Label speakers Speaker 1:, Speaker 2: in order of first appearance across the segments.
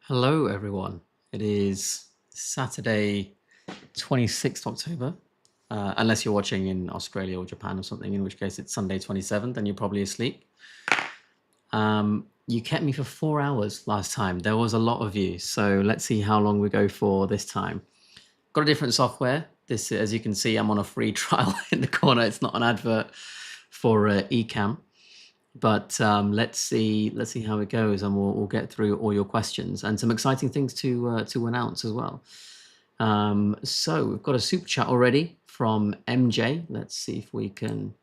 Speaker 1: Hello, everyone. It is Saturday, 26th October, unless you're watching in Australia or Japan or something, in which case it's Sunday, 27th, and you're probably asleep. You kept me for 4 hours last time. There was a lot of you, so let's see how long we go for this time. Got a different software. This, as you can see, I'm on a free trial in the corner. It's not an advert for Ecamm. But let's see how it goes, and we'll get through all your questions and some exciting things to announce as well. So we've got a super chat already from MJ. Let's see if we can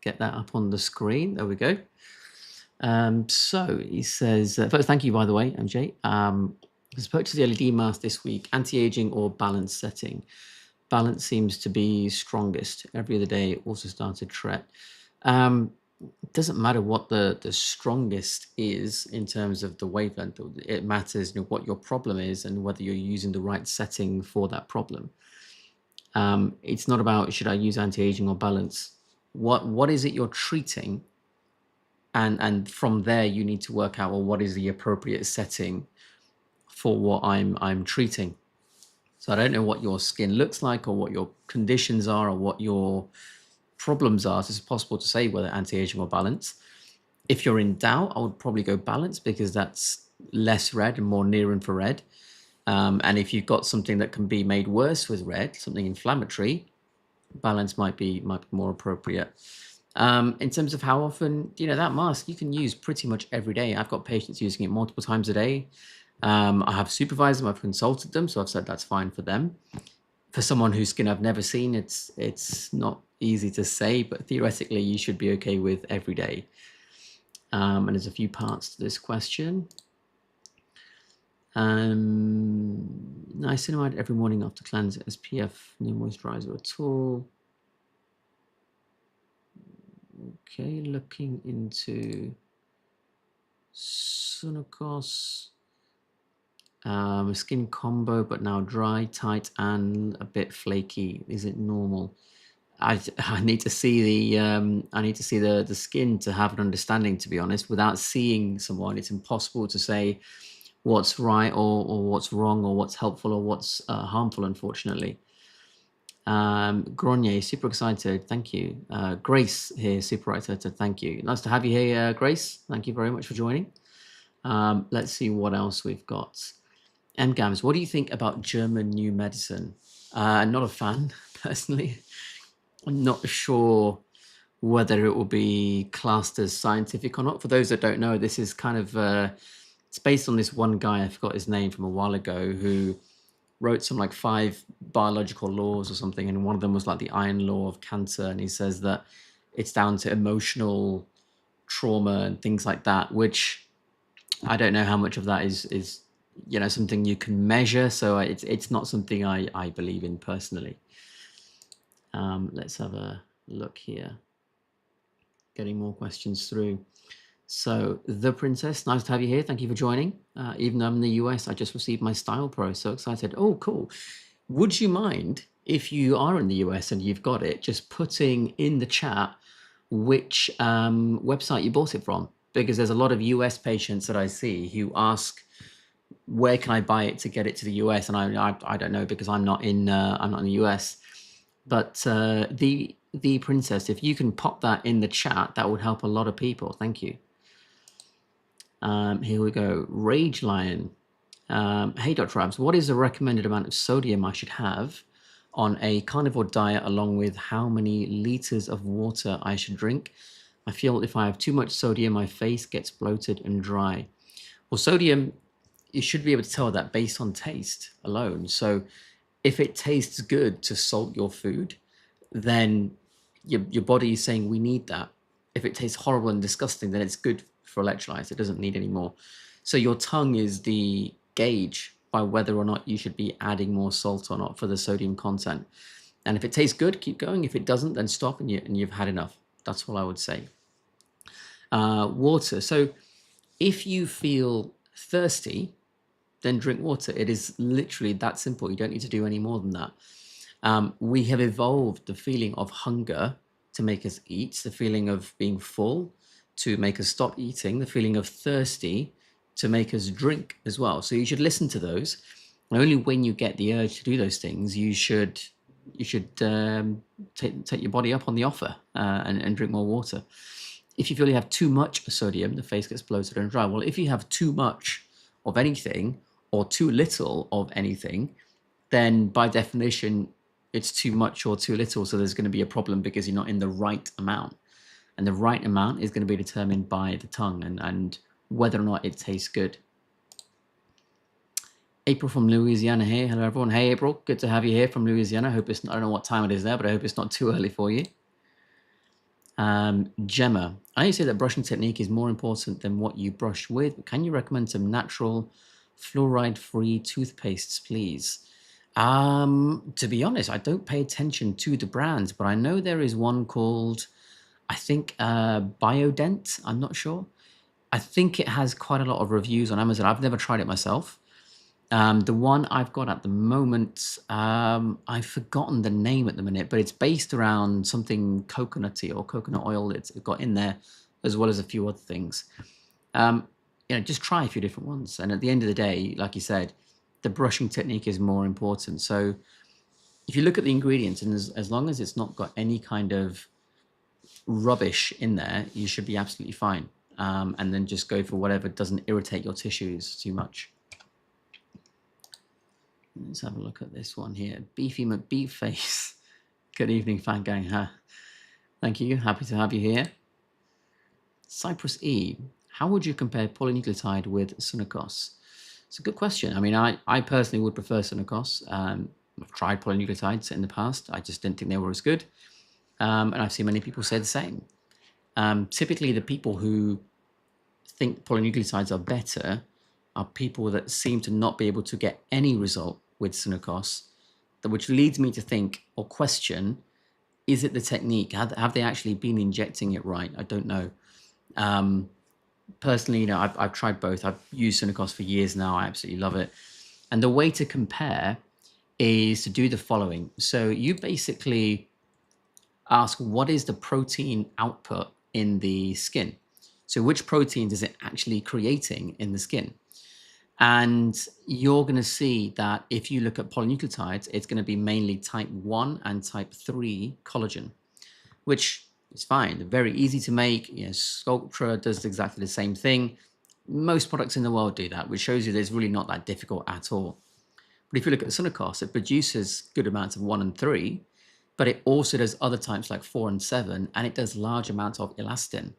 Speaker 1: get that up on the screen. There we go. So he says, first, thank you, by the way, MJ. Has purchased the LED mask this week, anti-aging or balance setting. Balance seems to be strongest. Every other day, also started Tret. It doesn't matter what the strongest is in terms of the wavelength. It matters what your problem is and whether you're using the right setting for that problem. It's not about should I use anti-aging or balance. What is it you're treating? And from there you need to work out, well, what is the appropriate setting for what I'm treating. So I don't know what your skin looks like or what your conditions are or what your problems are. So it's possible to say whether anti-aging or balance. If you're in doubt, I would probably go balance because that's less red and more near infrared. And if you've got something that can be made worse with red, something inflammatory, balance might be more appropriate. In terms of how often, that mask you can use pretty much every day. I've got patients using it multiple times a day. I have supervised them, I've consulted them, so I've said that's fine for them. For someone whose skin I've never seen, it's not easy to say, but theoretically you should be okay with every day. And there's a few parts to this question. Niacinamide every morning after cleanse, SPF, no moisturizer at all. Okay, looking into Sunakos. Skin combo, but now dry, tight, and a bit flaky. Is it normal? I need to see the skin to have an understanding. To be honest, without seeing someone, it's impossible to say what's right or what's wrong or what's helpful or what's harmful. Unfortunately, Grenier, super excited. Thank you. Grace here, super excited. Thank you. Nice to have you here, Grace. Thank you very much for joining. Let's see what else we've got. MGAMS, what do you think about German new medicine? Not a fan, personally. I'm not sure whether it will be classed as scientific or not. For those that don't know, this is kind of, it's based on this one guy, I forgot his name from a while ago, who wrote some like 5 biological laws or something. And one of them was like the iron law of cancer. And he says that it's down to emotional trauma and things like that, which I don't know how much of that is something you can measure. So it's not something I believe in personally. Let's have a look here. Getting more questions through. So the princess, nice to have you here. Thank you for joining. Even though I'm in the US, I just received my Style Pro. So excited. Oh, cool. Would you mind, if you are in the US and you've got it, just putting in the chat which website you bought it from? Because there's a lot of US patients that I see who ask, where can I buy it to get it to the US? And I don't know, because I'm not in the US. But the princess, if you can pop that in the chat, that would help a lot of people. Thank you. Here we go. Rage Lion. Hey, Dr. Abs, what is the recommended amount of sodium I should have on a carnivore diet, along with how many liters of water I should drink? I feel if I have too much sodium, my face gets bloated and dry. Well, sodium, you should be able to tell that based on taste alone. So if it tastes good to salt your food, then your body is saying we need that. If it tastes horrible and disgusting, then it's good for electrolytes. It doesn't need any more. So your tongue is the gauge by whether or not you should be adding more salt or not for the sodium content. And if it tastes good, keep going. If it doesn't, then stop and you've had enough. That's all I would say. Water. So if you feel thirsty, then drink water. It is literally that simple. You don't need to do any more than that. We have evolved the feeling of hunger to make us eat, the feeling of being full to make us stop eating, the feeling of thirsty to make us drink as well. So you should listen to those. And only when you get the urge to do those things, you should take your body up on the offer and drink more water. If you feel you have too much sodium, the face gets bloated and dry. Well, if you have too much of anything or too little of anything, then by definition, it's too much or too little. So there's going to be a problem because you're not in the right amount. And the right amount is going to be determined by the tongue and whether or not it tastes good. April from Louisiana here. Hello, everyone. Hey, April. Good to have you here from Louisiana. I hope it's not, I don't know what time it is there, but I hope it's not too early for you. Gemma, I say that brushing technique is more important than what you brush with. Can you recommend some natural fluoride-free toothpastes, please? To be honest, I don't pay attention to the brands, but I know there is one called, I think, Biodent. I'm not sure. I think it has quite a lot of reviews on Amazon. I've never tried it myself. The one I've got at the moment, I've forgotten the name at the minute, but it's based around something coconutty or coconut oil it's got in there, as well as a few other things. Just try a few different ones. And at the end of the day, like you said, the brushing technique is more important. So if you look at the ingredients, and as long as it's not got any kind of rubbish in there, you should be absolutely fine. And then just go for whatever doesn't irritate your tissues too much. Let's have a look at this one here. Beefy McBeefface. Good evening, fan gang. Thank you. Happy to have you here. Cypress E. How would you compare polynucleotide with Sunakos? It's a good question. I mean, I personally would prefer Sunakos. I've tried polynucleotides in the past. I just didn't think they were as good. And I've seen many people say the same. Typically, the people who think polynucleotides are better are people that seem to not be able to get any result with Sunakos, which leads me to think or question, is it the technique? Have they actually been injecting it right? I don't know. Personally, I've tried both. I've used Sunakos for years now. I absolutely love it. And the way to compare is to do the following. So you basically ask, what is the protein output in the skin? So which proteins is it actually creating in the skin? And you're going to see that if you look at polynucleotides, it's going to be mainly type 1 and type 3 collagen, which is fine. They're very easy to make. Sculptor does exactly the same thing. Most products in the world do that, which shows you there's really not that difficult at all. But if you look at Sunakos, it produces good amounts of 1 and 3, but it also does other types like 4 and 7, and it does large amounts of elastin.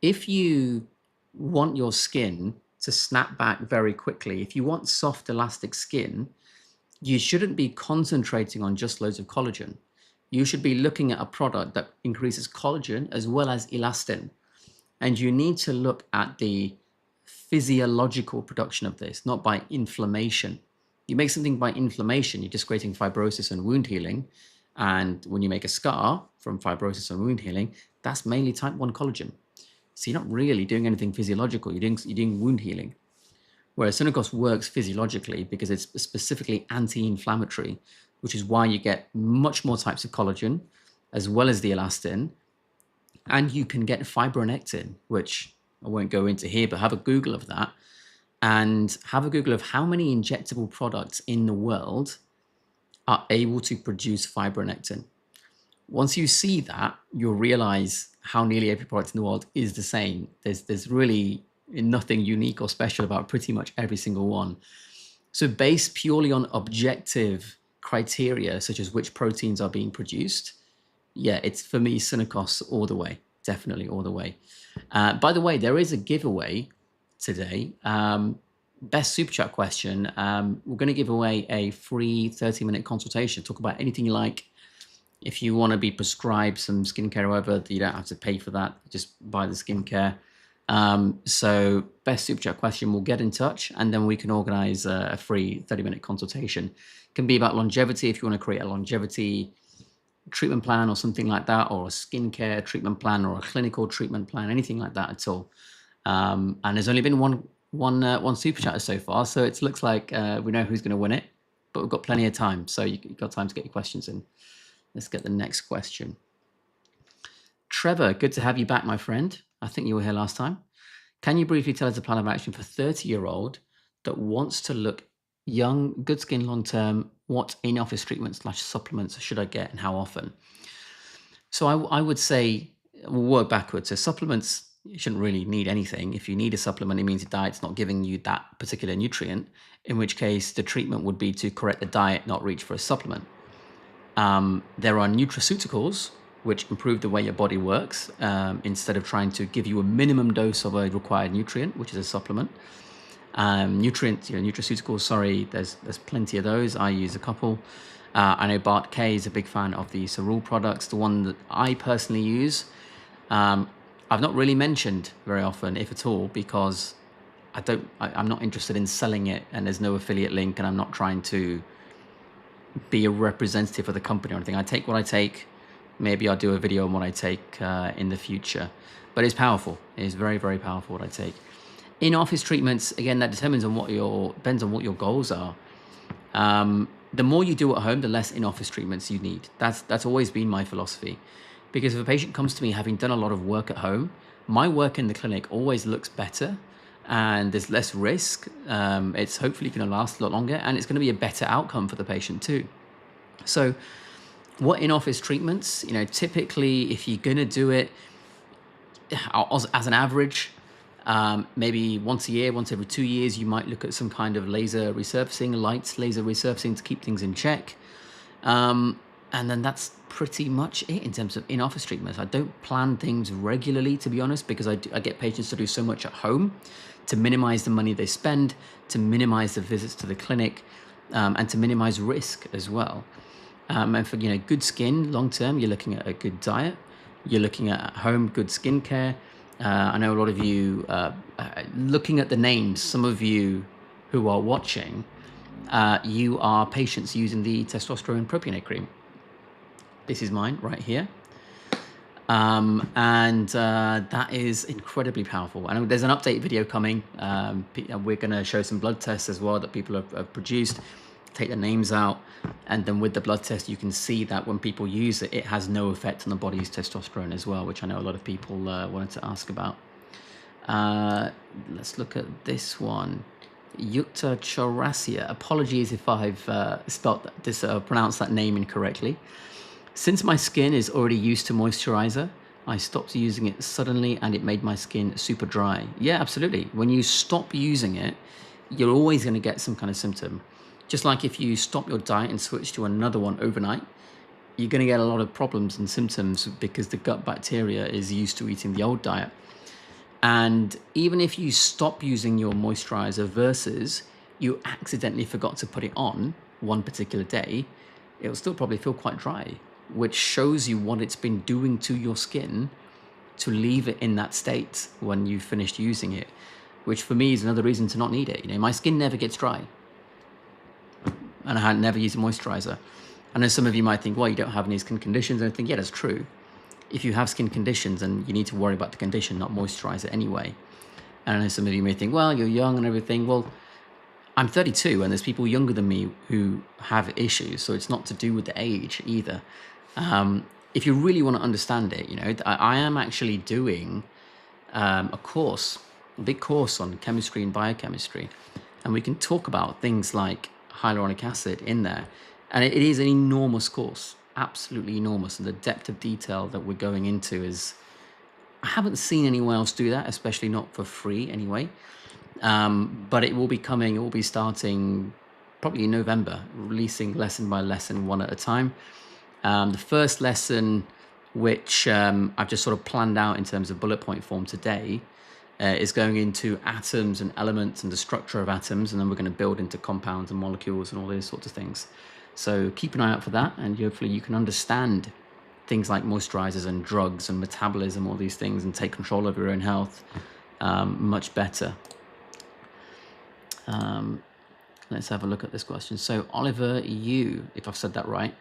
Speaker 1: If you want your skin to snap back very quickly, if you want soft, elastic skin, you shouldn't be concentrating on just loads of collagen. You should be looking at a product that increases collagen as well as elastin. And you need to look at the physiological production of this, not by inflammation. You make something by inflammation, you're just creating fibrosis and wound healing. And when you make a scar from fibrosis and wound healing, that's mainly type 1 collagen. So you're not really doing anything physiological. You're doing wound healing. Whereas Sunakos works physiologically because it's specifically anti-inflammatory, which is why you get much more types of collagen, as well as the elastin. And you can get fibronectin, which I won't go into here, but have a Google of that. And have a Google of how many injectable products in the world are able to produce fibronectin. Once you see that, you'll realize how nearly every product in the world is the same. There's really nothing unique or special about pretty much every single one. So based purely on objective criteria, such as which proteins are being produced, yeah, it's for me, Sunakos all the way, definitely all the way. By the way, there is a giveaway today. Best super chat question. We're going to give away a free 30-minute consultation. Talk about anything you like. If you want to be prescribed some skincare or whatever, you don't have to pay for that. Just buy the skincare. So best super chat question, we'll get in touch and then we can organize a free 30-minute consultation. It can be about longevity if you want to create a longevity treatment plan or something like that, or a skincare treatment plan or a clinical treatment plan, anything like that at all. And there's only been one super chatter so far, so it looks like we know who's going to win it, but we've got plenty of time, so you've got time to get your questions in. Let's get the next question. Trevor, good to have you back, my friend. I think you were here last time. Can you briefly tell us a plan of action for 30-year-old that wants to look young, good skin long term? What in-office treatments / supplements should I get and how often? So I would say we'll work backwards. So supplements, you shouldn't really need anything. If you need a supplement, it means your diet's not giving you that particular nutrient, in which case the treatment would be to correct the diet, not reach for a supplement. There are nutraceuticals, which improve the way your body works, instead of trying to give you a minimum dose of a required nutrient, which is a supplement. Nutraceuticals, sorry, there's plenty of those. I use a couple. I know Bart K is a big fan of the Cerule products. The one that I personally use, I've not really mentioned very often, if at all, because I'm not interested in selling it, and there's no affiliate link, and I'm not trying to be a representative of the company or anything. I take what I take. Maybe I'll do a video on what I take in the future, but it's powerful. It is very, very powerful what I take. In-office treatments, again, that depends on what your goals are. The more you do at home, the less in-office treatments you need. That's always been my philosophy. Because if a patient comes to me having done a lot of work at home, my work in the clinic always looks better and there's less risk. It's hopefully going to last a lot longer, and it's going to be a better outcome for the patient too. So what in-office treatments, typically if you're going to do it as an average, maybe once a year, once every 2 years, you might look at some kind of laser resurfacing, light laser resurfacing to keep things in check. And then that's pretty much it in terms of in-office treatments. I don't plan things regularly, to be honest, because I get patients to do so much at home to minimize the money they spend, to minimize the visits to the clinic, and to minimize risk as well. And for good skin long term, you're looking at a good diet. You're looking at home good skincare. I know a lot of you, looking at the names, some of you who are watching, you are patients using the testosterone propionate cream. This is mine right here. And that is incredibly powerful. And there's an update video coming. We're going to show some blood tests as well that people have produced, take the names out. And then with the blood test, you can see that when people use it, it has no effect on the body's testosterone as well, which I know a lot of people wanted to ask about. Let's look at this one. Yukta Chaurasia. Apologies if I've pronounced that name incorrectly. Since my skin is already used to moisturizer, I stopped using it suddenly and it made my skin super dry. Yeah, absolutely. When you stop using it, you're always going to get some kind of symptom. Just like if you stop your diet and switch to another one overnight, you're going to get a lot of problems and symptoms because the gut bacteria is used to eating the old diet. And even if you stop using your moisturizer versus you accidentally forgot to put it on one particular day, it'll still probably feel quite dry, which shows you what it's been doing to your skin to leave it in that state when you've finished using it, which for me is another reason to not need it. My skin never gets dry, and I had never used a moisturizer. I know some of you might think, well, you don't have any skin conditions, and I think, yeah, that's true. If you have skin conditions, and you need to worry about the condition, not moisturize it anyway. And I know some of you may think, well, you're young and everything. Well, I'm 32, and there's people younger than me who have issues, so it's not to do with the age either. If you really want to understand it, I am actually doing a big course on chemistry and biochemistry, and we can talk about things like hyaluronic acid in there. And it is an enormous course, absolutely enormous. And the depth of detail that we're going into is, I haven't seen anyone else do that, especially not for free anyway. But it will be starting probably in November, releasing lesson by lesson, one at a time. The first lesson, which I've just sort of planned out in terms of bullet point form today, is going into atoms and elements and the structure of atoms, and then we're going to build into compounds and molecules and all those sorts of things. So keep an eye out for that, and hopefully you can understand things like moisturizers and drugs and metabolism, all these things, and take control of your own health much better. Let's have a look at this question. So Oliver Yu, if I've said that right,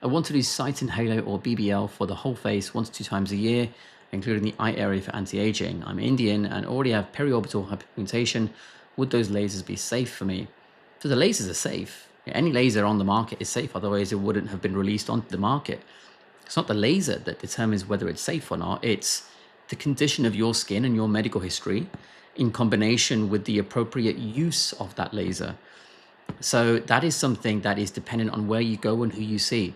Speaker 1: I want to do Cytin Halo or BBL for the whole face 1 to 2 times a year, including the eye area for anti-aging. I'm Indian and already have periorbital hyperpigmentation. Would those lasers be safe for me? So the lasers are safe. Any laser on the market is safe, otherwise it wouldn't have been released onto the market. It's not the laser that determines whether it's safe or not. It's the condition of your skin and your medical history in combination with the appropriate use of that laser. So that is something that is dependent on where you go and who you see.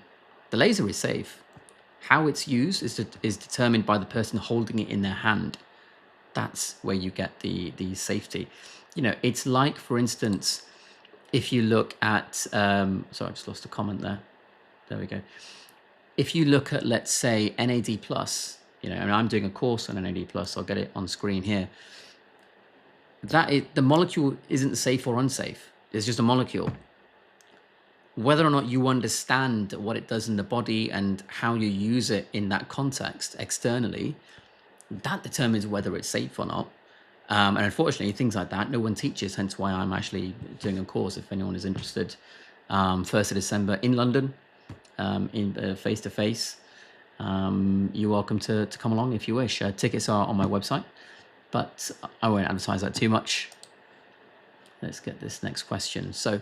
Speaker 1: The laser is safe. How it's used is determined by the person holding it in their hand. That's where you get the safety. You know, it's like, for instance, if you look at, sorry, I just lost a comment there. There we go. If you look at, let's say, NAD+, you know, and I'm doing a course on NAD+, I'll get it on screen here. The molecule isn't safe or unsafe. It's just a molecule. Whether or not you understand what it does in the body and how you use it in that context externally, that determines whether it's safe or not. And unfortunately, things like that, no one teaches, hence why I'm actually doing a course if anyone is interested. 1st of December in London, in face-to-face. You're welcome to come along if you wish. Tickets are on my website, but I won't advertise that too much. Let's get this next question. So,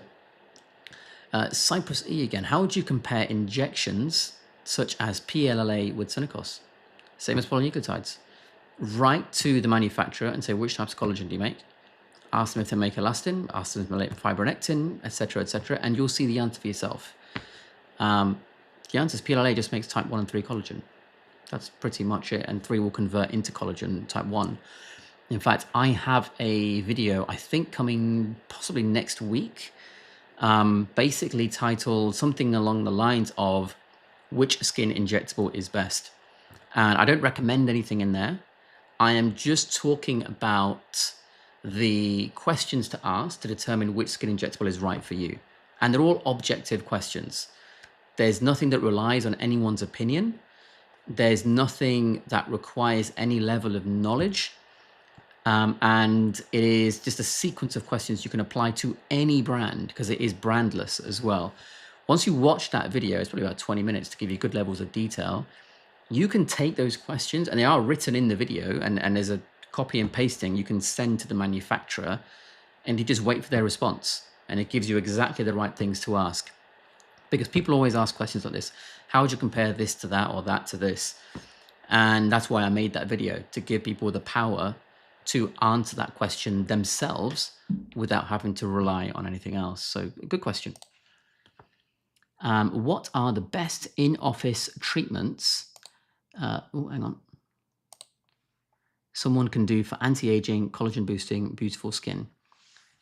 Speaker 1: Cypress E again. How would you compare injections such as PLLA with Synacos? Same as polynucleotides. Write to the manufacturer and say, which types of collagen do you make? Ask them if they make elastin, ask them if they make fibronectin, etc., and you'll see the answer for yourself. The answer is PLLA just makes type 1 and 3 collagen. That's pretty much it, and 3 will convert into collagen type 1. In fact, I have a video, I think coming possibly next week, basically titled something along the lines of which skin injectable is best. And I don't recommend anything in there. I am just talking about the questions to ask to determine which skin injectable is right for you. And they're all objective questions. There's nothing that relies on anyone's opinion. There's nothing that requires any level of knowledge. And it is just a sequence of questions you can apply to any brand because it is brandless as well. Once you watch that video, it's probably about 20 minutes to give you good levels of detail. You can take those questions, and they are written in the video, and there's a copy and pasting you can send to the manufacturer, and you just wait for their response. And it gives you exactly the right things to ask. Because people always ask questions like this. How would you compare this to that or that to this? And that's why I made that video, to give people the power to answer that question themselves without having to rely on anything else. So good question. What are the best in-office treatments? Oh, hang on. Someone can do for anti-aging, collagen boosting, beautiful skin.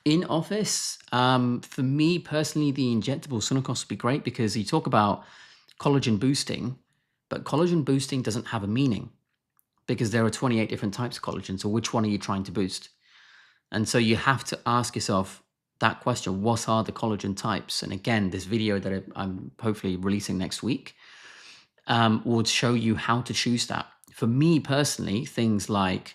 Speaker 1: In office, for me personally, the injectable Synacos would be great because you talk about collagen boosting, but collagen boosting doesn't have a meaning because there are 28 different types of collagen. So which one are you trying to boost? And so you have to ask yourself that question, what are the collagen types? And again, this video that I'm hopefully releasing next week would show you how to choose that. For me personally, things like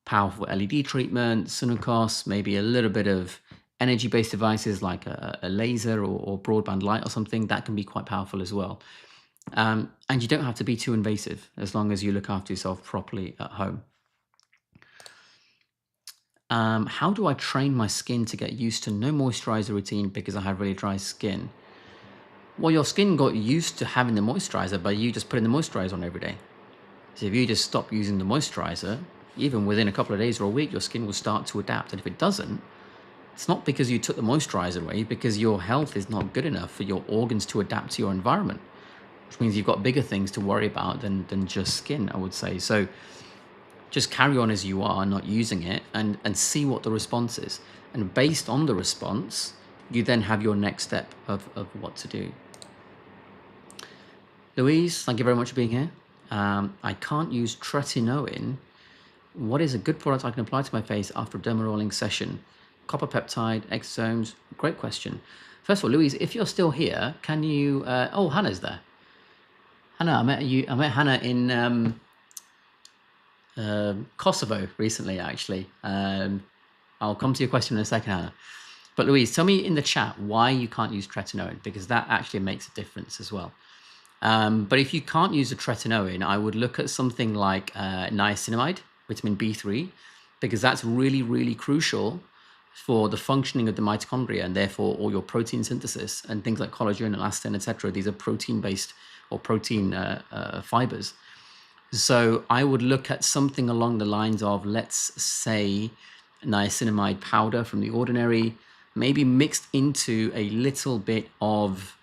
Speaker 1: powerful LED treatment, Synacos, maybe a little bit of energy-based devices like a laser or broadband light or something, that can be quite powerful as well. And you don't have to be too invasive as long as you look after yourself properly at home. How do I train my skin to get used to no moisturizer routine because I have really dry skin? Well, your skin got used to having the moisturizer by you just putting the moisturizer on every day. So if you just stop using the moisturizer, even within a couple of days or a week, your skin will start to adapt. And if it doesn't, it's not because you took the moisturizer away, because your health is not good enough for your organs to adapt to your environment, which means you've got bigger things to worry about than just skin, I would say. So just carry on as you are, not using it, and see what the response is. And based on the response, you then have your next step of what to do. Louise, thank you very much for being here. I can't use Retinoic. What is a good product I can apply to my face after a dermarolling session? Copper peptide, exosomes? Great question. First of all, Louise, if you're still here, can you... oh, Hannah's there. Hannah, I met Hannah in Kosovo recently, actually. I'll come to your question in a second, Hannah. But Louise, tell me in the chat why you can't use Retinoic, because that actually makes a difference as well. But if you can't use a Retinoic, I would look at something like niacinamide, vitamin B3, because that's really, really crucial for the functioning of the mitochondria and therefore all your protein synthesis and things like collagen, elastin, etc. These are protein-based or protein fibers. So I would look at something along the lines of, let's say, niacinamide powder from The Ordinary, maybe mixed into a little bit of,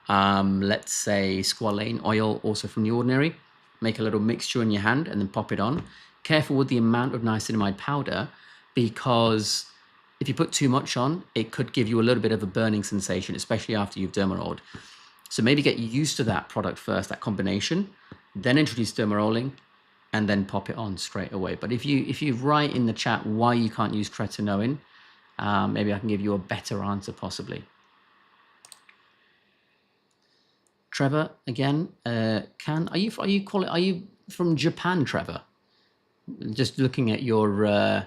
Speaker 1: let's say, squalane oil, also from The Ordinary. Make a little mixture in your hand and then pop it on. Careful with the amount of niacinamide powder, because if you put too much on, it could give you a little bit of a burning sensation, especially after you've dermarolled. So maybe get used to that product first, that combination, then introduce dermarolling, and then pop it on straight away. But if you write in the chat why you can't use tretinoin, maybe I can give you a better answer possibly. Trevor again, are you from Japan, Trevor? Just looking at your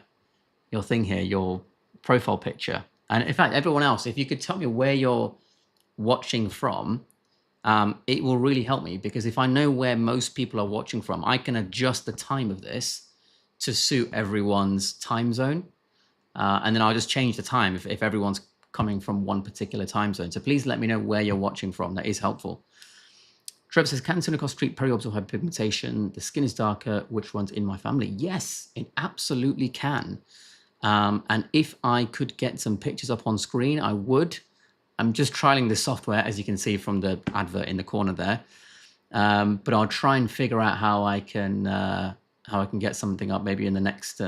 Speaker 1: thing here, your profile picture, and in fact, everyone else, if you could tell me where you're watching from, it will really help me, because if I know where most people are watching from, I can adjust the time of this to suit everyone's time zone. And then I'll just change the time if everyone's coming from one particular time zone. So please let me know where you're watching from. That is helpful. Trevor says, can Cinecost treat periorbital hyperpigmentation? The skin is darker. Which runs in my family? Yes, it absolutely can. And if I could get some pictures up on screen, I would. I'm just trialing the software, as you can see from the advert in the corner there. But I'll try and figure out how I can get something up maybe in the next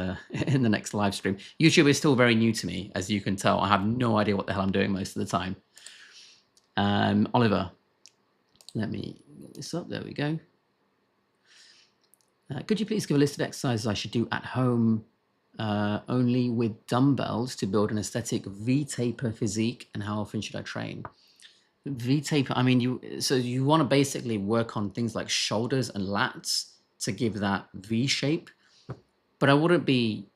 Speaker 1: live stream. YouTube is still very new to me, as you can tell. I have no idea what the hell I'm doing most of the time. Oliver, let me get this up. There we go. Could you please give a list of exercises I should do at home only with dumbbells to build an aesthetic V-taper physique, and how often should I train? V-taper, I mean, you want to basically work on things like shoulders and lats to give that V shape, but I wouldn't be,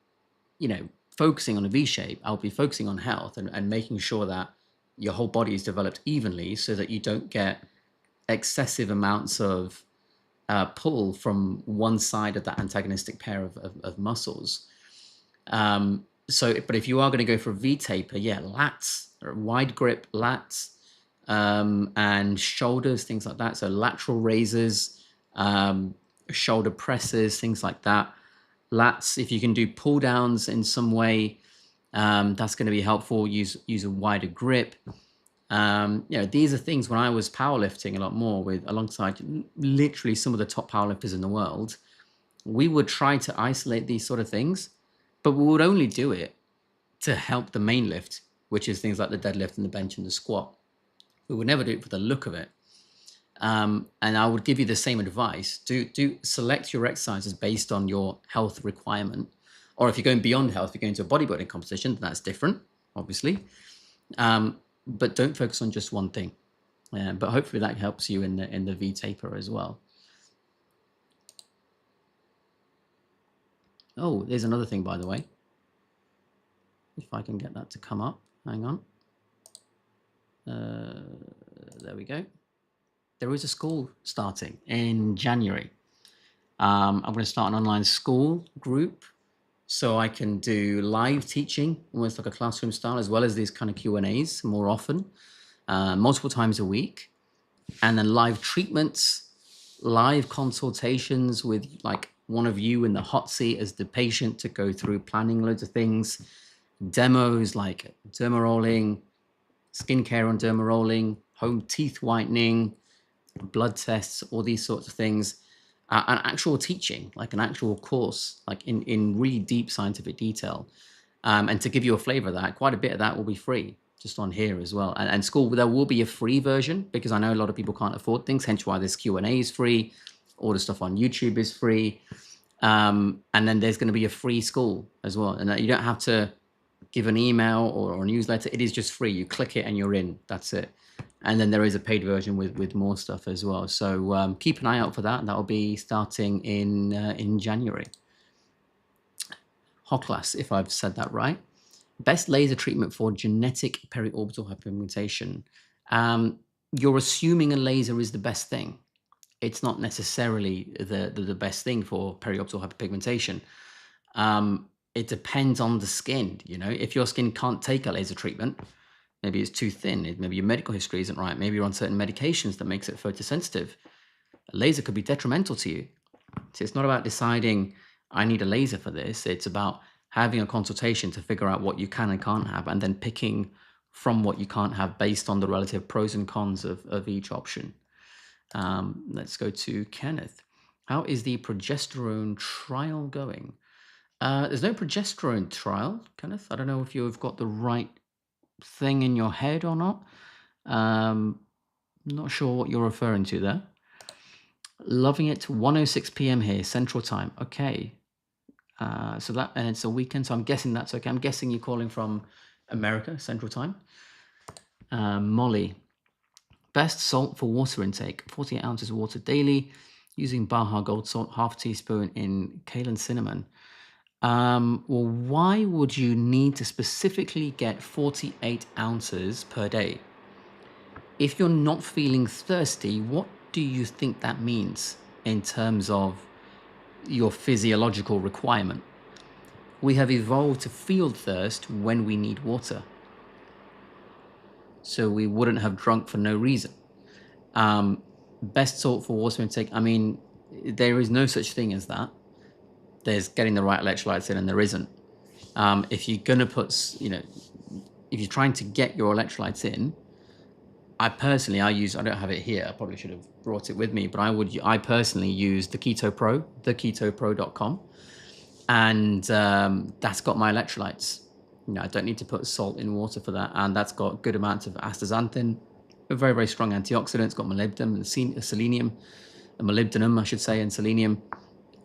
Speaker 1: focusing on a V shape. I'll be focusing on health and making sure that your whole body is developed evenly, so that you don't get excessive amounts of pull from one side of that antagonistic pair of muscles. But if you are going to go for a V-taper, yeah, lats, or wide grip lats, and shoulders, things like that. So lateral raises, shoulder presses, things like that. Lats, if you can do pull downs in some way, that's going to be helpful. Use a wider grip. These are things when I was powerlifting a lot more alongside literally some of the top powerlifters in the world, we would try to isolate these sort of things, but we would only do it to help the main lift, which is things like the deadlift and the bench and the squat. We would never do it for the look of it. And I would give you the same advice. Do select your exercises based on your health requirement. Or if you're going beyond health, if you're going to a bodybuilding competition, then that's different, obviously. But don't focus on just one thing. But hopefully that helps you in the V-taper as well. Oh, there's another thing, by the way. If I can get that to come up. Hang on. There we go. There is a school starting in January. I'm going to start an online school group, so I can do live teaching, almost like a classroom style, as well as these kind of Q&As more often, multiple times a week. And then live treatments, live consultations with like one of you in the hot seat as the patient to go through planning loads of things, demos like dermarolling, skincare on dermarolling, home teeth whitening, blood tests, all these sorts of things, and actual teaching, like an actual course, like in really deep scientific detail. And to give you a flavor of that, quite a bit of that will be free just on here as well. And school, there will be a free version, because I know a lot of people can't afford things, hence why this Q&A is free. All the stuff on YouTube is free. And then there's going to be a free school as well. And you don't have to give an email or a newsletter. It is just free. You click it and you're in. That's it. And then there is a paid version with more stuff as well. So keep an eye out for that. That will be starting in January. Hoklas, if I've said that right. Best laser treatment for genetic periorbital hyperpigmentation. You're assuming a laser is the best thing. It's not necessarily the best thing for periorbital hyperpigmentation. It depends on the skin. If your skin can't take a laser treatment, maybe it's too thin, maybe your medical history isn't right, maybe you're on certain medications that makes it photosensitive, a laser could be detrimental to you. So it's not about deciding I need a laser for this. It's about having a consultation to figure out what you can and can't have, and then picking from what you can't have based on the relative pros and cons of each option. Let's go to Kenneth. How is the progesterone trial going? There's no progesterone trial, Kenneth. I don't know if you've got the right thing in your head or not. Not sure what you're referring to there. Loving it. 1:06 p.m. here, Central Time. Okay. So that, and it's a weekend, so I'm guessing that's okay. I'm guessing you're calling from America, Central Time. Molly. Best salt for water intake. 48 ounces of water daily. Using Baja Gold salt, half teaspoon in Kaolin cinnamon. Well, why would you need to specifically get 48 ounces per day? If you're not feeling thirsty, what do you think that means in terms of your physiological requirement? We have evolved to feel thirst when we need water. So we wouldn't have drunk for no reason. Best salt for water intake. I mean, there is no such thing as that. There's getting the right electrolytes in, and there isn't. If you're gonna put, if you're trying to get your electrolytes in, I don't have it here. I probably should have brought it with me, but I personally use the Keto Pro, theketopro.com, and that's got my electrolytes. I don't need to put salt in water for that, and that's got good amounts of astaxanthin, a very, very strong antioxidant. It's got molybdenum and selenium, molybdenum, I should say, and selenium.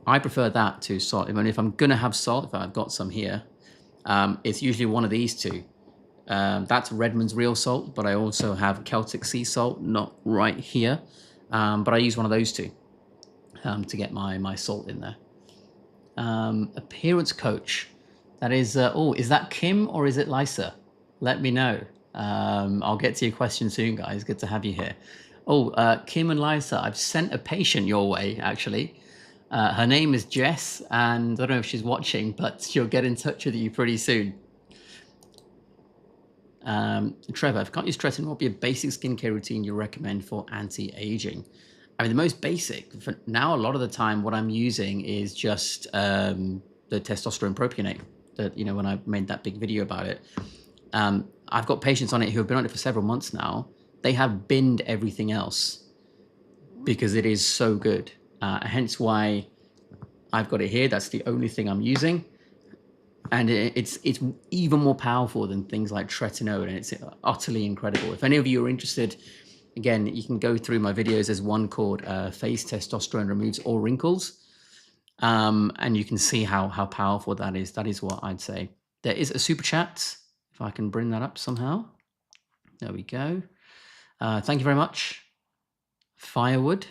Speaker 1: I prefer that to salt. I mean, if I'm gonna have salt, if I've got some here, it's usually one of these two. That's Redmond's real salt, but I also have Celtic sea salt, not right here, but I use one of those two to get my salt in there. Appearance coach. That is, is that Kim or is it Lisa? Let me know. I'll get to your question soon, guys. Good to have you here. Kim and Lisa, I've sent a patient your way, actually. Her name is Jess, and I don't know if she's watching, but she'll get in touch with you pretty soon. Trevor, if you can't use tretinoin, what would be a basic skincare routine you recommend for anti-aging? I mean, the most basic, for now, a lot of the time, what I'm using is just the testosterone propionate, that, when I made that big video about it. I've got patients on it who have been on it for several months now. They have binned everything else because it is so good. Hence why I've got it here. That's the only thing I'm using. And it's even more powerful than things like tretinoin, and it's utterly incredible. If any of you are interested, again, you can go through my videos. There's one called Face Testosterone Removes All Wrinkles. And you can see how powerful that is. That is what I'd say. There is a super chat, if I can bring that up somehow. There we go. Thank you very much. Firewood.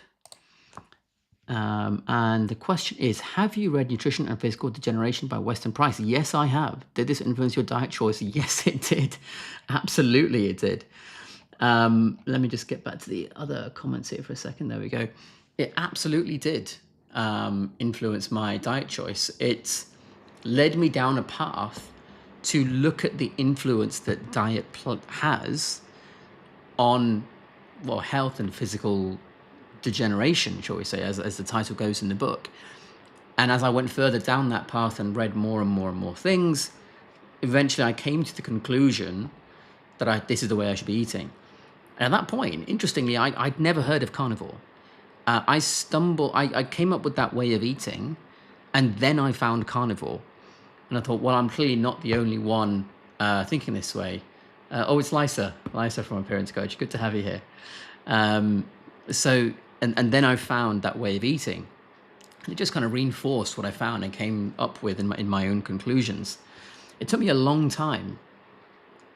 Speaker 1: And the question is, have you read Nutrition and Physical Degeneration by Weston Price? Yes, I have. Did this influence your diet choice? Yes, it did. Absolutely, it did. Let me just get back to the other comments here for a second. There we go. It absolutely did influence my diet choice. It led me down a path to look at the influence that diet has on, health and physical degeneration, shall we say, as the title goes in the book. And as I went further down that path and read more and more and more things, eventually I came to the conclusion that this is the way I should be eating. And at that point, interestingly, I'd never heard of carnivore. I came up with that way of eating, and then I found carnivore. And I thought, well, I'm clearly not the only one thinking this way. It's Lisa from Appearance Coach. Good to have you here. And then I found that way of eating. And it just kind of reinforced what I found and came up with in my own conclusions. It took me a long time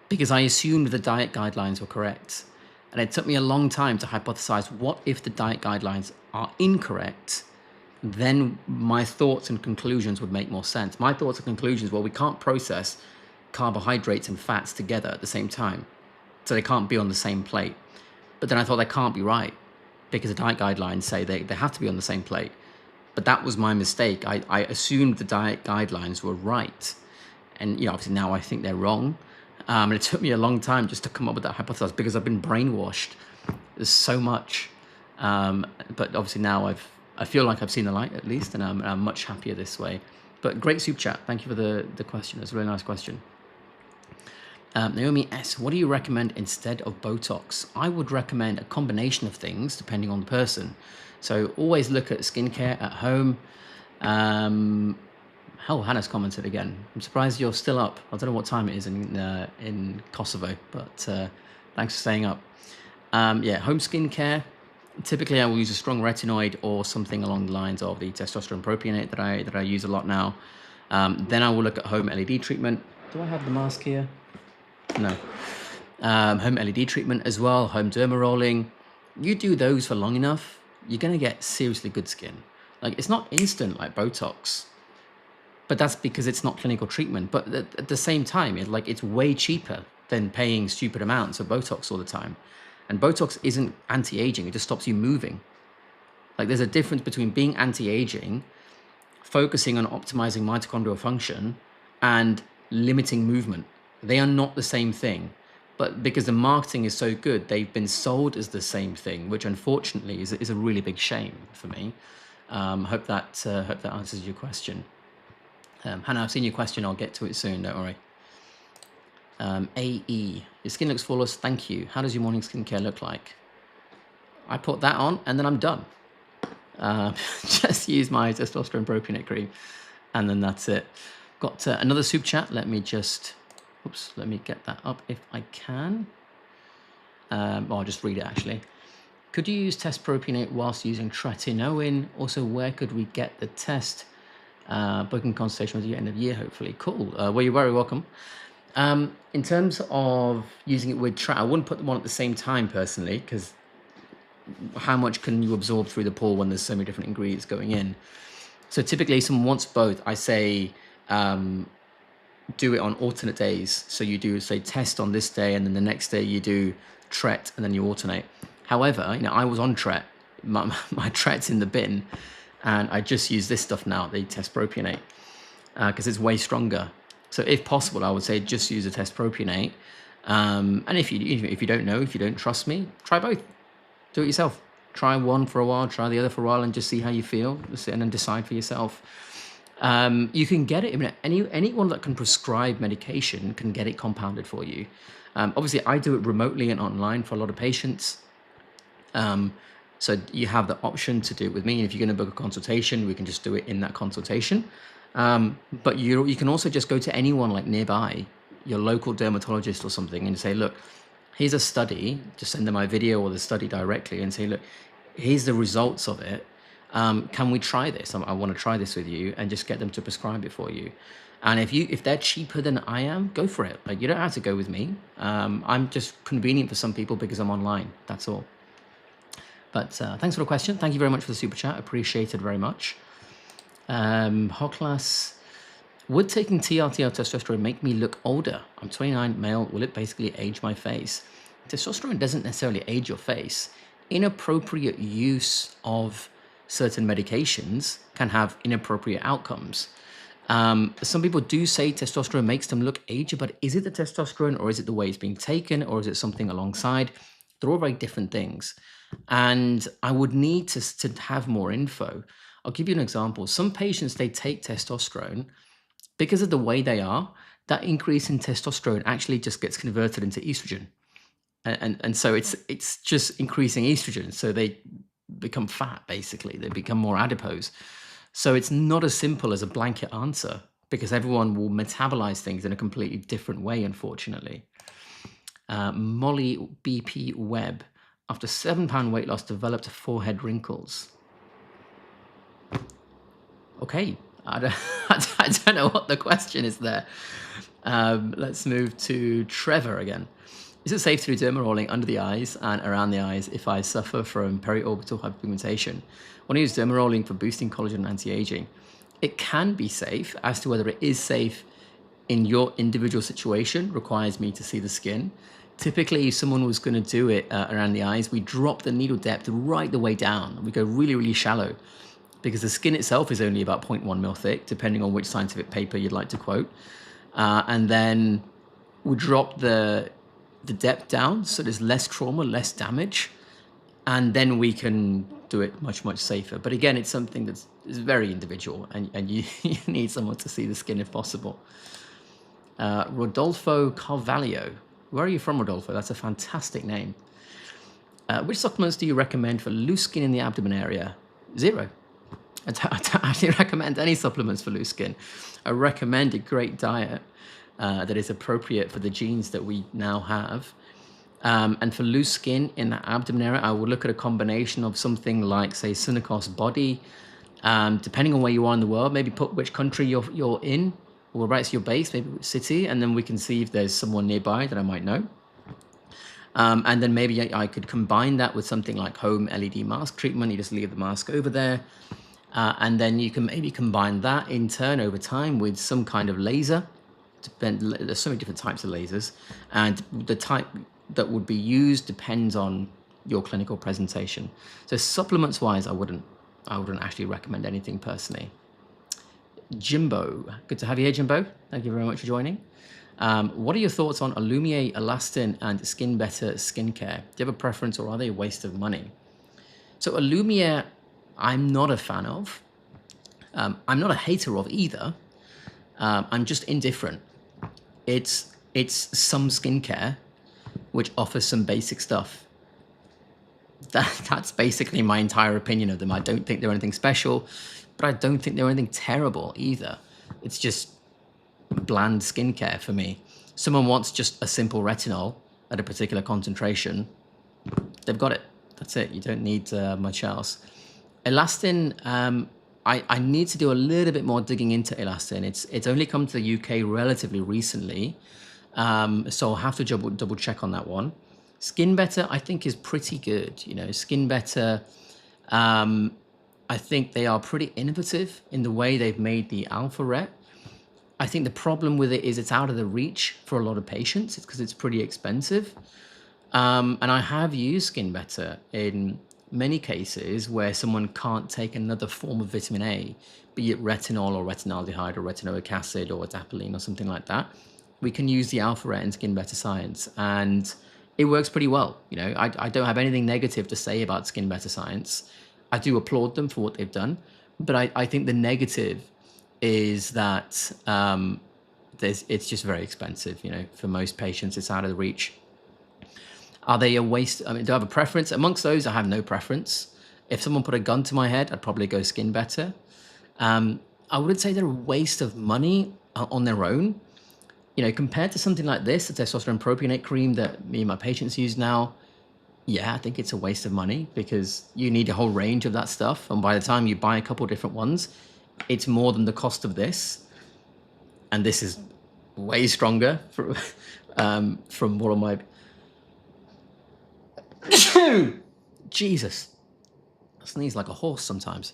Speaker 1: because I assumed the diet guidelines were correct. And it took me a long time to hypothesize, what if the diet guidelines are incorrect? Then my thoughts and conclusions would make more sense. My thoughts and conclusions, we can't process carbohydrates and fats together at the same time. So they can't be on the same plate. But then I thought, they can't be right, because the diet guidelines say they have to be on the same plate. But that was my mistake. I assumed the diet guidelines were right. And obviously now I think they're wrong. And it took me a long time just to come up with that hypothesis, because I've been brainwashed. There's so much. But obviously now I feel like I've seen the light, at least, and I'm much happier this way. But great super chat. Thank you for the question. It's a really nice question. Naomi S, what do you recommend instead of Botox? I would recommend a combination of things depending on the person. So always look at skincare at home. Hannah's commented again. I'm surprised you're still up. I don't know what time it is in Kosovo, but thanks for staying up. Home skincare. Typically, I will use a strong retinoid or something along the lines of the testosterone propionate that I use a lot now. Then I will look at home LED treatment. Do I have the mask here? No. Home LED treatment as well, home dermarolling. You do those for long enough, you're going to get seriously good skin. Like, it's not instant like Botox, but that's because it's not clinical treatment. But at the same time, it's way cheaper than paying stupid amounts of Botox all the time. And Botox isn't anti-aging, it just stops you moving. Like, there's a difference between being anti-aging, focusing on optimizing mitochondrial function, and limiting movement. They are not the same thing, but because the marketing is so good, they've been sold as the same thing, which unfortunately is a really big shame for me. Hope that answers your question. Hannah, I've seen your question. I'll get to it soon. Don't worry. AE, your skin looks flawless. Thank you. How does your morning skincare look like? I put that on and then I'm done. Just use my testosterone propionate cream, and then that's it. Got another soup chat. Let me get that up if I can. I'll just read it actually. Could you use test propionate whilst using Retinoic? Also, where could we get the test? Booking consultation with you end of year, hopefully. Cool. Well, you're very welcome. In terms of using it with I wouldn't put them on at the same time personally, because how much can you absorb through the pore when there's so many different ingredients going in? So typically, if someone wants both, I say do it on alternate days. So you do, say, test on this day, and then the next day you do Tret, and then you alternate. However, I was on Tret. My Tret's in the bin, and I just use this stuff now, the test propionate, because it's way stronger. So if possible, I would say just use a test propionate. And if you don't know, if you don't trust me, try both. Do it yourself. Try one for a while, try the other for a while, and just see how you feel, and then decide for yourself. You can get it. Anyone that can prescribe medication can get it compounded for you. Obviously, I do it remotely and online for a lot of patients. So you have the option to do it with me. And if you're going to book a consultation, we can just do it in that consultation. But you can also just go to anyone like nearby, your local dermatologist or something, and say, look, here's a study. Just send them my video or the study directly and say, look, here's the results of it. Can we try this? I want to try this with you, and just get them to prescribe it for you. And if they're cheaper than I am, go for it. Like, you don't have to go with me. I'm just convenient for some people because I'm online. That's all. But thanks for the question. Thank you very much for the super chat. Appreciate it very much. Hotclass, would taking TRT or testosterone make me look older? I'm 29, male. Will it basically age my face? Testosterone doesn't necessarily age your face. Inappropriate use of certain medications can have inappropriate outcomes. Some people do say testosterone makes them look aged, but is it the testosterone, or is it the way it's being taken, or is it something alongside? They're all very different things. And I would need to have more info. I'll give you an example. Some patients, they take testosterone because of the way they are. That increase in testosterone actually just gets converted into estrogen. And so it's just increasing estrogen. So they become fat, basically. They become more adipose. So it's not as simple as a blanket answer, because everyone will metabolize things in a completely different way, unfortunately. Molly BP Webb, after 7-pound weight loss, developed forehead wrinkles. Okay, I don't know what the question is there. Let's move to Trevor again. Is it safe to do dermarolling under the eyes and around the eyes if I suffer from periorbital hyperpigmentation? When I use dermarolling for boosting collagen and anti-aging, it can be safe. As to whether it is safe in your individual situation requires me to see the skin. Typically, if someone was going to do it around the eyes, we drop the needle depth right the way down. We go really, really shallow, because the skin itself is only about 0.1 mil thick, depending on which scientific paper you'd like to quote. And then we drop the depth down so there's less trauma, less damage. And then we can do it much, much safer. But again, it's something that's is very individual, and you, you need someone to see the skin if possible. Rodolfo Carvalho. Where are you from, Rodolfo? That's a fantastic name. Which supplements do you recommend for loose skin in the abdomen area? Zero. I don't recommend any supplements for loose skin. I recommend a great diet that is appropriate for the genes that we now have. And for loose skin in the abdomen area, I would look at a combination of something like, say, Synacos Body. Depending on where you are in the world, maybe put which country you're in, or whereabouts your base, maybe which city, and then we can see if there's someone nearby that I might know. And then maybe I could combine that with something like home LED mask treatment. You just leave the mask over there. And then you can maybe combine that in turn over time with some kind of laser. There's so many different types of lasers. And the type that would be used depends on your clinical presentation. So supplements wise, I wouldn't actually recommend anything personally. Jimbo, good to have you here, Jimbo. Thank you very much for joining. What are your thoughts on Illumier, Elastin, and Skin Better skincare? Do you have a preference, or are they a waste of money? So Illumier, I'm not a fan of. I'm not a hater of either. I'm just indifferent. It's some skincare which offers some basic stuff. That's basically my entire opinion of them. I don't think they're anything special, but I don't think they're anything terrible either. It's just bland skincare for me. Someone wants just a simple retinol at a particular concentration, they've got it. That's it. You don't need much else. Elastin, I need to do a little bit more digging into Elastin. It's only come to the UK relatively recently, so I'll have to double check on that one. Skin Better, I think, is pretty good. You know, Skin Better, I think they are pretty innovative in the way they've made the Alpha Ret. I think the problem with it is it's out of the reach for a lot of patients. It's because it's pretty expensive. And I have used Skin Better in many cases where someone can't take another form of vitamin A, be it retinol or retinaldehyde or retinoic acid or adapalene or something like that. We can use the Alpha Ret in Skin Better Science, and it works pretty well. You know, I don't have anything negative to say about Skin Better Science. I do applaud them for what they've done, but I think the negative is that it's just very expensive. You know, for most patients, it's out of the reach. Are they a waste? I mean, do I have a preference? Amongst those, I have no preference. If someone put a gun to my head, I'd probably go Skin Better. I wouldn't say they're a waste of money on their own. You know, compared to something like this, the testosterone propionate cream that me and my patients use now, yeah, I think it's a waste of money because you need a whole range of that stuff. And by the time you buy a couple different ones, it's more than the cost of this. And this is way stronger from one of my... Jesus, I sneeze like a horse sometimes.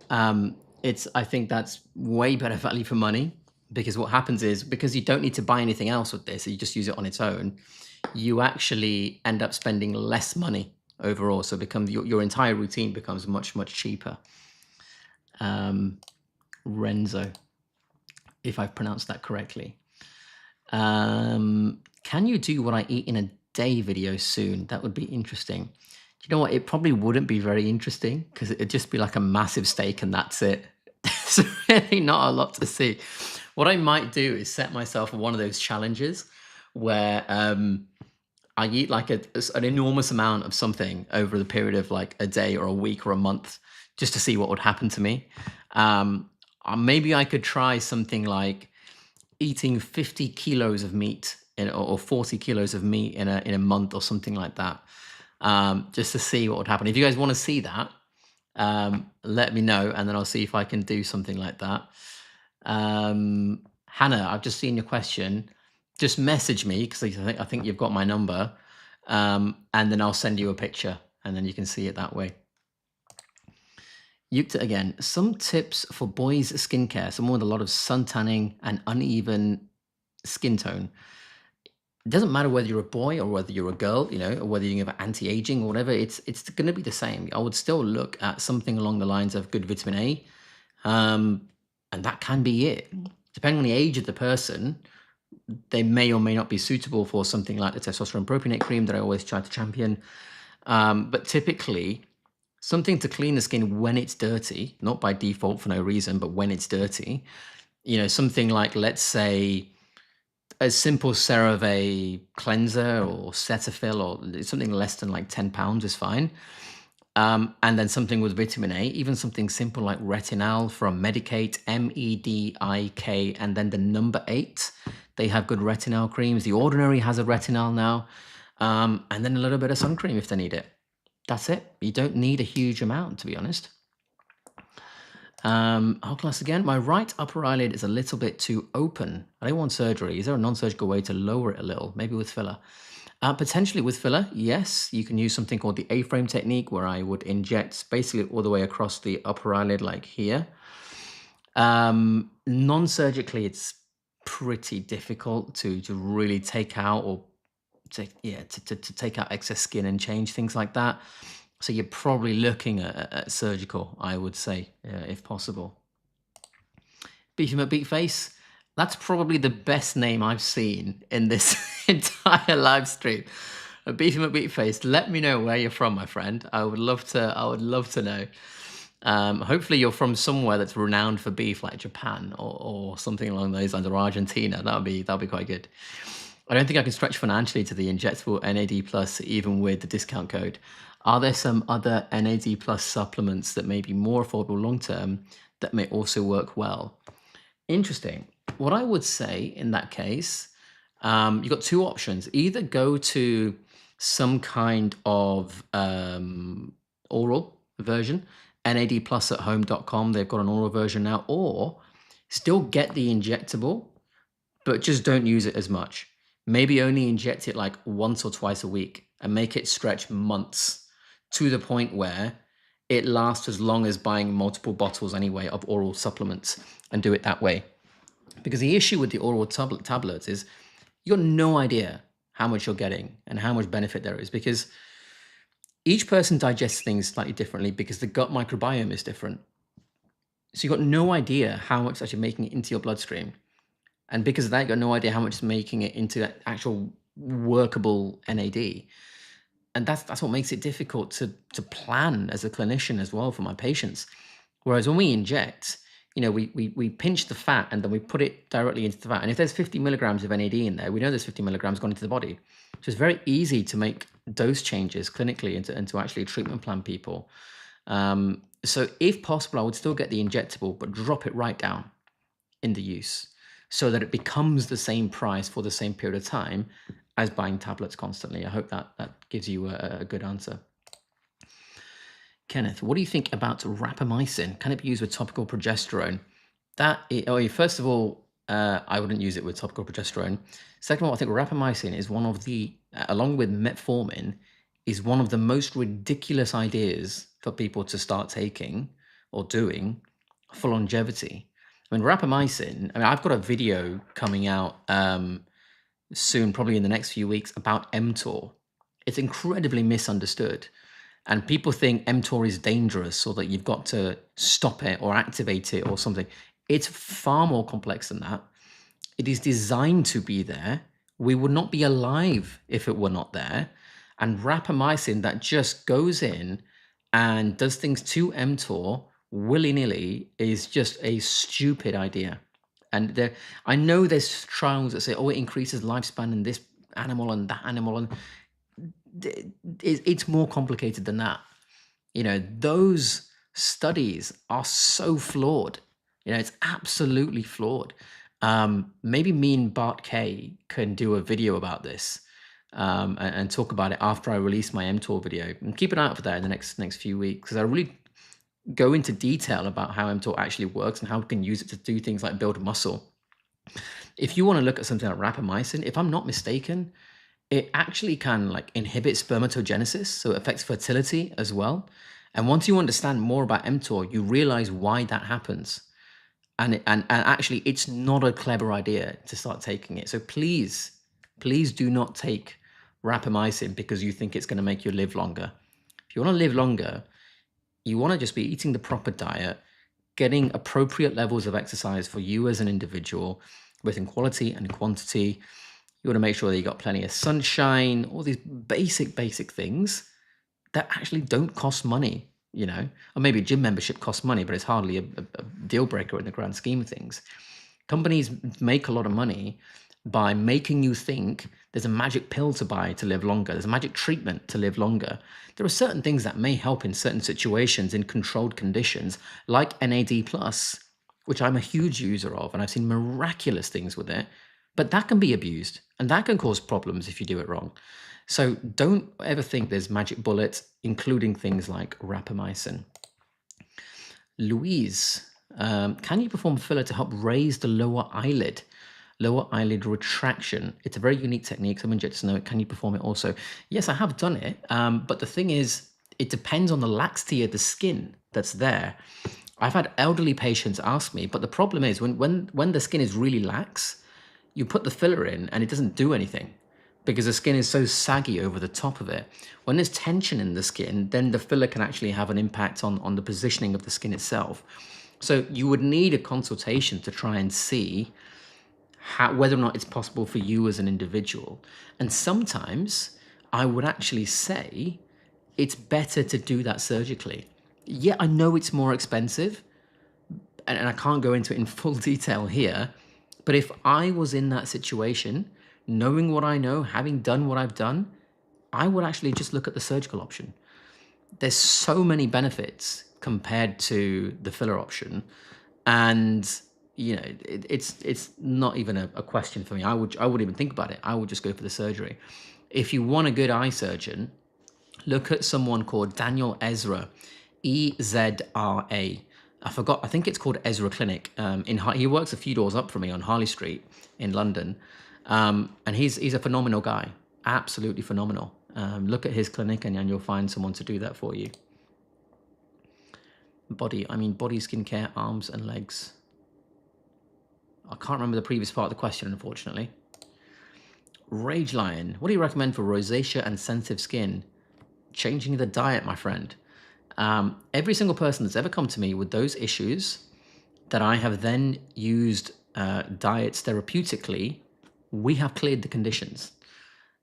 Speaker 1: I think that's way better value for money, because what happens is, because you don't need to buy anything else with this, you just use it on its own, you actually end up spending less money overall. So your entire routine becomes much, much cheaper. Renzo, if I've pronounced that correctly. Can you do what I eat in a day video soon? That would be interesting. Do you know what? It probably wouldn't be very interesting because it'd just be like a massive steak and that's it. There's really not a lot to see. What I might do is set myself one of those challenges where I eat like an enormous amount of something over the period of like a day or a week or a month, just to see what would happen to me. Maybe I could try something like eating 50 kilos of meat or 40 kilos of meat in a month or something like that, just to see what would happen. If you guys want to see that, let me know, and then I'll see if I can do something like that. Hannah, I've just seen your question. Just message me, because I think you've got my number, and then I'll send you a picture, and then you can see it that way. Yukta again, some tips for boys' skincare, someone with a lot of sun tanning and uneven skin tone. It doesn't matter whether you're a boy or whether you're a girl, you know, or whether you have anti-aging or whatever, it's going to be the same. I would still look at something along the lines of good vitamin A, and that can be it. Depending on the age of the person, they may or may not be suitable for something like the testosterone propionate cream that I always try to champion. But typically, something to clean the skin when it's dirty, not by default for no reason, but when it's dirty. You know, something like, let's say, a simple CeraVe cleanser or Cetaphil or something less than like £10 is fine. And then something with vitamin A, even something simple like retinol from Medicate, MEDIK, and then the number 8. They have good retinol creams. The Ordinary has a retinol now. And then a little bit of sun cream if they need it. That's it. You don't need a huge amount, to be honest. Hourglass again. My right upper eyelid is a little bit too open. I don't want surgery. Is there a non-surgical way to lower it a little? Maybe with filler. Potentially with filler, yes. You can use something called the A-frame technique, where I would inject basically all the way across the upper eyelid, like here. Non-surgically, it's pretty difficult to really take out or to take out excess skin and change things like that. So you're probably looking at surgical, I would say, if possible. Beefy McBeatface, that's probably the best name I've seen in this entire live stream. Beefy McBeatface, let me know where you're from, my friend. I would love to know. Hopefully you're from somewhere that's renowned for beef, like Japan or something along those lines, or Argentina. That'll be quite good. I don't think I can stretch financially to the injectable NAD plus, even with the discount code. Are there some other NAD plus supplements that may be more affordable long term that may also work well? Interesting. What I would say in that case, you've got two options. Either go to some kind of oral version, nadplusathome.com. They've got an oral version now, or still get the injectable, but just don't use it as much. Maybe only inject it like once or twice a week and make it stretch months to the point where it lasts as long as buying multiple bottles anyway of oral supplements, and do it that way. Because the issue with the oral tablets is you got no idea how much you're getting and how much benefit there is, because each person digests things slightly differently because the gut microbiome is different. So you've got no idea how much is actually making it into your bloodstream. And because of that, you've got no idea how much is making it into actual workable NAD. And that's what makes it difficult to plan as a clinician as well for my patients. Whereas when we inject, you know, we pinch the fat and then we put it directly into the fat. And if there's 50 milligrams of NAD in there, we know there's 50 milligrams gone into the body. So it's very easy to make dose changes clinically and to actually treatment plan people. So if possible, I would still get the injectable, but drop it right down in the use, so that it becomes the same price for the same period of time as buying tablets constantly. I hope that gives you a good answer. Kenneth, what do you think about rapamycin? Can it be used with topical progesterone? First of all, I wouldn't use it with topical progesterone. Second of all, I think rapamycin is one of the, along with metformin, is one of the most ridiculous ideas for people to start taking or doing for longevity. I mean, rapamycin, I've got a video coming out soon, probably in the next few weeks, about mTOR. It's incredibly misunderstood. And people think mTOR is dangerous, or that you've got to stop it or activate it or something. It's far more complex than that. It is designed to be there. We would not be alive if it were not there. And rapamycin that just goes in and does things to mTOR willy-nilly is just a stupid idea. And I know there's trials that say, oh, it increases lifespan in this animal and that animal, and it's more complicated than that. You know, those studies are so flawed. You know, it's absolutely flawed. Maybe me and Bart K can do a video about this and talk about it after I release my mTOR video. And keep an eye out for that in the next few weeks, because I really go into detail about how mTOR actually works and how we can use it to do things like build muscle. If you want to look at something like rapamycin, if I'm not mistaken, it actually can like inhibit spermatogenesis, so it affects fertility as well. And once you understand more about mTOR, you realize why that happens. And actually, it's not a clever idea to start taking it. So please do not take rapamycin because you think it's going to make you live longer. If you want to live longer, you want to just be eating the proper diet, getting appropriate levels of exercise for you as an individual, both in quality and quantity. You want to make sure that you got plenty of sunshine, all these basic things that actually don't cost money. you know, or maybe a gym membership costs money, but it's hardly a deal breaker in the grand scheme of things. Companies make a lot of money by making you think there's a magic pill to buy to live longer. There's a magic treatment to live longer. There are certain things that may help in certain situations in controlled conditions, like NAD+, which I'm a huge user of, and I've seen miraculous things with it. But that can be abused, and that can cause problems if you do it wrong. So don't ever think there's magic bullets, including things like rapamycin. Louise, can you perform filler to help raise the lower eyelid? Lower eyelid retraction. It's a very unique technique. Some injectors know it. Can you perform it also? Yes, I have done it. But the thing is, it depends on the laxity of the skin that's there. I've had elderly patients ask me, but the problem is when the skin is really lax, you put the filler in and it doesn't do anything because the skin is so saggy over the top of it. When there's tension in the skin, then the filler can actually have an impact on the positioning of the skin itself. So you would need a consultation to try and see whether or not it's possible for you as an individual. And sometimes I would actually say it's better to do that surgically. Yeah, I know it's more expensive, and I can't go into it in full detail here, but if I was in that situation, knowing what I know, having done what I've done, I would actually just look at the surgical option. There's so many benefits compared to the filler option, and you know, it's not even a question for me. I wouldn't even think about it. I would just go for the surgery. If you want a good eye surgeon, look at someone called Daniel Ezra, Ezra. I think it's called Ezra Clinic. He works a few doors up from me on Harley Street in London, and he's a phenomenal guy, absolutely phenomenal. Look at his clinic, and you'll find someone to do that for you. Body skincare, arms and legs. I can't remember the previous part of the question, unfortunately. Rage Lion, what do you recommend for rosacea and sensitive skin? Changing the diet, my friend. Every single person that's ever come to me with those issues that I have then used diets therapeutically, we have cleared the conditions.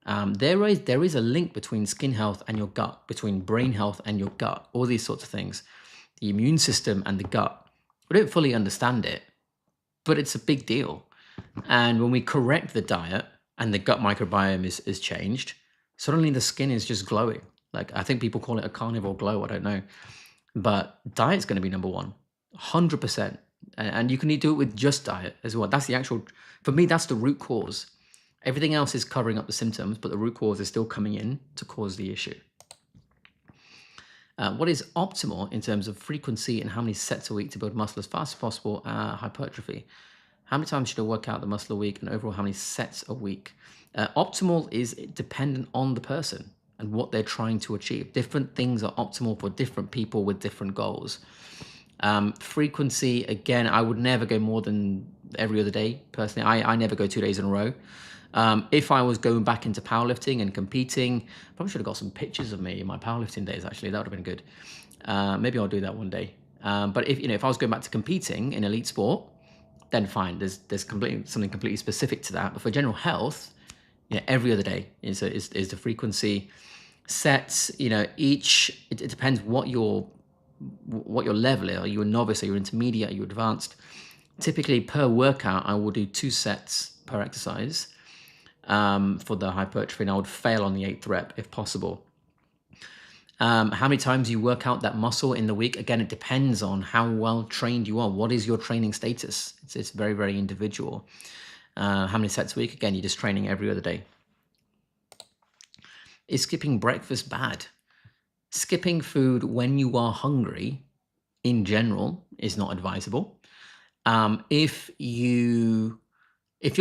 Speaker 1: There is a link between skin health and your gut, between brain health and your gut, all these sorts of things. The immune system and the gut. We don't fully understand it, but it's a big deal. And when we correct the diet and the gut microbiome is changed, suddenly the skin is just glowing. Like, I think people call it a carnivore glow, I don't know. But diet's going to be number one, 100%. And you can do it with just diet as well. That's the actual, for me, that's the root cause. Everything else is covering up the symptoms, but the root cause is still coming in to cause the issue. What is optimal in terms of frequency and how many sets a week to build muscle as fast as possible? Hypertrophy. How many times should I work out the muscle a week, and overall how many sets a week? Optimal is dependent on the person and what they're trying to achieve. Different things are optimal for different people with different goals. Frequency, again, I would never go more than every other day. Personally, I never go 2 days in a row. If I was going back into powerlifting and competing, probably should have got some pictures of me in my powerlifting days, actually. That would have been good. Maybe I'll do that one day. But if I was going back to competing in elite sport, then fine. There's something completely specific to that. But for general health, every other day is the frequency. Sets, it depends what your level is. Are you a novice? Are you intermediate? Are you advanced? Typically, per workout, I will do 2 sets per exercise for the hypertrophy, and I would fail on the 8th rep if possible. How many times you work out that muscle in the week? Again, it depends on how well trained you are. What is your training status? It's very, very individual. How many sets a week? Again, you're just training every other day. Is skipping breakfast bad? Skipping food when you are hungry, in general, is not advisable. If your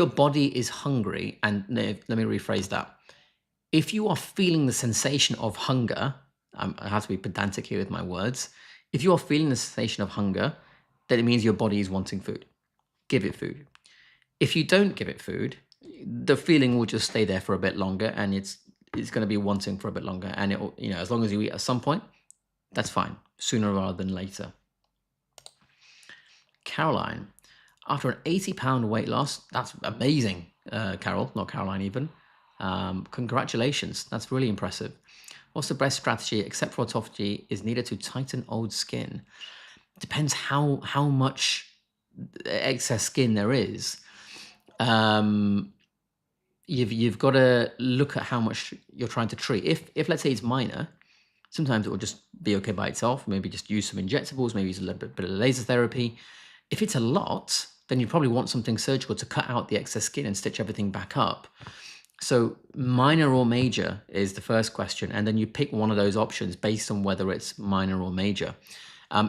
Speaker 1: body is hungry, and let me rephrase that. If you are feeling the sensation of hunger, I have to be pedantic here with my words. If you are feeling the sensation of hunger, then it means your body is wanting food. Give it food. If you don't give it food, the feeling will just stay there for a bit longer, and it's going to be wanting for a bit longer. And it, as long as you eat at some point, that's fine. Sooner rather than later. Caroline, after an 80-pound weight loss, that's amazing. Carol, not Caroline even. Congratulations. That's really impressive. What's the best strategy, except for autophagy, is needed to tighten old skin? Depends how much excess skin there is. You've got to look at how much you're trying to treat. If let's say it's minor, sometimes it will just be okay by itself. Maybe just use some injectables, maybe use a little bit of laser therapy. If it's a lot, then you probably want something surgical to cut out the excess skin and stitch everything back up. So minor or major is the first question, and then you pick one of those options based on whether it's minor or major.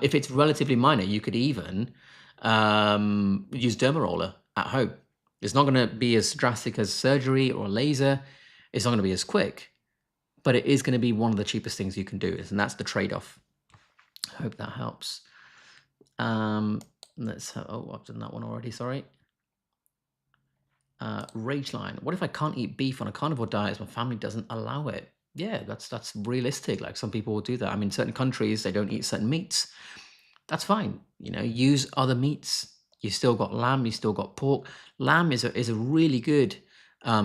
Speaker 1: If it's relatively minor, you could even use Dermaroller at home. It's not going to be as drastic as surgery or laser. It's not going to be as quick, but it is going to be one of the cheapest things you can do, and that's the trade-off. I hope that helps. Let's have, oh, I've done that one already, sorry. Rageline, what if I can't eat beef on a carnivore diet as my family doesn't allow it? Yeah, that's realistic. Like, some people will do that. I mean, certain countries, they don't eat certain meats. That's fine. You know, use other meats. You still got lamb, you still got pork. Lamb is a really good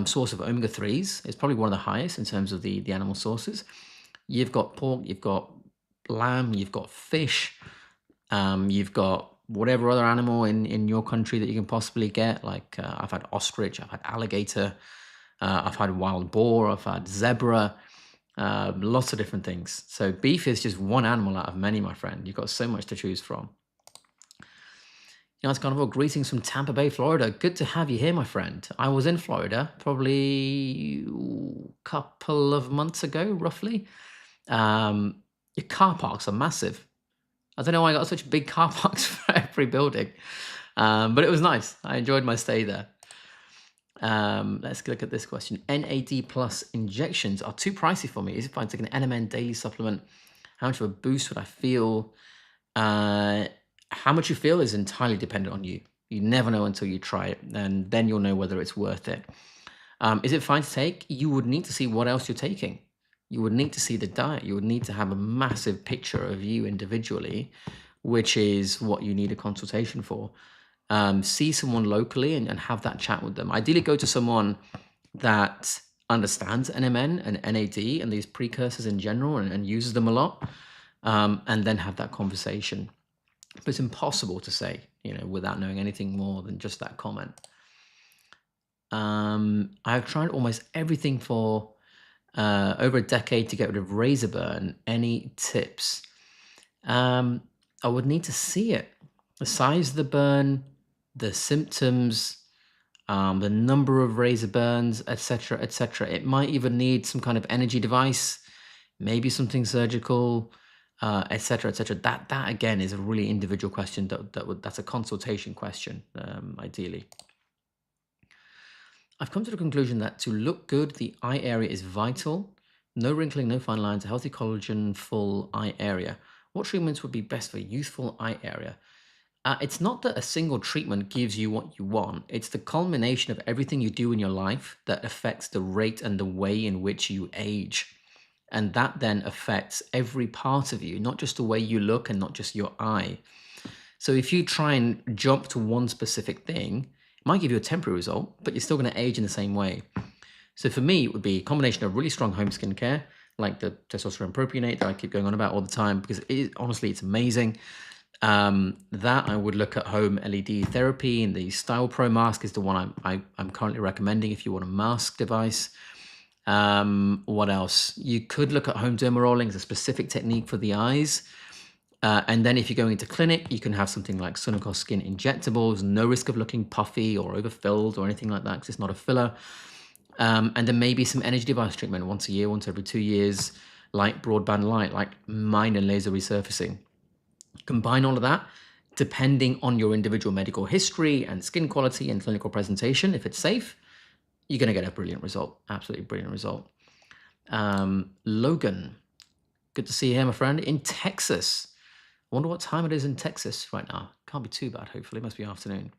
Speaker 1: source of omega-3s. It's probably one of the highest in terms of the animal sources. You've got pork, you've got lamb, you've got fish, you've got whatever other animal in your country that you can possibly get. Like I've had ostrich, I've had alligator, I've had wild boar, I've had zebra, lots of different things. So beef is just one animal out of many, my friend. You've got so much to choose from. It's Carnivore, greetings from Tampa Bay, Florida. Good to have you here, my friend. I was in Florida probably a couple of months ago, roughly. Your car parks are massive. I don't know why I got such big car parks for every building, but it was nice. I enjoyed my stay there. Let's look at this question. NAD plus injections are too pricey for me. Is it fine to take an NMN daily supplement? How much of a boost would I feel? How much you feel is entirely dependent on you. You never know until you try it, and then you'll know whether it's worth it. Is it fine to take? You would need to see what else you're taking. You would need to see the diet. You would need to have a massive picture of you individually, which is what you need a consultation for. See someone locally and have that chat with them. Ideally, go to someone that understands NMN and NAD and these precursors in general and uses them a lot, and then have that conversation. But it's impossible to say, without knowing anything more than just that comment. I've tried almost everything for over a decade to get rid of razor burn. Any tips? I would need to see it. The size of the burn, the symptoms, the number of razor burns, etc., etc. It might even need some kind of energy device, maybe something surgical, etc., etc. That again is a really individual question. That's a consultation question, ideally. I've come to the conclusion that to look good, the eye area is vital. No wrinkling, no fine lines, a healthy collagen, full eye area. What treatments would be best for youthful eye area? It's not that a single treatment gives you what you want. It's the culmination of everything you do in your life that affects the rate and the way in which you age. And that then affects every part of you, not just the way you look and not just your eye. So if you try and jump to one specific thing, it might give you a temporary result, but you're still going to age in the same way. So for me, it would be a combination of really strong home skincare, like the testosterone propionate that I keep going on about all the time, because honestly, it's amazing. That I would look at home LED therapy, and the Style Pro mask is the one I'm currently recommending if you want a mask device. What else? You could look at home dermarolling as a specific technique for the eyes. And then if you're going into clinic, you can have something like Sonoco Skin Injectables, no risk of looking puffy or overfilled or anything like that because it's not a filler. And then maybe some energy device treatment once a year, once every 2 years, like broadband light, like minor laser resurfacing. Combine all of that, depending on your individual medical history and skin quality and clinical presentation. If it's safe, you're going to get a brilliant result, absolutely brilliant result. Logan, good to see you here, my friend, in Texas. I wonder what time it is in Texas right now. Can't be too bad, hopefully. It must be afternoon.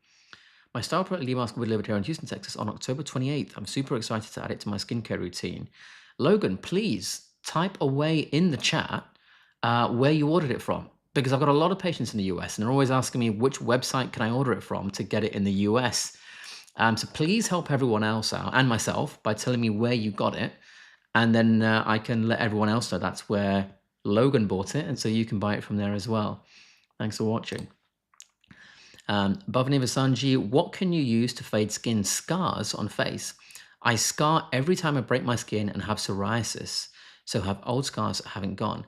Speaker 1: My Style Pro LED mask will be delivered here in Houston, Texas on October 28th. I'm super excited to add it to my skincare routine. Logan, please type away in the chat where you ordered it from, because I've got a lot of patients in the US and they're always asking me which website can I order it from to get it in the US. So please help everyone else out and myself by telling me where you got it. And then I can let everyone else know that's where Logan bought it, and so you can buy it from there as well. Thanks for watching. Bhavani Vasanji, what can you use to fade skin scars on face? I scar every time I break my skin and have psoriasis, so have old scars that haven't gone.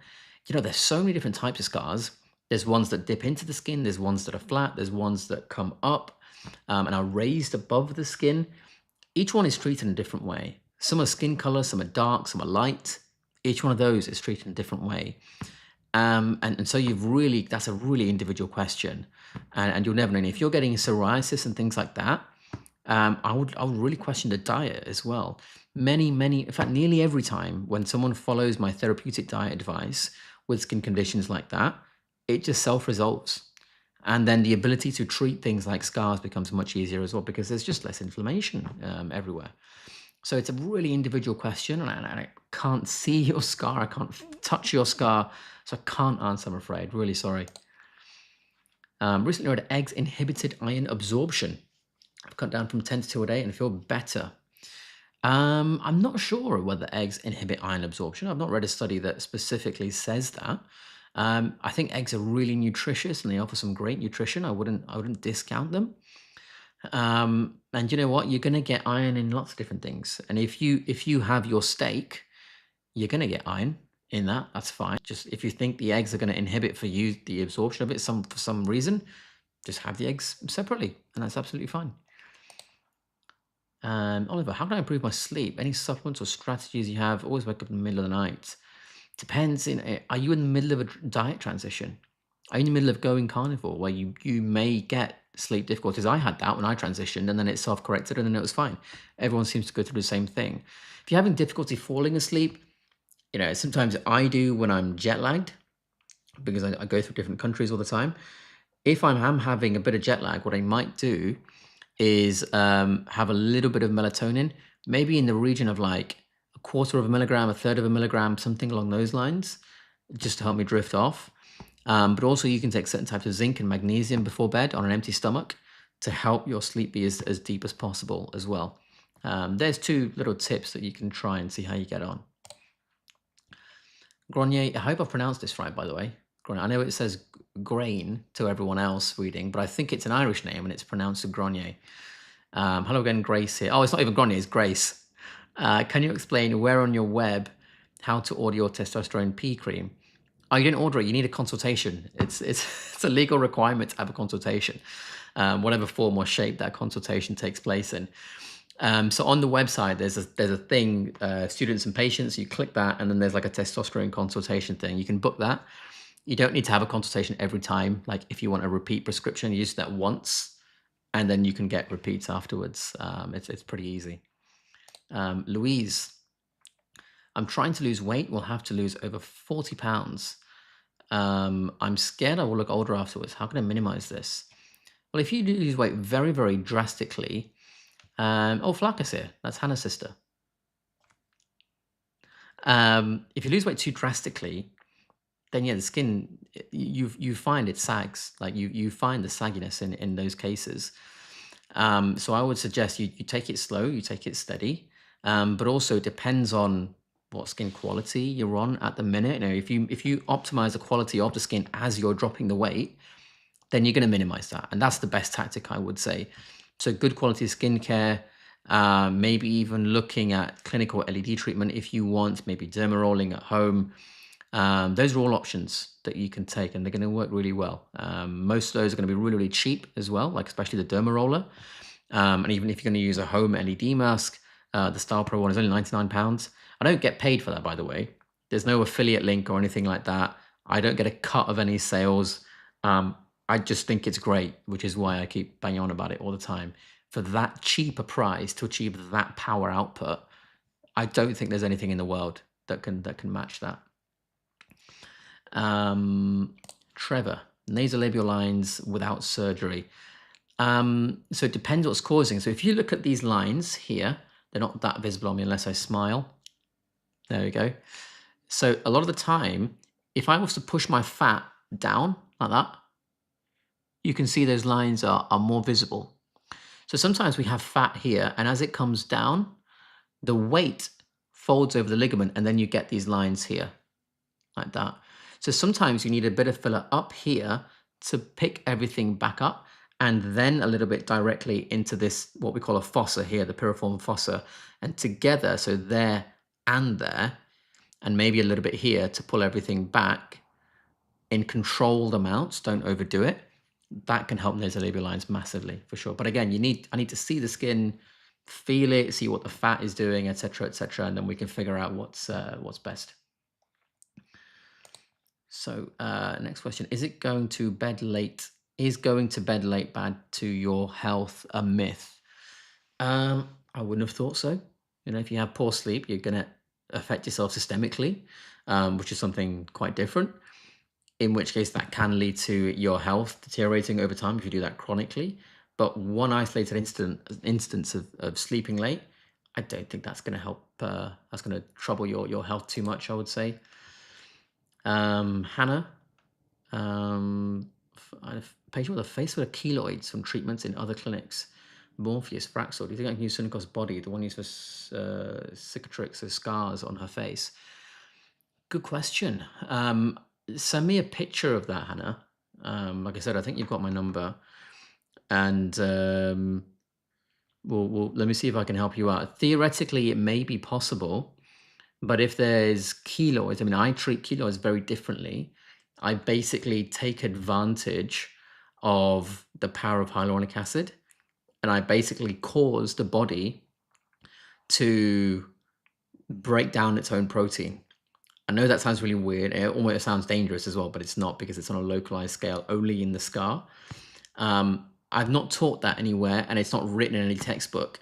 Speaker 1: You know, there's so many different types of scars. There's ones that dip into the skin, there's ones that are flat, there's ones that come up and are raised above the skin. Each one is treated in a different way. Some are skin color, some are dark, some are light. Each one of those is treated in a different way. And so that's a really individual question. And you'll never know. And if you're getting psoriasis and things like that, I would really question the diet as well. In fact, nearly every time when someone follows my therapeutic diet advice with skin conditions like that, it just self-resolves. And then the ability to treat things like scars becomes much easier as well, because there's just less inflammation everywhere. So it's a really individual question, and I can't see your scar, I can't touch your scar, so I can't answer, I'm afraid. Really sorry. Recently read eggs inhibited iron absorption. I've cut down from 10 to 2 a day and feel better. I'm not sure whether eggs inhibit iron absorption. I've not read a study that specifically says that. I think eggs are really nutritious and they offer some great nutrition. I wouldn't discount them. And you know what? You're going to get iron in lots of different things. And if you have your steak, you're going to get iron in that. That's fine. Just if you think the eggs are going to inhibit for you the absorption of it for some reason, just have the eggs separately, and that's absolutely fine. Oliver, how can I improve my sleep? Any supplements or strategies you have? Always wake up in the middle of the night. Depends. Are you in the middle of a diet transition? Are you in the middle of going carnivore, where you may get sleep difficulties? I had that when I transitioned, and then it self-corrected, and then it was fine. Everyone seems to go through the same thing. If you're having difficulty falling asleep, you know, sometimes I do when I'm jet lagged, because I go through different countries all the time. If I'm having a bit of jet lag, what I might do is have a little bit of melatonin, maybe in the region of like 1/4 of a milligram, 1/3 of a milligram, something along those lines, just to help me drift off. But also you can take certain types of zinc and magnesium before bed on an empty stomach to help your sleep be as deep as possible as well. There's 2 little tips that you can try and see how you get on. Grenier, I hope I've pronounced this right, by the way. Grenier, I know it says grain to everyone else reading, but I think it's an Irish name and it's pronounced Grenier. Hello again, Grace here. Oh, it's not even Grenier, it's Grace. Can you explain where on your web how to order your testosterone pea cream? Oh, you didn't order it. You need a consultation. It's a legal requirement to have a consultation, whatever form or shape that consultation takes place in. So on the website, there's a thing, students and patients. You click that, and then there's like a testosterone consultation thing. You can book that. You don't need to have a consultation every time. Like if you want a repeat prescription, you use that once, and then you can get repeats afterwards. It's pretty easy. Louise, I'm trying to lose weight. We'll have to lose over 40 pounds. I'm scared I will look older afterwards. How can I minimize this? Well, if you lose weight very, very drastically, oh, Flaca's here. That's Hannah's sister. If you lose weight too drastically, then yeah, the skin, you find it sags. Like you find the sagginess in those cases. So I would suggest you take it slow, you take it steady, but also it depends on what skin quality you're on at the minute. You know, if you optimize the quality of the skin as you're dropping the weight, then you're going to minimize that, and that's the best tactic, I would say. So good quality skincare, maybe even looking at clinical LED treatment if you want, maybe dermarolling at home. Those are all options that you can take, and they're going to work really well. Most of those are going to be really, really cheap as well, like especially the dermaroller. And even if you're going to use a home LED mask, the Style Pro one is only £99. I don't get paid for that, by the way. There's no affiliate link or anything like that. I don't get a cut of any sales. I just think it's great, which is why I keep banging on about it all the time. For that cheaper price to achieve that power output, I don't think there's anything in the world that can match that. Trevor, nasolabial lines without surgery. So it depends what's causing. So if you look at these lines here, they're not that visible on me unless I smile. There we go. So a lot of the time, if I was to push my fat down like that, you can see those lines are more visible. So sometimes we have fat here, and as it comes down, the weight folds over the ligament, and then you get these lines here, like that. So sometimes you need a bit of filler up here to pick everything back up, and then a little bit directly into this, what we call a fossa here, the piriform fossa, and together, so there and there, and maybe a little bit here to pull everything back in controlled amounts. Don't overdo it. That can help nasolabial lines massively, for sure. But again, I need to see the skin, feel it, see what the fat is doing, etc., and then we can figure out what's best. So next question, is going to bed late bad to your health a myth? I wouldn't have thought so. You know, if you have poor sleep, you're going to affect yourself systemically, which is something quite different, in which case that can lead to your health deteriorating over time if you do that chronically. But one isolated instance of sleeping late, I don't think that's going to help. That's going to trouble your health too much, I would say. Hannah, a patient with a face full of keloids from treatments in other clinics. Morpheus, Fraxel. Do you think I can use Synacos body, the one used for cicatrix or scars on her face? Good question. Send me a picture of that, Hannah. Like I said, I think you've got my number, and let me see if I can help you out. Theoretically, it may be possible, but if there's keloids, I mean, I treat keloids very differently. I basically take advantage of the power of hyaluronic acid, and I basically cause the body to break down its own protein. I know that sounds really weird. It almost sounds dangerous as well, but it's not, because it's on a localized scale, only in the scar. I've not taught that anywhere, and it's not written in any textbook.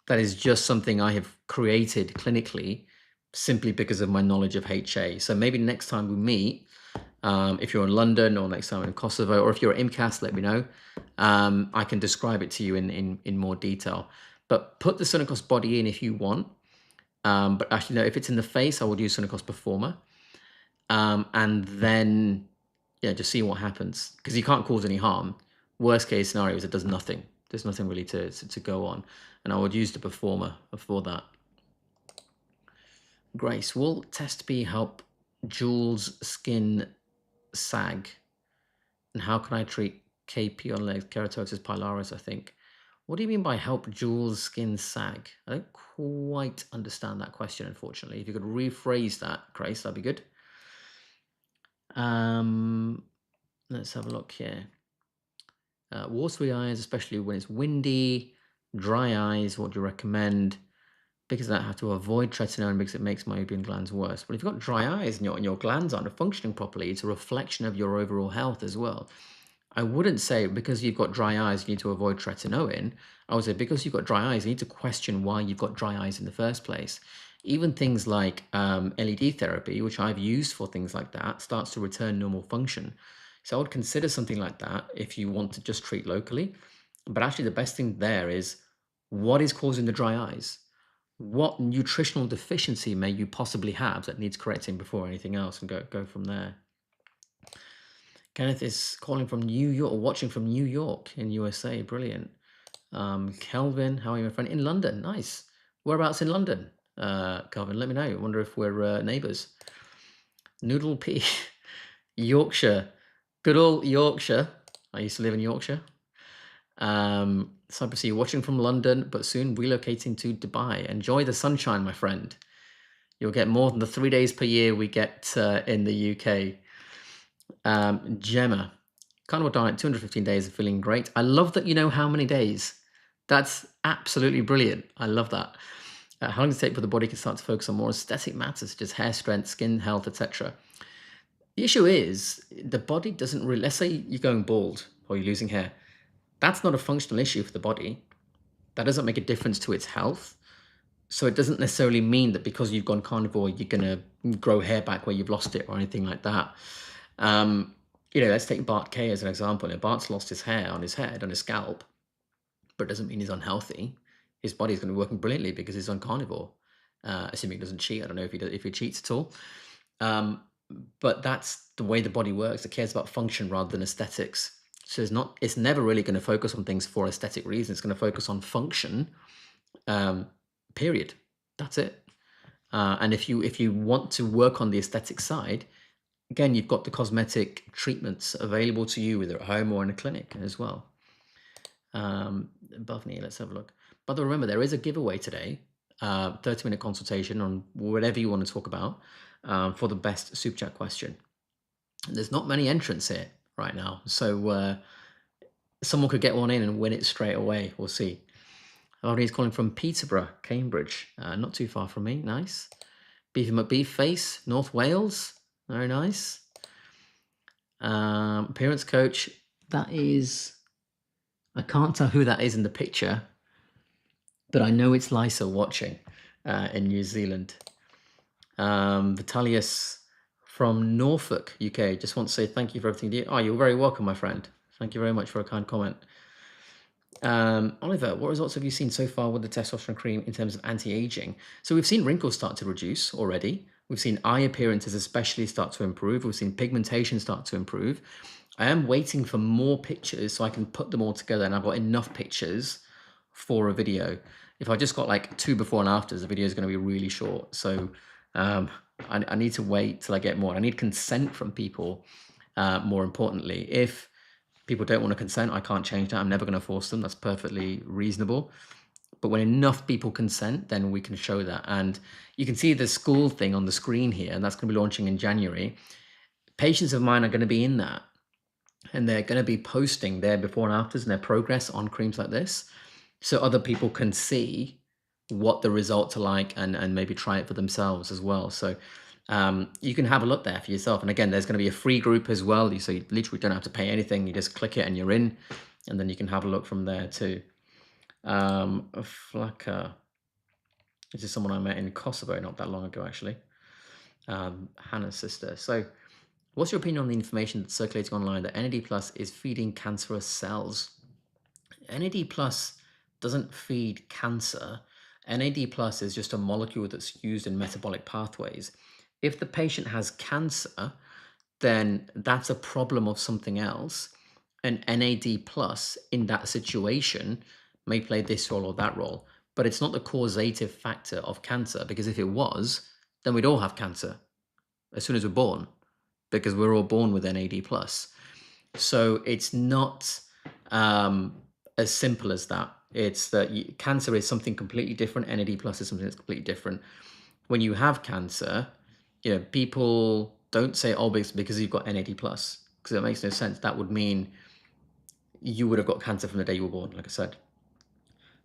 Speaker 1: That is just something I have created clinically, simply because of my knowledge of HA. So maybe next time we meet, if you're in London, or next time in Kosovo, or if you're at IMCAS, let me know. I can describe it to you in more detail. But put the Synacos body in if you want. But actually, no, if it's in the face, I would use Synacos Performer. And then, yeah, just see what happens, because you can't cause any harm. Worst case scenario is it does nothing. There's nothing really to go on. And I would use the Performer for that. Grace, will Test B help Jules' skin sag? And how can I treat KP on legs? Keratosis pilaris, I think. What do you mean by help Jules' skin sag? I don't quite understand that question, unfortunately. If you could rephrase that, Grace, that'd be good. Let's have a look here. Watery eyes, especially when it's windy. Dry eyes, what do you recommend? Because I have to avoid tretinoin because it makes meibomian glands worse. But if you've got dry eyes and your glands aren't functioning properly, it's a reflection of your overall health as well. I wouldn't say because you've got dry eyes, you need to avoid tretinoin. I would say because you've got dry eyes, you need to question why you've got dry eyes in the first place. Even things like LED therapy, which I've used for things like that, starts to return normal function. So I would consider something like that if you want to just treat locally. But actually the best thing there is, what is causing the dry eyes? What nutritional deficiency may you possibly have that needs correcting before anything else, and go from there. Kenneth is calling from New York, or watching from New York in USA. Brilliant. Kelvin, how are you, my friend? In London. Nice. Whereabouts in London, Kelvin? Let me know. I wonder if we're neighbours. Noodle P. Yorkshire. Good old Yorkshire. I used to live in Yorkshire. Cypress, you're watching from London, but soon relocating to Dubai. Enjoy the sunshine, my friend. You'll get more than the 3 days per year we get in the UK. Gemma, Carnivore diet, 215 days of feeling great. I love that you know how many days. That's absolutely brilliant. I love that. How long does it take for the body can start to focus on more aesthetic matters, such as hair strength, skin health, etc.? The issue is, the body doesn't really, let's say you're going bald or you're losing hair. That's not a functional issue for the body. That doesn't make a difference to its health. So it doesn't necessarily mean that because you've gone carnivore, you're going to grow hair back where you've lost it or anything like that. You know, let's take Bart K as an example. You know, Bart's lost his hair on his head, on his scalp, but it doesn't mean he's unhealthy. His body's going to be working brilliantly because he's on carnivore, assuming he doesn't cheat. I don't know if he cheats at all. But that's the way the body works. It cares about function rather than aesthetics. So it's never really going to focus on things for aesthetic reasons. It's going to focus on function, period. That's it. And if you want to work on the aesthetic side, again, you've got the cosmetic treatments available to you either at home or in a clinic as well. Above knee, let's have a look. But remember, there is a giveaway today, 30-minute consultation on whatever you want to talk about for the best Super Chat question. And there's not many entrants here right now, so someone could get one in and win it straight away. We'll see. He's calling from Peterborough, Cambridge, not too far from me. Nice. Beefy McBeefface, North Wales, very nice. Appearance coach, that is, I can't tell who that is in the picture, but I know it's Lysa watching in New Zealand. Vitalius from Norfolk, UK, just want to say thank you for everything. Oh, you're very welcome, my friend. Thank you very much for a kind comment. Oliver, what results have you seen so far with the testosterone cream in terms of anti-aging? So we've seen wrinkles start to reduce already. We've seen eye appearances especially start to improve. We've seen pigmentation start to improve. I am waiting for more pictures so I can put them all together, and I've got enough pictures for a video. If I just got like 2 before and afters, the video is going to be really short. So I need to wait till I get more. I need consent from people, more importantly. If people don't want to consent, I can't change that. I'm never going to force them. That's perfectly reasonable. But when enough people consent, then we can show that. And you can see the school thing on the screen here, and that's going to be launching in January. Patients of mine are going to be in that, and they're going to be posting their before and afters and their progress on creams like this, so other people can see what the results are like and maybe try it for themselves as well. So you can have a look there for yourself. And again, there's going to be a free group as well. So you literally don't have to pay anything. You just click it and you're in, and then you can have a look from there too. Flaka. This is someone I met in Kosovo not that long ago, actually. Hannah's sister. So what's your opinion on the information that's circulating online that NAD+ is feeding cancerous cells? NAD+ doesn't feed cancer. NAD+ is just a molecule that's used in metabolic pathways. If the patient has cancer, then that's a problem of something else. And NAD+ in that situation may play this role or that role. But it's not the causative factor of cancer, because if it was, then we'd all have cancer as soon as we're born, because we're all born with NAD+. So it's not as simple as that. It's that cancer is something completely different. NAD+ is something that's completely different. When you have cancer, people don't say, oh, because you've got NAD+, because it makes no sense. That would mean you would have got cancer from the day you were born, like I said.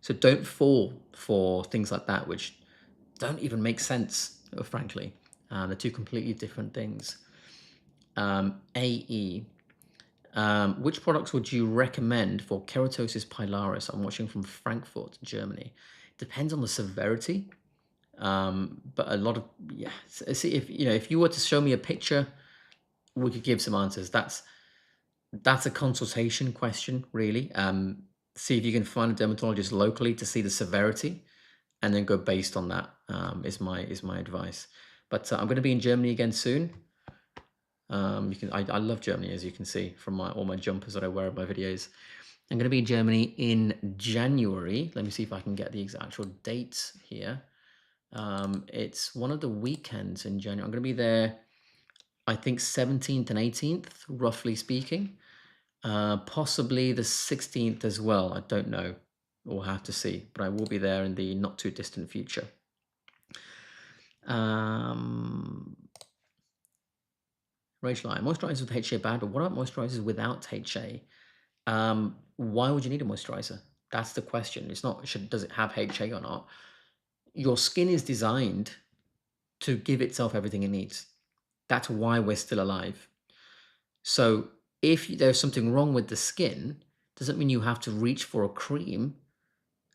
Speaker 1: So don't fall for things like that, which don't even make sense, frankly. They're two completely different things. AE. Which products would you recommend for keratosis pilaris? I'm watching from Frankfurt, Germany. Depends on the severity. But a lot of, see, if you were to show me a picture, we could give some answers. That's a consultation question, really. See if you can find a dermatologist locally to see the severity, and then go based on that. Is my advice. But I'm going to be in Germany again soon. I love Germany, as you can see from all my jumpers that I wear in my videos. I'm going to be in Germany in January. Let me see if I can get the actual dates here. It's one of the weekends in January. I'm going to be there, I think 17th and 18th, roughly speaking. Possibly the 16th as well. I don't know. We'll have to see. But I will be there in the not too distant future. Rachel, moisturizers with HA bad, but what about moisturizers without HA? Why would you need a moisturizer? That's the question. It's not does it have HA or not. Your skin is designed to give itself everything it needs. That's why we're still alive. So if there's something wrong with the skin, doesn't mean you have to reach for a cream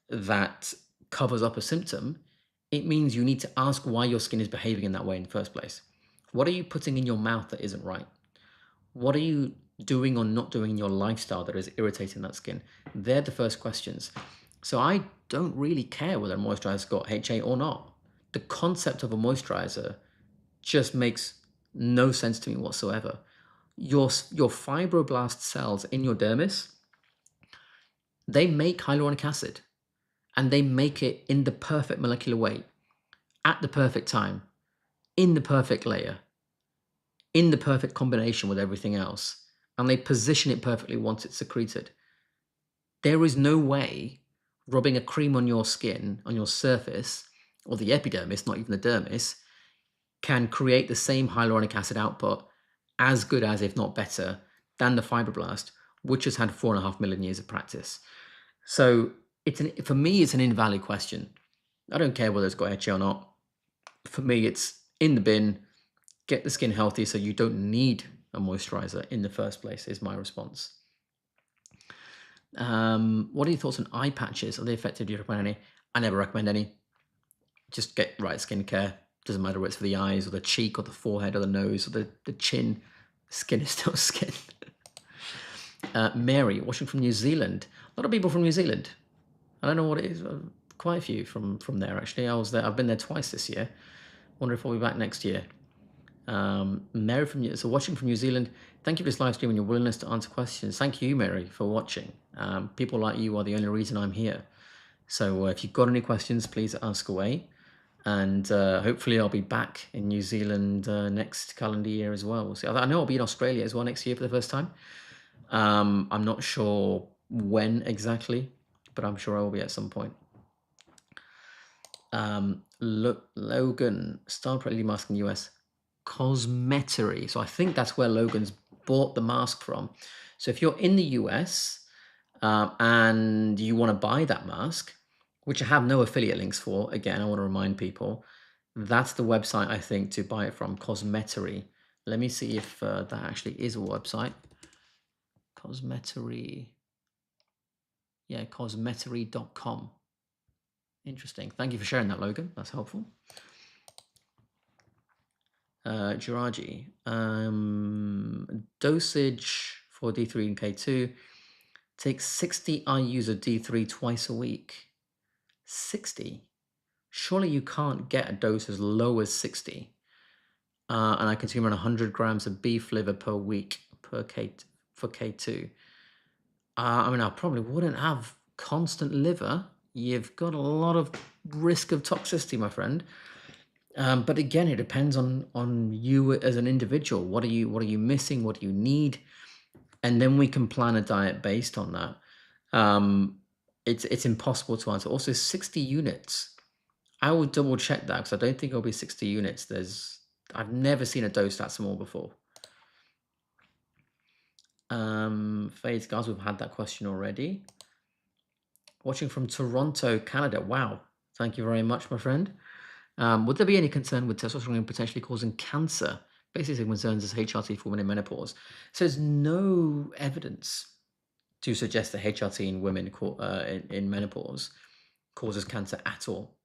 Speaker 1: that covers up a symptom. It means you need to ask why your skin is behaving in that way in the first place. What are you putting in your mouth that isn't right? What are you doing or not doing in your lifestyle that is irritating that skin? They're the first questions. So I don't really care whether a moisturizer got HA or not. The concept of a moisturizer just makes no sense to me whatsoever. Your fibroblast cells in your dermis, they make hyaluronic acid, and they make it in the perfect molecular way. at the perfect time, in the perfect layer, in the perfect combination with everything else, and they position it perfectly once it's secreted. There is no way rubbing a cream on your skin, on your surface, or the epidermis, not even the dermis, can create the same hyaluronic acid output as good as, if not better, than the fibroblast, which has had 4.5 million years of practice. So for me, it's an invalid question. I don't care whether it's got HA or not. For me, it's in the bin. Get the skin healthy so you don't need a moisturizer in the first place, is my response. What are your thoughts on eye patches? Are they effective? Do you recommend any? I never recommend any. Just get right skincare. Doesn't matter whether it's for the eyes or the cheek or the forehead or the nose or the chin. Skin is still skin. Mary, watching from New Zealand. A lot of people from New Zealand. I don't know what it is. Quite a few from there, actually. I was there. I've been there twice this year. Wonder if I'll be back next year. Mary so watching from New Zealand. Thank you for this live stream and your willingness to answer questions. Thank you, Mary, for watching. People like you are the only reason I'm here. So if you've got any questions, please ask away. And hopefully I'll be back in New Zealand next calendar year as well. We'll see. I know I'll be in Australia as well next year for the first time. I'm not sure when exactly, but I'm sure I will be at some point. Logan, Star Presley mask in the US. Cosmetry. So I think that's where Logan's bought the mask from. So if you're in the US and you want to buy that mask, which I have no affiliate links for, again, I want to remind people, that's the website, I think, to buy it from, Cosmetry. Let me see if that actually is a website. Cosmetry. Yeah, cosmetry.com. Interesting. Thank you for sharing that, Logan. That's helpful. Jiraji. Dosage for D3 and K2. Take 60 IUs of D3 twice a week. 60? Surely you can't get a dose as low as 60. And I consume around 100 grams of beef liver per week for K2. I mean, I probably wouldn't have constant liver. You've got a lot of risk of toxicity, my friend. But again, it depends on you as an individual. What are you missing? What do you need? And then we can plan a diet based on that. It's impossible to answer. Also, 60 units. I will double check that because I don't think it'll be 60 units. I've never seen a dose that small before. Fades, guys, we've had that question already. Watching from Toronto, Canada. Wow. Thank you very much, my friend. Would there be any concern with testosterone potentially causing cancer? Basically concerns as HRT for women in menopause. So there's no evidence to suggest that HRT in women in menopause causes cancer at all.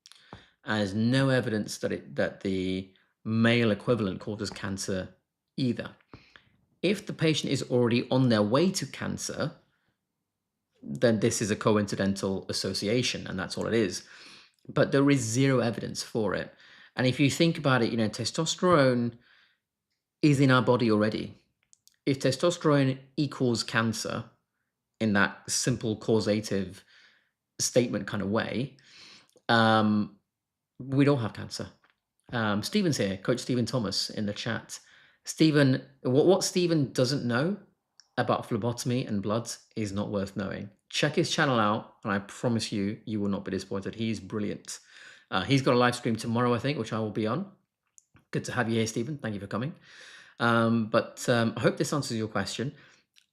Speaker 1: And there's no evidence that the male equivalent causes cancer either. If the patient is already on their way to cancer, then this is a coincidental association, and that's all it is. But there is zero evidence for it. And if you think about it, testosterone is in our body already. If testosterone equals cancer in that simple causative statement kind of way, we don't have cancer. Stephen's here, Coach Stephen Thomas in the chat. Stephen, what Stephen doesn't know about phlebotomy and blood is not worth knowing. Check his channel out, and I promise you, you will not be disappointed. He's brilliant. He's got a live stream tomorrow, I think, which I will be on. Good to have you here, Stephen. Thank you for coming. I hope this answers your question.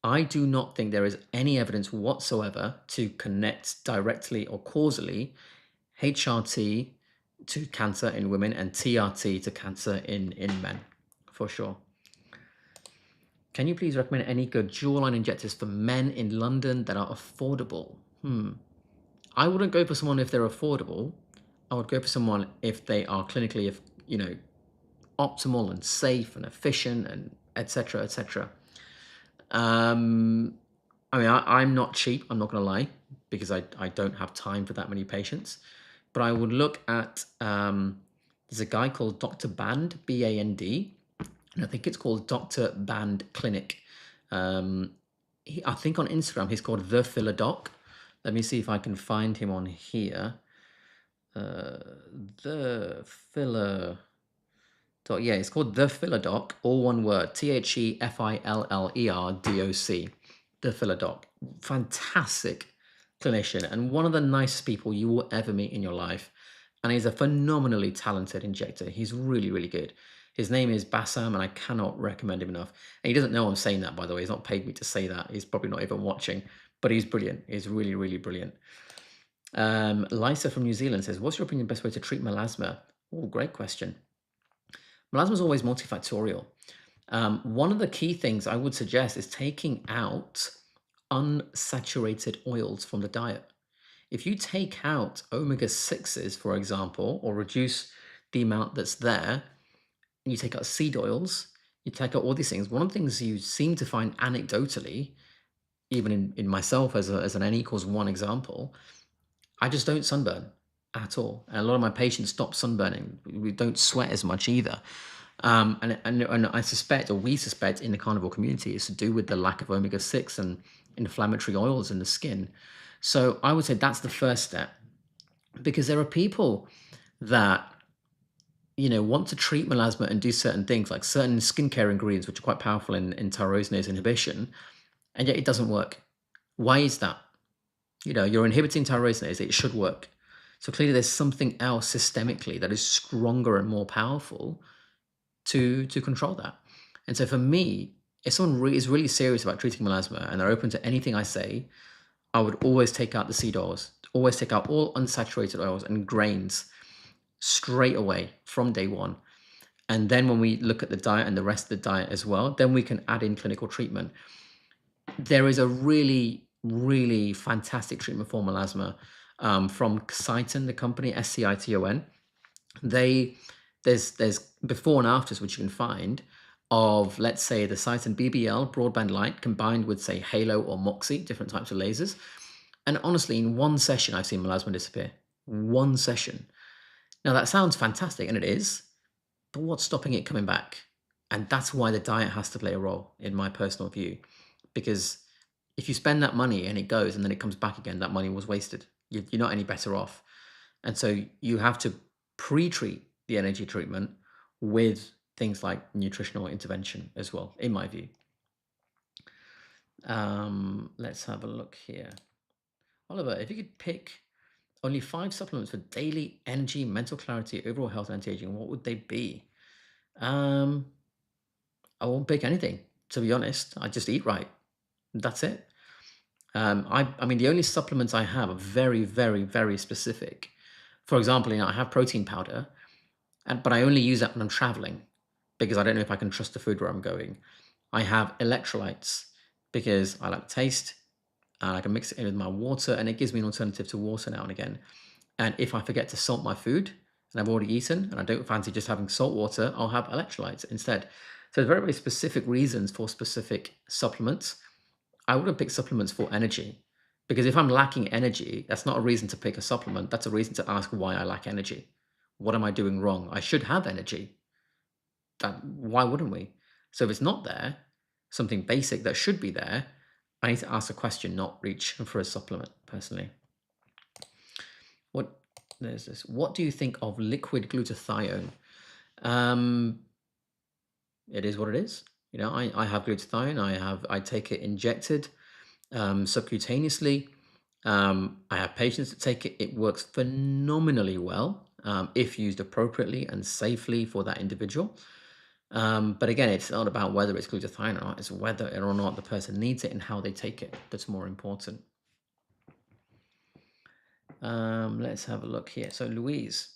Speaker 1: I do not think there is any evidence whatsoever to connect directly or causally HRT to cancer in women and TRT to cancer in men, for sure. Can you please recommend any good jawline injectors for men in London that are affordable? I wouldn't go for someone if they're affordable. I would go for someone if they are clinically, optimal and safe and efficient and etc. etc. I mean, I'm not cheap. I'm not going to lie, because I don't have time for that many patients. But I would look at there's a guy called Dr. Band, B-A-N-D. And I think it's called Dr. Band Clinic. I think on Instagram, he's called The Filler Doc. Let me see if I can find him on here. Uh, the filler doc. Yeah, it's called the filler doc, all one word. TheFillerDoc. The filler doc. Fantastic clinician and one of the nicest people you will ever meet in your life. And he's a phenomenally talented injector. He's really, really good. His name is Bassam, and I cannot recommend him enough. And he doesn't know I'm saying that, by the way. He's not paid me to say that. He's probably not even watching, but he's brilliant. He's really, really brilliant. Lisa from New Zealand says, what's your opinion best way to treat melasma? Oh, great question. Melasma is always multifactorial. One of the key things I would suggest is taking out unsaturated oils from the diet. If you take out omega-6s, for example, or reduce the amount that's there, and you take out seed oils, you take out all these things, one of the things you seem to find anecdotally, even in myself as an N=1 example, I just don't sunburn at all. And a lot of my patients stop sunburning. We don't sweat as much either. And I suspect, or we suspect in the carnivore community, it's to do with the lack of omega-6 and inflammatory oils in the skin. So I would say that's the first step, because there are people that, you know, want to treat melasma and do certain things like certain skincare ingredients, which are quite powerful in tyrosinase inhibition, and yet it doesn't work. Why is that? You know, you're inhibiting tyrosinase, it should work. So clearly there's something else systemically that is stronger and more powerful to control that. And so for me, if someone is really serious about treating melasma and they're open to anything I say, I would always take out the seed oils, always take out all unsaturated oils and grains straight away from day one. And then when we look at the diet and the rest of the diet as well, then we can add in clinical treatment. There is a really, really fantastic treatment for melasma from Sciton, the company, Sciton. There's before and afters which you can find of, let's say, the Sciton BBL broadband light combined with, say, Halo or Moxie, different types of lasers. And honestly, in one session, I've seen melasma disappear. One session. Now that sounds fantastic, and it is, but what's stopping it coming back? And that's why the diet has to play a role, in my personal view, because if you spend that money and it goes and then it comes back again, that money was wasted. You're not any better off. And so you have to pre-treat the energy treatment with things like nutritional intervention as well, in my view. Let's have a look here. Oliver, if you could pick only 5 supplements for daily energy, mental clarity, overall health, and anti-aging, what would they be? I won't pick anything, to be honest. I just eat right. That's it. I mean, the only supplements I have are very, very, very specific. For example, you know, I have protein powder, but I only use that when I'm traveling because I don't know if I can trust the food where I'm going. I have electrolytes because I like taste, and I can mix it in with my water, and it gives me an alternative to water now and again. And if I forget to salt my food and I've already eaten and I don't fancy just having salt water, I'll have electrolytes instead. So there's very, very specific reasons for specific supplements. I wouldn't pick supplements for energy, because if I'm lacking energy, that's not a reason to pick a supplement. That's a reason to ask why I lack energy. What am I doing wrong? I should have energy. Why wouldn't we? So if it's not there, something basic that should be there, I need to ask a question, not reach for a supplement, personally. There's this. What do you think of liquid glutathione? It is what it is. You know, I have glutathione. I take it injected subcutaneously. I have patients that take it. It works phenomenally well if used appropriately and safely for that individual. But again, it's not about whether it's glutathione or not. It's whether or not the person needs it and how they take it that's more important. Let's have a look here. So Louise,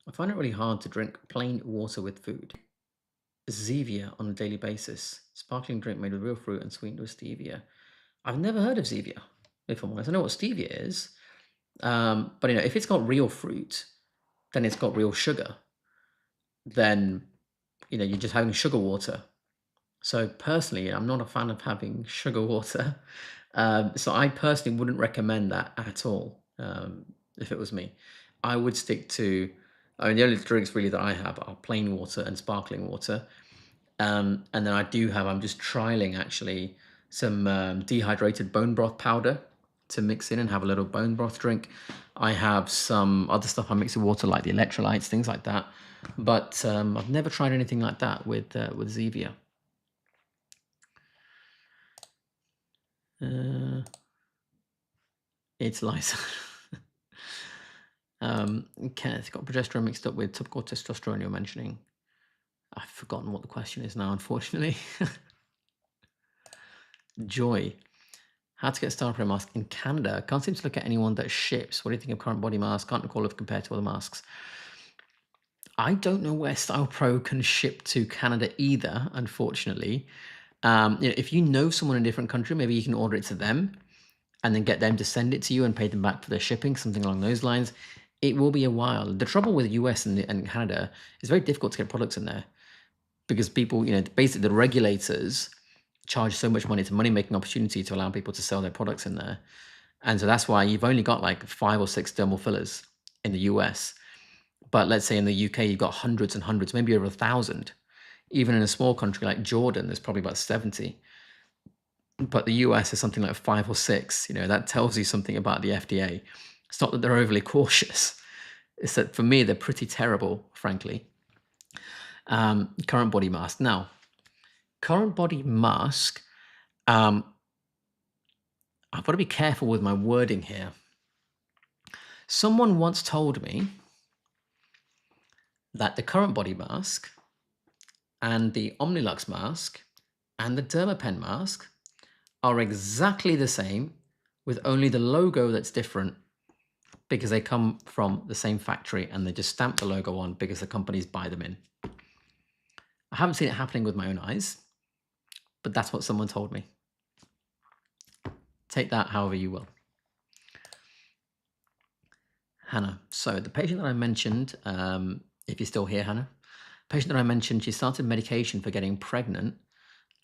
Speaker 1: I find it really hard to drink plain water with food. Zevia on a daily basis. Sparkling drink made with real fruit and sweetened with stevia. I've never heard of Zevia, if I'm honest. I know what stevia is. But you know, if it's got real fruit, then it's got real sugar. Then, you know, you're just having sugar water. So personally, I'm not a fan of having sugar water. So I personally wouldn't recommend that at all. If it was me, I would stick to, I mean, the only drinks really that I have are plain water and sparkling water. And then I'm just trialing actually some dehydrated bone broth powder to mix in and have a little bone broth drink. I have some other stuff I mix with water, like the electrolytes, things like that. But I've never tried anything like that with Zevia. It's Lysa. Kenneth got progesterone mixed up with typical testosterone you're mentioning. I've forgotten what the question is now, unfortunately. Joy. How to get Star Pro mask in Canada. Can't seem to look at anyone that ships. What do you think of current body mask? Can't recall if compared to other masks. I don't know where Style Pro can ship to Canada either, unfortunately. If you know someone in a different country, maybe you can order it to them and then get them to send it to you and pay them back for their shipping, something along those lines. It will be a while. The trouble with US and Canada is very difficult to get products in there because people, basically the regulators charge so much money. It's a money-making opportunity to allow people to sell their products in there. And so that's why you've only got like 5 or 6 dermal fillers in the US. But let's say in the UK, you've got hundreds and hundreds, maybe over 1,000. Even in a small country like Jordan, there's probably about 70. But the US is something like 5 or 6. That tells you something about the FDA. It's not that they're overly cautious. It's that for me, they're pretty terrible, frankly. Current body mask. Now, current body mask, I've got to be careful with my wording here. Someone once told me that the current body mask and the Omnilux mask and the Dermapen mask are exactly the same, with only the logo that's different because they come from the same factory and they just stamp the logo on because the companies buy them in. I haven't seen it happening with my own eyes, but that's what someone told me. Take that however you will. Hannah. So the patient that I mentioned, if you're still here, Hannah, patient that I mentioned, she started medication for getting pregnant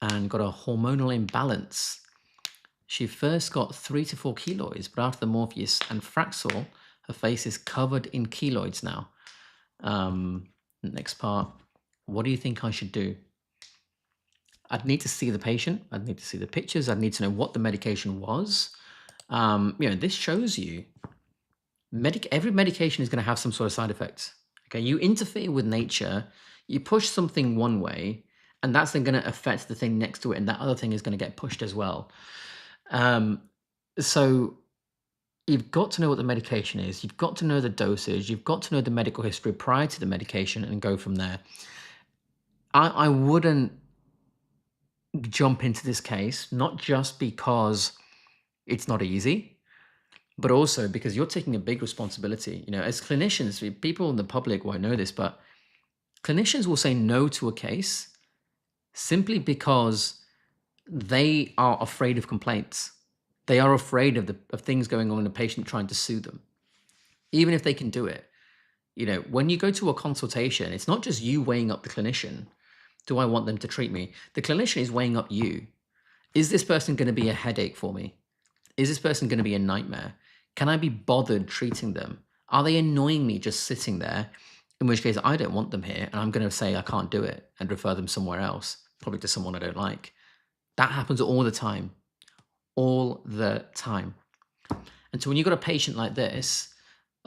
Speaker 1: and got a hormonal imbalance. She first got 3 to 4 keloids, but after the Morpheus and Fraxel, her face is covered in keloids now. Next part, what do you think I should do? I'd need to see the patient. I'd need to see the pictures. I'd need to know what the medication was. This shows you every medication is going to have some sort of side effects. Okay, you interfere with nature, you push something one way, and that's then going to affect the thing next to it, and that other thing is going to get pushed as well. So you've got to know what the medication is. You've got to know the dosage. You've got to know the medical history prior to the medication and go from there. I wouldn't jump into this case, not just because it's not easy, but also because you're taking a big responsibility. As clinicians, people in the public won't know this, but clinicians will say no to a case simply because they are afraid of complaints. They are afraid of things going on in a patient trying to sue them, even if they can do it. When you go to a consultation, it's not just you weighing up the clinician. Do I want them to treat me? The clinician is weighing up you. Is this person going to be a headache for me? Is this person going to be a nightmare? Can I be bothered treating them? Are they annoying me just sitting there? In which case, I don't want them here, and I'm going to say I can't do it and refer them somewhere else, probably to someone I don't like. That happens all the time. All the time. And so when you've got a patient like this,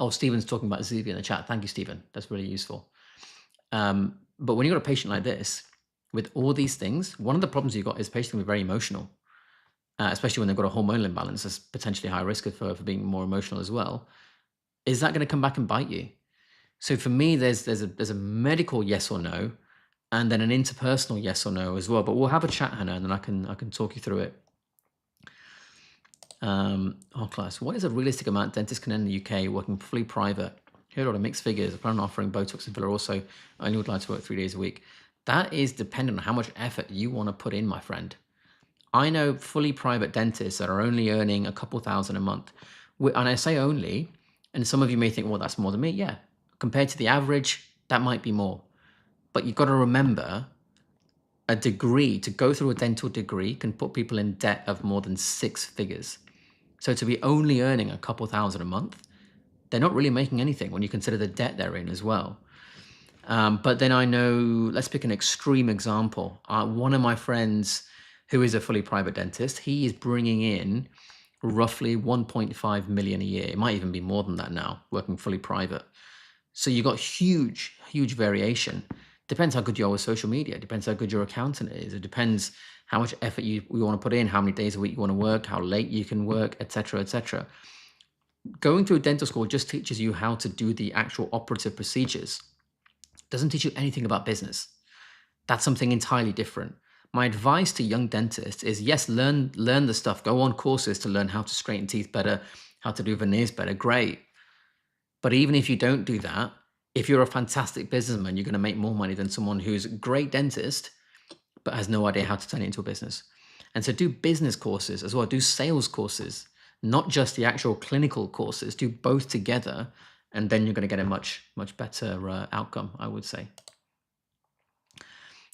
Speaker 1: Stephen's talking about Zevia in the chat. Thank you, Stephen. That's really useful. But when you've got a patient like this, with all these things, one of the problems you've got is patients can be very emotional, especially when they've got a hormonal imbalance. That's potentially high risk for being more emotional as well. Is that going to come back and bite you? So for me, there's a medical yes or no, and then an interpersonal yes or no as well. But we'll have a chat, Hannah, and then I can talk you through it. Class, what is a realistic amount dentists can earn in the UK working fully private? Here are a lot of mixed figures. I plan on offering Botox and filler also. I only would like to work 3 days a week. That is dependent on how much effort you want to put in, my friend. I know fully private dentists that are only earning a couple thousand a month. And I say only, and some of you may think, well, that's more than me. Yeah, compared to the average, that might be more. But you've got to remember, a degree, to go through a dental degree can put people in debt of more than 6 figures. So to be only earning a couple thousand a month, they're not really making anything when you consider the debt they're in as well. But then I know, let's pick an extreme example. One of my friends who is a fully private dentist, he is bringing in roughly 1.5 million a year. It might even be more than that now, working fully private. So you got huge, huge variation. Depends how good you are with social media. Depends how good your accountant is. It depends how much effort you want to put in, how many days a week you want to work, how late you can work, etc., etc. Going through dental school just teaches you how to do the actual operative procedures. Doesn't teach you anything about business. That's something entirely different. My advice to young dentists is, yes, learn the stuff. Go on courses to learn how to straighten teeth better, how to do veneers better. Great. But even if you don't do that, if you're a fantastic businessman, you're going to make more money than someone who's a great dentist, but has no idea how to turn it into a business. And so do business courses as well. Do sales courses, not just the actual clinical courses. Do both together, and then you're going to get a much, much better outcome, I would say.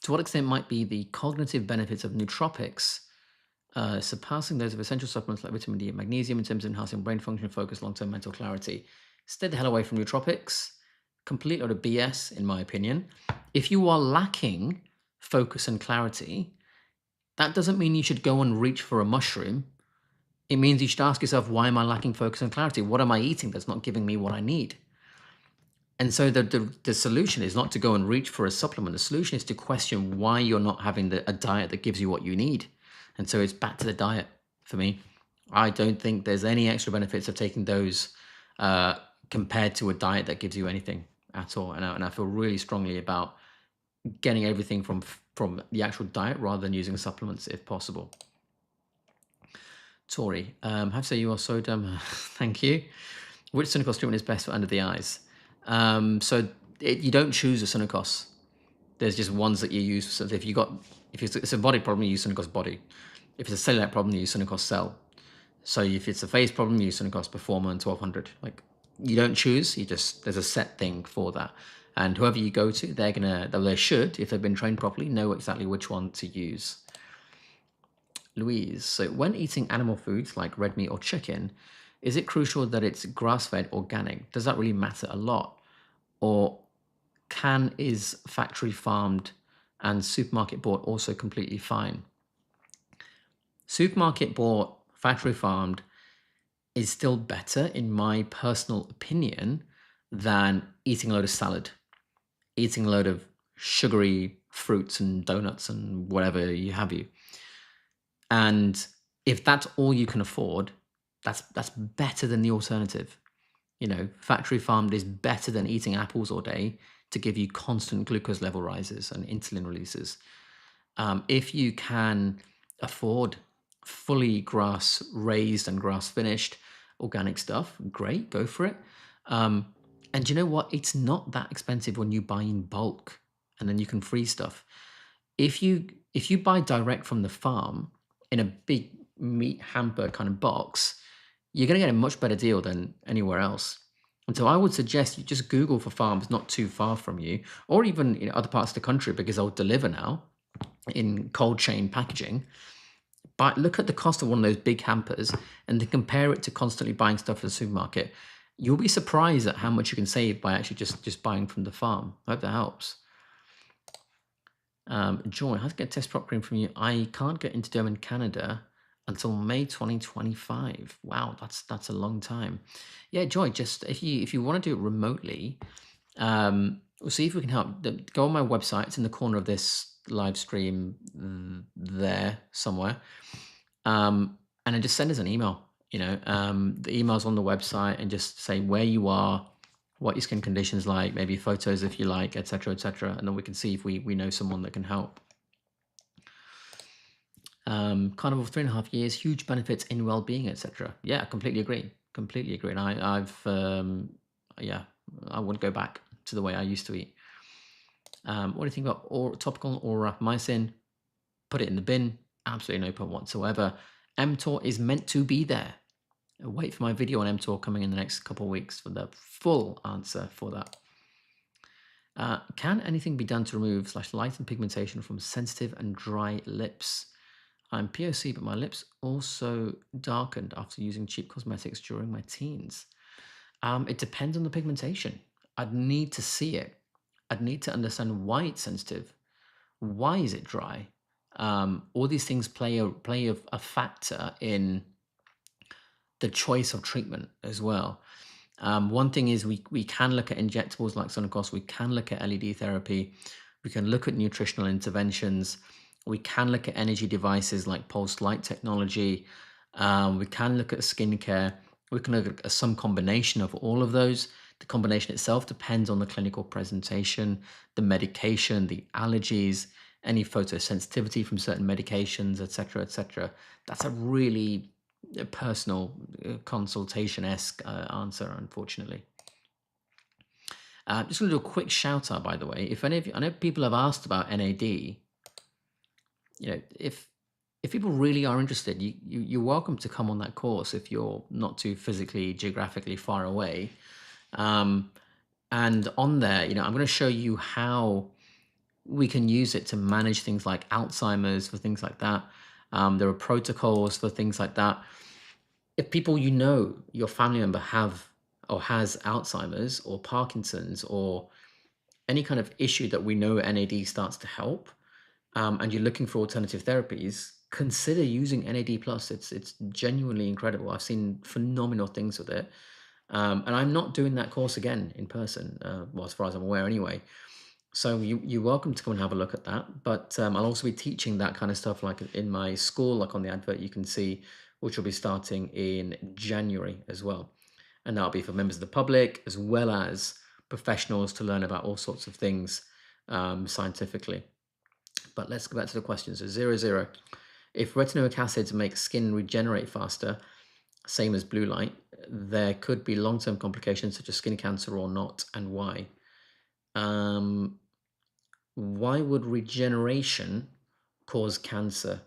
Speaker 1: To what extent might be the cognitive benefits of nootropics surpassing those of essential supplements like vitamin D and magnesium in terms of enhancing brain function, focus, long-term mental clarity? Stay the hell away from nootropics. Complete load of BS, in my opinion. If you are lacking focus and clarity, that doesn't mean you should go and reach for a mushroom. It means you should ask yourself, why am I lacking focus and clarity? What am I eating that's not giving me what I need? And so the solution is not to go and reach for a supplement. The solution is to question why you're not having a diet that gives you what you need. And so it's back to the diet for me. I don't think there's any extra benefits of taking those compared to a diet that gives you anything at all. And I feel really strongly about getting everything from the actual diet rather than using supplements if possible. Tori, I have to say you are so dumb. Thank you. Which Sunnicos treatment is best for under the eyes? You don't choose a Sunnicos. There's just ones that you use. So if it's a body problem, you use Sunnicos body. If it's a cellular problem, you use Sunnicos cell. So if it's a face problem, you use Sunnicos Performer and 1200. Like, you don't choose. There's a set thing for that. And whoever you go to, they should, if they've been trained properly, know exactly which one to use. Louise, so when eating animal foods like red meat or chicken, is it crucial that it's grass-fed organic? Does that really matter a lot? Or is factory farmed and supermarket bought also completely fine? Supermarket bought, factory farmed is still better, in my personal opinion, than eating a load of salad, eating a load of sugary fruits and donuts and whatever you have you. And if that's all you can afford, that's better than the alternative. Factory farmed is better than eating apples all day to give you constant glucose level rises and insulin releases. If you can afford fully grass raised and grass finished organic stuff, great, go for it. And you know what? It's not that expensive when you buy in bulk, and then you can freeze stuff. If you buy direct from the farm in a big meat hamper kind of box, you're going to get a much better deal than anywhere else. And so I would suggest you just Google for farms not too far from you, or even in other parts of the country, because they'll deliver now in cold chain packaging. But look at the cost of one of those big hampers and then compare it to constantly buying stuff at the supermarket. You'll be surprised at how much you can save by actually just buying from the farm. I hope that helps. Joy, how to get test prop cream from you? I can't get into Derm in Canada until May 2025. Wow, that's a long time. Yeah, Joy, just if you want to do it remotely, we'll see if we can help. Go on my website. It's in the corner of this live stream there somewhere. And then just send us an email. The email's on the website, and just say where you are, what your skin condition's like, maybe photos if you like, etc., etc. And then we can see if we know someone that can help. Carnivore 3.5 years, huge benefits in well-being, etc. Yeah, completely agree. And I wouldn't go back to the way I used to eat. What do you think about topical or rapamycin? Put it in the bin. Absolutely no problem whatsoever. mTOR is meant to be there. Wait for my video on mTOR coming in the next couple of weeks for the full answer for that. Can anything be done to remove / lighten pigmentation from sensitive and dry lips? I'm POC, but my lips also darkened after using cheap cosmetics during my teens. It depends on the pigmentation. I'd need to see it. I'd need to understand why it's sensitive. Why is it dry? All these things play a factor in the choice of treatment as well. One thing is we can look at injectables like Sonacos, we can look at LED therapy, we can look at nutritional interventions, we can look at energy devices like pulsed light technology, we can look at skincare, we can look at some combination of all of those. The combination itself depends on the clinical presentation, the medication, the allergies, any photosensitivity from certain medications, etc., etc. That's a really personal consultation-esque answer, unfortunately. Just going to do a quick shout out, by the way. If any of you, I know people have asked about NAD. If people really are interested, you're welcome to come on that course if you're not too physically, geographically far away. And on there, I'm going to show you how we can use it to manage things like Alzheimer's, for things like that. There are protocols for things like that. If people your family member have or has Alzheimer's or Parkinson's or any kind of issue that we know NAD starts to help, and you're looking for alternative therapies, consider using NAD+. It's genuinely incredible. I've seen phenomenal things with it. And I'm not doing that course again in person, well, as far as I'm aware anyway. So you're welcome to come and have a look at that. But I'll also be teaching that kind of stuff like in my school, like on the advert you can see, which will be starting in January as well. And that'll be for members of the public as well as professionals to learn about all sorts of things scientifically. But let's go back to the questions. So 00. If retinoic acids make skin regenerate faster, same as blue light, there could be long-term complications such as skin cancer or not, and why? Why would regeneration cause cancer?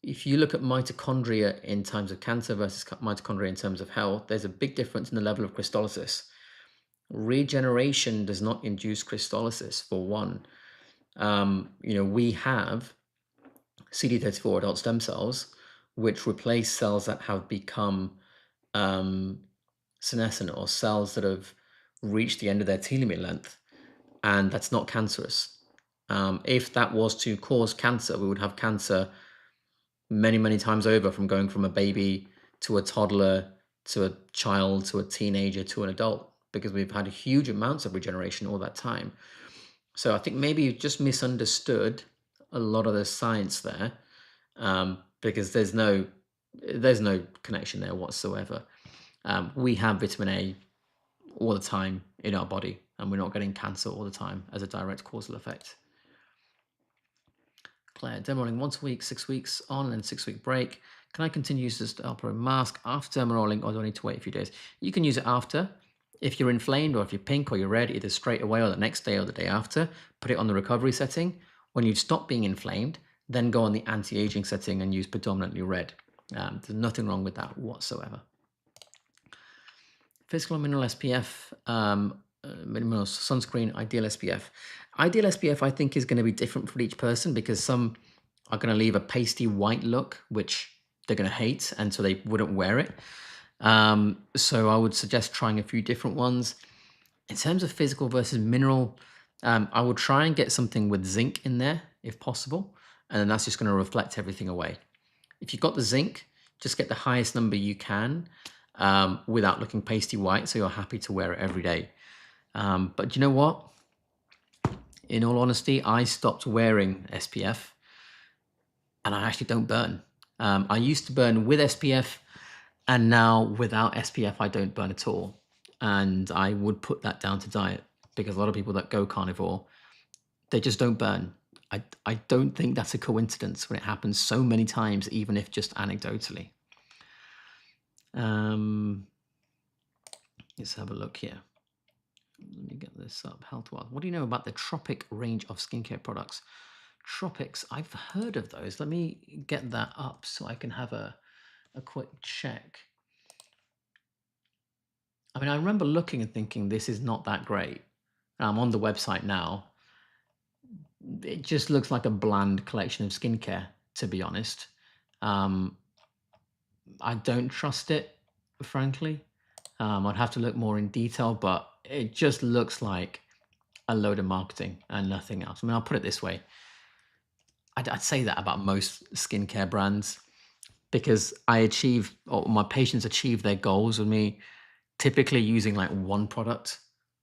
Speaker 1: If you look at mitochondria in terms of cancer versus mitochondria in terms of health, there's a big difference in the level of crystallysis. Regeneration does not induce crystallysis, for one. We have CD34 adult stem cells, which replace cells that have become senescent, or cells that have reached the end of their telomere length, and that's not cancerous. If that was to cause cancer, we would have cancer many, many times over, from going from a baby to a toddler to a child to a teenager to an adult, because we've had huge amounts of regeneration all that time. So I think maybe you've just misunderstood a lot of the science there, because there's no connection there whatsoever. We have vitamin A all the time in our body, and we're not getting cancer all the time as a direct causal effect. Claire, dermarolling once a week, 6 weeks on, and then 6-week break. Can I continue to use this Alpro mask after dermarolling, or do I need to wait a few days? You can use it after. If you're inflamed, or if you're pink or you're red, either straight away or the next day or the day after, put it on the recovery setting. When you stop being inflamed, then go on the anti-aging setting and use predominantly red. There's nothing wrong with that whatsoever. Physical and mineral SPF, minimal sunscreen, ideal SPF. Ideal SPF, I think, is going to be different for each person, because some are going to leave a pasty white look, which they're going to hate, and so they wouldn't wear it. So I would suggest trying a few different ones. In terms of physical versus mineral, I would try and get something with zinc in there if possible, and then that's just going to reflect everything away. If you've got the zinc, just get the highest number you can without looking pasty white, so you're happy to wear it every day. But you know what? In all honesty, I stopped wearing SPF, and I actually don't burn. I used to burn with SPF, and now without SPF, I don't burn at all. And I would put that down to diet, because a lot of people that go carnivore, they just don't burn. I don't think that's a coincidence when it happens so many times, even if just anecdotally. Let's have a look here. Let me get this up. Health-wise, what do you know about the Tropic range of skincare products? Tropics, I've heard of those. Let me get that up so I can have a quick check. I mean, I remember looking and thinking, this is not that great. I'm on the website now. It just looks like a bland collection of skincare, to be honest. I don't trust it, frankly. I'd have to look more in detail, but it just looks like a load of marketing and nothing else. I mean, I'll put it this way. I'd say that about most skincare brands. because I achieve, or my patients achieve their goals with me, typically using like one product,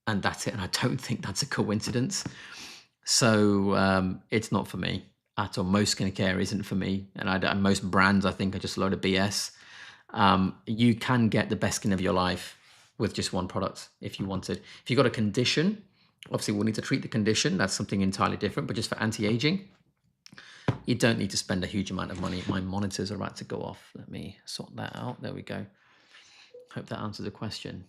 Speaker 1: and that's it. And I don't think that's a coincidence. So it's not for me at all. Most skincare isn't for me, and most brands I think are just a load of BS. You can get the best skin of your life with just one product if you wanted. If you've got a condition, obviously we'll need to treat the condition. That's something entirely different. But just for anti-aging, you don't need to spend a huge amount of money. My monitors are about to go off. Let me sort that out. There we go. Hope that answers the question.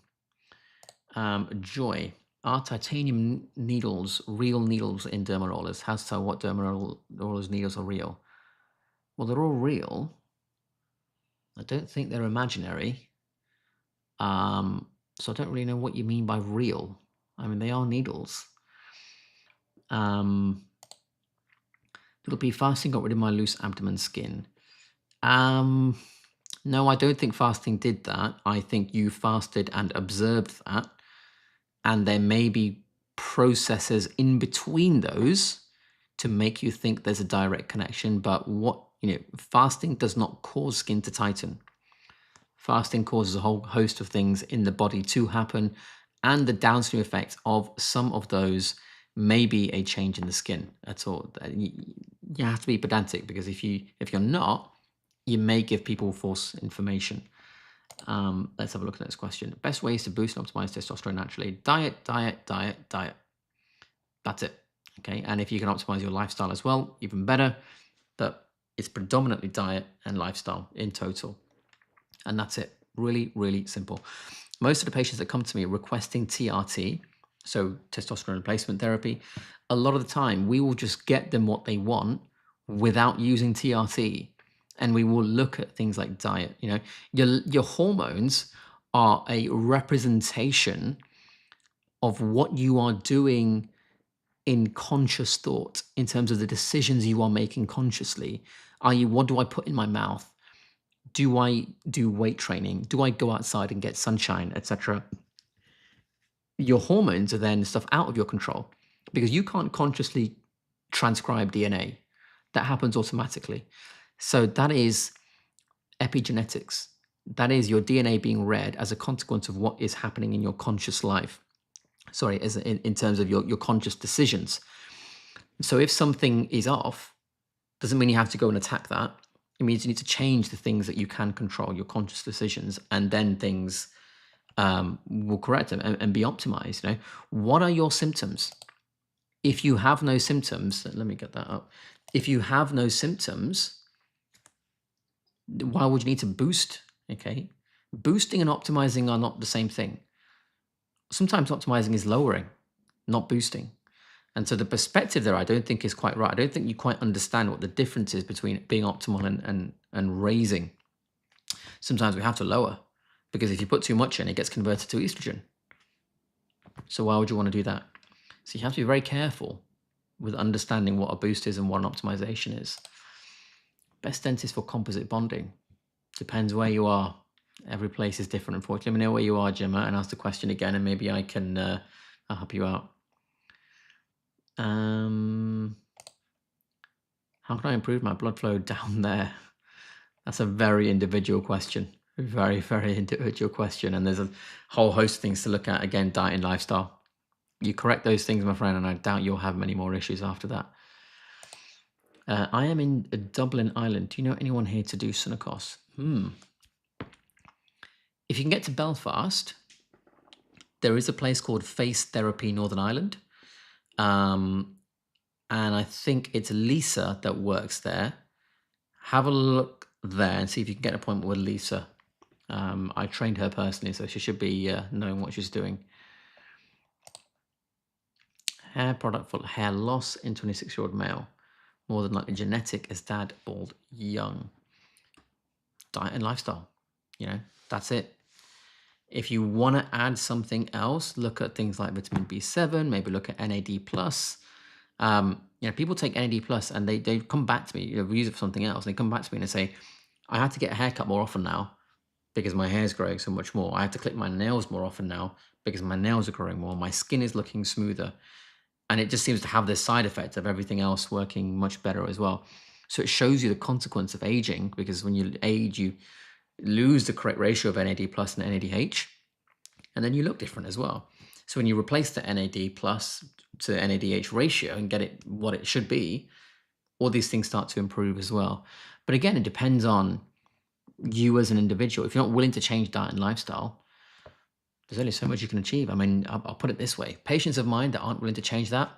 Speaker 1: Joy. Are titanium needles real needles in dermarollers? How so? What dermarollers needles are real? Well, they're all real. I don't think they're imaginary. So I don't really know what you mean by real. I mean, they are needles. Little P, fasting got rid of my loose abdomen skin. No, I don't think fasting did that. I think you fasted and observed that. And there may be processes in between those to make you think there's a direct connection. But fasting does not cause skin to tighten. Fasting causes a whole host of things in the body to happen, and the downstream effect of some of those may be a change in the skin at all. You have to be pedantic, because if you're not, you may give people false information. Let's have a look at the next question. Best ways to boost and optimize testosterone naturally: diet, diet, diet, diet. That's it. Okay, and if you can optimize your lifestyle as well, even better. But it's predominantly diet and lifestyle in total. And that's it. Really, really simple. Most of the patients that come to me requesting TRT, so testosterone replacement therapy, a lot of the time we will just get them what they want without using TRT. And we will look at things like diet. Your hormones are a representation of what you are doing in conscious thought, in terms of the decisions you are making consciously. I.e., what do I put in my mouth? Do I do weight training? Do I go outside and get sunshine, etc.? Your hormones are then stuff out of your control, because you can't consciously transcribe DNA. That happens automatically. So that is epigenetics. That is your DNA being read as a consequence of what is happening in your conscious life. Sorry, in terms of your conscious decisions. So if something is off, doesn't mean you have to go and attack that. It means you need to change the things that you can control, your conscious decisions, and then things will correct them and be optimized. What are your symptoms? If you have no symptoms, let me get that up. If you have no symptoms, why would you need to boost? Okay, boosting and optimizing are not the same thing. Sometimes optimizing is lowering, not boosting. And so the perspective there, I don't think is quite right. I don't think you quite understand what the difference is between being optimal and raising. Sometimes we have to lower, because if you put too much in, it gets converted to estrogen. So why would you want to do that? So you have to be very careful with understanding what a boost is and what an optimization is. Best dentist for composite bonding. Depends where you are. Every place is different, unfortunately. Let me know where you are, Gemma, and ask the question again, and maybe I can I'll help you out. How can I improve my blood flow down there? That's a very individual question. Very, very individual question. And there's a whole host of things to look at. Again, diet and lifestyle. You correct those things, my friend, and I doubt you'll have many more issues after that. I am in Dublin, Ireland. Do you know anyone here to do Sunacos? If you can get to Belfast, there is a place called Face Therapy Northern Ireland. And I think it's Lisa that works there. Have a look there and see if you can get an appointment with Lisa. I trained her personally, so she should be knowing what she's doing. Hair product for hair loss in 26-year-old male. More than likely genetic, as dad bald young. Diet and lifestyle. That's it. If you want to add something else, look at things like vitamin B7, maybe look at NAD+. People take NAD+ and they come back to me, we use it for something else. They come back to me and they say, I have to get a haircut more often now because my hair's growing so much more. I have to clip my nails more often now because my nails are growing more. My skin is looking smoother. And it just seems to have this side effect of everything else working much better as well. So it shows you the consequence of aging, because when you age, you lose the correct ratio of NAD plus and NADH, and then you look different as well. So when you replace the NAD plus to NADH ratio and get it what it should be, all these things start to improve as well. But again, it depends on you as an individual. If you're not willing to change diet and lifestyle, there's only so much you can achieve. I mean, I'll put it this way. Patients of mine that aren't willing to change that,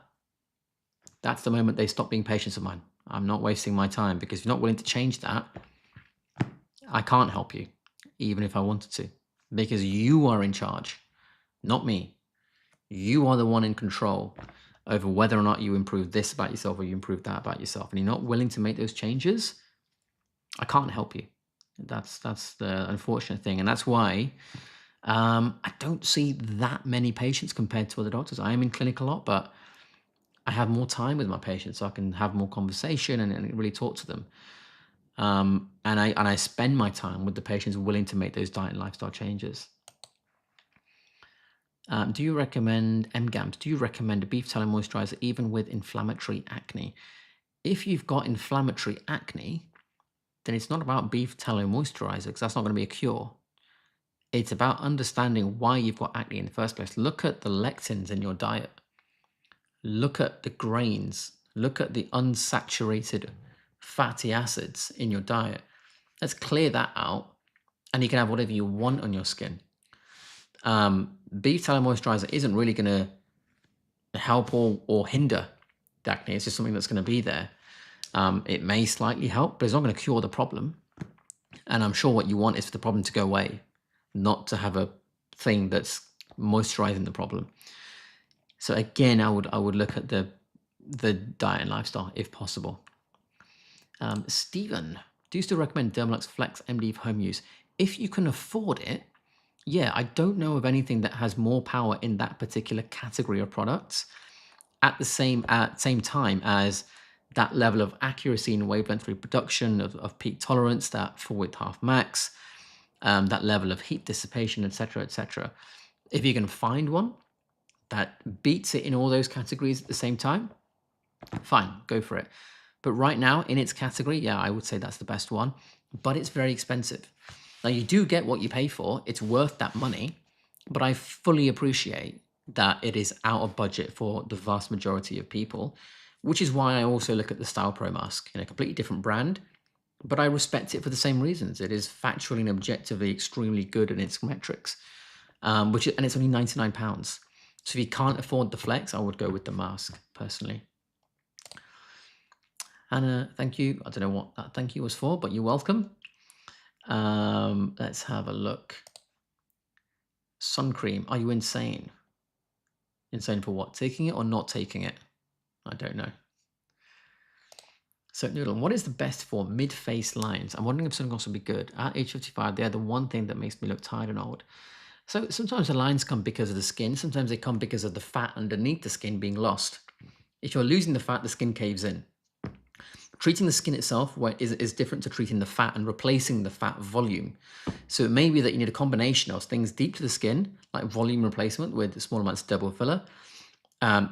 Speaker 1: that's the moment they stop being patients of mine. I'm not wasting my time, because if you're not willing to change that, I can't help you, even if I wanted to, because you are in charge, not me. You are the one in control over whether or not you improve this about yourself or you improve that about yourself. And you're not willing to make those changes, I can't help you. That's the unfortunate thing. And that's why I don't see that many patients compared to other doctors. I am in clinic a lot, but I have more time with my patients, so I can have more conversation and really talk to them. And I spend my time with the patients willing to make those diet and lifestyle changes. Do you recommend MGAMS? Do you recommend a beef tallow moisturizer even with inflammatory acne? If you've got inflammatory acne, then it's not about beef tallow moisturizer, because that's not going to be a cure. It's about understanding why you've got acne in the first place. Look at the lectins in your diet. Look at the grains. Look at the unsaturated fatty acids in your diet. Let's clear that out, and you can have whatever you want on your skin. Beef tallow moisturizer isn't really going to help or hinder the acne. It's just something that's going to be there. It may slightly help, but it's not going to cure the problem. And I'm sure what you want is for the problem to go away, not to have a thing that's moisturizing the problem. So again, I would look at the diet and lifestyle if possible. Stephen, do you still recommend Dermalux Flex MD for home use? If you can afford it, yeah. I don't know of anything that has more power in that particular category of products at the same time as that level of accuracy in wavelength reproduction, of peak tolerance, that 4/8 max, that level of heat dissipation, etc., etc. If you can find one that beats it in all those categories at the same time, fine, go for it. But right now, in its category, yeah, I would say that's the best one, but it's very expensive. Now, you do get what you pay for. It's worth that money, but I fully appreciate that it is out of budget for the vast majority of people, which is why I also look at the Style Pro mask, in a completely different brand, but I respect it for the same reasons. It is factually and objectively extremely good in its metrics, and it's only £99. So if you can't afford the Flex, I would go with the mask, personally. Anna, thank you. I don't know what that thank you was for, but you're welcome. Let's have a look. Sun cream. Are you insane? Insane for what? Taking it or not taking it? I don't know. So Noodle, what is the best for mid-face lines? I'm wondering if sunglasses would be good. At age 55, they're the one thing that makes me look tired and old. So sometimes the lines come because of the skin. Sometimes they come because of the fat underneath the skin being lost. If you're losing the fat, the skin caves in. Treating the skin itself is different to treating the fat and replacing the fat volume. So it may be that you need a combination of things deep to the skin, like volume replacement with small amounts of double filler,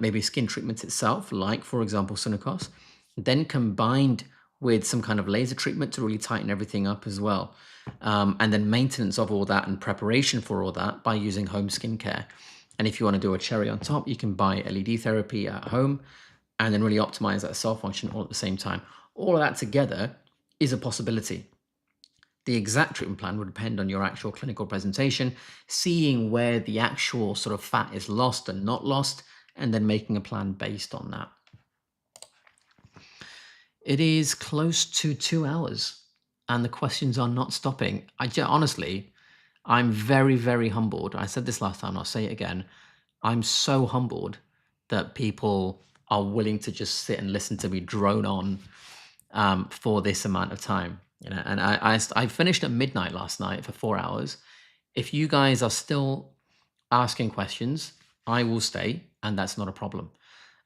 Speaker 1: maybe skin treatment itself, like, for example, Sunacos, then combined with some kind of laser treatment to really tighten everything up as well. And then maintenance of all that and preparation for all that by using home skincare. And if you want to do a cherry on top, you can buy LED therapy at home and then really optimize that cell function all at the same time. All of that together is a possibility. The exact treatment plan would depend on your actual clinical presentation, seeing where the actual sort of fat is lost and not lost, and then making a plan based on that. It is close to 2 hours, and the questions are not stopping. Honestly, I'm very, very humbled. I said this last time, I'll say it again. I'm so humbled that people are willing to just sit and listen to me drone on for this amount of time. And I finished at midnight last night for 4 hours. If you guys are still asking questions, I will stay, and that's not a problem.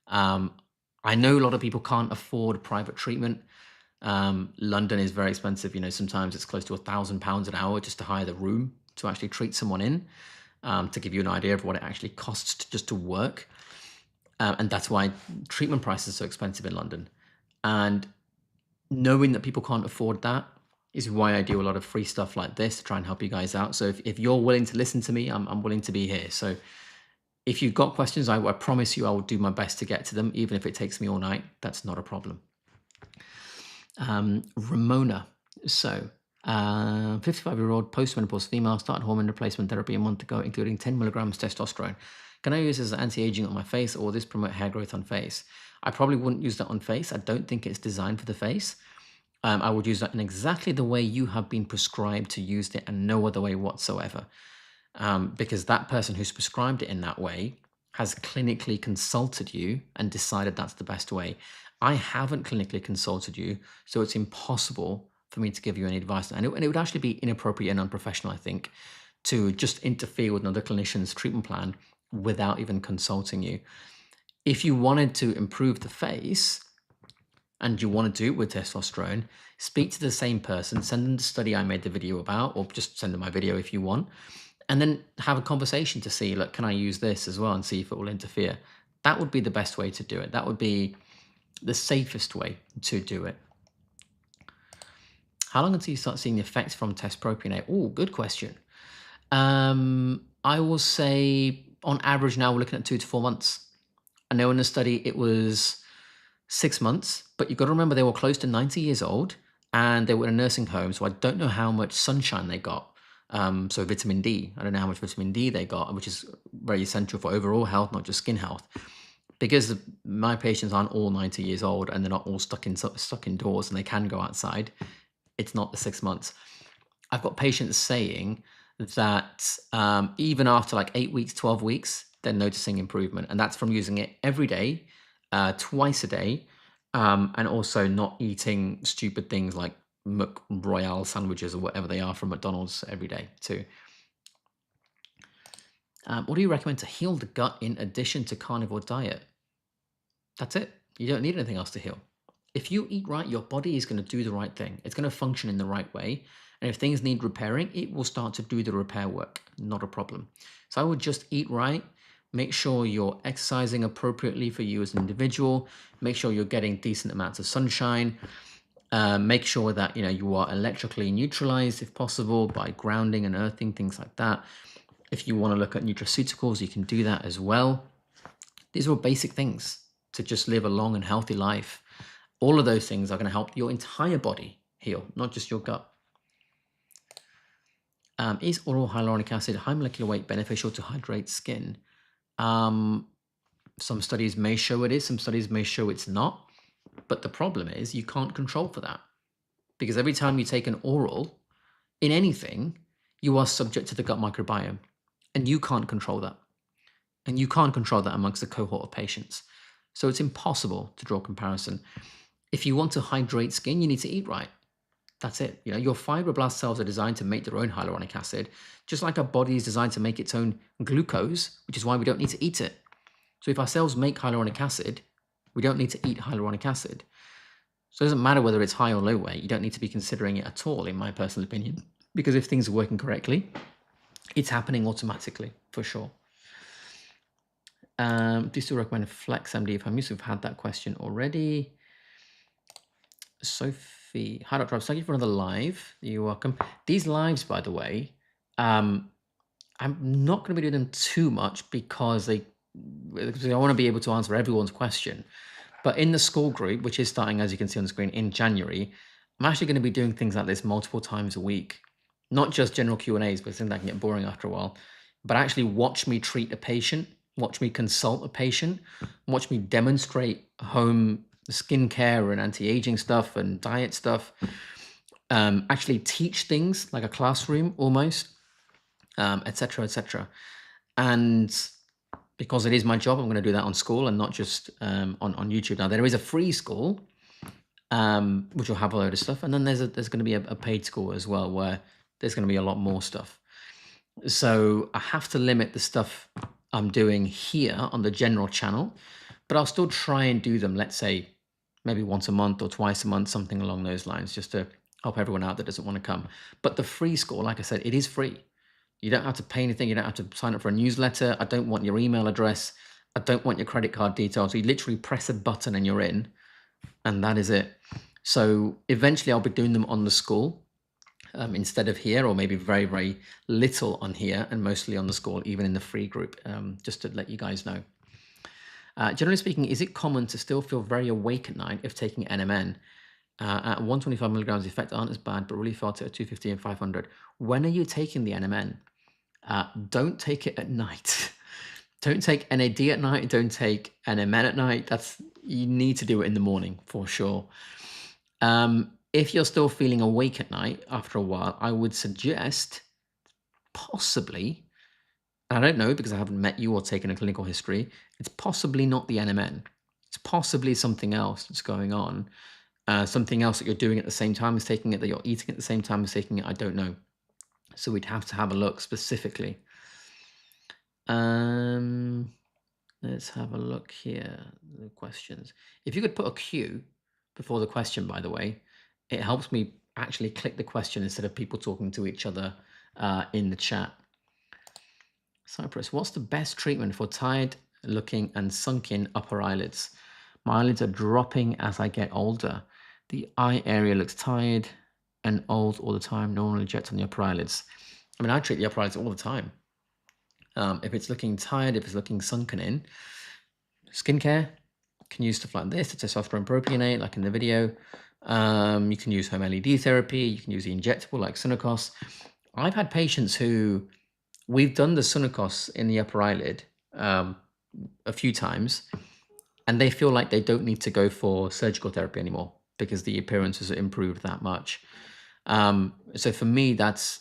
Speaker 1: I know a lot of people can't afford private treatment. London is very expensive. Sometimes it's close to £1,000 an hour just to hire the room to actually treat someone in, to give you an idea of what it actually costs just to work. And that's why treatment prices are so expensive in London. And knowing that people can't afford that is why I do a lot of free stuff like this to try and help you guys out. So if you're willing to listen to me, I'm willing to be here. So if you've got questions, I promise you I will do my best to get to them, even if it takes me all night. That's not a problem. Ramona. So 55-year-old postmenopause female started hormone replacement therapy a month ago, including 10 milligrams testosterone. Can I use this as anti-aging on my face, or will this promote hair growth on face? I probably wouldn't use that on face. I don't think it's designed for the face. I would use that in exactly the way you have been prescribed to use it, and no other way whatsoever. Because that person who's prescribed it in that way has clinically consulted you and decided that's the best way. I haven't clinically consulted you, so it's impossible for me to give you any advice. And it would actually be inappropriate and unprofessional, I think, to just interfere with another clinician's treatment plan without even consulting you. If you wanted to improve the face and you want to do it with testosterone, speak to the same person, send them the study I made the video about, or just send them my video if you want, and then have a conversation to see, look, can I use this as well, and see if it will interfere. That would be the best way to do it. That would be the safest way to do it. How long until you start seeing the effects from test propionate? Oh, good question. I will say on average now we're looking at 2 to 4 months. I know in the study it was 6 months, but you've got to remember they were close to 90 years old and they were in a nursing home, so I don't know how much sunshine they got. So vitamin D, I don't know how much vitamin D they got, which is very essential for overall health, not just skin health. Because my patients aren't all 90 years old and they're not all stuck indoors and they can go outside, it's not the 6 months. I've got patients saying that even after like 8 weeks, 12 weeks, they're noticing improvement. And that's from using it every day, twice a day, and also not eating stupid things like McRoyale sandwiches or whatever they are from McDonald's every day too. What do you recommend to heal the gut in addition to carnivore diet? That's it. You don't need anything else to heal. If you eat right, your body is going to do the right thing. It's going to function in the right way. And if things need repairing, it will start to do the repair work. Not a problem. So I would just eat right. Make sure you're exercising appropriately for you as an individual. Make sure you're getting decent amounts of sunshine. Make sure that you are electrically neutralized if possible by grounding and earthing, things like that. If you want to look at nutraceuticals, you can do that as well. These are all basic things to just live a long and healthy life. All of those things are going to help your entire body heal, not just your gut. Is oral hyaluronic acid high molecular weight beneficial to hydrate skin? Some studies may show it is, some studies may show it's not. But the problem is you can't control for that. Because every time you take an oral in anything, you are subject to the gut microbiome. And you can't control that. And you can't control that amongst a cohort of patients. So it's impossible to draw a comparison. If you want to hydrate skin, you need to eat right. That's it. Your fibroblast cells are designed to make their own hyaluronic acid, just like our body is designed to make its own glucose, which is why we don't need to eat it. So if our cells make hyaluronic acid, we don't need to eat hyaluronic acid. So it doesn't matter whether it's high or low weight. You don't need to be considering it at all, in my personal opinion, because if things are working correctly, it's happening automatically, for sure. Do you still recommend Flex MD if I'm used to have had that question already? Sophie, hi Dr. Rob, thank you for another live. You're welcome. These lives, by the way, I'm not going to be doing them too much because I want to be able to answer everyone's question. But in the school group, which is starting, as you can see on the screen, in January, I'm actually going to be doing things like this multiple times a week. Not just general Q&As, but things that can get boring after a while. But actually watch me treat a patient, watch me consult a patient, watch me demonstrate home skincare and anti-aging stuff and diet stuff. Actually teach things like a classroom almost, etc., etc. And because it is my job, I'm going to do that on school and not just on YouTube. Now, there is a free school, which will have a load of stuff. And then there's going to be a paid school as well, where there's going to be a lot more stuff. So I have to limit the stuff I'm doing here on the general channel, but I'll still try and do them, let's say, maybe once a month or twice a month, something along those lines, just to help everyone out that doesn't want to come. But the free school, like I said, it is free. You don't have to pay anything. You don't have to sign up for a newsletter. I don't want your email address. I don't want your credit card details. You literally press a button and you're in, and that is it. So eventually I'll be doing them on the school instead of here, or maybe very, very little on here and mostly on the school, even in the free group, just to let you guys know. Generally speaking, is it common to still feel very awake at night if taking NMN? At 125 milligrams, the effect aren't as bad, but really felt it at 250 and 500. When are you taking the NMN? Don't take it at night. Don't take NAD at night. Don't take NMN at night. You need to do it in the morning for sure. If you're still feeling awake at night after a while, I would suggest possibly, I don't know because I haven't met you or taken a clinical history, it's possibly not the NMN. It's possibly something else that's going on. Something else that you're doing at the same time as taking it, that you're eating at the same time as taking it, I don't know. So we'd have to have a look specifically. Let's have a look here, the questions. If you could put a Q before the question, by the way, it helps me actually click the question instead of people talking to each other in the chat. Cyprus, what's the best treatment for tired looking and sunken upper eyelids? My eyelids are dropping as I get older. The eye area looks tired and old all the time. No one injects on the upper eyelids. I mean, I treat the upper eyelids all the time. If it's looking tired, if it's looking sunken in, skincare, you can use stuff like this, the testosterone propionate, like in the video. You can use home LED therapy. You can use the injectable like Sunacos. I've had patients who, we've done the Sunacos in the upper eyelid a few times, and they feel like they don't need to go for surgical therapy anymore because the appearance has improved that much. So for me, that's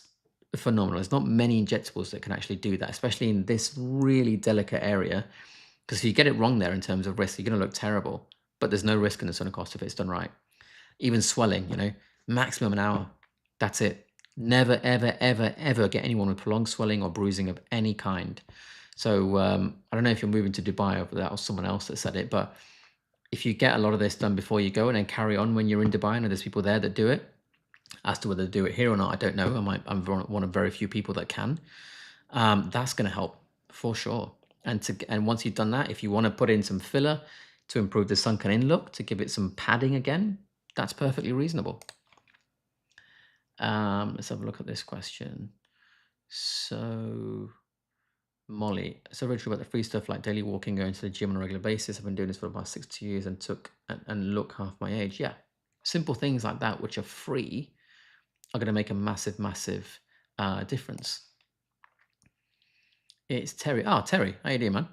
Speaker 1: phenomenal. There's not many injectables that can actually do that, especially in this really delicate area. Because if you get it wrong there in terms of risk, you're going to look terrible. But there's no risk in the Sunacos if it's done right. Even swelling, maximum an hour. That's it. Never, ever, ever, ever get anyone with prolonged swelling or bruising of any kind. So I don't know if you're moving to Dubai or that was someone else that said it, but if you get a lot of this done before you go and then carry on when you're in Dubai, and there's people there that do it. As to whether to do it here or not, I don't know. I'm one of very few people that can. That's going to help for sure. And once you've done that, if you want to put in some filler to improve the sunken in look, to give it some padding again, that's perfectly reasonable. Let's have a look at this question. So, Molly, so very true about the free stuff like daily walking, going to the gym on a regular basis. I've been doing this for about 6 years and look half my age. Yeah, simple things like that, which are free, are going to make a massive, massive difference. It's Terry. Terry, how you doing, man?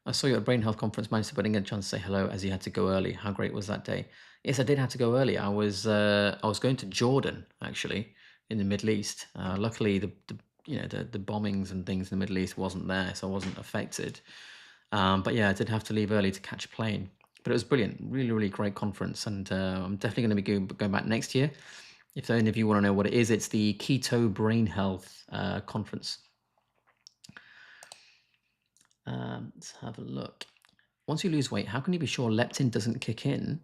Speaker 1: I saw you at a brain health conference, managed to get a chance to say hello as you had to go early. How great was that day? Yes, I did have to go early. I was going to Jordan actually in the Middle East. Luckily, the bombings and things in the Middle East wasn't there, so I wasn't affected. But yeah, I did have to leave early to catch a plane. But it was brilliant, really, really great conference, and I'm definitely going to be going back next year. If any of you want to know what it is, it's the Keto Brain Health Conference. Let's have a look. Once you lose weight, how can you be sure leptin doesn't kick in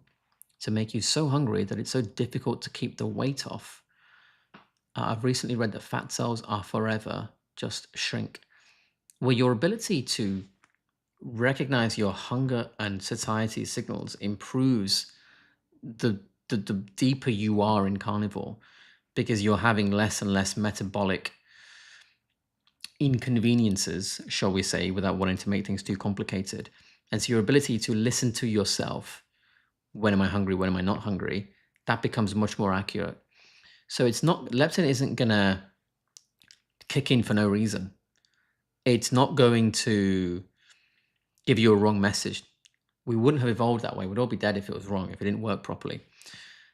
Speaker 1: to make you so hungry that it's so difficult to keep the weight off? I've recently read that fat cells are forever, just shrink. Well, your ability to recognize your hunger and satiety signals improves the deeper you are in carnivore, because you're having less and less metabolic inconveniences, shall we say, without wanting to make things too complicated. And so your ability to listen to yourself, when am I hungry, when am I not hungry, that becomes much more accurate. So it's not, leptin isn't gonna kick in for no reason. It's not going to give you a wrong message. We wouldn't have evolved that way. We'd all be dead if it was wrong, if it didn't work properly.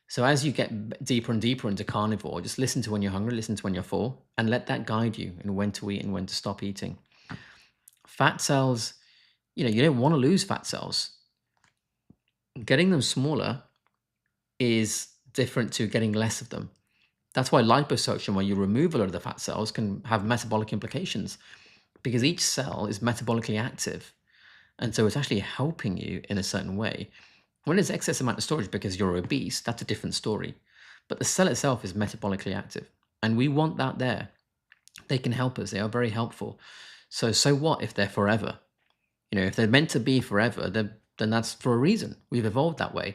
Speaker 1: So as you get deeper and deeper into carnivore, just listen to when you're hungry, listen to when you're full, and let that guide you in when to eat and when to stop eating. Fat cells, you don't want to lose fat cells. Getting them smaller is different to getting less of them. That's why liposuction, where you remove a lot of the fat cells, can have metabolic implications, because each cell is metabolically active. And so it's actually helping you in a certain way. When there's excess amount of storage because you're obese, that's a different story. But the cell itself is metabolically active, and we want that there. They can help us. They are very helpful. So what if they're forever? If they're meant to be forever, then that's for a reason. We've evolved that way.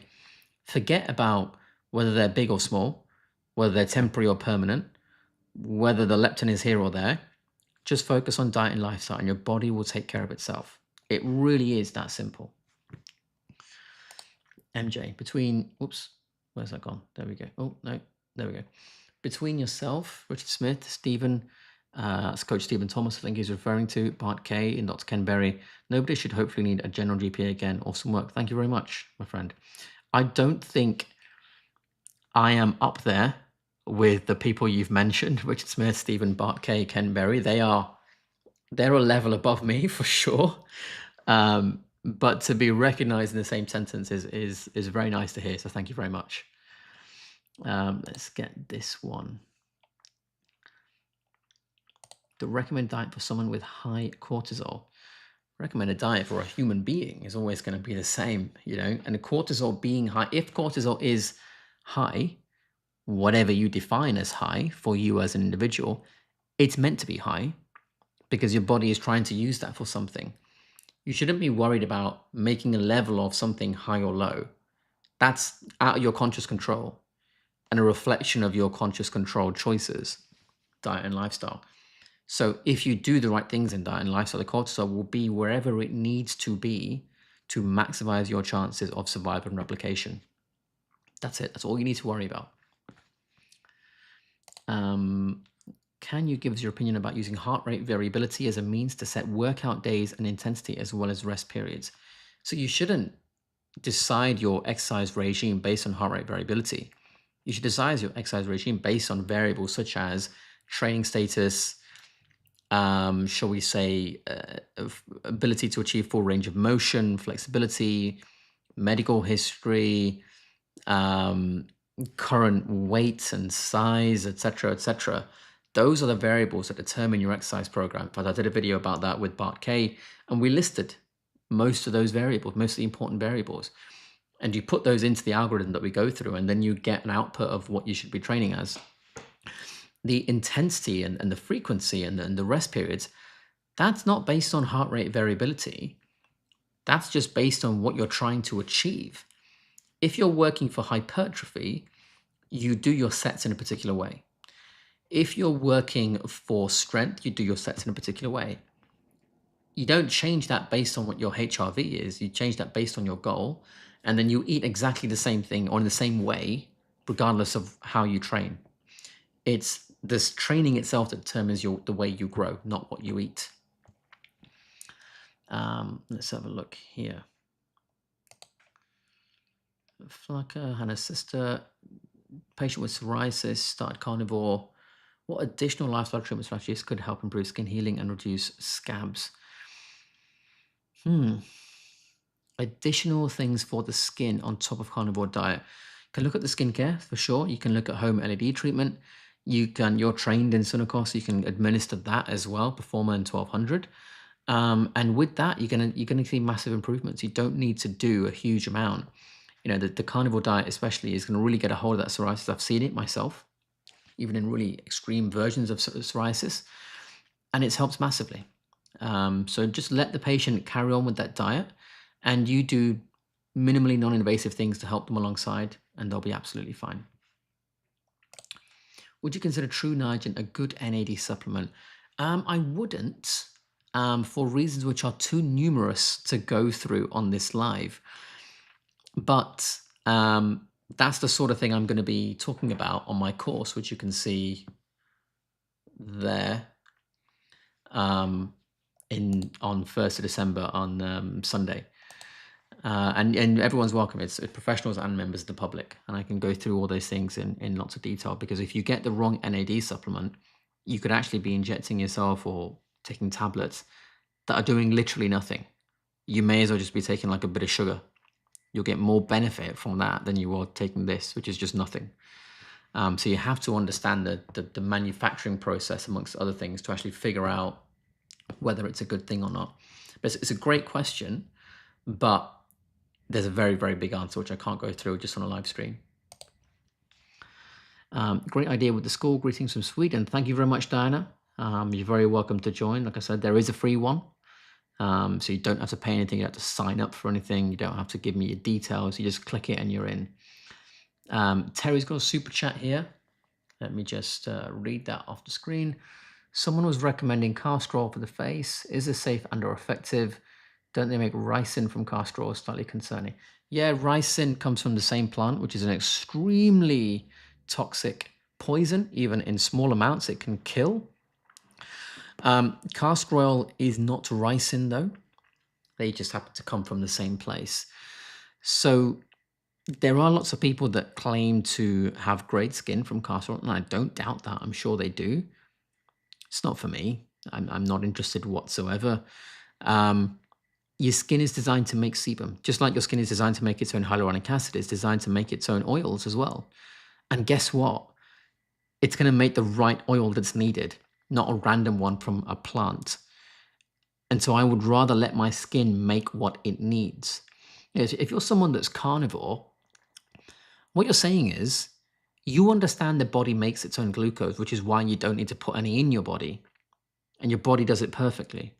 Speaker 1: Forget about, whether they're big or small, whether they're temporary or permanent, whether the leptin is here or there. Just focus on diet and lifestyle and your body will take care of itself. It really is that simple. MJ, between, oops, where's that gone? There we go. Oh, no, there we go. Between yourself, Richard Smith, Stephen, Coach Stephen Thomas, I think he's referring to, Bart K, and Dr. Ken Berry, nobody should hopefully need a general GPA again. Awesome work. Thank you very much, my friend. I don't think I am up there with the people you've mentioned, Richard Smith, Stephen, Bart K, Ken Berry. They're a level above me for sure. But to be recognized in the same sentence is very nice to hear. So thank you very much. Let's get this one. The recommended diet for someone with high cortisol. Recommended diet for a human being is always going to be the same, you know, and the cortisol being high, if cortisol is high, whatever you define as high for you as an individual, it's meant to be high because your body is trying to use that for something. You shouldn't be worried about making a level of something high or low. That's out of your conscious control and a reflection of your conscious control choices, diet and lifestyle. So if you do the right things in diet and lifestyle, the cortisol will be wherever it needs to be to maximize your chances of survival and replication. That's it. That's all you need to worry about. Can you give us your opinion about using heart rate variability as a means to set workout days and intensity as well as rest periods? So you shouldn't decide your exercise regime based on heart rate variability. You should decide your exercise regime based on variables such as training status, shall we say, ability to achieve full range of motion, flexibility, medical history, current weight and size, etc., etc. Those are the variables that determine your exercise program. But I did a video about that with Bart K, and we listed most of those variables, most of the important variables. And you put those into the algorithm that we go through, and then you get an output of what you should be training as. The intensity and the frequency and the rest periods, that's not based on heart rate variability. That's just based on what you're trying to achieve. If you're working for hypertrophy, you do your sets in a particular way. If you're working for strength, you do your sets in a particular way. You don't change that based on what your HRV is. You change that based on your goal, and then you eat exactly the same thing or in the same way, regardless of how you train. It's this training itself that determines the way you grow, not what you eat. Let's have a look here. Flacker, Hannah's sister, patient with psoriasis, started carnivore. What additional lifestyle treatment strategies could help improve skin healing and reduce scabs? Additional things for the skin on top of carnivore diet. You can look at the skincare for sure. You can look at home LED treatment. You're trained in Sunacos, so you can administer that as well, Performer and 1200. And with that, you're gonna see massive improvements. You don't need to do a huge amount. You know, the carnivore diet especially is going to really get a hold of that psoriasis. I've seen it myself, even in really extreme versions of psoriasis, and it's helped massively. So just let the patient carry on with that diet, and you do minimally non-invasive things to help them alongside, and they'll be absolutely fine. Would you consider True Niagen a good NAD supplement? I wouldn't, for reasons which are too numerous to go through on this live. But that's the sort of thing I'm going to be talking about on my course, which you can see there on 1st of December on Sunday. And everyone's welcome. It's professionals and members of the public. And I can go through all those things in lots of detail, because if you get the wrong NAD supplement, you could actually be injecting yourself or taking tablets that are doing literally nothing. You may as well just be taking like a bit of sugar. You'll get more benefit from that than you will taking this, which is just nothing. So you have to understand the manufacturing process, amongst other things, to actually figure out whether it's a good thing or not. But it's a great question, but there's a very, very big answer, which I can't go through just on a live stream. Great idea with the school. Greetings from Sweden. Thank you very much, Diana. You're very welcome to join. Like I said, there is a free one. So you don't have to pay anything. You don't have to sign up for anything. You don't have to give me your details. You just click it and you're in. Terry's got a super chat here. Let me just read that off the screen. Someone was recommending castor oil for the face. Is this safe and or effective? Don't they make ricin from castor oil? Slightly concerning. Yeah, ricin comes from the same plant, which is an extremely toxic poison. Even in small amounts, it can kill. Castor oil is not ricin, though. They just happen to come from the same place. So there are lots of people that claim to have great skin from castor oil, and I don't doubt that. I'm sure they do. It's not for me. I'm not interested whatsoever. Your skin is designed to make sebum. Just like your skin is designed to make its own hyaluronic acid, it's designed to make its own oils as well. And guess what? It's going to make the right oil that's needed, not a random one from a plant. And so I would rather let my skin make what it needs. If you're someone that's carnivore, what you're saying is you understand the body makes its own glucose, which is why you don't need to put any in your body. And your body does it perfectly.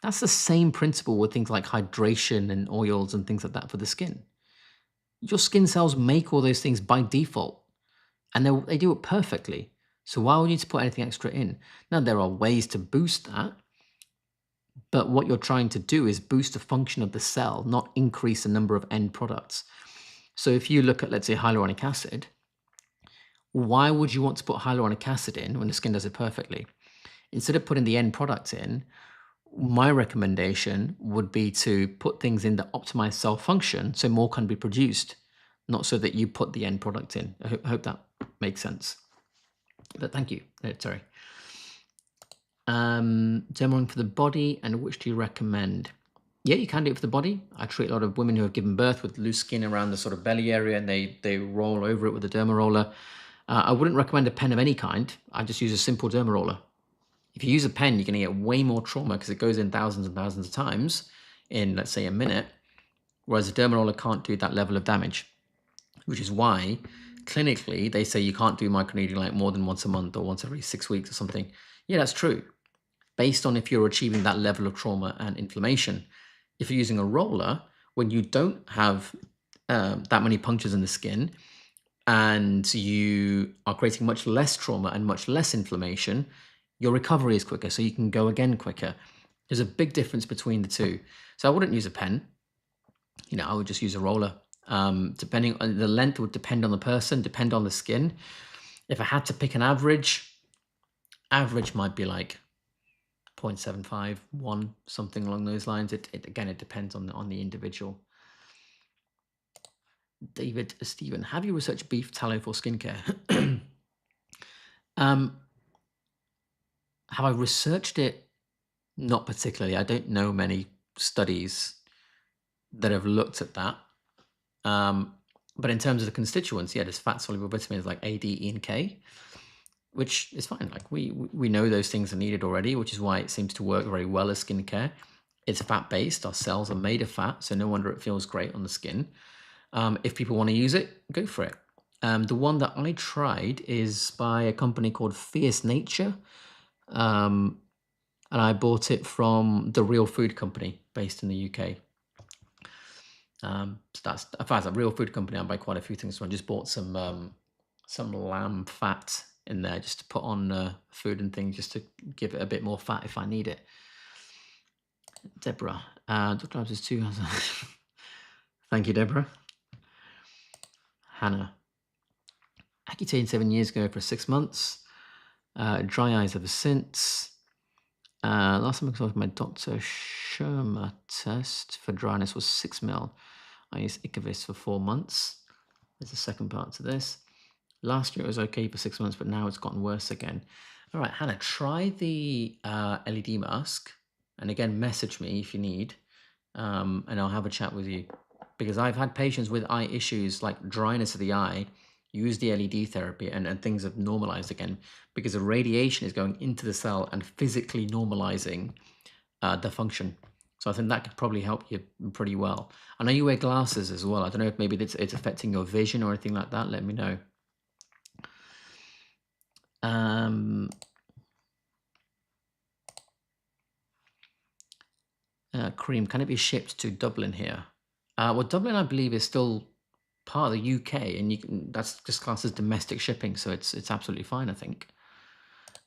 Speaker 1: That's the same principle with things like hydration and oils and things like that for the skin. Your skin cells make all those things by default, and they do it perfectly. So why would you need to put anything extra in? Now, there are ways to boost that, but what you're trying to do is boost the function of the cell, not increase the number of end products. So if you look at, let's say, hyaluronic acid, why would you want to put hyaluronic acid in when the skin does it perfectly? Instead of putting the end product in, my recommendation would be to put things in that optimize cell function so more can be produced, not so that you put the end product in. I hope that makes sense. But thank you. Sorry. Dermarolling for the body, and which do you recommend? Yeah, you can do it for the body. I treat a lot of women who have given birth with loose skin around the sort of belly area, and they roll over it with a derma roller. I wouldn't recommend a pen of any kind. I just use a simple derma roller. If you use a pen, you're going to get way more trauma because it goes in thousands and thousands of times in, let's say, a minute, whereas a derma roller can't do that level of damage, which is why clinically they say you can't do microneedling like more than once a month or once every 6 weeks or something. Yeah, that's true, based on if you're achieving that level of trauma and inflammation. If you're using a roller, when you don't have that many punctures in the skin and you are creating much less trauma and much less inflammation, your recovery is quicker, so you can go again quicker. There's a big difference between the two. So I wouldn't use a pen. I would just use a roller. Depending on the length would depend on the person, depend on the skin. If I had to pick an average might be like 0.75, 1, something along those lines. It depends on the individual. Stephen, have you researched beef tallow for skincare? Have I researched it? Not particularly. I don't know many studies that have looked at that. But in terms of the constituents, yeah, there's fat-soluble vitamins like A, D, E, and K, which is fine. Like we know those things are needed already, which is why it seems to work very well as skincare. It's fat-based. Our cells are made of fat, so no wonder it feels great on the skin. If people want to use it, go for it. The one that I tried is by a company called Fierce Nature. And I bought it from the Real Food Company based in the UK. So that's, as far as a Real Food Company, I buy quite a few things. So I just bought some lamb fat in there just to put on food and things, just to give it a bit more fat if I need it. Deborah, Dr. Labs is too. Thank you, Deborah. Hannah, Accutane 7 years ago for 6 months. Dry eyes ever since. Last time I consulted my Dr. Sherma test for dryness was 6 ml. I used Icavis for 4 months. There's the second part to this. Last year it was okay for 6 months, but now it's gotten worse again. All right, Hannah, try the LED mask. And again, message me if you need, and I'll have a chat with you. Because I've had patients with eye issues like dryness of the eye use the LED therapy and things have normalized again because the radiation is going into the cell and physically normalizing the function. So I think that could probably help you pretty well. I know you wear glasses as well. I don't know if maybe it's affecting your vision or anything like that. Let me know. Cream, can it be shipped to Dublin here? Well, Dublin, I believe, is still part of the UK, and that's just classed as domestic shipping, so it's absolutely fine, I think.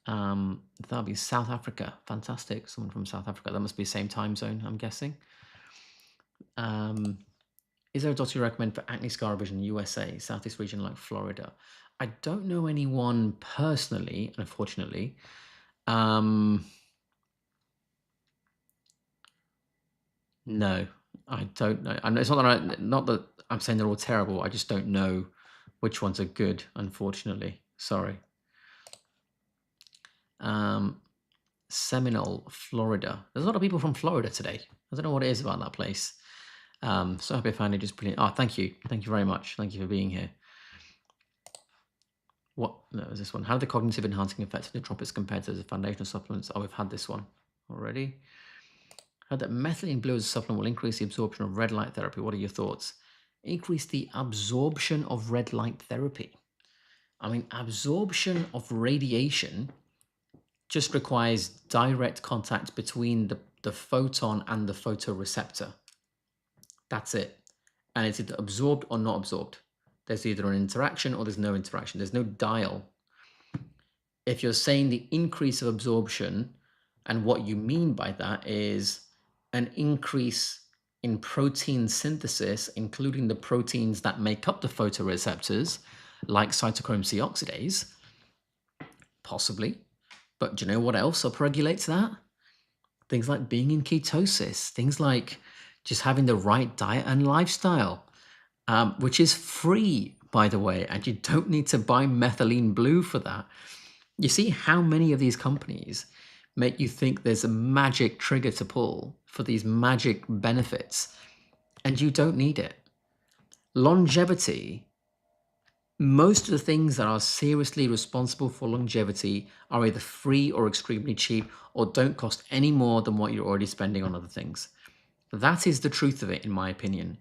Speaker 1: That'll be South Africa. Fantastic. Someone from South Africa. That must be the same time zone, I'm guessing. Is there a doctor you recommend for acne scar revision in USA, Southeast region like Florida? I don't know anyone personally, unfortunately. No, I don't know. And it's not that I'm saying they're all terrible. I just don't know which ones are good, unfortunately. Sorry. Seminole, Florida. There's a lot of people from Florida today. I don't know what it is about that place. So happy I found it just brilliant. Oh, thank you. Thank you very much. Thank you for being here. What? No, is this one? How do the cognitive enhancing effects of nootropics compared to the foundational supplements? Oh, we've had this one already. Heard that methylene blue as a supplement will increase the absorption of red light therapy. What are your thoughts? Increase the absorption of red light therapy. I mean, absorption of radiation just requires direct contact between the photon and the photoreceptor. That's it. And it's either absorbed or not absorbed. There's either an interaction or there's no interaction. There's no dial. If you're saying the increase of absorption, and what you mean by that is an increase in protein synthesis, including the proteins that make up the photoreceptors, like cytochrome C oxidase, possibly. But do you know what else upregulates that? Things like being in ketosis, things like just having the right diet and lifestyle, which is free, by the way, and you don't need to buy methylene blue for that. You see how many of these companies make you think there's a magic trigger to pull for these magic benefits, and you don't need it. Longevity, most of the things that are seriously responsible for longevity are either free or extremely cheap or don't cost any more than what you're already spending on other things. That is the truth of it, in my opinion.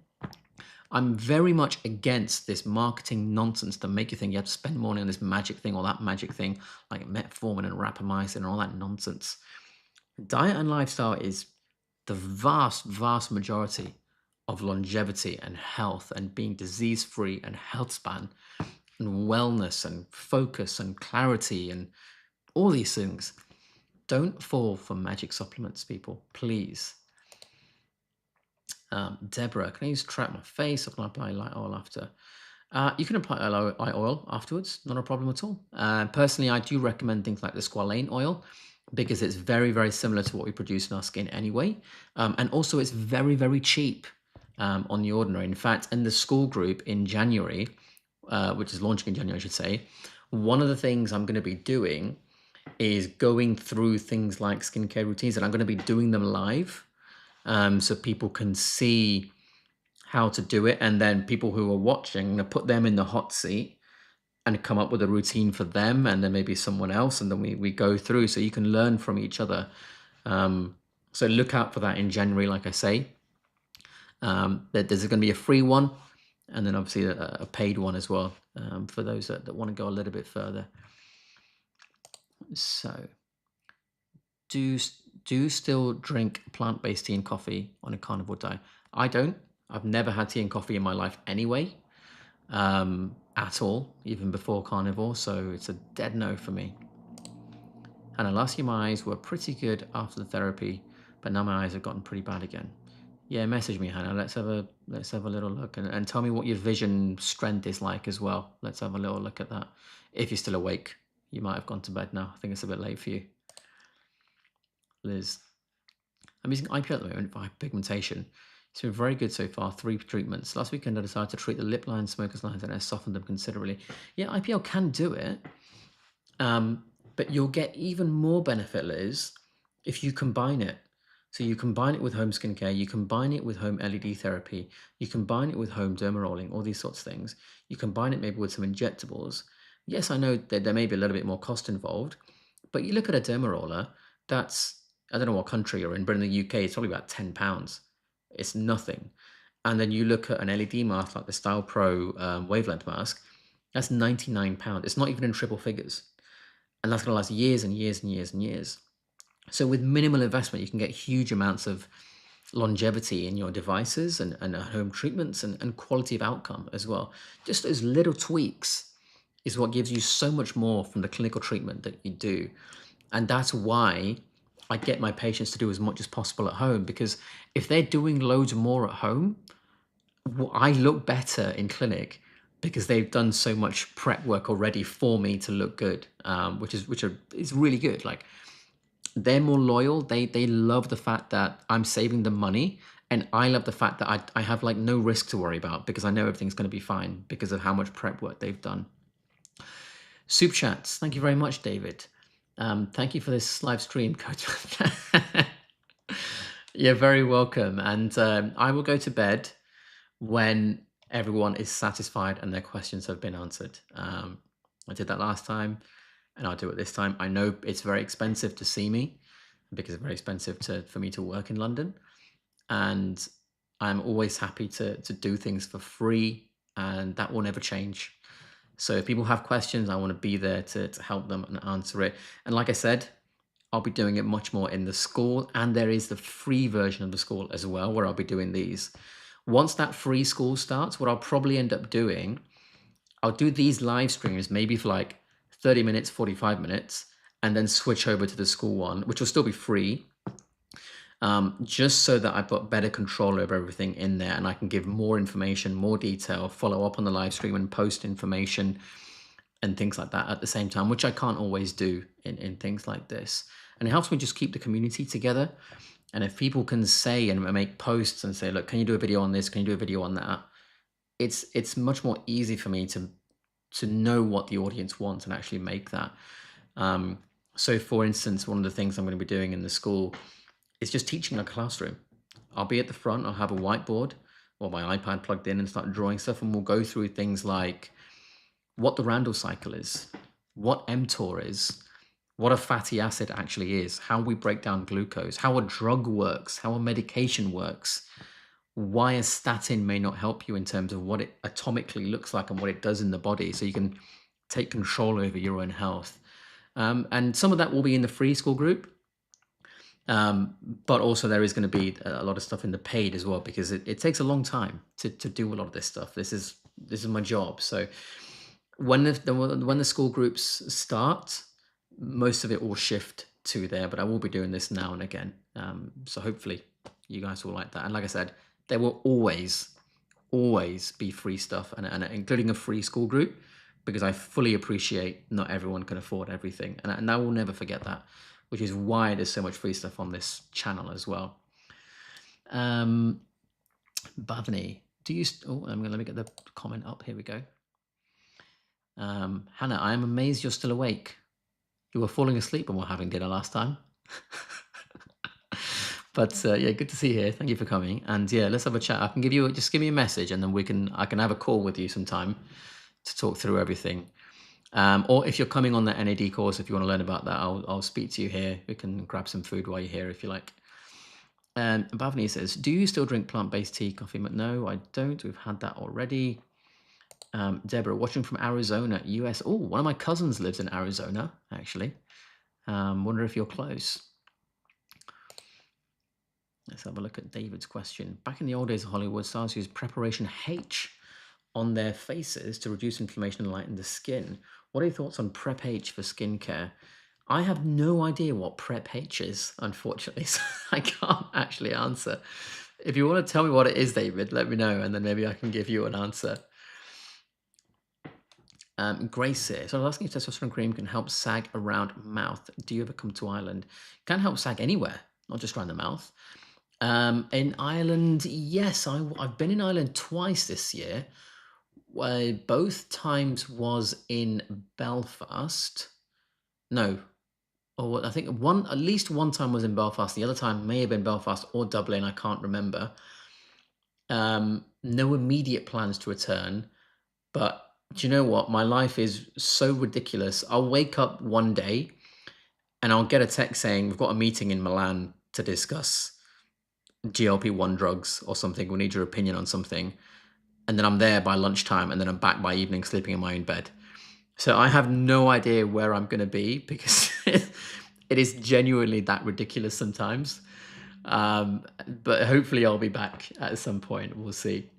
Speaker 1: I'm very much against this marketing nonsense to make you think you have to spend money on this magic thing or that magic thing, like metformin and rapamycin and all that nonsense. Diet and lifestyle is the vast, vast majority of longevity and health and being disease-free and health span and wellness and focus and clarity and all these things. Don't fall for magic supplements, people, please. Deborah, can I use trap my face or can I apply light oil after? You can apply light oil afterwards, not a problem at all. Personally, I do recommend things like the squalane oil because it's very, very similar to what we produce in our skin anyway. And also it's very, very cheap on The Ordinary. In fact, in the school group in January, which is launching in January, I should say, one of the things I'm going to be doing is going through things like skincare routines, and I'm going to be doing them live. So people can see how to do it, and then people who are watching, I'm going to put them in the hot seat and come up with a routine for them, and then maybe someone else, and then we go through so you can learn from each other. So look out for that in January, like I say. There's going to be a free one, and then obviously a paid one as well, for those that want to go a little bit further. So do still drink plant-based tea and coffee on a carnivore diet? I don't. I've never had tea and coffee in my life anyway, at all, even before carnivore, so it's a dead no for me. And last year my eyes were pretty good after the therapy, but now my eyes have gotten pretty bad again. Yeah, message me, Hannah. Let's have a little look, and tell me what your vision strength is like as well. Let's have a little look at that. If you're still awake, you might have gone to bed now. I think it's a bit late for you. Liz, I'm using IPL at the moment for hyperpigmentation. It's been very good so far, 3 treatments. Last weekend I decided to treat the lip lines, smokers lines, and I softened them considerably. Yeah, IPL can do it, but you'll get even more benefit, Liz, if you combine it. So you combine it with home skincare, you combine it with home LED therapy, you combine it with home dermarolling, all these sorts of things. You combine it maybe with some injectables. Yes, I know that there may be a little bit more cost involved, but you look at a dermaroller, that's, I don't know what country you're in, but in the UK, it's probably about £10. It's nothing. And then you look at an LED mask like the Style Pro wavelength mask, that's £99. It's not even in triple figures. And that's going to last years and years and years and years. So with minimal investment, you can get huge amounts of longevity in your devices and home treatments and quality of outcome as well. Just those little tweaks is what gives you so much more from the clinical treatment that you do. And that's why I get my patients to do as much as possible at home, because if they're doing loads more at home, I look better in clinic because they've done so much prep work already for me to look good, which is really good. Like, they're more loyal. They love the fact that I'm saving them money, and I love the fact that I have like no risk to worry about because I know everything's going to be fine because of how much prep work they've done. Soup chats. Thank you very much, David. Thank you for this live stream, Coach. You're very welcome. And I will go to bed when everyone is satisfied and their questions have been answered. I did that last time, and I'll do it this time. I know it's very expensive to see me because it's very expensive for me to work in London. And I'm always happy to do things for free, and that will never change. So if people have questions, I want to be there to help them and answer it. And like I said, I'll be doing it much more in the school, and there is the free version of the school as well, where I'll be doing these. Once that free school starts, what I'll probably end up doing, I'll do these live streams maybe for like 30 minutes, 45 minutes, and then switch over to the school one, which will still be free, just so that I've got better control over everything in there, and I can give more information, more detail, follow up on the live stream and post information and things like that at the same time, which I can't always do in things like this. And it helps me just keep the community together. And if people can say and make posts and say, look, can you do a video on this? Can you do a video on that? It's much more easy for me to know what the audience wants and actually make that. So for instance, one of the things I'm going to be doing in the school is just teaching a classroom. I'll be at the front, I'll have a whiteboard or my iPad plugged in and start drawing stuff. And we'll go through things like what the Randall cycle is, what mTOR is, what a fatty acid actually is, how we break down glucose, how a drug works, how a medication works, why a statin may not help you in terms of what it atomically looks like and what it does in the body, so you can take control over your own health. And some of that will be in the free school group, but also there is going to be a lot of stuff in the paid as well, because it takes a long time to do a lot of this stuff. This is my job. So when the school groups start, most of it will shift to there, but I will be doing this now and again. So hopefully you guys will like that. And like I said, there will always be free stuff, and including a free school group, because I fully appreciate not everyone can afford everything. And I will never forget that, which is why there's so much free stuff on this channel as well. Bhavani, let me get the comment up. Here we go. Hannah, I am amazed you're still awake. You were falling asleep when we were having dinner last time. But yeah, good to see you here. Thank you for coming. And yeah, let's have a chat. I can just give me a message, and then I can have a call with you sometime to talk through everything. Or if you're coming on the NAD course, if you want to learn about that, I'll speak to you here. We can grab some food while you're here if you like. And Bhavani says, do you still drink plant-based tea, coffee? No, I don't. We've had that already. Deborah, watching from Arizona, US. Oh, one of my cousins lives in Arizona, actually. Wonder if you're close. Let's have a look at David's question. Back in the old days of Hollywood, stars used preparation H on their faces to reduce inflammation and lighten the skin. What are your thoughts on Prep H for skincare? I have no idea what Prep H is, unfortunately, so I can't actually answer. If you want to tell me what it is, David, let me know, and then maybe I can give you an answer. Grace here. So I was asking if testosterone cream can help sag around mouth. Do you ever come to Ireland? Can help sag anywhere, not just around the mouth. In Ireland, yes, I've been in Ireland twice this year. Both times was in Belfast. No, or I think at least one time was in Belfast. The other time may have been Belfast or Dublin. I can't remember. No immediate plans to return, but do you know what? My life is so ridiculous. I'll wake up one day and I'll get a text saying, we've got a meeting in Milan to discuss GLP-1 drugs or something. We need your opinion on something. And then I'm there by lunchtime, and then I'm back by evening sleeping in my own bed. So I have no idea where I'm going to be, because it is genuinely that ridiculous sometimes. But hopefully I'll be back at some point. We'll see.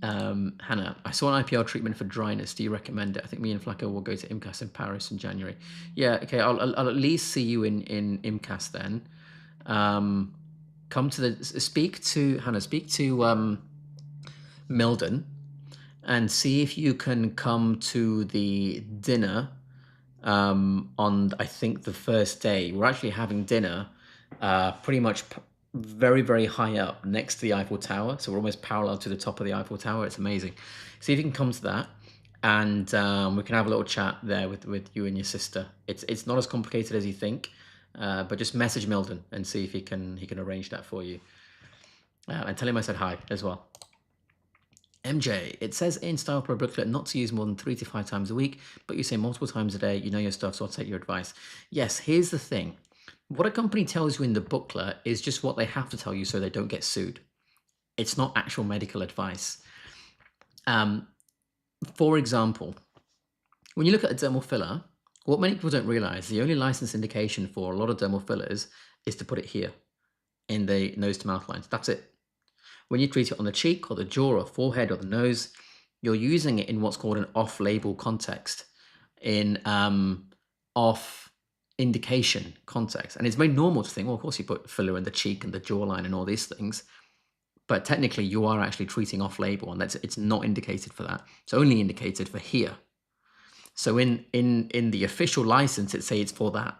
Speaker 1: Hannah, I saw an IPL treatment for dryness. Do you recommend it? I think me and Flacco will go to IMCAS in Paris in January. Yeah, okay. I'll at least see you in IMCAS then. Come to the speak to Hannah. Speak to Milden and see if you can come to the dinner on, I think, the first day. We're actually having dinner pretty much very, very high up next to the Eiffel Tower. So we're almost parallel to the top of the Eiffel Tower. It's amazing. See if you can come to that, and we can have a little chat there with you and your sister. It's not as complicated as you think, but just message Milden and see if he can arrange that for you. And tell him I said hi as well. MJ, it says in Style Pro booklet not to use more than 3 to 5 times a week, but you say multiple times a day. You know your stuff, so I'll take your advice. Yes, here's the thing. What a company tells you in the booklet is just what they have to tell you so they don't get sued. It's not actual medical advice. For example, when you look at a dermal filler, what many people don't realize, the only license indication for a lot of dermal fillers is to put it here in the nose to mouth lines. That's it. When you treat it on the cheek or the jaw or forehead or the nose, you're using it in what's called an off-label context, in off indication context. And it's very normal to think, well, of course you put filler in the cheek and the jawline and all these things, but technically you are actually treating off-label, and it's not indicated for that. It's only indicated for here. So in the official license, it says it's for that.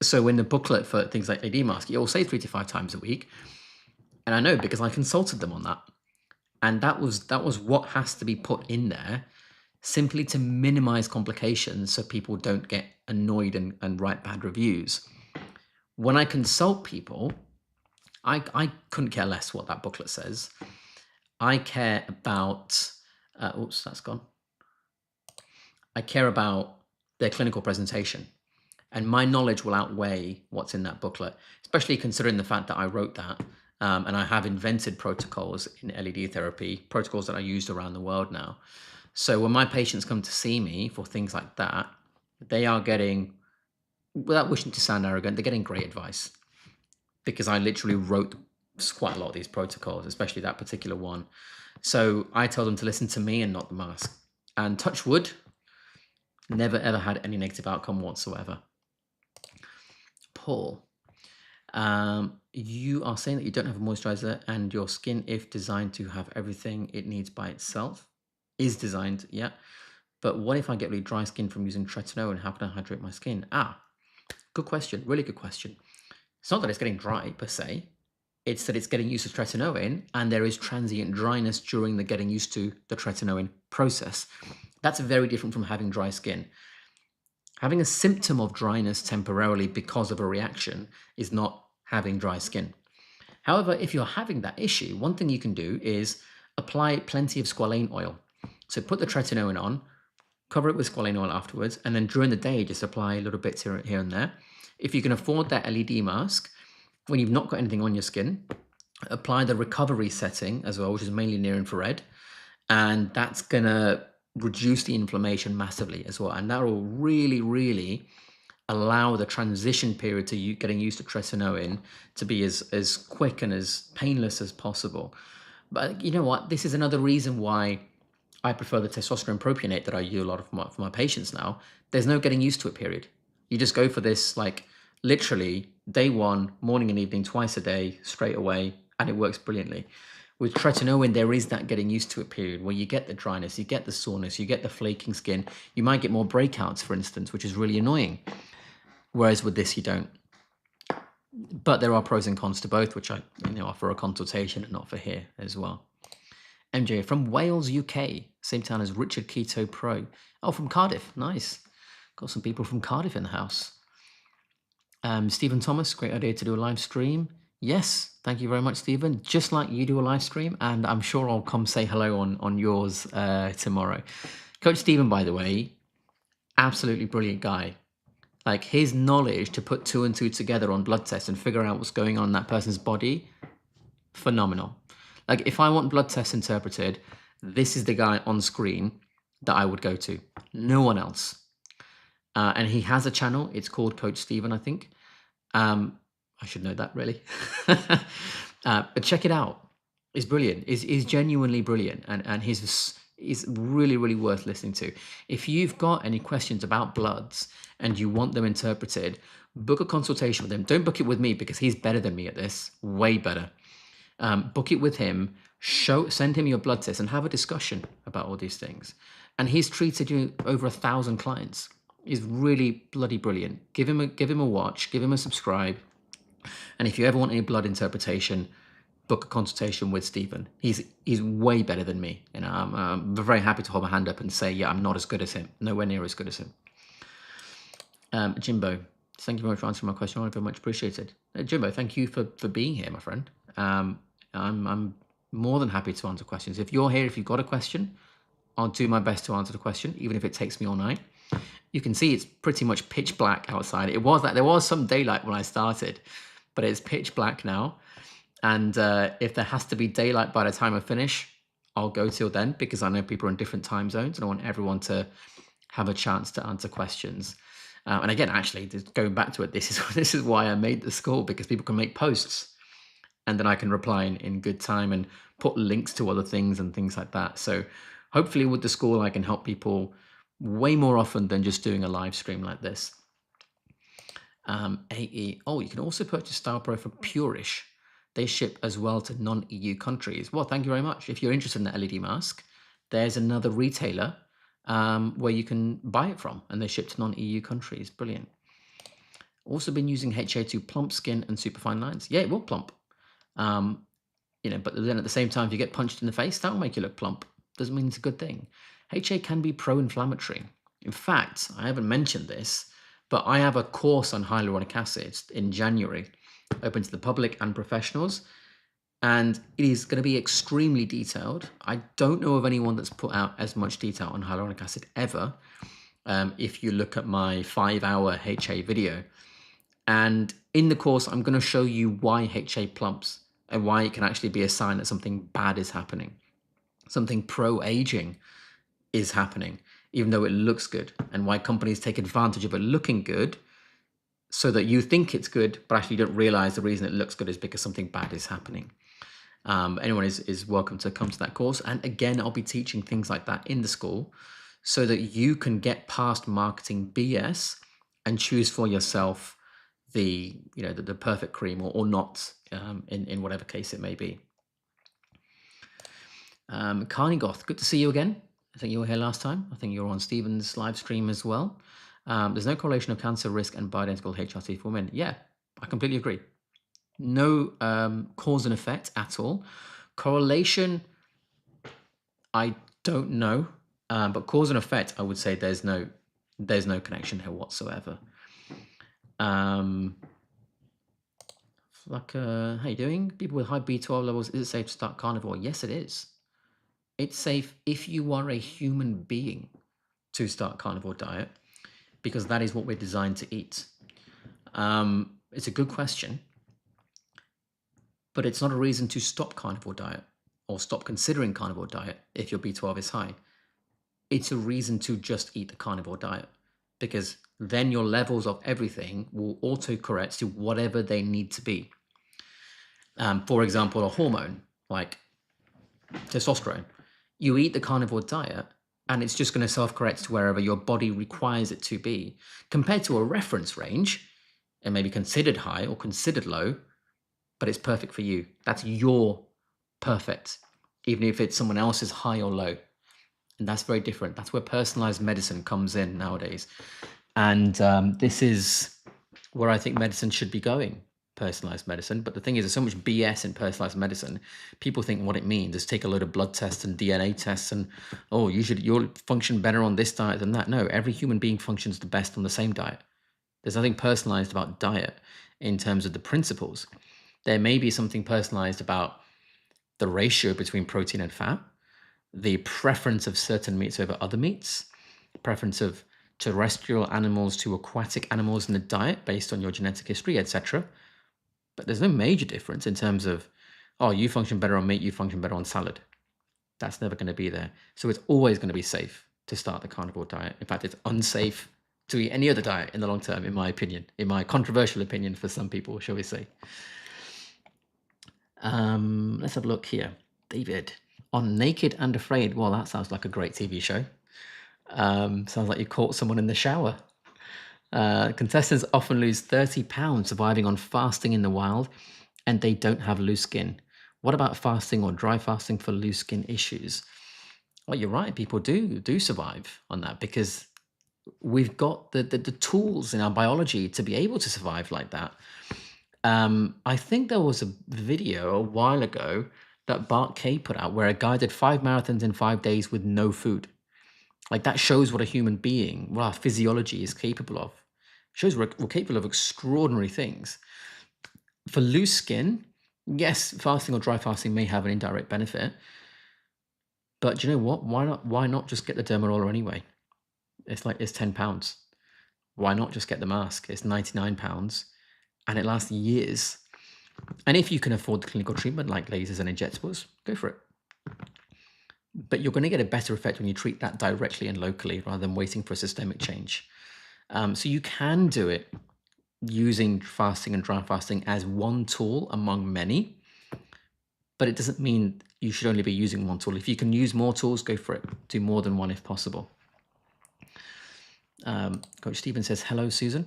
Speaker 1: So in the booklet for things like AD mask, it will say 3 to 5 times a week. And I know because I consulted them on that. And that was what has to be put in there, simply to minimize complications so people don't get annoyed and write bad reviews. When I consult people, I couldn't care less what that booklet says. I care about, oops, that's gone. I care about their clinical presentation. And my knowledge will outweigh what's in that booklet, especially considering the fact that I wrote that. And I have invented protocols in LED therapy, protocols that are used around the world now. So when my patients come to see me for things like that, they are getting, without wishing to sound arrogant, they're getting great advice, because I literally wrote quite a lot of these protocols, especially that particular one. So I tell them to listen to me and not the mask. And touch wood, never ever had any negative outcome whatsoever. Paul. You are saying that you don't have a moisturizer and your skin, if designed to have everything it needs by itself, is designed, yeah. But what if I get really dry skin from using Retinoic? How can I hydrate my skin? Good question, really good question. It's not that it's getting dry per se, it's that it's getting used to tretinoin and there is transient dryness during the getting used to the tretinoin process. That's very different from having dry skin. Having a symptom of dryness temporarily because of a reaction is not having dry skin. However, if you're having that issue, one thing you can do is apply plenty of squalane oil. So put the tretinoin on, cover it with squalane oil afterwards, and then during the day, just apply little bits here and there. If you can afford that LED mask, when you've not got anything on your skin, apply the recovery setting as well, which is mainly near infrared, and that's gonna reduce the inflammation massively as well. And that will really, really allow the transition period to you getting used to tretinoin to be as quick and as painless as possible. But you know what? This is another reason why I prefer the testosterone propionate that I use a lot for my patients now. There's no getting used to it period. You just go for this, like, literally day one, morning and evening, twice a day, straight away, and it works brilliantly. With tretinoin, there is that getting used to it period where you get the dryness, you get the soreness, you get the flaking skin. You might get more breakouts, for instance, which is really annoying. Whereas with this, you don't. But there are pros and cons to both, which I offer a consultation and offer here as well. MJ from Wales, UK, same town as Richard Keto Pro. Oh, from Cardiff, nice. Got some people from Cardiff in the house. Stephen Thomas, great idea to do a live stream. Yes, thank you very much, Stephen. Just like you do a live stream, and I'm sure I'll come say hello on yours tomorrow. Coach Stephen, by the way, absolutely brilliant guy. Like, his knowledge to put 2 and 2 together on blood tests and figure out what's going on in that person's body, phenomenal. Like, if I want blood tests interpreted, this is the guy on screen that I would go to. No one else. And he has a channel. It's called Coach Stephen, I think. I I should know that really. But check it out. It's brilliant. Is genuinely brilliant, and he's really, really worth listening to. If you've got any questions about bloods and you want them interpreted, book a consultation with him. Don't book it with me because he's better than me at this, way better. Book it with him, send him your blood test and have a discussion about all these things. And he's treated you over 1,000 clients. He's really bloody brilliant. Give him a watch, give him a subscribe. And if you ever want any blood interpretation, book a consultation with Stephen. He's way better than me. You know, I'm very happy to hold my hand up and say, yeah, I'm not as good as him. Nowhere near as good as him. Jimbo, thank you very much for answering my question. I very much appreciated. Jimbo, thank you for being here, my friend. I'm more than happy to answer questions. If you're here, if you've got a question, I'll do my best to answer the question, even if it takes me all night. You can see it's pretty much pitch black outside. It was like there was some daylight when I started, but it's pitch black now. And if there has to be daylight by the time I finish, I'll go till then, because I know people are in different time zones and I want everyone to have a chance to answer questions. And again, actually, going back to it, this is why I made the school, because people can make posts and then I can reply in good time and put links to other things and things like that. So hopefully with the school, I can help people way more often than just doing a live stream like this. AE, oh, you can also purchase Style Pro from Purish. They ship as well to non-EU countries. Well, thank you very much. If you're interested in the LED mask, there's another retailer where you can buy it from, and they ship to non-EU countries. Brilliant. Also been using HA to plump skin and superfine lines. Yeah, it will plump. You know, but then at the same time, if you get punched in the face, that'll make you look plump. Doesn't mean it's a good thing. HA can be pro-inflammatory. In fact, I haven't mentioned this, but I have a course on hyaluronic acid in January, open to the public and professionals, and it is going to be extremely detailed. I don't know of anyone that's put out as much detail on hyaluronic acid ever. If you look at my 5-hour HA video, and in the course, I'm going to show you why HA plumps and why it can actually be a sign that something bad is happening. Something pro-aging is happening, even though it looks good, and why companies take advantage of it looking good so that you think it's good, but actually you don't realize the reason it looks good is because something bad is happening. Anyone is welcome to come to that course. And again, I'll be teaching things like that in the school so that you can get past marketing BS and choose for yourself the perfect cream or not, in whatever case it may be. Carnigoth, good to see you again. I think you were here last time. I think you were on Stephen's live stream as well. There's no correlation of cancer risk and bioidentical HRT for women. Yeah, I completely agree. No cause and effect at all. Correlation, I don't know, but cause and effect, I would say there's no connection here whatsoever. How you doing? People with high B12 levels, is it safe to start carnivore? Yes, it is. It's safe if you are a human being to start carnivore diet, because that is what we're designed to eat. It's a good question, but it's not a reason to stop carnivore diet or stop considering carnivore diet if your B12 is high. It's a reason to just eat the carnivore diet, because then your levels of everything will auto-correct to whatever they need to be. For example, a hormone like testosterone. You eat the carnivore diet and it's just going to self-correct to wherever your body requires it to be, compared to a reference range. It may be considered high or considered low, but it's perfect for you. That's your perfect, even if it's someone else's high or low. And that's very different. That's where personalized medicine comes in nowadays. And this is where I think medicine should be going, personalized medicine. But the thing is, there's so much BS in personalized medicine. People think what it means is take a load of blood tests and DNA tests and, oh, you'll function better on this diet than that. No, every human being functions the best on the same diet. There's nothing personalized about diet in terms of the principles. There may be something personalized about the ratio between protein and fat, the preference of certain meats over other meats, preference of terrestrial animals to aquatic animals in the diet based on your genetic history, etc. But there's no major difference in terms of, oh, you function better on meat, you function better on salad. That's never going to be there. So it's always going to be safe to start the carnivore diet. In fact, it's unsafe to eat any other diet in the long term, in my opinion, in my controversial opinion for some people, shall we say. Let's have a look here. David, on Naked and Afraid. Well, that sounds like a great TV show. Sounds like you caught someone in the shower. Contestants often lose 30 pounds surviving on fasting in the wild, and they don't have loose skin. What about fasting or dry fasting for loose skin issues? Well, you're right. People do survive on that because we've got the tools in our biology to be able to survive like that. I think there was a video a while ago that Bart Kay put out where a guy did 5 marathons in 5 days with no food. Like that shows what a human being, what our physiology is capable of. Shows we're capable of extraordinary things. For loose skin, yes, fasting or dry fasting may have an indirect benefit. But do you know what? Why not just get the Dermarolling anyway? It's 10 pounds. Why not just get the mask? It's 99 pounds and it lasts years. And if you can afford the clinical treatment like lasers and injectables, go for it. But you're going to get a better effect when you treat that directly and locally rather than waiting for a systemic change. So you can do it using fasting and dry fasting as one tool among many, but it doesn't mean you should only be using one tool. If you can use more tools, go for it. Do more than one if possible. Coach Stephen says, hello, Susan.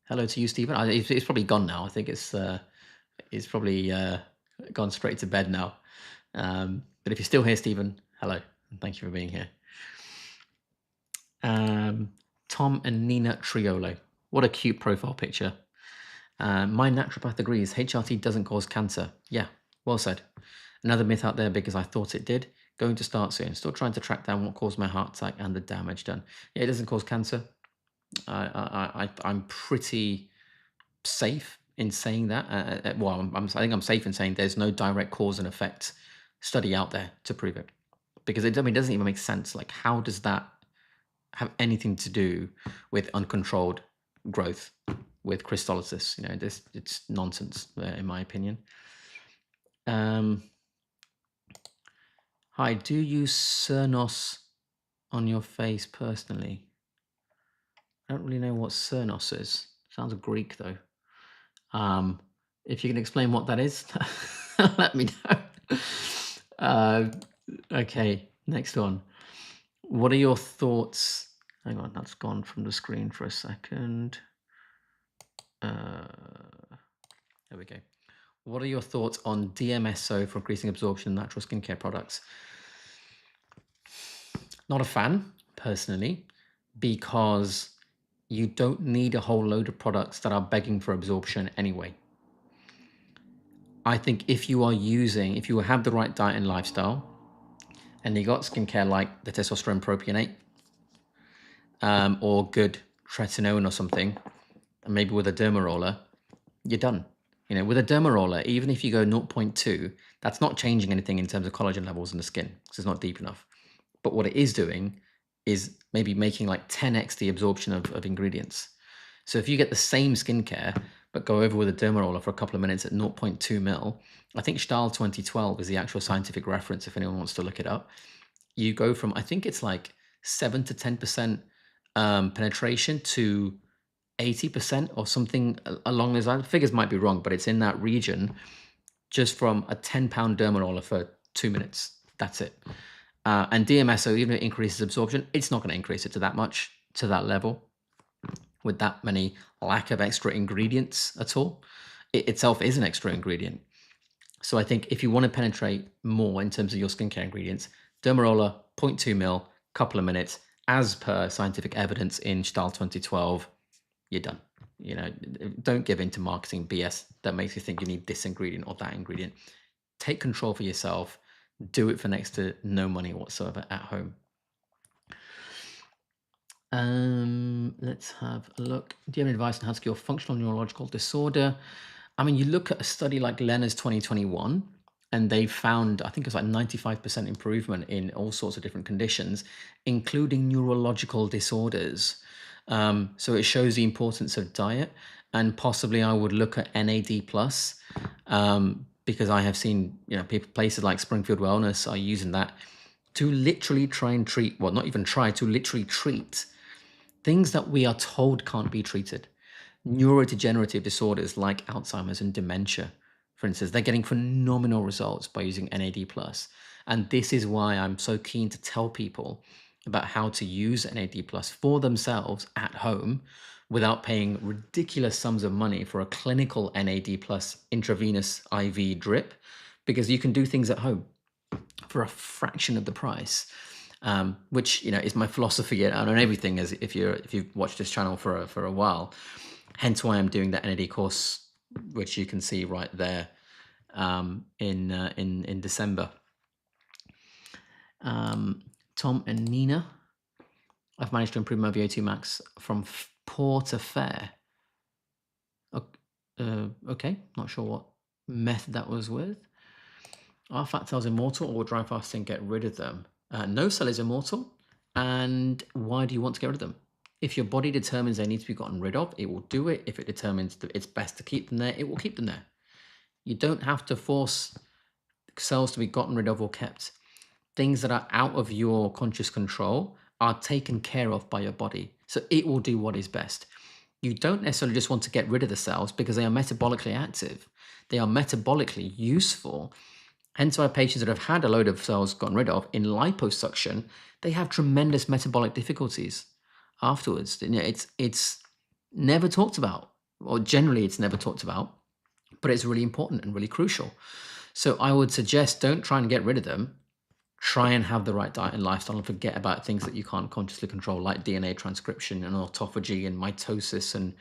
Speaker 1: Hello to you, Stephen. It's probably gone now. I think it's probably gone straight to bed now. But if you're still here, Stephen, hello. And thank you for being here. Tom and Nina Triolo. What a cute profile picture. My naturopath agrees. HRT doesn't cause cancer. Yeah, well said. Another myth out there because I thought it did. Going to start soon. Still trying to track down what caused my heart attack and the damage done. Yeah, it doesn't cause cancer. I'm pretty safe in saying that. Well, I think I'm safe in saying there's no direct cause and effect study out there to prove it, because it doesn't even make sense. Like, how does that have anything to do with uncontrolled growth, with crystallosis? You know, it's nonsense, in my opinion. Hi, do you use Cernos on your face personally? I don't really know what Cernos is. Sounds Greek though. If you can explain what that is, let me know. Okay, next one. What are your thoughts? Hang on, that's gone from the screen for a second. There we go. What are your thoughts on DMSO for increasing absorption in natural skincare products? Not a fan, personally, because you don't need a whole load of products that are begging for absorption anyway. I think if you have the right diet and lifestyle, and you got skincare like the testosterone propionate, or good Retinoic or something, and maybe with a Dermaroller, you're done. You know, with a Dermaroller, even if you go 0.2, that's not changing anything in terms of collagen levels in the skin, because it's not deep enough. But what it is doing is maybe making like 10x the absorption of ingredients. So if you get the same skincare, but go over with a Dermaroller for a couple of minutes at 0.2 mil, I think Stahl 2012 is the actual scientific reference if anyone wants to look it up. You go from, I think it's like 7 to 10% penetration to 80% or something along those lines. Figures might be wrong, but it's in that region, just from a 10-pound Dermaroller for 2 minutes. That's it. And DMSO, even if it increases absorption, it's not going to increase it to that much, to that level, with that many lack of extra ingredients at all. It itself is an extra ingredient. So I think if you want to penetrate more in terms of your skincare ingredients, Dermaroller, 0.2 mil, couple of minutes, as per scientific evidence in Stahl 2012, you're done. You know, don't give in to marketing BS that makes you think you need this ingredient or that ingredient. Take control for yourself. Do it for next to no money whatsoever at home. Let's have a look. Do you have any advice on how to cure functional neurological disorder? I mean, you look at a study like Lena's 2021, and they found, I think it's like 95% improvement in all sorts of different conditions, including neurological disorders. So it shows the importance of diet, and possibly I would look at NAD+, because I have seen, you know, places like Springfield Wellness are using that to literally try and treat, well, not even try, to literally treat things that we are told can't be treated. Neurodegenerative disorders like Alzheimer's and dementia, for instance, they're getting phenomenal results by using NAD+. And this is why I'm so keen to tell people about how to use NAD+ for themselves at home without paying ridiculous sums of money for a clinical NAD+ intravenous IV drip, because you can do things at home for a fraction of the price. Which is my philosophy on everything. As if you've watched this channel for a while, hence why I'm doing the NAD course, which you can see right there in December. Tom and Nina, I've managed to improve my VO2 max from poor to fair. Okay, not sure what method that was with. Are fat cells immortal, or will dry fasting get rid of them? No cell is immortal. And why do you want to get rid of them? If your body determines they need to be gotten rid of, it will do it. If it determines that it's best to keep them there, it will keep them there. You don't have to force cells to be gotten rid of or kept. Things that are out of your conscious control are taken care of by your body. So it will do what is best. You don't necessarily just want to get rid of the cells because they are metabolically active. They are metabolically useful. Hence why patients that have had a load of cells gotten rid of in liposuction, they have tremendous metabolic difficulties afterwards. It's never talked about, or generally it's never talked about, but it's really important and really crucial. So I would suggest don't try and get rid of them. Try and have the right diet and lifestyle and forget about things that you can't consciously control, like DNA transcription and autophagy and mitosis and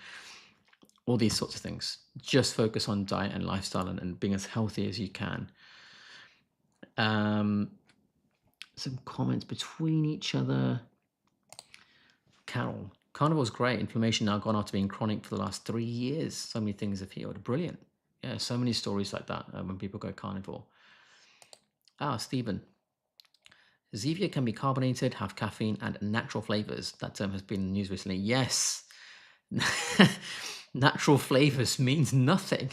Speaker 1: all these sorts of things. Just focus on diet and lifestyle and being as healthy as you can. Some comments between each other. Carol, Carnivore's great. Inflammation now gone after being chronic for the last 3 years. So many things have healed. Brilliant. Yeah, so many stories like that when people go carnivore. Stephen. Zevia can be carbonated, have caffeine, and natural flavors. That term has been in the news recently. Yes. Natural flavors means nothing.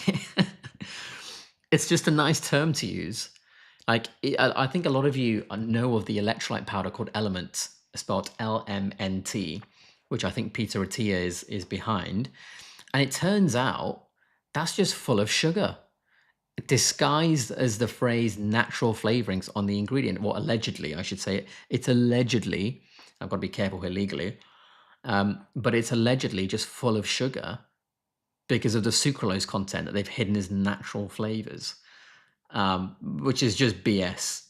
Speaker 1: It's just a nice term to use. Like, I think a lot of you know of the electrolyte powder called Element, spelled LMNT, which I think Peter Attia is behind. And it turns out that's just full of sugar, disguised as the phrase natural flavorings on the ingredient. Well, allegedly, I should say. It's allegedly, I've got to be careful here legally, but it's allegedly just full of sugar because of the sucralose content that they've hidden as natural flavors, which is just BS.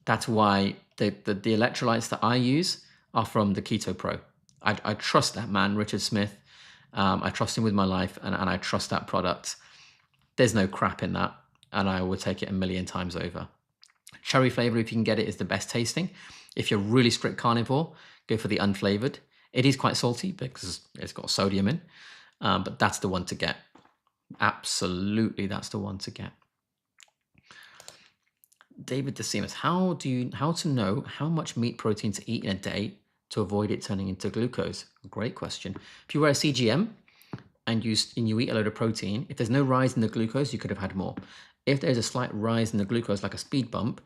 Speaker 1: That's why the electrolytes that I use are from the Keto Pro. I trust that man, Richard Smith. I trust him with my life, and I trust that product. There's no crap in that, and I would take it a million times over. Cherry flavor, if you can get it, is the best tasting. If you're really strict carnivore, go for the unflavored. It is quite salty because it's got sodium in, but that's the one to get. Absolutely, that's the one to get. David DeSimas, how to know how much meat protein to eat in a day to avoid it turning into glucose? Great question. If you wear a CGM and you eat a load of protein, if there's no rise in the glucose, you could have had more. If there's a slight rise in the glucose, like a speed bump,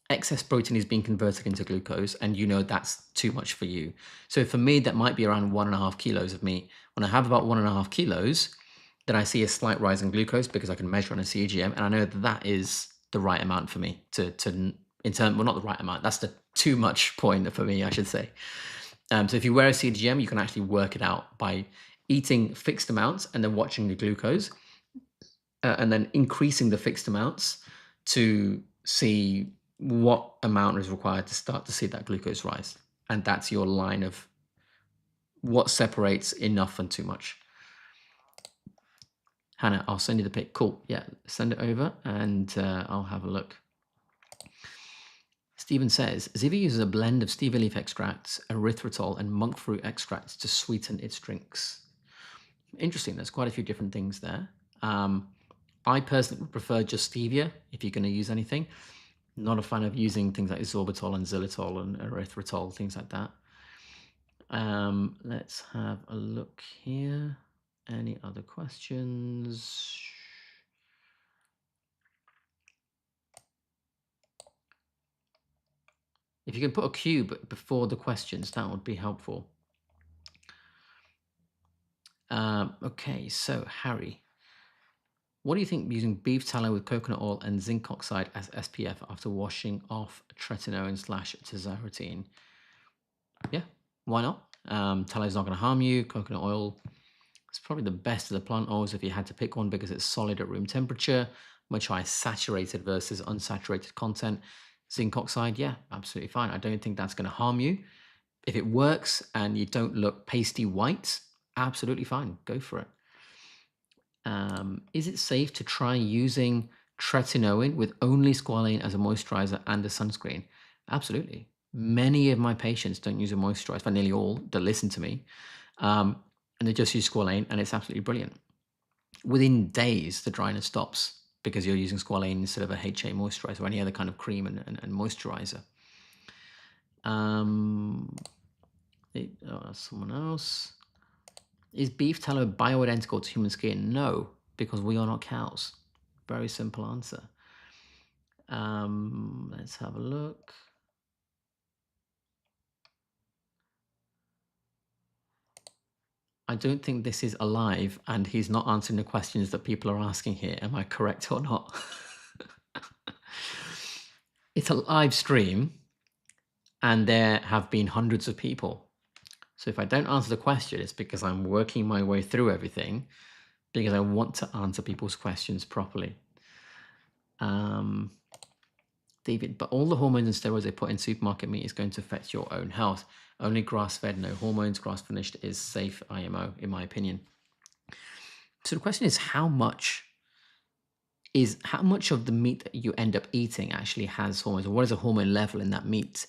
Speaker 1: excess protein is being converted into glucose, and that's too much for you. So for me, that might be around 1.5 kilos of meat. When I have about 1.5 kilos, then I see a slight rise in glucose because I can measure on a CGM, and I know that is the right amount for me well, not the right amount, that's the too much point for me, I should say. So if you wear a CGM, you can actually work it out by eating fixed amounts and then watching the glucose, and then increasing the fixed amounts to see what amount is required to start to see that glucose rise. And that's your line of what separates enough and too much. Hannah, I'll send you the pic. Cool. Yeah, send it over and I'll have a look. Stephen says, Zevia uses a blend of stevia leaf extracts, erythritol, and monk fruit extracts to sweeten its drinks. Interesting. There's quite a few different things there. I personally would prefer just stevia if you're going to use anything. Not a fan of using things like sorbitol and xylitol and erythritol, things like that. Let's have a look here. Any other questions? If you can put a cube before the questions, that would be helpful. Okay, so Harry, what do you think using beef tallow with coconut oil and zinc oxide as SPF after washing off tretinoin / tazarotene? Yeah, why not? Tallow is not going to harm you. Coconut oil is probably the best of the plant oils if you had to pick one because it's solid at room temperature, much higher saturated versus unsaturated content. Zinc oxide, yeah, absolutely fine. I don't think that's going to harm you. If it works and you don't look pasty white, absolutely fine. Go for it. Is it safe to try using tretinoin with only squalane as a moisturizer and a sunscreen? Absolutely. Many of my patients don't use a moisturizer, but nearly all that listen to me, and they just use squalane, and it's absolutely brilliant. Within days, the dryness stops because you're using squalane instead of a HA moisturizer or any other kind of cream and moisturizer. Someone else. Is beef tallow bioidentical to human skin? No, because we are not cows. Very simple answer. Let's have a look. I don't think this is alive, and he's not answering the questions that people are asking here. Am I correct or not? It's a live stream, and there have been hundreds of people. So if I don't answer the question, it's because I'm working my way through everything, because I want to answer people's questions properly. David, but all the hormones and steroids they put in supermarket meat is going to affect your own health. Only grass-fed, no hormones, grass-finished is safe IMO, in my opinion. So the question is how much of the meat that you end up eating actually has hormones, or what is a hormone level in that meat?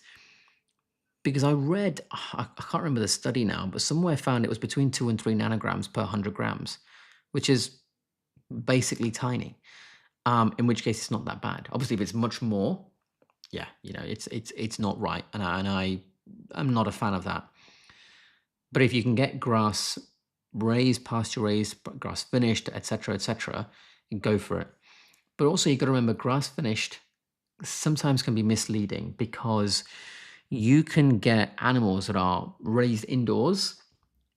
Speaker 1: Because I read, I can't remember the study now, but somewhere I found it was between 2 and 3 nanograms per 100 grams, which is basically tiny. In which case it's not that bad. Obviously, if it's much more, yeah, it's not right, and I'm not a fan of that. But if you can get grass raised, pasture raised, grass finished, etc., go for it. But also, you've got to remember, grass finished sometimes can be misleading because you can get animals that are raised indoors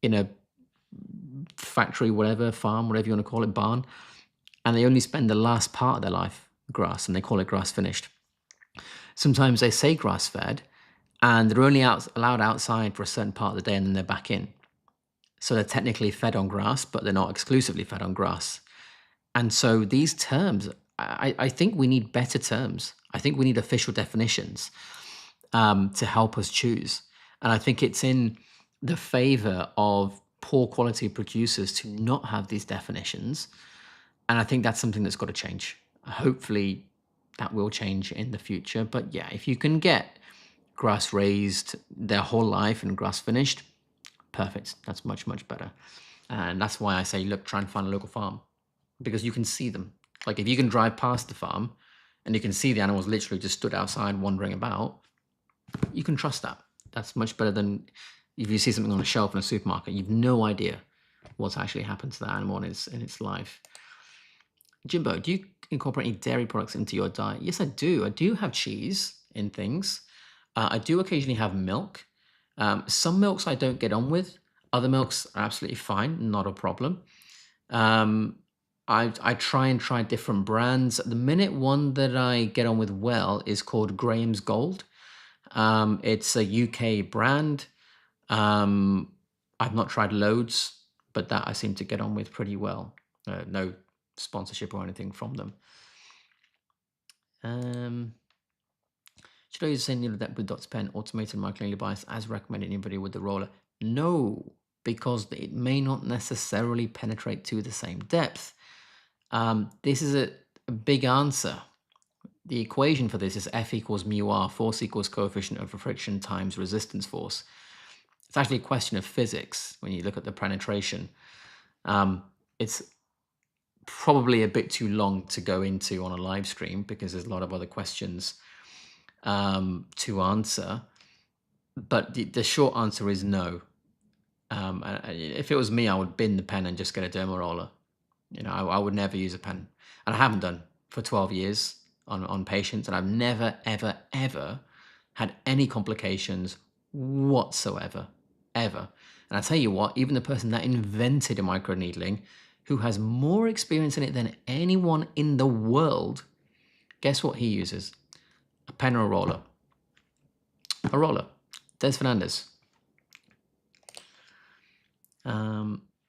Speaker 1: in a factory, whatever, farm, whatever you want to call it, barn, and they only spend the last part of their life grass, and they call it grass finished. Sometimes they say grass fed, and they're only allowed outside for a certain part of the day, and then they're back in. So they're technically fed on grass, but they're not exclusively fed on grass. And so these terms, I think we need better terms. I think we need official definitions to help us choose. And I think it's in the favor of poor quality producers to not have these definitions. And I think that's something that's got to change. Hopefully that will change in the future. But yeah, if you can get grass raised their whole life and grass finished, perfect. That's much, much better. And that's why I say, look, try and find a local farm, because you can see them. Like if you can drive past the farm and you can see the animals literally just stood outside wandering about, you can trust that. That's much better than if you see something on a shelf in a supermarket. You've no idea what's actually happened to that animal in its life. Jimbo, do you incorporate any dairy products into your diet? Yes, I do. I do have cheese in things. I do occasionally have milk. Some milks I don't get on with. Other milks are absolutely fine, not a problem. I try and try different brands. At the minute, one that I get on with well is called Graham's Gold. It's a UK brand. I've not tried loads, but that I seem to get on with pretty well. No sponsorship or anything from them. Should I use the same needle depth with Dr. Pen automated microneedling bias as recommended in anybody with the roller? No, because it may not necessarily penetrate to the same depth. This is a big answer. The equation for this is F equals mu r, force equals coefficient of friction times resistance force. It's actually a question of physics when you look at the penetration. It's probably a bit too long to go into on a live stream because there's a lot of other questions to answer. But the short answer is no. If it was me, I would bin the pen and just get a Dermaroller. I would never use a pen. And I haven't done for 12 years on patients. And I've never, ever, ever had any complications whatsoever. ever. And I tell you what, even the person that invented microneedling, who has more experience in it than anyone in the world, guess what he uses? A pen or a roller. A roller. Des Fernandez.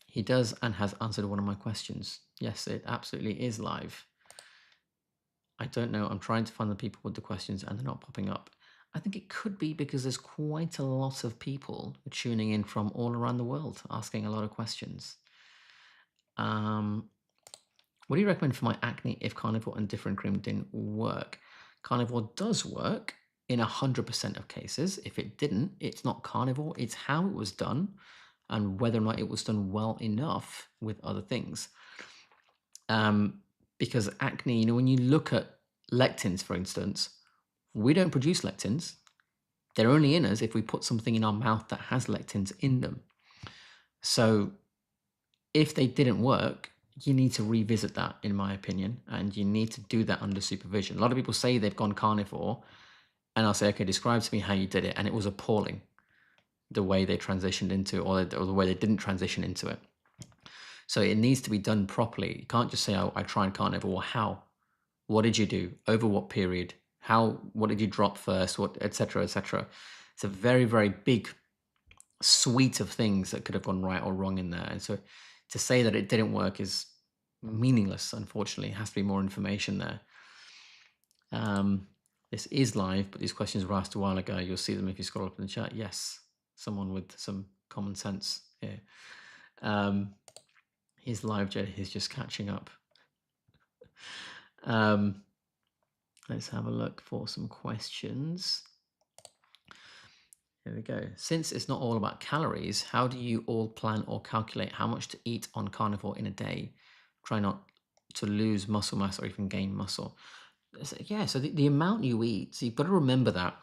Speaker 1: He does and has answered one of my questions. Yes, it absolutely is live. I don't know. I'm trying to find the people with the questions and they're not popping up. I think it could be because there's quite a lot of people tuning in from all around the world, asking a lot of questions. What do you recommend for my acne if Carnivore and different cream didn't work? Carnivore does work in 100% of cases. If it didn't, it's not Carnivore. It's how it was done and whether or not it was done well enough with other things. Because acne, you know, when you look at lectins, for instance, we don't produce lectins. They're only in us if we put something in our mouth that has lectins in them. So if they didn't work, you need to revisit that, in my opinion, and you need to do that under supervision. A lot of people say they've gone Carnivore, and I'll say, okay, describe to me how you did it, and it was appalling, the way they transitioned into, or the way they didn't transition into it. So it needs to be done properly. You can't just say, oh, I tried Carnivore. How? What did you do? Over what period? How? What did you drop first? What, etc., etc. It's a very, very big suite of things that could have gone right or wrong in there. And so to say that it didn't work is meaningless, unfortunately. It has to be more information there. This is live, but these questions were asked a while ago. You'll see them if you scroll up in the chat. Yes, someone with some common sense here. He's live, Jed. He's just catching up. Let's have a look for some questions. Here we go. Since it's not all about calories, how do you all plan or calculate how much to eat on Carnivore in a day? Try not to lose muscle mass or even gain muscle. Yeah, so the amount you eat, so you've got to remember that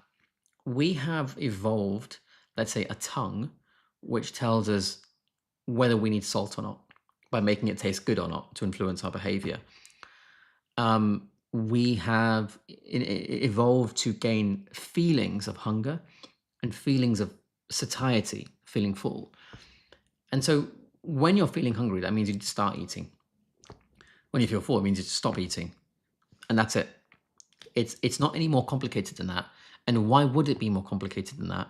Speaker 1: we have evolved, let's say, a tongue, which tells us whether we need salt or not by making it taste good or not to influence our behavior. We have evolved to gain feelings of hunger and feelings of satiety, feeling full. And so when you're feeling hungry, that means you start eating. When you feel full, it means you stop eating. And that's it. It's not any more complicated than that. And why would it be more complicated than that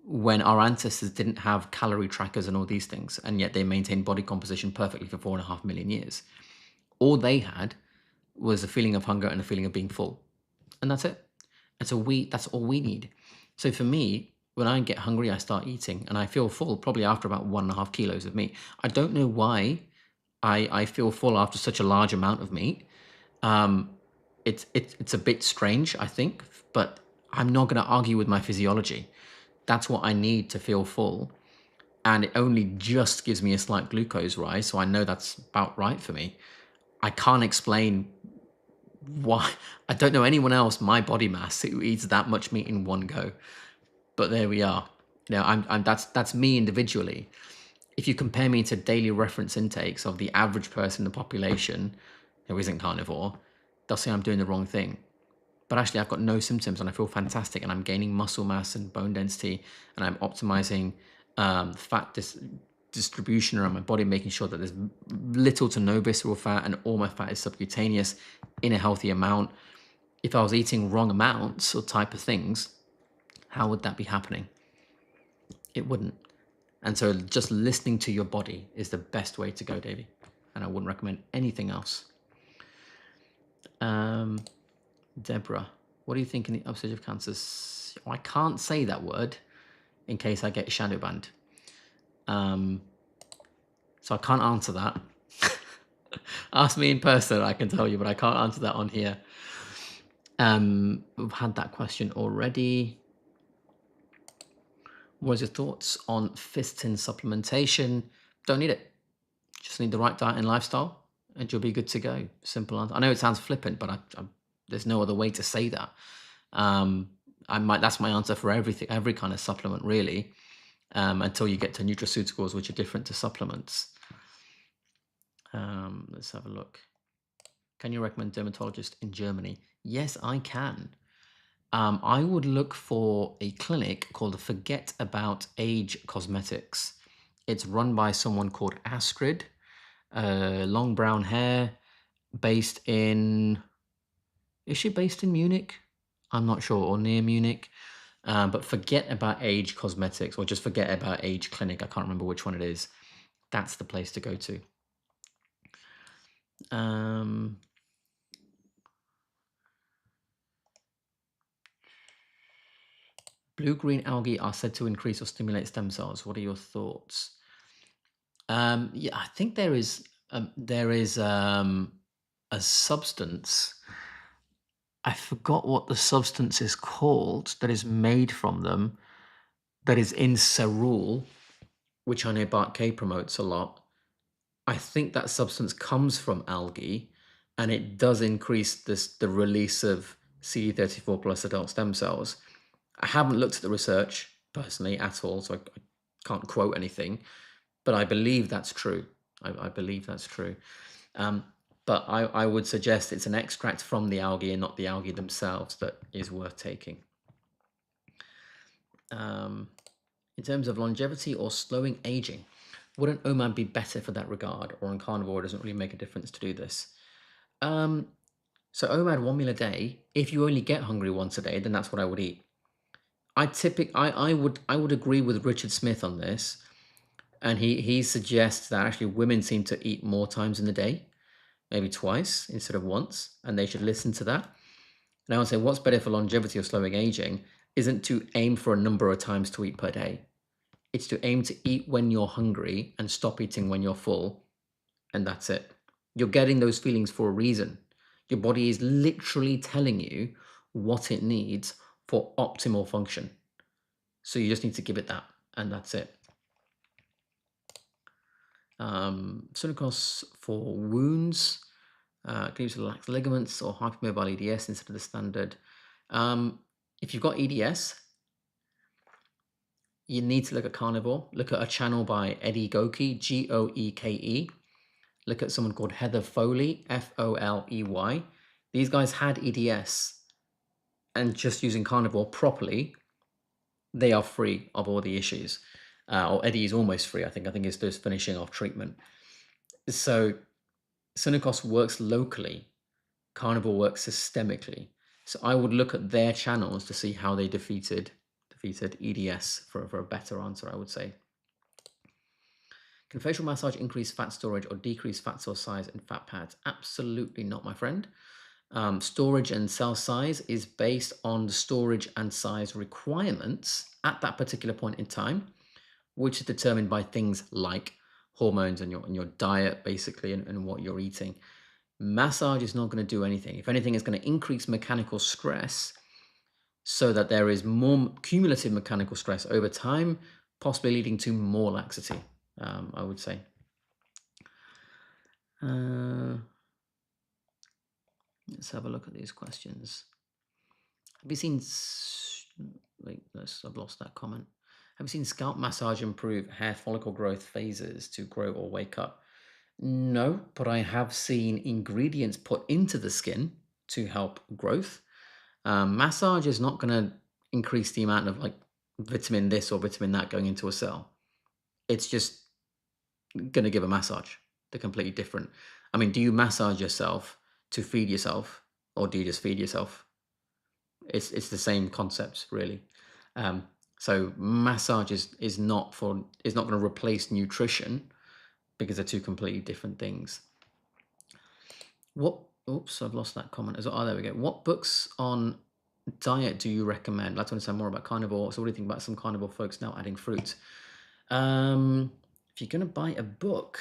Speaker 1: when our ancestors didn't have calorie trackers and all these things, and yet they maintained body composition perfectly for 4.5 million years? All they had was a feeling of hunger and a feeling of being full. And that's it. And so that's all we need. So for me, when I get hungry, I start eating and I feel full probably after about 1.5 kilos of meat. I don't know why I feel full after such a large amount of meat. It's a bit strange, I think, but I'm not going to argue with my physiology. That's what I need to feel full. And it only just gives me a slight glucose rise, so I know that's about right for me. I can't explain why. I don't know anyone else my body mass who eats that much meat in one go. But there we are. You know, that's me individually. If you compare me to daily reference intakes of the average person in the population who isn't Carnivore, they'll say I'm doing the wrong thing. But actually, I've got no symptoms and I feel fantastic, and I'm gaining muscle mass and bone density, and I'm optimizing fat distribution around my body, making sure that there's little to no visceral fat and all my fat is subcutaneous in a healthy amount. If I was eating wrong amounts or type of things, how would that be happening? It wouldn't. And so just listening to your body is the best way to go, Davey. And I wouldn't recommend anything else. Deborah, what do you think in the upstage of cancers? I can't say that word in case I get shadow banned. So I can't answer that. Ask me in person, I can tell you, but I can't answer that on here. We've had that question already. What are your thoughts on fistin supplementation? Don't need it. Just need the right diet and lifestyle, and you'll be good to go. Simple answer. I know it sounds flippant, but there's no other way to say that. That's my answer for everything, every kind of supplement, really, until you get to nutraceuticals, which are different to supplements. Let's have a look. Can you recommend dermatologist in Germany? Yes, I can. I would look for a clinic called Forget About Age Cosmetics. It's run by someone called Astrid, long brown hair, based in, is she based in Munich? I'm not sure, or near Munich. But Forget About Age Cosmetics, or just Forget About Age Clinic, I can't remember which one it is. That's the place to go to. Blue-green algae are said to increase or stimulate stem cells. What are your thoughts? Yeah, I think there is a substance. I forgot what the substance is called that is made from them, that is in cerule, which I know Bart K promotes a lot. I think that substance comes from algae, and it does increase the release of CD34 plus adult stem cells. I haven't looked at the research personally at all, so I can't quote anything, but I believe that's true. I believe that's true. But I would suggest it's an extract from the algae and not the algae themselves that is worth taking. In terms of longevity or slowing aging, wouldn't OMAD be better for that regard, or on Carnivore it doesn't really make a difference to do this? So OMAD 1 meal a day, if you only get hungry once a day, then that's what I would eat. I would agree with Richard Smith on this, and he suggests that actually women seem to eat more times in the day, maybe twice instead of once, and they should listen to that. And I would say what's better for longevity or slowing aging isn't to aim for a number of times to eat per day. It's to aim to eat when you're hungry and stop eating when you're full, and that's it. You're getting those feelings for a reason. Your body is literally telling you what it needs for optimal function. So you just need to give it that, and that's it. Sunacos for wounds, can use relaxed ligaments or hypermobile EDS instead of the standard. If you've got EDS, you need to look at Carnivore. Look at a channel by Eddie Goke, Goeke. Look at someone called Heather Foley, Foley. These guys had EDS, and just using Carnivore properly, they are free of all the issues. Or Eddie is almost free, I think. I think it's just finishing off treatment. So Sunacos works locally. Carnivore works systemically. So I would look at their channels to see how they defeated EDS for a better answer, I would say. Can facial massage increase fat storage or decrease fat cell size in fat pads? Absolutely not, my friend. Storage and cell size is based on the storage and size requirements at that particular point in time, which is determined by things like hormones and your diet, basically, and what you're eating. Massage is not going to do anything. If anything, it's going to increase mechanical stress so that there is more cumulative mechanical stress over time, possibly leading to more laxity, I would say. Let's have a look at these questions. Have you seen, wait, I've lost that comment. Have you seen scalp massage improve hair follicle growth phases to grow or wake up? No, but I have seen ingredients put into the skin to help growth. Massage is not going to increase the amount of like vitamin this or vitamin that going into a cell. It's just going to give a massage. They're completely different. I mean, do you massage yourself to feed yourself, or do you just feed yourself? It's the same concept, really. So massage is not going to replace nutrition, because they're two completely different things. Oops, I've lost that comment as well. Oh, there we go. What books on diet do you recommend? I'd like to understand more about Carnivore. So what do you think about some Carnivore folks now adding fruit? If you're going to buy a book,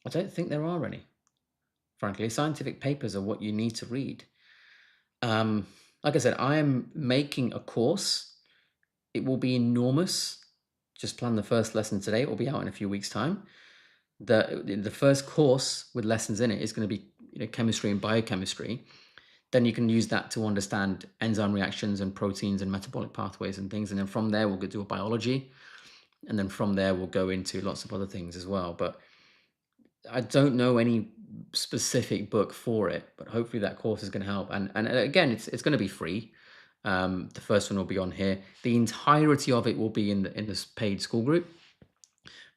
Speaker 1: I don't think there are any. Frankly, scientific papers are what you need to read. Like I said, I am making a course. It will be enormous. Just plan the first lesson today. It will be out in a few weeks' time. The first course with lessons in it is going to be chemistry and biochemistry. Then you can use that to understand enzyme reactions and proteins and metabolic pathways and things. And then from there, we'll go do a biology. And then from there, we'll go into lots of other things as well. But I don't know any specific book for it, but hopefully that course is going to help. And again, it's going to be free. The first one will be on here. The entirety of it will be in this paid school group,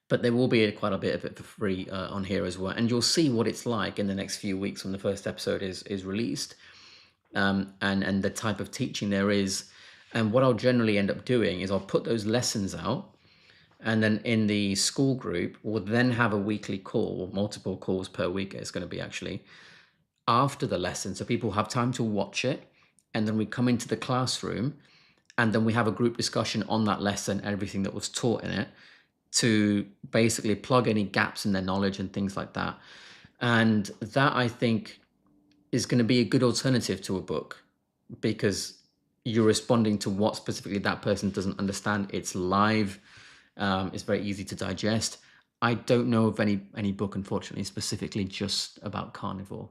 Speaker 1: but there will be quite a bit of it for free on here as well. And you'll see what it's like in the next few weeks when the first episode is released, and the type of teaching there is. And what I'll generally end up doing is I'll put those lessons out. And then in the school group, we'll then have a weekly call, multiple calls per week. It's going to be actually after the lesson. So people have time to watch it. And then we come into the classroom and then we have a group discussion on that lesson, everything that was taught in it, to basically plug any gaps in their knowledge and things like that. And that, I think, is going to be a good alternative to a book, because you're responding to what specifically that person doesn't understand. It's live. It's very easy to digest. I don't know of any book, unfortunately, specifically just about carnivore.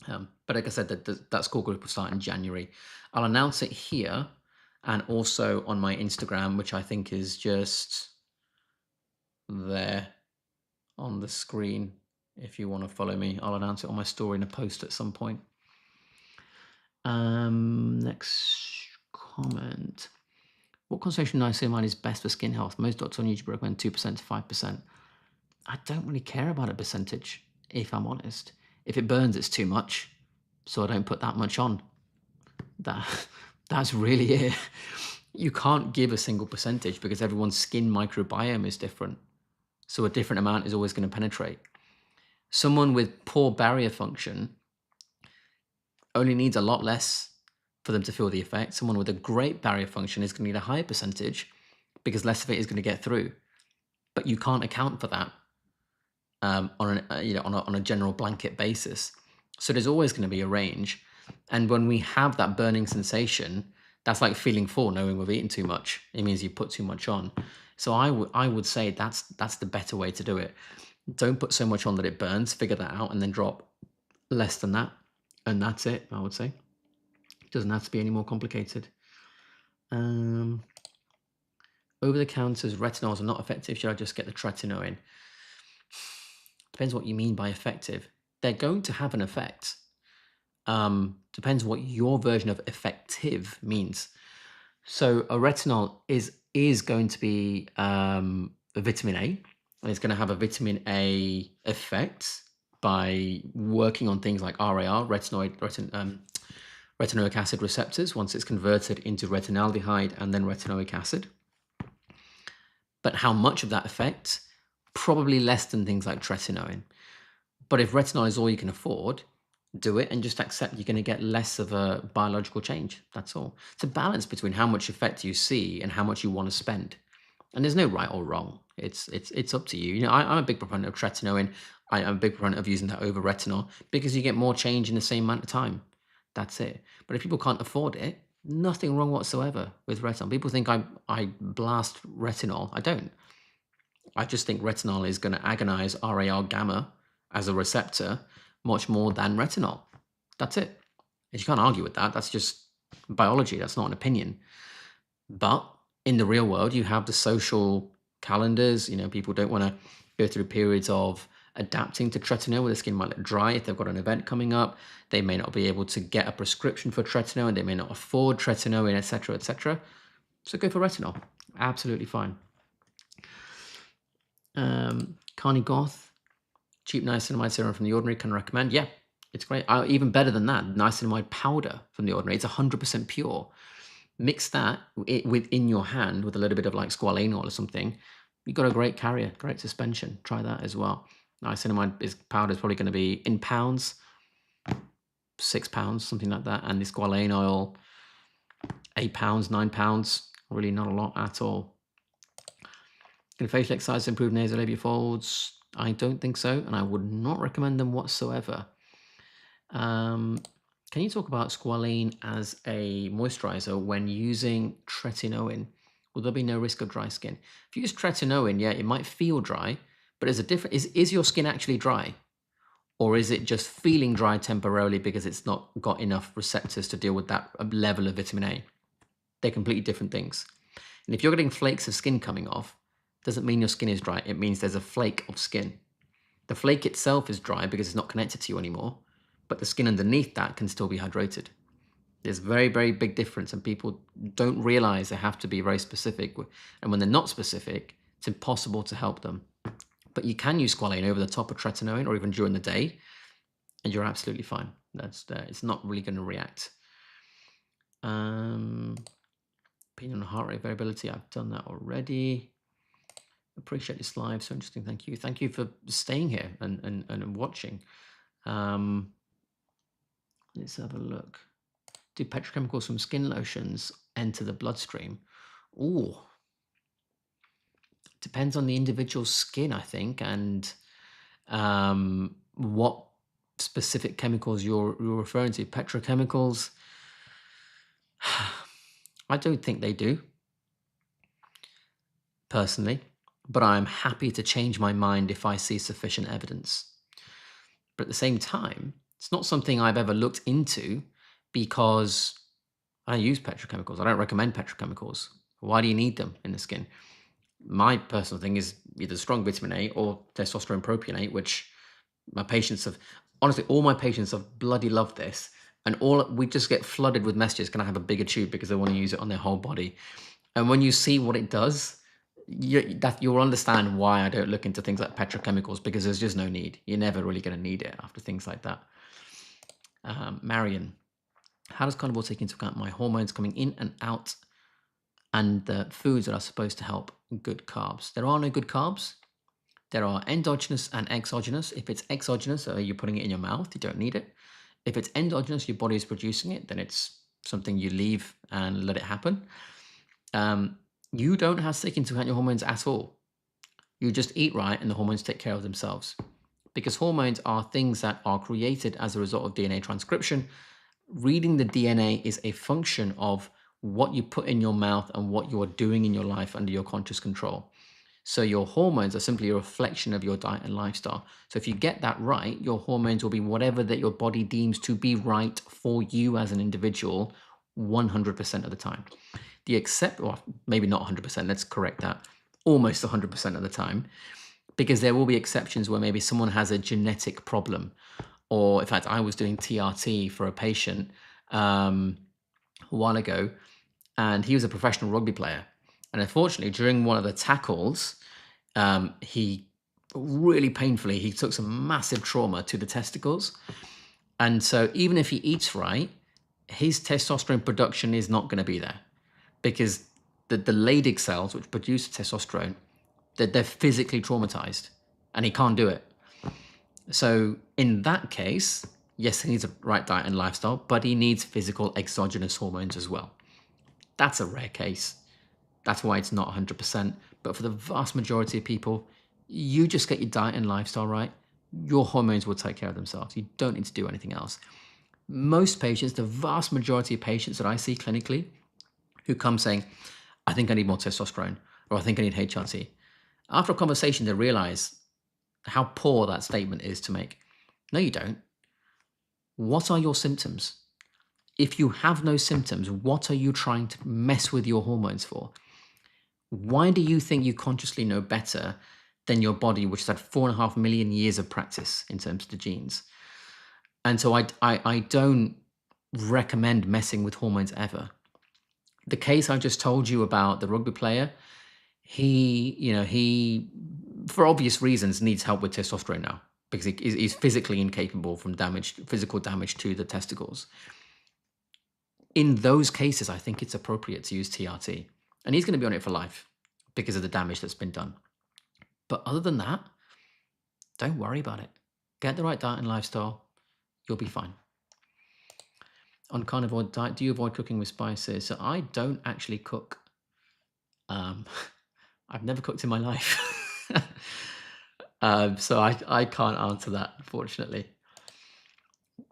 Speaker 1: But like I said, that school group will start in January. I'll announce it here and also on my Instagram, which I think is just there on the screen. If you want to follow me, I'll announce it on my story in a post at some point. Next comment. What concentration of niacinamide is best for skin health? Most doctors on YouTube recommend 2% to 5%. I don't really care about a percentage, if I'm honest. If it burns, it's too much, so I don't put that much on. That's really it. You can't give a single percentage because everyone's skin microbiome is different. So a different amount is always going to penetrate. Someone with poor barrier function only needs a lot less for them to feel the effect. Someone with a great barrier function is going to need a higher percentage because less of it is going to get through. But you can't account for that on a general blanket basis. So there's always going to be a range. And when we have that burning sensation, that's like feeling full, knowing we've eaten too much. It means you put too much on. So I would say that's the better way to do it. Don't put so much on that it burns. Figure that out and then drop less than that. And that's it, I would say. It doesn't have to be any more complicated. Over-the-counters retinols are not effective. Should I just get the tretinoin? Depends what you mean by effective. They're going to have an effect. Depends what your version of effective means. So a retinol is going to be a vitamin A, and it's going to have a vitamin A effect by working on things like RAR, retinoic acid receptors, once it's converted into retinaldehyde and then retinoic acid. But how much of that effect? Probably less than things like tretinoin. But if retinol is all you can afford, do it and just accept you're going to get less of a biological change. That's all. It's a balance between how much effect you see and how much you want to spend. And there's no right or wrong. It's up to you. You know, I'm a big proponent of tretinoin. I'm a big proponent of using that over retinol because you get more change in the same amount of time. That's it. But if people can't afford it, nothing wrong whatsoever with retinol. People think I blast retinol. I don't. I just think retinol is going to agonize RAR gamma as a receptor much more than retinol. That's it. You can't argue with that. That's just biology. That's not an opinion. But in the real world, you have the social calendars. You know, people don't want to go through periods of adapting to tretinoin where the skin might look dry. If they've got an event coming up, they may not be able to get a prescription for tretinoin. They may not afford tretinoin, etc., etc. So go for retinol. Absolutely fine. Carney Goth, cheap niacinamide serum from The Ordinary, can recommend. Yeah, it's great. Even better than that, niacinamide powder from The Ordinary. It's 100% pure. Mix that within your hand with a little bit of like squalane oil or something. You've got a great carrier, great suspension. Try that as well. Niacinamide powder is probably going to be in pounds, £6, something like that. And the squalane oil, £8, £9. Really not a lot at all. Can facial exercise improve nasolabial folds? I don't think so, and I would not recommend them whatsoever. Can you talk about squalane as a moisturizer when using tretinoin? Will there be no risk of dry skin? If you use tretinoin, yeah, it might feel dry, but there's a difference. Is your skin actually dry? Or is it just feeling dry temporarily because it's not got enough receptors to deal with that level of vitamin A? They're completely different things. And if you're getting flakes of skin coming off, doesn't mean your skin is dry. It means there's a flake of skin. The flake itself is dry because it's not connected to you anymore, but the skin underneath that can still be hydrated. There's a very, very big difference, and people don't realize they have to be very specific. And when they're not specific, it's impossible to help them. But you can use squalane over the top of tretinoin or even during the day, and you're absolutely fine. It's not really going to react. Opinion on heart rate variability, I've done that already. Appreciate this live, so interesting. Thank you. Thank you for staying here and watching. Let's have a look. Do petrochemicals from skin lotions enter the bloodstream? Ooh. Depends on the individual's skin, I think, and what specific chemicals you're referring to. Petrochemicals, I don't think they do, personally, but I'm happy to change my mind if I see sufficient evidence. But at the same time, it's not something I've ever looked into because I use petrochemicals. I don't recommend petrochemicals. Why do you need them in the skin? My personal thing is either strong vitamin A or testosterone propionate, which my patients have, honestly, all my patients have bloody loved this. And we just get flooded with messages, can I have a bigger tube, because they want to use it on their whole body. And when you see what it does, you'll understand why I don't look into things like petrochemicals, because there's just no need. You're never really going to need it after things like that. Marion, how does carnivore take into account my hormones coming in and out and the foods that are supposed to help good carbs? There are no good carbs. There are endogenous and exogenous. If it's exogenous, so you're putting it in your mouth, you don't need it. If it's endogenous, your body is producing it, then it's something you leave and let it happen. You don't have to take into account your hormones at all. You just eat right and the hormones take care of themselves. Because hormones are things that are created as a result of DNA transcription. Reading the DNA is a function of what you put in your mouth and what you are doing in your life under your conscious control. So your hormones are simply a reflection of your diet and lifestyle. So if you get that right, your hormones will be whatever that your body deems to be right for you as an individual 100% of the time. Well, maybe not 100%, let's correct that, almost 100% of the time, because there will be exceptions where maybe someone has a genetic problem. Or in fact, I was doing TRT for a patient a while ago, and he was a professional rugby player. And unfortunately, during one of the tackles, he really painfully, he took some massive trauma to the testicles. And so even if he eats right, his testosterone production is not going to be there, because the Leydig cells, which produce testosterone, they're physically traumatized and he can't do it. So in that case, yes, he needs a right diet and lifestyle, but he needs physical exogenous hormones as well. That's a rare case. That's why it's not 100%. But for the vast majority of people, you just get your diet and lifestyle right. Your hormones will take care of themselves. You don't need to do anything else. Most patients, the vast majority of patients that I see clinically who come saying, I think I need more testosterone, or I think I need HRT. After a conversation, they realize how poor that statement is to make. No, you don't. What are your symptoms? If you have no symptoms, what are you trying to mess with your hormones for? Why do you think you consciously know better than your body, which has had 4.5 million years of practice in terms of the genes? And so I don't recommend messing with hormones ever. The case I just told you about, the rugby player, he, for obvious reasons, needs help with testosterone now, because he's physically incapable from physical damage to the testicles. In those cases, I think it's appropriate to use TRT. And he's going to be on it for life because of the damage that's been done. But other than that, don't worry about it. Get the right diet and lifestyle. You'll be fine. On carnivore diet, do you avoid cooking with spices? So I don't actually cook. I've never cooked in my life. So I can't answer that, unfortunately.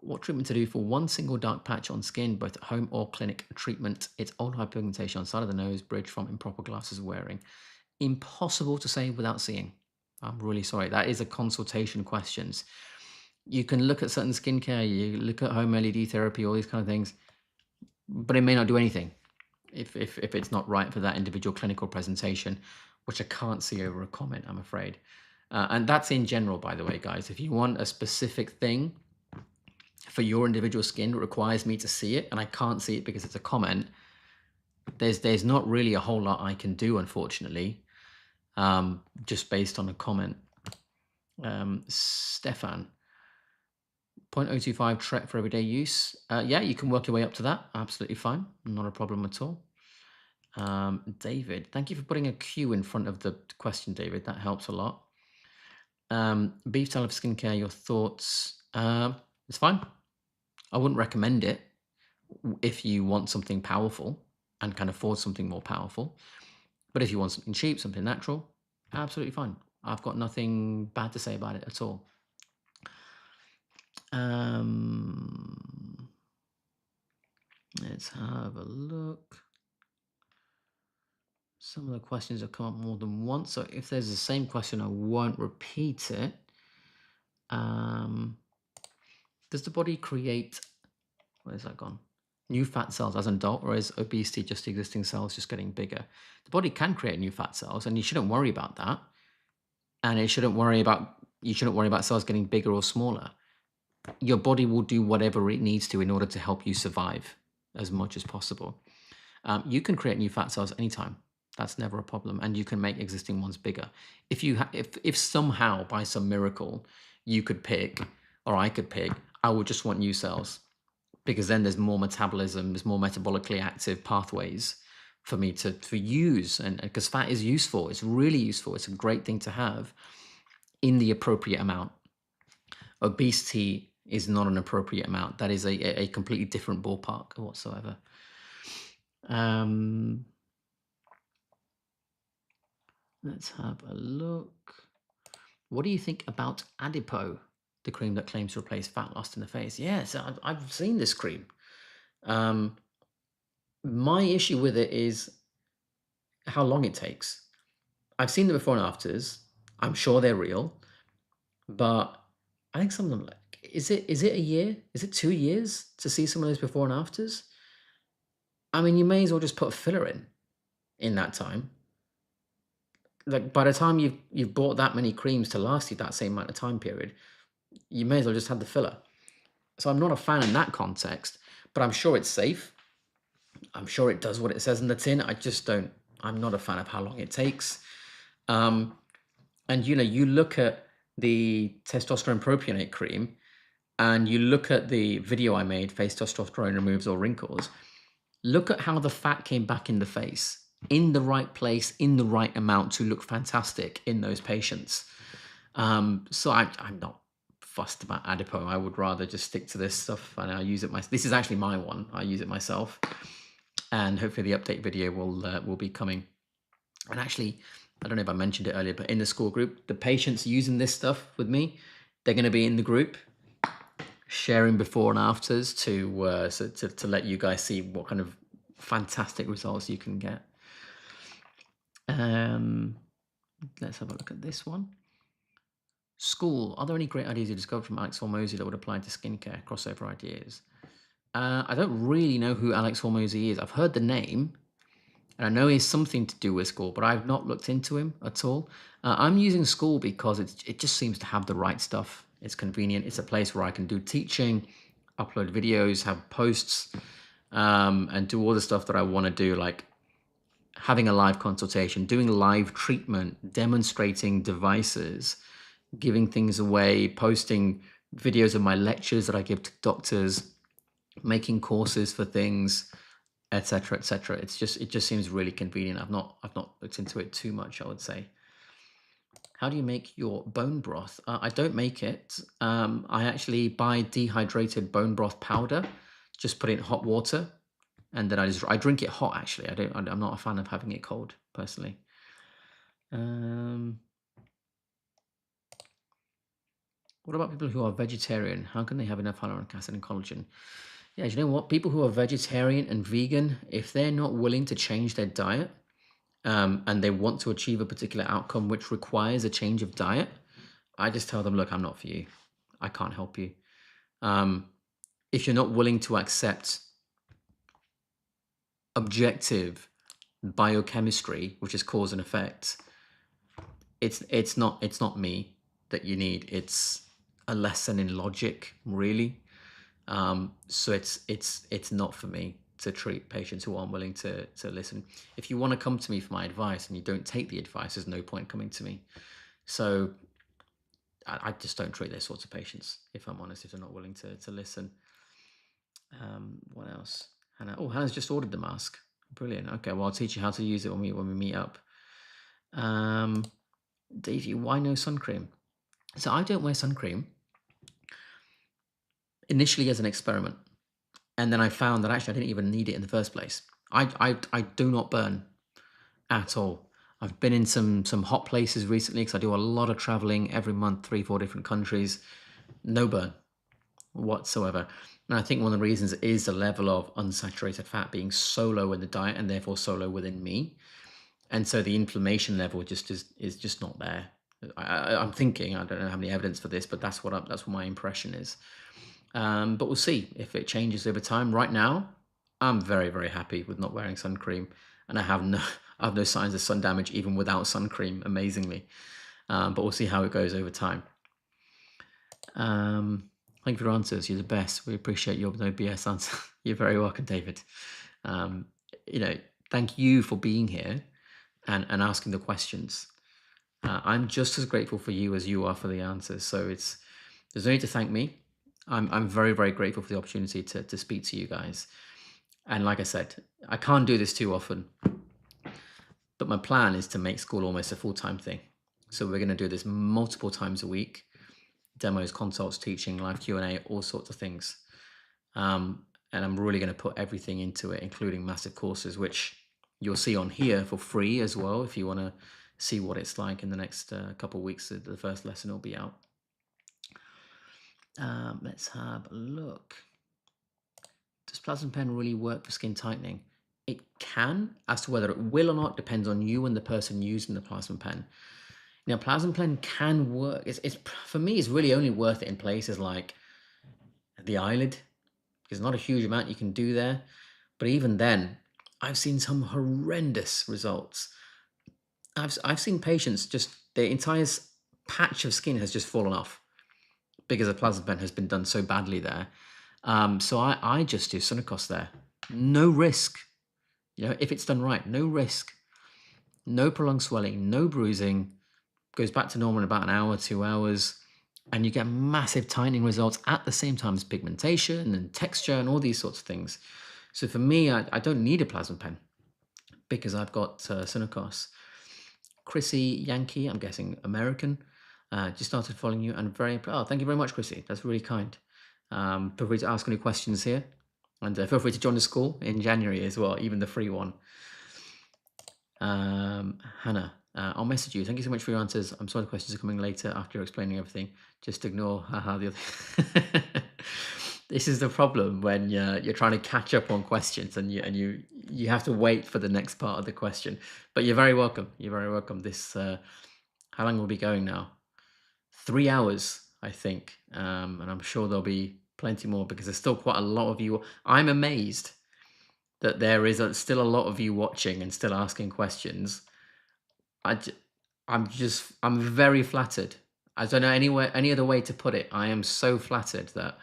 Speaker 1: What treatment to do for one single dark patch on skin, both at home or clinic treatment? It's old hyperpigmentation on the side of the nose, bridge from improper glasses wearing. Impossible to say without seeing. I'm really sorry. That is a consultation questions. You can look at certain skincare, you look at home LED therapy, all these kind of things, but it may not do anything if it's not right for that individual clinical presentation, which I can't see over a comment, I'm afraid. And that's in general, by the way, guys. If you want a specific thing for your individual skin that requires me to see it, and I can't see it because it's a comment, there's not really a whole lot I can do, unfortunately, just based on a comment. Stefan, 0.025 Tret for everyday use. Yeah, you can work your way up to that. Absolutely fine. Not a problem at all. David, thank you for putting a Q in front of the question, David. That helps a lot. Beef tallow for skincare, your thoughts? It's fine. I wouldn't recommend it if you want something powerful and can afford something more powerful. But if you want something cheap, something natural, absolutely fine. I've got nothing bad to say about it at all. Let's have a look. Some of the questions have come up more than once, so if there's the same question, I won't repeat it. Does the body create, where's that gone? New fat cells as an adult, or is obesity just existing cells just getting bigger? The body can create new fat cells, and you shouldn't worry about that. And you shouldn't worry about cells getting bigger or smaller. Your body will do whatever it needs to in order to help you survive as much as possible. You can create new fat cells anytime. That's never a problem, and you can make existing ones bigger. If somehow by some miracle you could pick, or I could pick, I would just want new cells, because then there's more metabolism, there's more metabolically active pathways for me to use, and because fat is useful, it's really useful, it's a great thing to have in the appropriate amount. Obesity is not an appropriate amount. That is a completely different ballpark whatsoever. Let's have a look. What do you think about Adipo, the cream that claims to replace fat lost in the face? Yes, I've seen this cream. My issue with it is how long it takes. I've seen the before and afters. I'm sure they're real, but I think some of them, like, is it a year? Is it 2 years to see some of those before and afters? I mean, you may as well just put a filler in that time. Like, by the time you've bought that many creams to last you that same amount of time period, you may as well just have the filler. So I'm not a fan in that context, but I'm sure it's safe. I'm sure it does what it says in the tin. I'm not a fan of how long it takes. And you look at the testosterone propionate cream, and you look at the video I made, Face Testosterone Removes All Wrinkles. Look at how the fat came back in the face, in the right place, in the right amount to look fantastic in those patients. So I'm not fussed about Adipo. I would rather just stick to this stuff, and I use it myself. This is actually my one. I use it myself, and hopefully the update video will be coming. And actually, I don't know if I mentioned it earlier, but in the school group, the patients using this stuff with me, they're going to be in the group, sharing before and afters to let you guys see what kind of fantastic results you can get. Let's have a look at this one. School, are there any great ideas you discovered from Alex Hormozy that would apply to skincare, crossover ideas? I don't really know who Alex Hormozy is. I've heard the name, and I know he's something to do with school, but I've not looked into him at all. I'm using school because it just seems to have the right stuff. It's convenient. It's a place where I can do teaching, upload videos, have posts, and do all the stuff that I want to do, like having a live consultation, doing live treatment, demonstrating devices, giving things away, posting videos of my lectures that I give to doctors, making courses for things, etc., etc. It just seems really convenient. I've not looked into it too much, I would say. How do you make your bone broth? I don't make it. I actually buy dehydrated bone broth powder, just put it in hot water, and then I drink it hot. Actually, I'm not a fan of having it cold personally. What about people who are vegetarian? How can they have enough hyaluronic acid and collagen? Yeah, you know what? People who are vegetarian and vegan, if they're not willing to change their diet, and they want to achieve a particular outcome which requires a change of diet, I just tell them, look, I'm not for you. I can't help you. If you're not willing to accept objective biochemistry, which is cause and effect, it's not me that you need. It's a lesson in logic, really. So it's not for me to treat patients who aren't willing to listen. If you want to come to me for my advice and you don't take the advice, there's no point coming to me. So I just don't treat those sorts of patients, if I'm honest, if they're not willing to listen. What else? Hannah. Oh, Hannah's just ordered the mask. Brilliant. Okay, well, I'll teach you how to use it when we meet up. Davey, why no sun cream? So I don't wear sun cream initially as an experiment. And then I found that actually I didn't even need it in the first place. I do not burn at all. I've been in some hot places recently because I do a lot of traveling every month, 3-4 different countries. No burn whatsoever. And I think one of the reasons is the level of unsaturated fat being so low in the diet and therefore so low within me. And so the inflammation level just is just not there. I'm thinking, I don't know how many evidence for this, but that's what my impression is. But we'll see if it changes over time. Right now, I'm very, very happy with not wearing sun cream, and I have no signs of sun damage even without sun cream, amazingly. But we'll see how it goes over time. Thank you for your answers. You're the best. We appreciate your no BS answer. You're very welcome, David. Thank you for being here and asking the questions. I'm just as grateful for you as you are for the answers. So there's no need to thank me. I'm very, very grateful for the opportunity to speak to you guys. And like I said, I can't do this too often, but my plan is to make school almost a full-time thing. So we're going to do this multiple times a week. Demos, consults, teaching, live Q&A, all sorts of things. And I'm really going to put everything into it, including massive courses, which you'll see on here for free as well. If you want to see what it's like in the next couple of weeks, the first lesson will be out. Let's have a look. Does plasma pen really work for skin tightening? It can. As to whether it will or not depends on you and the person using the plasma pen. Now, plasma pen can work. It's for me, it's really only worth it in places like the eyelid. There's not a huge amount you can do there. But even then, I've seen some horrendous results. I've seen patients just, their entire patch of skin has just fallen off because a plasma pen has been done so badly there. So I just do Sunacos there. No risk. If it's done right, no risk. No prolonged swelling, no bruising. Goes back to normal in about an hour, 2 hours. And you get massive tightening results at the same time as pigmentation and texture and all these sorts of things. So for me, I don't need a plasma pen because I've got Sunacos. Chrissy Yankee, I'm guessing American, just started following you and thank you very much, Chrissy. That's really kind. Feel free to ask any questions here, and feel free to join the school in January as well, even the free one. Hannah, I'll message you. Thank you so much for your answers. I'm sorry the questions are coming later after you're explaining everything. Just ignore the other. This is the problem when you're trying to catch up on questions and you have to wait for the next part of the question. But you're very welcome. You're very welcome. This how long will we be going now? 3 hours, I think, and I'm sure there'll be plenty more because there's still quite a lot of you. I'm amazed that there is still a lot of you watching and still asking questions. I'm very flattered. I don't know any other way to put it. I am so flattered that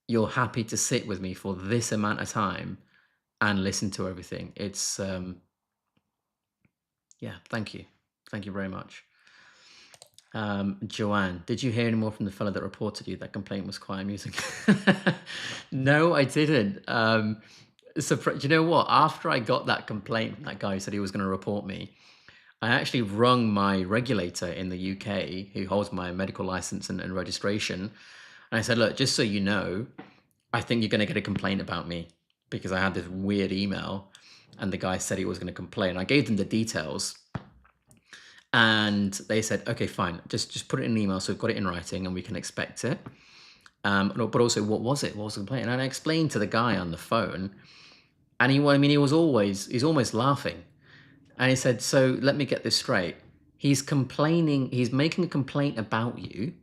Speaker 1: you're happy to sit with me for this amount of time and listen to everything. It's thank you very much. Joanne, did you hear any more from the fellow that reported you? That complaint was quite amusing. No, I didn't. So do you know what? After I got that complaint from that guy who said he was going to report me, I actually rung my regulator in the UK who holds my medical license and registration. And I said, look, just so you know, I think you're going to get a complaint about me because I had this weird email and the guy said he was going to complain. I gave them the details and they said, okay, fine, just put it in an email so we've got it in writing and we can expect it. But also, what was it? What was the complaint? And I explained to the guy on the phone and he's almost laughing. And he said, so let me get this straight. He's making a complaint about you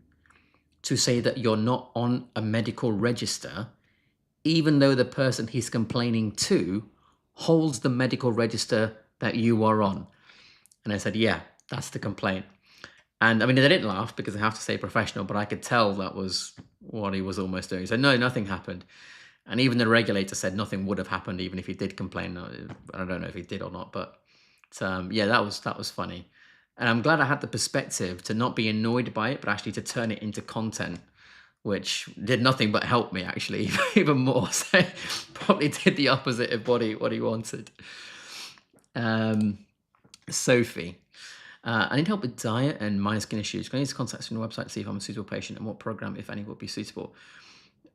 Speaker 1: to say that you're not on a medical register, even though the person he's complaining to holds the medical register that you are on. And I said, yeah, That's the complaint. And I mean, they didn't laugh because they have to stay professional, but I could tell that was what he was almost doing. So no, nothing happened. And even the regulator said nothing would have happened even if he did complain. I don't know if he did or not, but yeah, that was funny. And I'm glad I had the perspective to not be annoyed by it, but actually to turn it into content, which did nothing but help me actually even more. So probably did the opposite of what he wanted. Sophie. I need help with diet and minor skin issues. Can I need to contact from the website to see if I'm a suitable patient and what program, if any, would be suitable?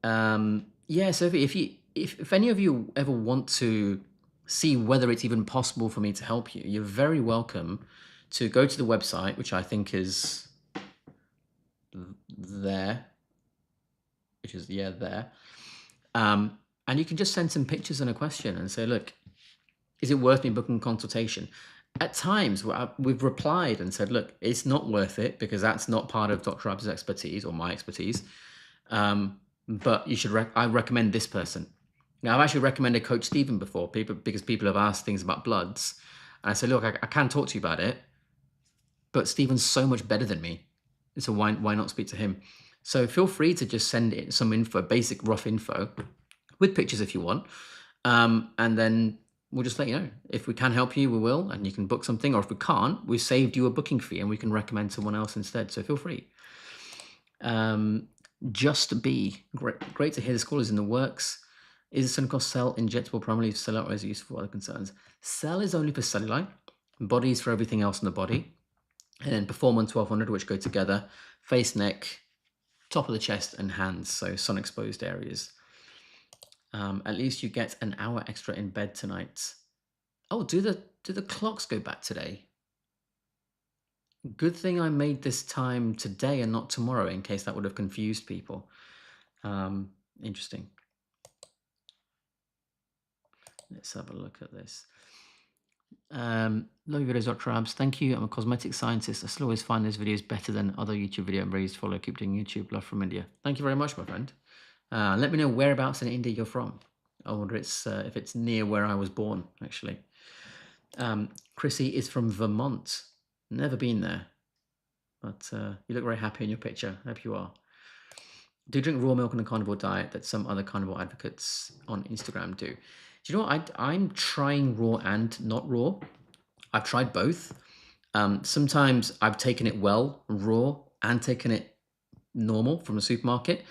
Speaker 1: Yeah, Sophie, if any of you ever want to see whether it's even possible for me to help you, you're very welcome to go to the website, which I think is there, which is, yeah, there. And you can just send some pictures and a question and say, look, is it worth me booking a consultation? At times, we've replied and said, look, it's not worth it because that's not part of Dr. Ab's expertise or my expertise. But you should. I recommend this person. Now, I've actually recommended Coach Stephen before, because people have asked things about bloods, and I said, look, I can talk to you about it, but Stephen's so much better than me, so why not speak to him? So feel free to just send in some info, basic rough info, with pictures if you want, and then we'll just let you know. If we can help you, we will, and you can book something, or if we can't, we've saved you a booking fee and we can recommend someone else instead. So feel free. Just be great to hear the school is in the works. Is Suncost Cell injectable primarily for cellular or is it useful for other concerns? Cell is only for cellulite, body is for everything else in the body, and then Performance 1200, which go together, face, neck, top of the chest, and hands, so sun exposed areas. At least you get an hour extra in bed tonight. Oh, do the clocks go back today? Good thing I made this time today and not tomorrow, in case that would have confused people. Interesting. Let's have a look at this. Love your videos, Dr. Abs. Thank you. I'm a cosmetic scientist. I still always find these videos better than other YouTube videos. I'm ready to follow. Keep doing YouTube. Love from India. Thank you very much, my friend. Let me know whereabouts in India you're from. I wonder if it's near where I was born, actually. Chrissy is from Vermont. Never been there. But you look very happy in your picture. I hope you are. Do you drink raw milk on a carnivore diet that some other carnivore advocates on Instagram do? Do you know what? I'm trying raw and not raw. I've tried both. Sometimes I've taken it well raw and taken it normal from a supermarket.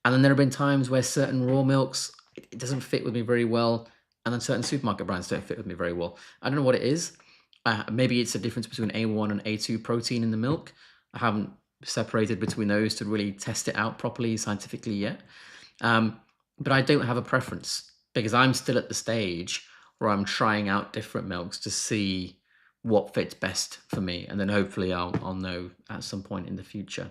Speaker 1: And then there have been times where certain raw milks, it doesn't fit with me very well. And then certain supermarket brands don't fit with me very well. I don't know what it is. Maybe it's a difference between A1 and A2 protein in the milk. I haven't separated between those to really test it out properly scientifically yet. But I don't have a preference because I'm still at the stage where I'm trying out different milks to see what fits best for me. And then hopefully I'll know at some point in the future.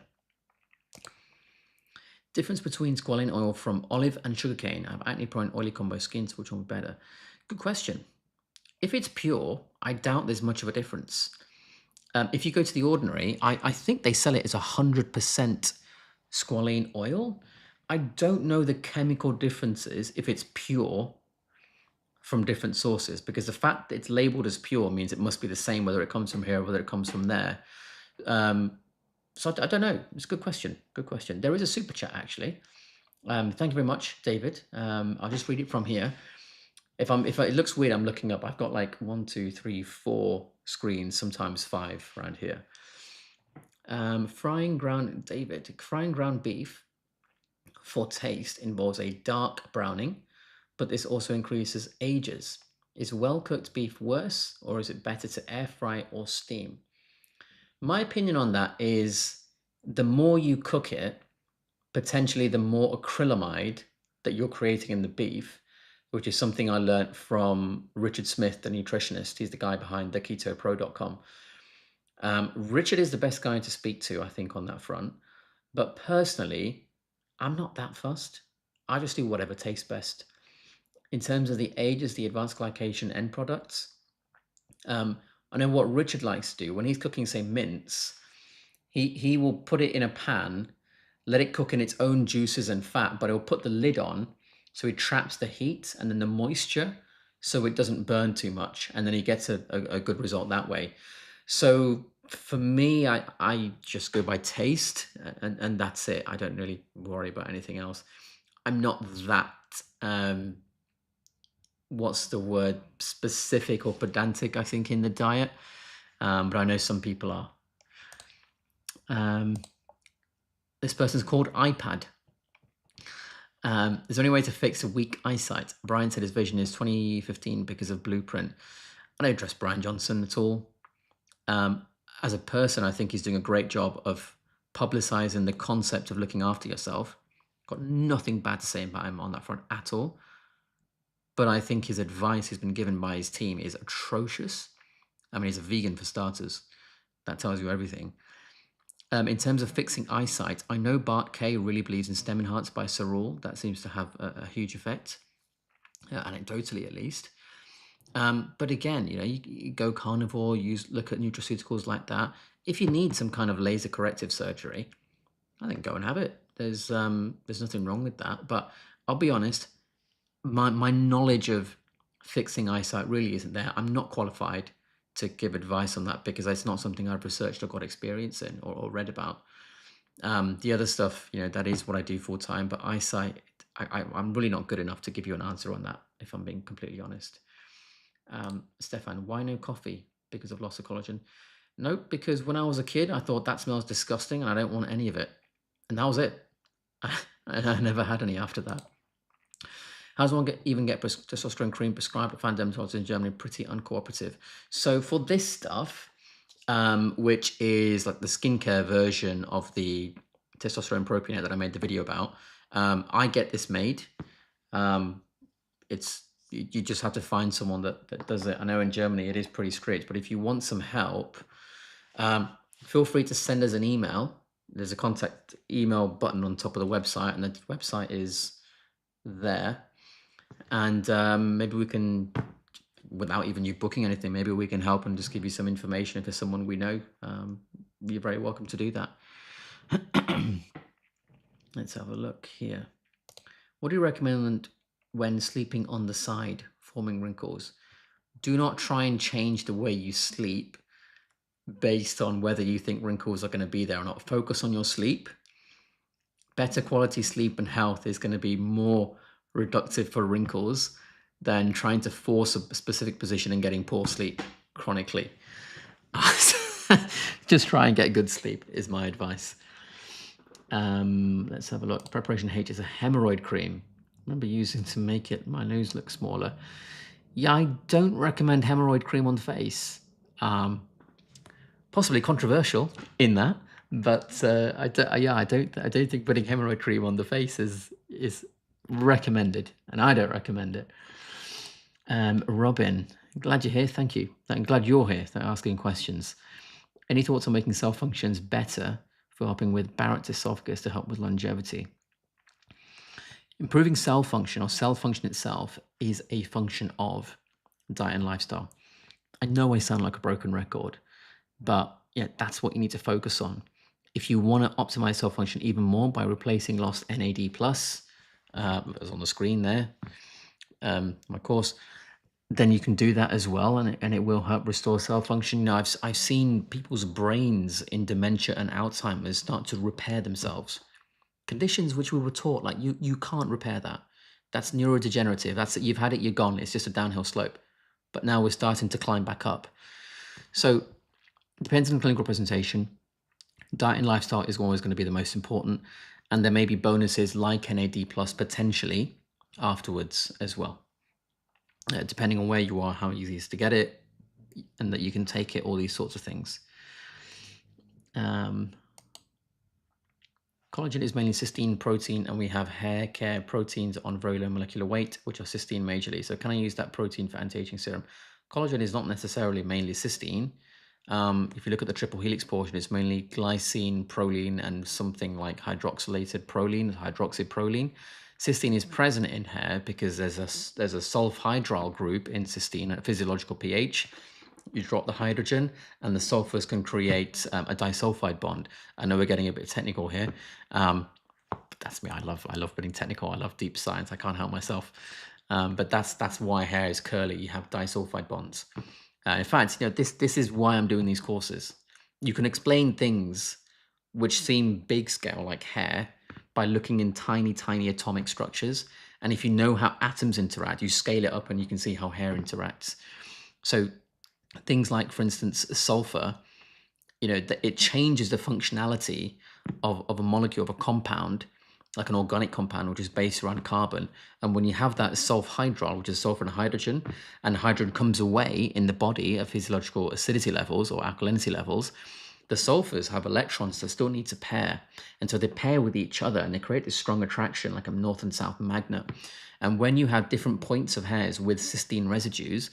Speaker 1: Difference between squalene oil from olive and sugarcane. I have acne-prone, oily combo skin, so which one would be better? Good question. If it's pure, I doubt there's much of a difference. If you go to The Ordinary, I think they sell it as 100% squalene oil. I don't know the chemical differences if it's pure from different sources, because the fact that it's labeled as pure means it must be the same whether it comes from here or whether it comes from there. So I don't know. It's a good question. Good question. There is a super chat, actually. Thank you very much, David. I'll just read it from here. If it looks weird, I'm looking up. I've got like 1, 2, 3, 4 screens, sometimes 5 around here. Frying ground beef for taste involves a dark browning, but this also increases ages. Is well-cooked beef worse, or is it better to air fry or steam? My opinion on that is the more you cook it, potentially the more acrylamide that you're creating in the beef, which is something I learned from Richard Smith, the nutritionist. He's the guy behind theketopro.com. Richard is the best guy to speak to, I think, on that front. But personally, I'm not that fussed. I just do whatever tastes best. In terms of the ages, the advanced glycation end products, I know what Richard likes to do when he's cooking, say, mince. He will put it in a pan, let it cook in its own juices and fat, but he'll put the lid on so he traps the heat and then the moisture so it doesn't burn too much, and then he gets a good result that way. So For me, I just go by taste, and that's it. I don't really worry about anything else. I'm not that, um, what's the word, specific or pedantic, I think, in the diet. But I know some people are. Um, this person's called iPad. There's only way to fix a weak eyesight. Brian said his vision is 2015 because of Blueprint. I don't trust Brian Johnson at all. As a person, I think he's doing a great job of publicizing the concept of looking after yourself. Got nothing bad to say about him on that front at all. But I think his advice he's been given by his team is atrocious. I mean, he's a vegan for starters. That tells you everything. In terms of fixing eyesight, I know Bart K really believes in stem enhanced by Cerule. That seems to have a huge effect, anecdotally at least. But again, you go carnivore, look at nutraceuticals like that. If you need some kind of laser corrective surgery, I think go and have it. There's nothing wrong with that. But I'll be honest, my knowledge of fixing eyesight really isn't there. I'm not qualified to give advice on that because it's not something I've researched or got experience in or read about. The other stuff, that is what I do full time. But eyesight, I'm really not good enough to give you an answer on that, if I'm being completely honest. Stefan, why no coffee? Because of loss of collagen? Nope, because when I was a kid, I thought that smells disgusting and I don't want any of it. And that was it. I never had any after that. How does one even get testosterone cream prescribed at fan dermatologists in Germany? Pretty uncooperative. So for this stuff, which is like the skincare version of the testosterone propionate that I made the video about, I get this made. You just have to find someone that does it. I know in Germany it is pretty strict, but if you want some help, feel free to send us an email. There's a contact email button on top of the website, and the website is there. And maybe we can, without even you booking anything, maybe we can help and just give you some information if there's someone we know. You're very welcome to do that. Let's have a look here. What do you recommend when sleeping on the side, forming wrinkles? Do not try and change the way you sleep based on whether you think wrinkles are going to be there or not. Focus on your sleep. Better quality sleep and health is going to be more reductive for wrinkles than trying to force a specific position and getting poor sleep chronically. Just try and get good sleep is my advice. Let's have a look. Preparation H is a hemorrhoid cream. I remember using to make my nose look smaller. Yeah, I don't recommend hemorrhoid cream on the face. Possibly controversial in that, but I don't think putting hemorrhoid cream on the face is recommended, and I don't recommend it. Robin, glad you're here. Thank you. I'm glad you're here. They're asking questions. Any thoughts on making cell functions better for helping with Barrett's esophagus to help with longevity? Improving cell function or cell function itself is a function of diet and lifestyle. I know I sound like a broken record, but yeah, that's what you need to focus on. If you want to optimize cell function even more by replacing lost NAD+, as on the screen there, my course, then you can do that as well, and it will help restore cell function. I've seen people's brains in dementia and Alzheimer's start to repair themselves. Conditions which we were taught, like you can't repair that. That's neurodegenerative. That's it. You've had it, you're gone. It's just a downhill slope. But now we're starting to climb back up. So it depends on clinical presentation. Diet and lifestyle is always going to be the most important. And there may be bonuses like NAD+ potentially afterwards as well. Depending on where you are, how easy it is to get it, and that you can take it, all these sorts of things. Collagen is mainly cysteine protein, and we have hair care proteins on very low molecular weight, which are cysteine majorly. So can I use that protein for anti-aging serum? Collagen is not necessarily mainly cysteine. If you look at the triple helix portion, it's mainly glycine, proline, and something like hydroxylated proline, hydroxyproline. Cysteine is present in hair because there's a sulfhydryl group in cysteine at physiological pH. You drop the hydrogen and the sulfurs can create a disulfide bond. I know we're getting a bit technical here, but that's me. I love being technical. I love deep science. I can't help myself. But that's why hair is curly. You have disulfide bonds. In fact, this is why I'm doing these courses. You can explain things which seem big scale, like hair, by looking in tiny, tiny atomic structures. And if you know how atoms interact, you scale it up and you can see how hair interacts. So things like, for instance, sulfur, it changes the functionality of a molecule, of a compound, like an organic compound, which is based around carbon. And when you have that sulfhydryl, which is sulfur and hydrogen, and hydrogen comes away in the body at physiological acidity levels or alkalinity levels, the sulfurs have electrons that still need to pair. And so they pair with each other and they create this strong attraction, like a north and south magnet. And when you have different points of hairs with cysteine residues,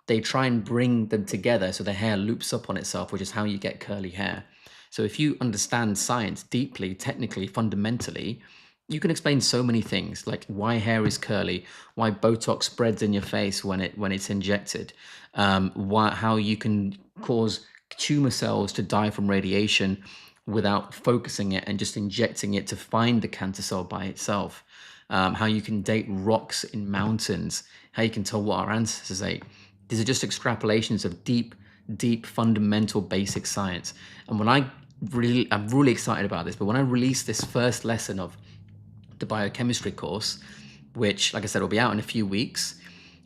Speaker 1: they try and bring them together so the hair loops up on itself, which is how you get curly hair. So if you understand science deeply, technically, fundamentally, you can explain so many things, like why hair is curly, why Botox spreads in your face when it's injected, how you can cause tumor cells to die from radiation without focusing it and just injecting it to find the cancer cell by itself, how you can date rocks in mountains, how you can tell what our ancestors ate. These are just extrapolations of deep, deep, fundamental, basic science. And I'm really excited about this, but when I release this first lesson of the biochemistry course, which, like I said, will be out in a few weeks,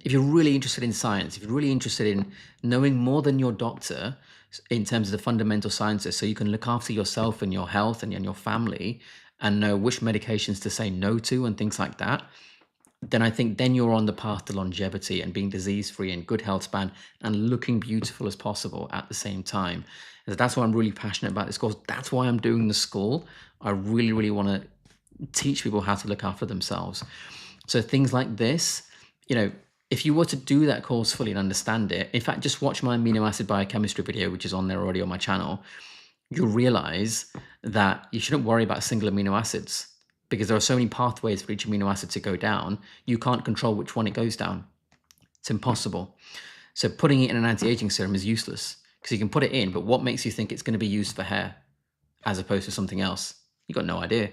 Speaker 1: if you're really interested in science, if you're really interested in knowing more than your doctor in terms of the fundamental sciences, so you can look after yourself and your health and your family and know which medications to say no to and things like that, then I think then you're on the path to longevity and being disease-free and good health span and looking beautiful as possible at the same time. And that's why I'm really passionate about this course. That's why I'm doing the school. I really, really want to teach people how to look after themselves. So things like this, if you were to do that course fully and understand it, in fact, just watch my amino acid biochemistry video, which is on there already on my channel, you'll realize that you shouldn't worry about single amino acids because there are so many pathways for each amino acid to go down. You can't control which one it goes down. It's impossible. So putting it in an anti-aging serum is useless because you can put it in, but what makes you think it's going to be used for hair as opposed to something else? You've got no idea.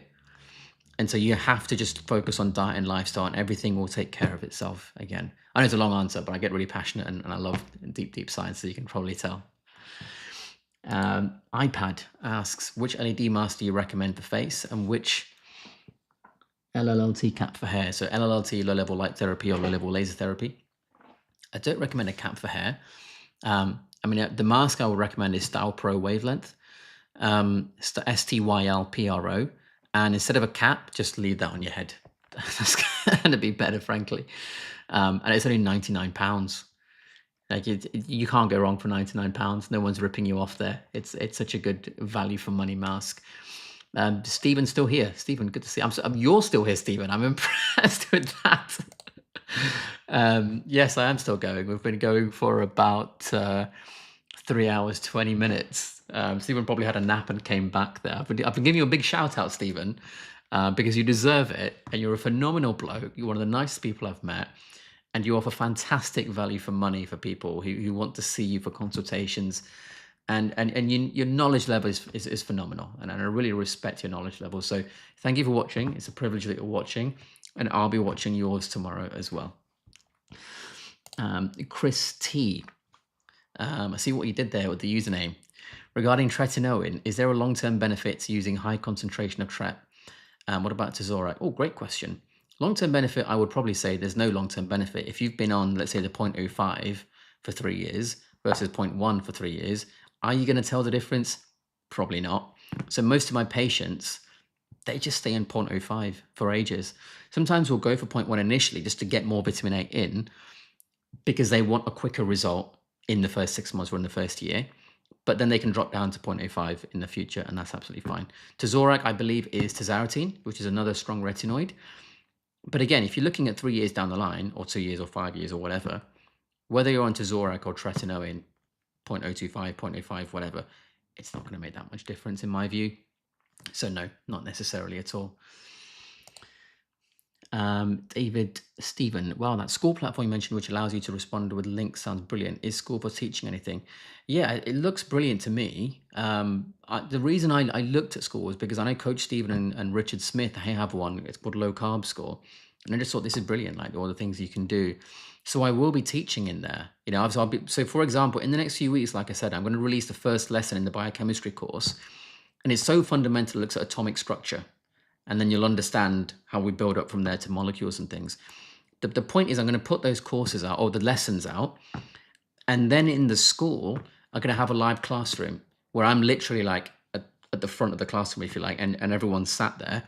Speaker 1: And so you have to just focus on diet and lifestyle and everything will take care of itself again. I know it's a long answer, but I get really passionate and I love deep, deep science, so you can probably tell. iPad asks, which LED mask do you recommend for face and which LLLT cap for hair? So LLLT, low level light therapy or low level laser therapy. I don't recommend a cap for hair. The mask I would recommend is Style Pro Wavelength, STYLPRO. And instead of a cap, just leave that on your head. That's going to be better, frankly. And it's only £99. Like you can't go wrong for £99. No one's ripping you off there. It's such a good value for money mask. Stephen's still here. Stephen, good to see you. You're still here, Stephen. I'm impressed with that. Yes, I am still going. We've been going for about 3 hours, 20 minutes. Stephen probably had a nap and came back there. I've been giving you a big shout out, Stephen, because you deserve it. And you're a phenomenal bloke. You're one of the nicest people I've met. And you offer fantastic value for money for people who want to see you for consultations. And your knowledge level is phenomenal. And I really respect your knowledge level. So thank you for watching. It's a privilege that you're watching. And I'll be watching yours tomorrow as well. Chris T. I see what you did there with the username. Regarding tretinoin, is there a long-term benefit to using high concentration of tret? What about Testosterone? Oh, great question. Long-term benefit, I would probably say there's no long-term benefit. If you've been on, let's say, the 0.05 for 3 years versus 0.1 for 3 years, are you going to tell the difference? Probably not. So most of my patients, they just stay in 0.05 for ages. Sometimes we'll go for 0.1 initially just to get more vitamin A in because they want a quicker result in the first 6 months or in the first year. But then they can drop down to 0.05 in the future, and that's absolutely fine. Tezorac, I believe, is tazarotene, which is another strong retinoid. But again, if you're looking at 3 years down the line, or 2 years or 5 years or whatever, whether you're on Tezorac or tretinoin, 0.025, 0.05, whatever, it's not going to make that much difference in my view. So no, not necessarily at all. David Stephen, wow, that school platform you mentioned, which allows you to respond with links, sounds brilliant. Is school for teaching anything? Yeah, it looks brilliant to me. The reason I looked at school was because I know Coach Stephen and Richard Smith, they have one. It's called Low Carb School. And I just thought, this is brilliant, like all the things you can do. So I will be teaching in there. So for example, in the next few weeks, like I said, I'm going to release the first lesson in the biochemistry course. And it's so fundamental, it looks at atomic structure. And then you'll understand how we build up from there to molecules and things. The point is, I'm going to put those courses out, or the lessons out. And then in the school, I'm going to have a live classroom where I'm literally like at the front of the classroom, if you like, and everyone's sat there.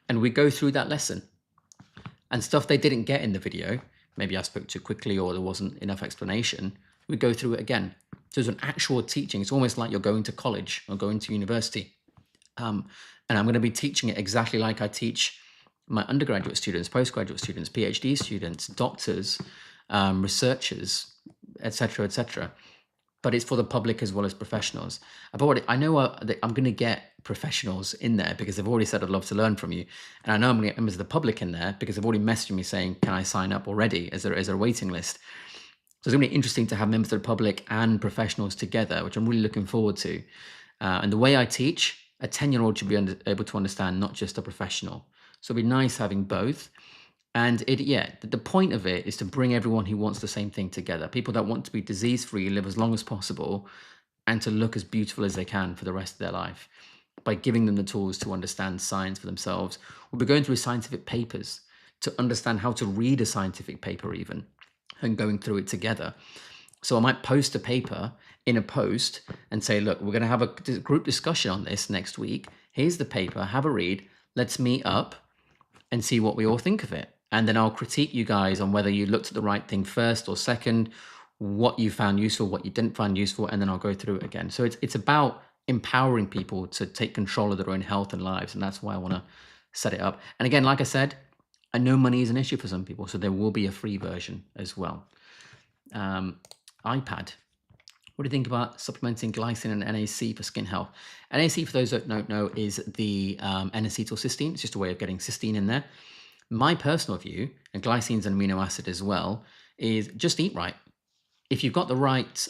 Speaker 1: And we go through that lesson. And stuff they didn't get in the video, maybe I spoke too quickly or there wasn't enough explanation, we go through it again. So it's an actual teaching. It's almost like you're going to college or going to university. And I'm going to be teaching it exactly like I teach my undergraduate students, postgraduate students, PhD students, doctors, researchers, etc., etc. But it's for the public as well as professionals. I know that I'm going to get professionals in there because they've already said I'd love to learn from you. And I know I'm going to get members of the public in there because they've already messaged me saying, can I sign up already? Is there a waiting list? So it's going to be interesting to have members of the public and professionals together, which I'm really looking forward to. And the way I teach, a 10-year-old should be able to understand, not just a professional. So it'd be nice having both. And the point of it is to bring everyone who wants the same thing together. People that want to be disease-free, live as long as possible, and to look as beautiful as they can for the rest of their life by giving them the tools to understand science for themselves. We'll be going through scientific papers to understand how to read a scientific paper even, and going through it together. So I might post a paper in a post and say, look, we're going to have a group discussion on this next week. Here's the paper, have a read. Let's meet up and see what we all think of it. And then I'll critique you guys on whether you looked at the right thing first or second, what you found useful, what you didn't find useful, and then I'll go through it again. So it's about empowering people to take control of their own health and lives, and that's why I want to set it up. And again, like I said, I know money is an issue for some people, so there will be a free version as well. iPad. What do you think about supplementing glycine and NAC for skin health? NAC, for those that don't know, is the N-acetylcysteine. It's just a way of getting cysteine in there. My personal view, and glycine's an amino acid as well, is just eat right. If you've got the right...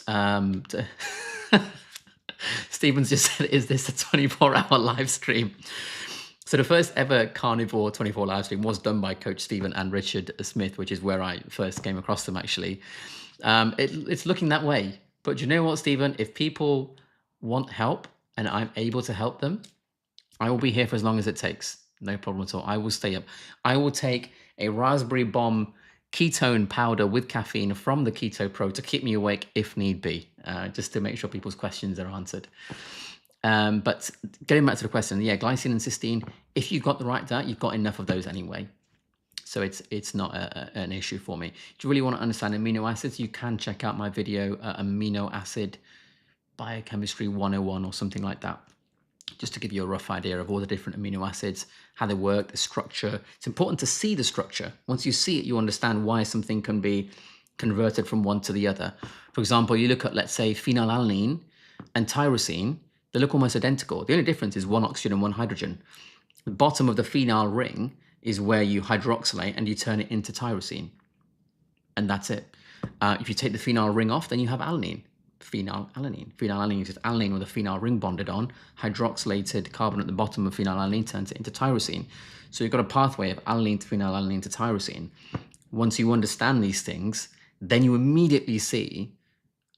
Speaker 1: Stephen's just said, is this a 24-hour live stream? So the first ever Carnivore 24 live stream was done by Coach Stephen and Richard Smith, which is where I first came across them, actually. It's looking that way. But you know what, Stephen? If people want help and I'm able to help them, I will be here for as long as it takes. No problem at all. I will stay up. I will take a raspberry bomb ketone powder with caffeine from the Keto Pro to keep me awake if need be, just to make sure people's questions are answered. But getting back to the question, yeah, glycine and cysteine, if you've got the right diet, you've got enough of those anyway. So it's not an issue for me. If you really want to understand amino acids, you can check out my video, Amino Acid Biochemistry 101 or something like that, just to give you a rough idea of all the different amino acids, how they work, the structure. It's important to see the structure. Once you see it, you understand why something can be converted from one to the other. For example, you look at, let's say, phenylalanine and tyrosine. They look almost identical. The only difference is one oxygen and one hydrogen. The bottom of the phenyl ring is where you hydroxylate and you turn it into tyrosine. And that's it. If you take the phenyl ring off, then you have alanine. Phenylalanine. Phenylalanine is just alanine with a phenyl ring bonded on. Hydroxylated carbon at the bottom of phenylalanine turns it into tyrosine. So you've got a pathway of alanine to phenylalanine to tyrosine. Once you understand these things, then you immediately see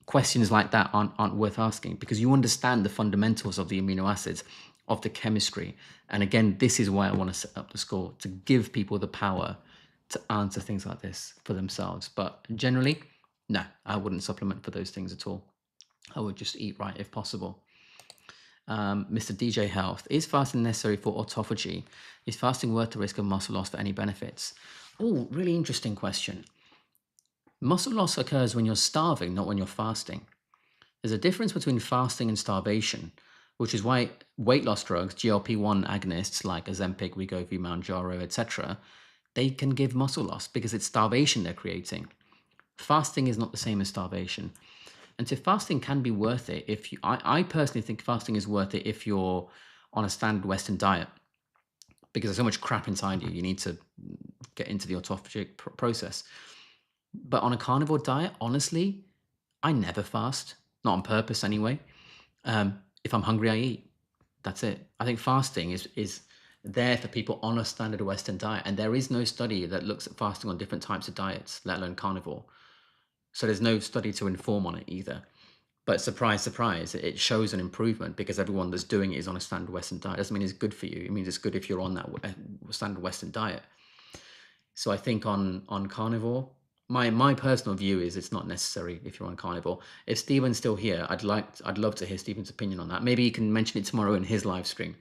Speaker 1: questions like that aren't worth asking, because you understand the fundamentals of the amino acids, of the chemistry. And again, this is why I want to set up the school, to give people the power to answer things like this for themselves. But generally, no, I wouldn't supplement for those things at all. I would just eat right if possible. Mr. DJ Health, is fasting necessary for autophagy? Is fasting worth the risk of muscle loss for any benefits? Oh, really interesting question. Muscle loss occurs when you're starving, not when you're fasting. There's a difference between fasting and starvation, which is why weight loss drugs, GLP-1 agonists like Ozempic, Wegovy, Mounjaro, etc., they can give muscle loss because it's starvation they're creating. Fasting is not the same as starvation. And so fasting can be worth it if you, I personally think fasting is worth it if you're on a standard Western diet, because there's so much crap inside you, you need to get into the autophagic process. But on a carnivore diet, honestly, I never fast, not on purpose anyway. If I'm hungry, I eat. That's it. I think fasting is there for people on a standard Western diet. And there is no study that looks at fasting on different types of diets, let alone carnivore. So there's no study to inform on it either. But surprise, surprise, it shows an improvement because everyone that's doing it is on a standard Western diet. Doesn't mean it's good for you. It means it's good if you're on that standard Western diet. So I think on carnivore, my personal view is it's not necessary if you're on carnivore. If Stephen's still here, I'd love to hear Stephen's opinion on that. Maybe he can mention it tomorrow in his live stream,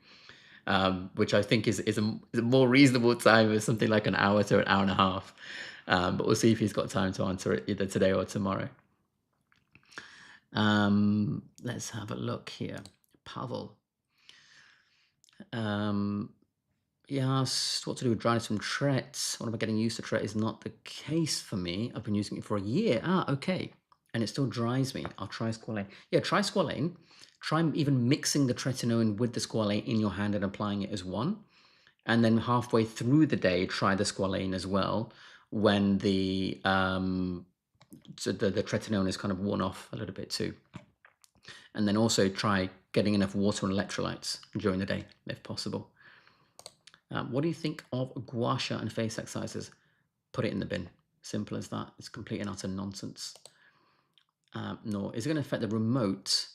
Speaker 1: which I think is a more reasonable time of something like an hour to an hour and a half. But we'll see if he's got time to answer it either today or tomorrow. Let's have a look here. Pavel. He asked what to do with dryness from Tret. What about getting used to Tret is not the case for me. I've been using it for a year. Okay. And it still dries me. I'll try squalane. Yeah, try squalane. Try even mixing the tretinoin with the squalane in your hand and applying it as one. And then halfway through the day, try the squalane as well when the tretinoin is kind of worn off a little bit too. And then also try getting enough water and electrolytes during the day, if possible. What do you think of gua sha and face exercises? Put it in the bin. Simple as that. It's complete and utter nonsense. No. Is it going to affect the remote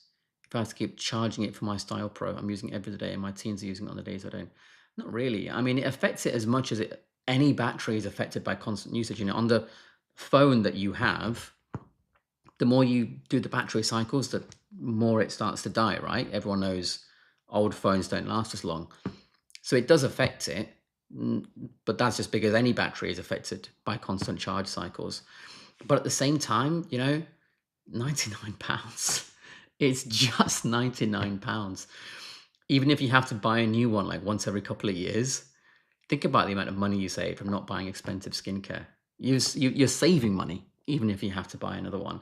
Speaker 1: if I have to keep charging it for my Style Pro? I'm using it every day and my teens are using it on the days I don't. Not really. I mean, it affects it as much as any battery is affected by constant usage. You know, on the phone that you have, the more you do the battery cycles, the more it starts to die, right? Everyone knows old phones don't last as long. So it does affect it, but that's just because any battery is affected by constant charge cycles. But at the same time, you know, £99. It's just £99. Even if you have to buy a new one like once every couple of years, think about the amount of money you save from not buying expensive skincare. You're saving money, even if you have to buy another one.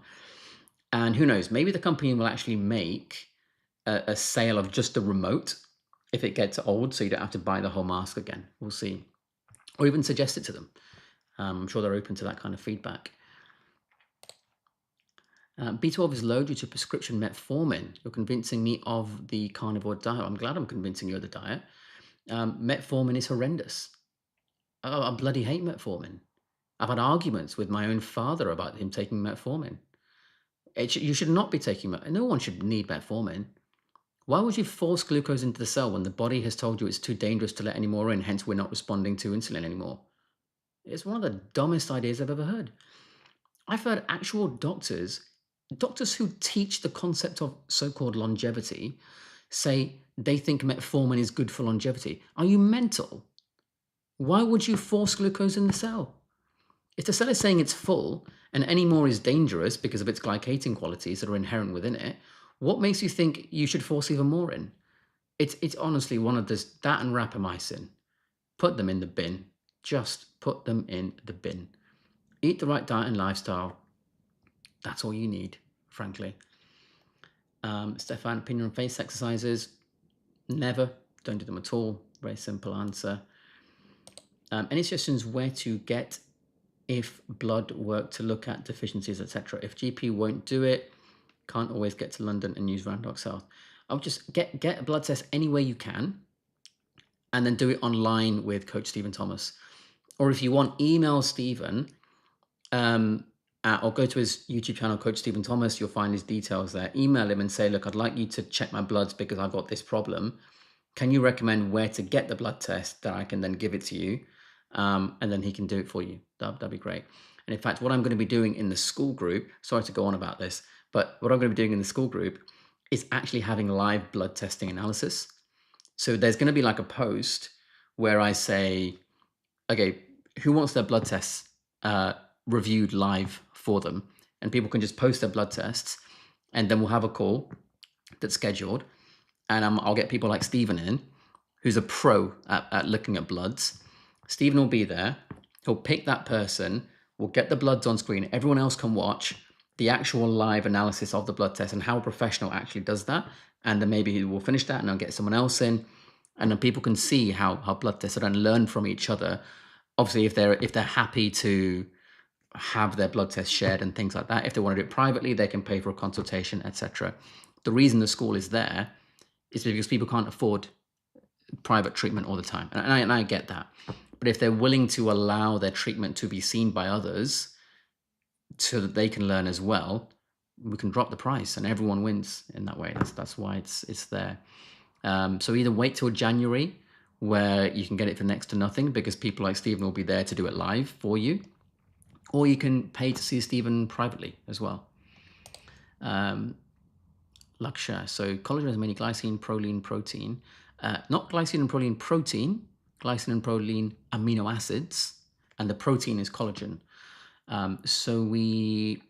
Speaker 1: And who knows, maybe the company will actually make a sale of just the remote if it gets old, so you don't have to buy the whole mask again. We'll see. Or even suggest it to them. I'm sure they're open to that kind of feedback. B12 is low due to prescription metformin. You're convincing me of the carnivore diet. I'm glad I'm convincing you of the diet. Metformin is horrendous. I bloody hate metformin. I've had arguments with my own father about him taking metformin. You should not be taking metformin. No one should need metformin. Why would you force glucose into the cell when the body has told you it's too dangerous to let any more in, hence we're not responding to insulin anymore? It's one of the dumbest ideas I've ever heard. I've heard actual doctors who teach the concept of so-called longevity, say they think metformin is good for longevity. Are you mental? Why would you force glucose in the cell? If the cell is saying it's full and any more is dangerous because of its glycating qualities that are inherent within it, what makes you think you should force even more in? It's honestly one of this, that and rapamycin. Put them in the bin. Just put them in the bin. Eat the right diet and lifestyle. That's all you need, frankly. Stefan, opinion on face exercises? Never. Don't do them at all. Very simple answer. Any suggestions where to get if blood work to look at deficiencies, etc.? If GP won't do it, can't always get to London and use Randox Health. I would just get a blood test any way you can and then do it online with Coach Stephen Thomas. Or if you want, email Stephen or go to his YouTube channel, Coach Stephen Thomas. You'll find his details there. Email him and say, look, I'd like you to check my bloods because I've got this problem. Can you recommend where to get the blood test that I can then give it to you? And then he can do it for you. That'd be great. And in fact, what I'm going to be doing in the school group, sorry to go on about this, but what I'm going to be doing in the school group is actually having live blood testing analysis. So there's going to be like a post where I say, okay, who wants their blood tests reviewed live for them? And people can just post their blood tests, and then we'll have a call that's scheduled. And I'll get people like Stephen in, who's a pro at looking at bloods. Stephen will be there. He'll pick that person. We'll get the bloods on screen. Everyone else can watch the actual live analysis of the blood test and how a professional actually does that. And then maybe we'll finish that and I'll get someone else in. And then people can see how blood tests are done and learn from each other. Obviously, if they're happy to have their blood tests shared and things like that, if they want to do it privately, they can pay for a consultation, etc. The reason the school is there is because people can't afford private treatment all the time. And I get that. But if they're willing to allow their treatment to be seen by others so that they can learn as well, we can drop the price and everyone wins in that way. That's why it's there. So either wait till January, where you can get it for next to nothing because people like Stephen will be there to do it live for you, or you can pay to see Stephen privately as well. Laksha, so collagen has many glycine, proline, protein. Not glycine and proline protein, glycine and proline amino acids, and the protein is collagen. So we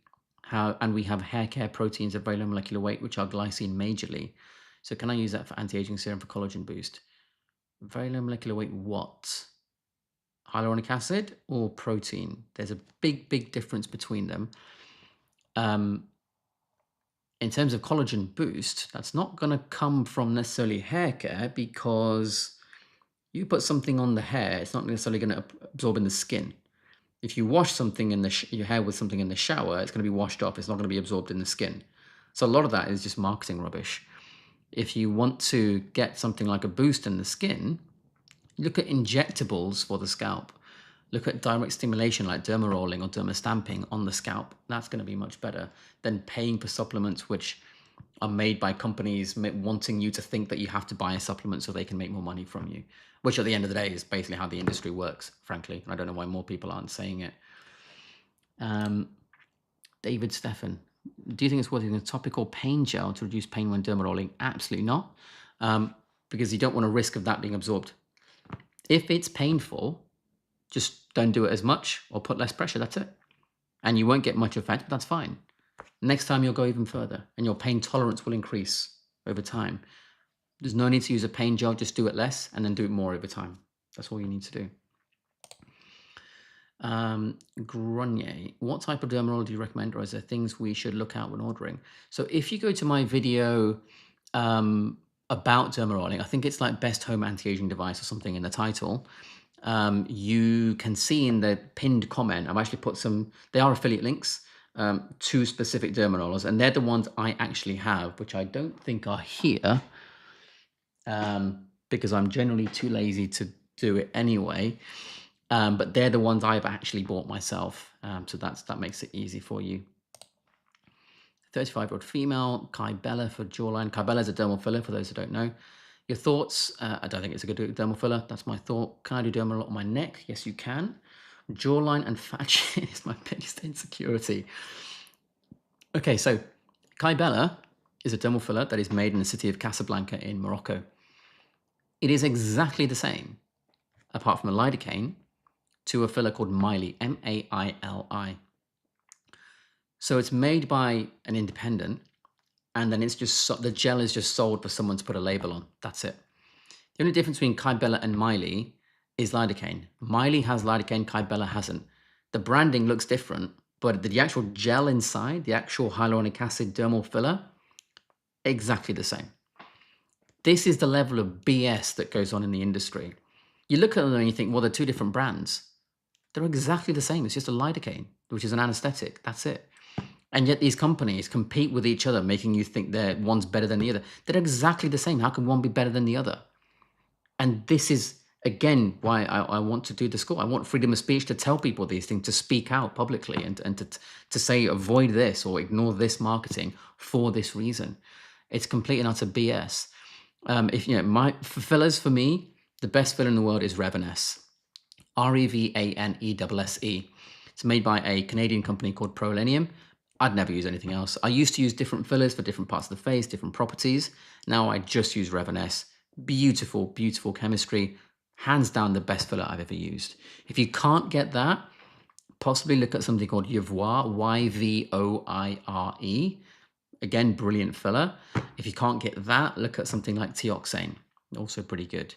Speaker 1: have hair care proteins of very low molecular weight, which are glycine majorly. So can I use that for anti-aging serum for collagen boost? Very low molecular weight what? Hyaluronic acid or protein? There's a big difference between them. In terms of collagen boost, that's not going to come from necessarily hair care, because you put something on the hair, it's not necessarily going to absorb in the skin. If you wash something in your hair with something in the shower, it's going to be washed off. It's not going to be absorbed in the skin. So a lot of that is just marketing rubbish. If you want to get something like a boost in the skin, look at injectables for the scalp. Look at direct stimulation like dermarolling or dermastamping on the scalp. That's going to be much better than paying for supplements which are made by companies wanting you to think that you have to buy a supplement so they can make more money from you, which at the end of the day is basically how the industry works, frankly. And I don't know why more people aren't saying it. David Stefan, do you think it's worth using a topical pain gel to reduce pain when dermarolling? Absolutely not, because you don't want a risk of that being absorbed. If it's painful, just don't do it as much or put less pressure, that's it. And you won't get much effect, but that's fine. Next time you'll go even further and your pain tolerance will increase over time. There's no need to use a pain gel, just do it less and then do it more over time. That's all you need to do. Grenier, what type of dermaroll do you recommend, or is there things we should look out when ordering? So if you go to my video about dermarolling, I think it's like best home anti-aging device or something in the title. You can see in the pinned comment, I've actually put they are affiliate links to specific dermarollers, and they're the ones I actually have, which I don't think are here because I'm generally too lazy to do it anyway. But they're the ones I've actually bought myself. So that makes it easy for you. 35-year-old female, Kybella for jawline. Kybella is a dermal filler, for those who don't know. Your thoughts? I don't think it's a good dermal filler. That's my thought. Can I do dermal on my neck? Yes, you can. Jawline and fat chin is my biggest insecurity. Okay, so Kybella is a dermal filler that is made in the city of Casablanca in Morocco. It is exactly the same, apart from the lidocaine, to a filler called Maili, M-A-I-L-I. So it's made by an independent, and then it's just the gel is just sold for someone to put a label on. That's it. The only difference between Kybella and Maili is lidocaine. Maili has lidocaine, Kybella hasn't. The branding looks different, but the actual gel inside, the actual hyaluronic acid dermal filler, exactly the same. This is the level of BS that goes on in the industry. You look at them and you think, well, they're two different brands. They're exactly the same. It's just a lidocaine, which is an anesthetic. That's it. And yet these companies compete with each other, making you think that one's better than the other. They're exactly the same. How can one be better than the other? And this is, again, why I want to do the school. I want freedom of speech to tell people these things, to speak out publicly and to say, avoid this or ignore this marketing for this reason. It's complete and utter BS. For fillers, for me, the best filler in the world is Revanesse. Revanesse. It's made by a Canadian company called Prolenium. I'd never use anything else. I used to use different fillers for different parts of the face, different properties. Now I just use Revanesse. Beautiful, beautiful chemistry. Hands down the best filler I've ever used. If you can't get that, possibly look at something called Yvoire, Y-V-O-I-R-E. Again, brilliant filler. If you can't get that, look at something like Teoxane. Also pretty good.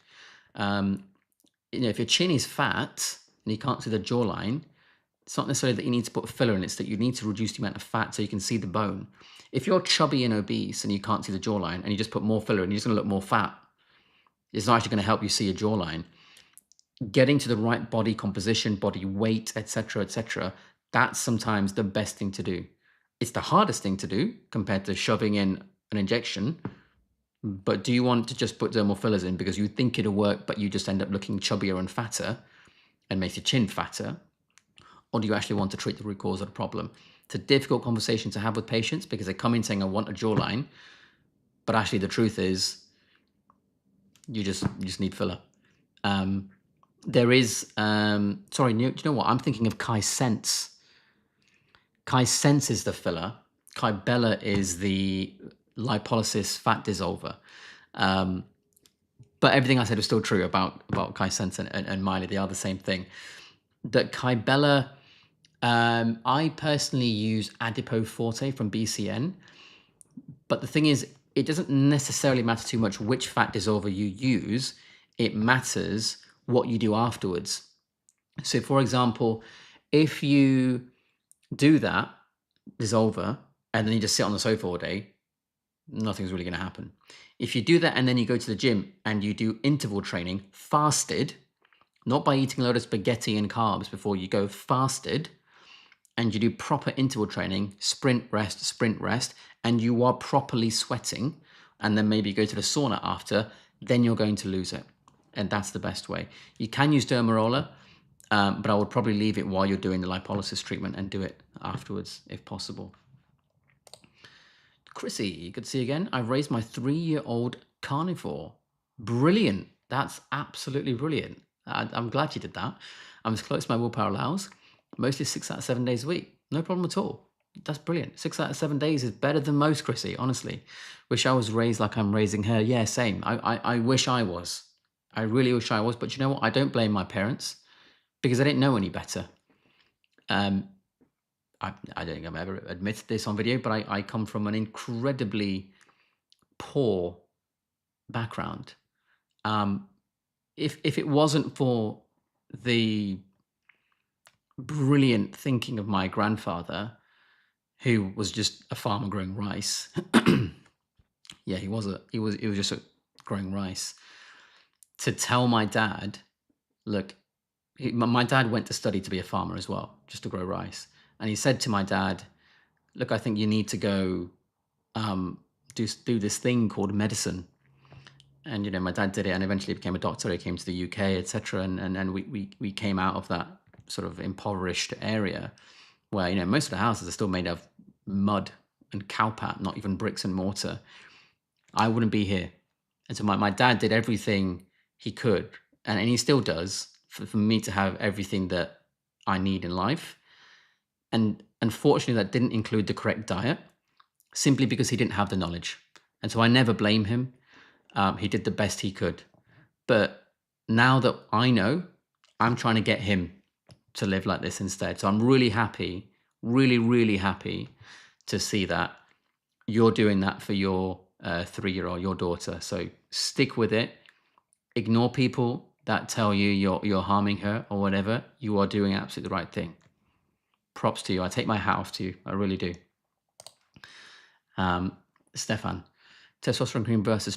Speaker 1: If your chin is fat and you can't see the jawline, it's not necessarily that you need to put filler in, it's that you need to reduce the amount of fat so you can see the bone. If you're chubby and obese and you can't see the jawline and you just put more filler and you're just going to look more fat, it's not actually going to help you see your jawline. Getting to the right body composition, body weight, etc., that's sometimes the best thing to do. It's the hardest thing to do compared to shoving in an injection, But do you want to just put dermal fillers in because you think it'll work, but you just end up looking chubbier and fatter and makes your chin fatter? Or do you actually want to treat the root cause of the problem? It's a difficult conversation to have with patients because they come in saying, I want a jawline, but actually the truth is you just need filler. There is, sorry, do you know what? I'm thinking of Kai Sense. Kai Sense is the filler. Kai Bella is the lipolysis fat dissolver. But everything I said was still true about Kai Sense and Miley. They are the same thing. That Kai Bella, I personally use Adipo Forte from BCN. But the thing is, it doesn't necessarily matter too much which fat dissolver you use. It matters what you do afterwards. So for example, if you do that dissolver and then you just sit on the sofa all day, nothing's really going to happen. If you do that and then you go to the gym and you do interval training fasted, not by eating a load of spaghetti and carbs before you go, fasted, and you do proper interval training, sprint, rest, and you are properly sweating, and then maybe go to the sauna after, then you're going to lose it. And that's the best way. You can use Dermaroller, but I would probably leave it while you're doing the lipolysis treatment and do it afterwards, if possible. Chrissy, good to see you again. I've raised my 3-year-old Carnivore. Brilliant. That's absolutely brilliant. I'm glad you did that. I'm as close as my willpower allows. Mostly 6 out of 7 days a week. No problem at all. That's brilliant. 6 out of 7 days is better than most, Chrissy, honestly. Wish I was raised like I'm raising her. Yeah, same. I wish I was. I really wish I was. But you know what? I don't blame my parents because I didn't know any better. I don't think I've ever admitted this on video, but I come from an incredibly poor background. If it wasn't for the brilliant thinking of my grandfather, who was just a farmer growing rice. Yeah, he was just growing rice. To tell my dad, look, my dad went to study to be a farmer as well, just to grow rice. And he said to my dad, look, I think you need to go do this thing called medicine. And, you know, my dad did it and eventually became a doctor. He came to the UK, etc. And we came out of that sort of impoverished area where, you know, most of the houses are still made of mud and cowpat, not even bricks and mortar. I wouldn't be here. And so my dad did everything he could, and he still does, for me to have everything that I need in life. And unfortunately, that didn't include the correct diet, simply because he didn't have the knowledge. And so I never blame him. He did the best he could. But now that I know, I'm trying to get him to live like this instead. So I'm really happy, really, really happy to see that you're doing that for your 3-year-old, your daughter. So stick with it. Ignore people that tell you you're harming her or whatever. You are doing absolutely the right thing. Props to you. I take my hat off to you. I really do. Stefan, testosterone cream versus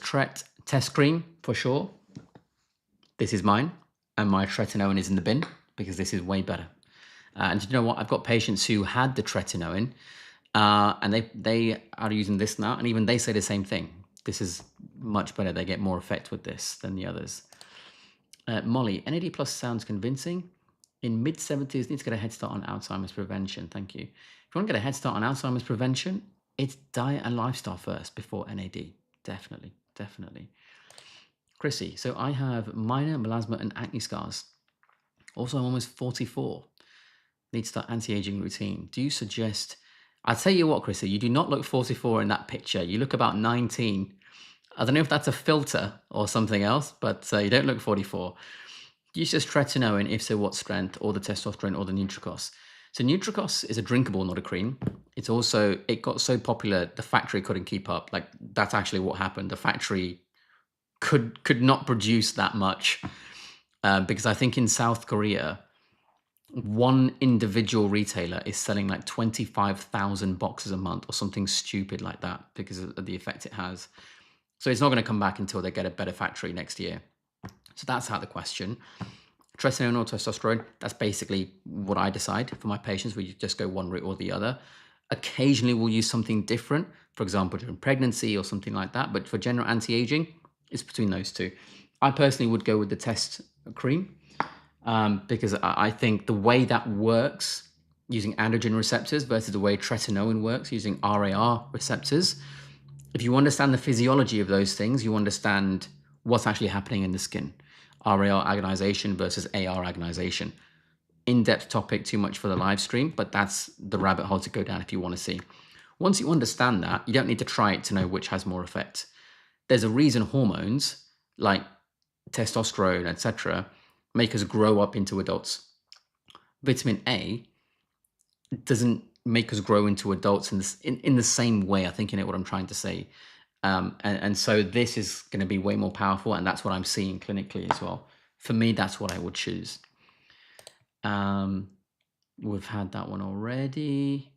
Speaker 1: test cream for sure. This is mine, and my tretinoin is in the bin because this is way better. And you know what? I've got patients who had the tretinoin, and they are using this now, and even they say the same thing. This is much better. They get more effect with this than the others. Molly, NAD plus sounds convincing. In mid-70s, need to get a head start on Alzheimer's prevention. Thank you. If you want to get a head start on Alzheimer's prevention, it's diet and lifestyle first before NAD. Definitely, definitely. Chrissy, so I have minor melasma and acne scars. Also, I'm almost 44. Need to start anti-aging routine. Do you suggest... I'll tell you what, Chrissy, you do not look 44 in that picture. You look about 19. I don't know if that's a filter or something else, but you don't look 44. Use just tretinoin, if so, what strength, or the testosterone, or the Nutricos. So Nutricos is a drinkable, not a cream. It's also, it got so popular, the factory couldn't keep up. Like, that's actually what happened. The factory could not produce that much because I think in South Korea, one individual retailer is selling like 25,000 boxes a month or something stupid like that because of the effect it has. So it's not going to come back until they get a better factory next year. So that's out of the question. Tretinoin or testosterone, that's basically what I decide for my patients, where you just go one route or the other. Occasionally we'll use something different, for example, during pregnancy or something like that. But for general anti-aging, it's between those two. I personally would go with the Test cream because I think the way that works using androgen receptors versus the way tretinoin works using RAR receptors, if you understand the physiology of those things, you understand what's actually happening in the skin. RAR agonization versus AR agonization. In-depth topic, too much for the live stream, but that's the rabbit hole to go down if you want to see. Once you understand that, you don't need to try it to know which has more effect. There's a reason hormones like testosterone, etc., make us grow up into adults. Vitamin A doesn't make us grow into adults in the same way. I think you know what I'm trying to say. And so this is going to be way more powerful, and that's what I'm seeing clinically as well. For me, that's what I would choose. We've had that one already.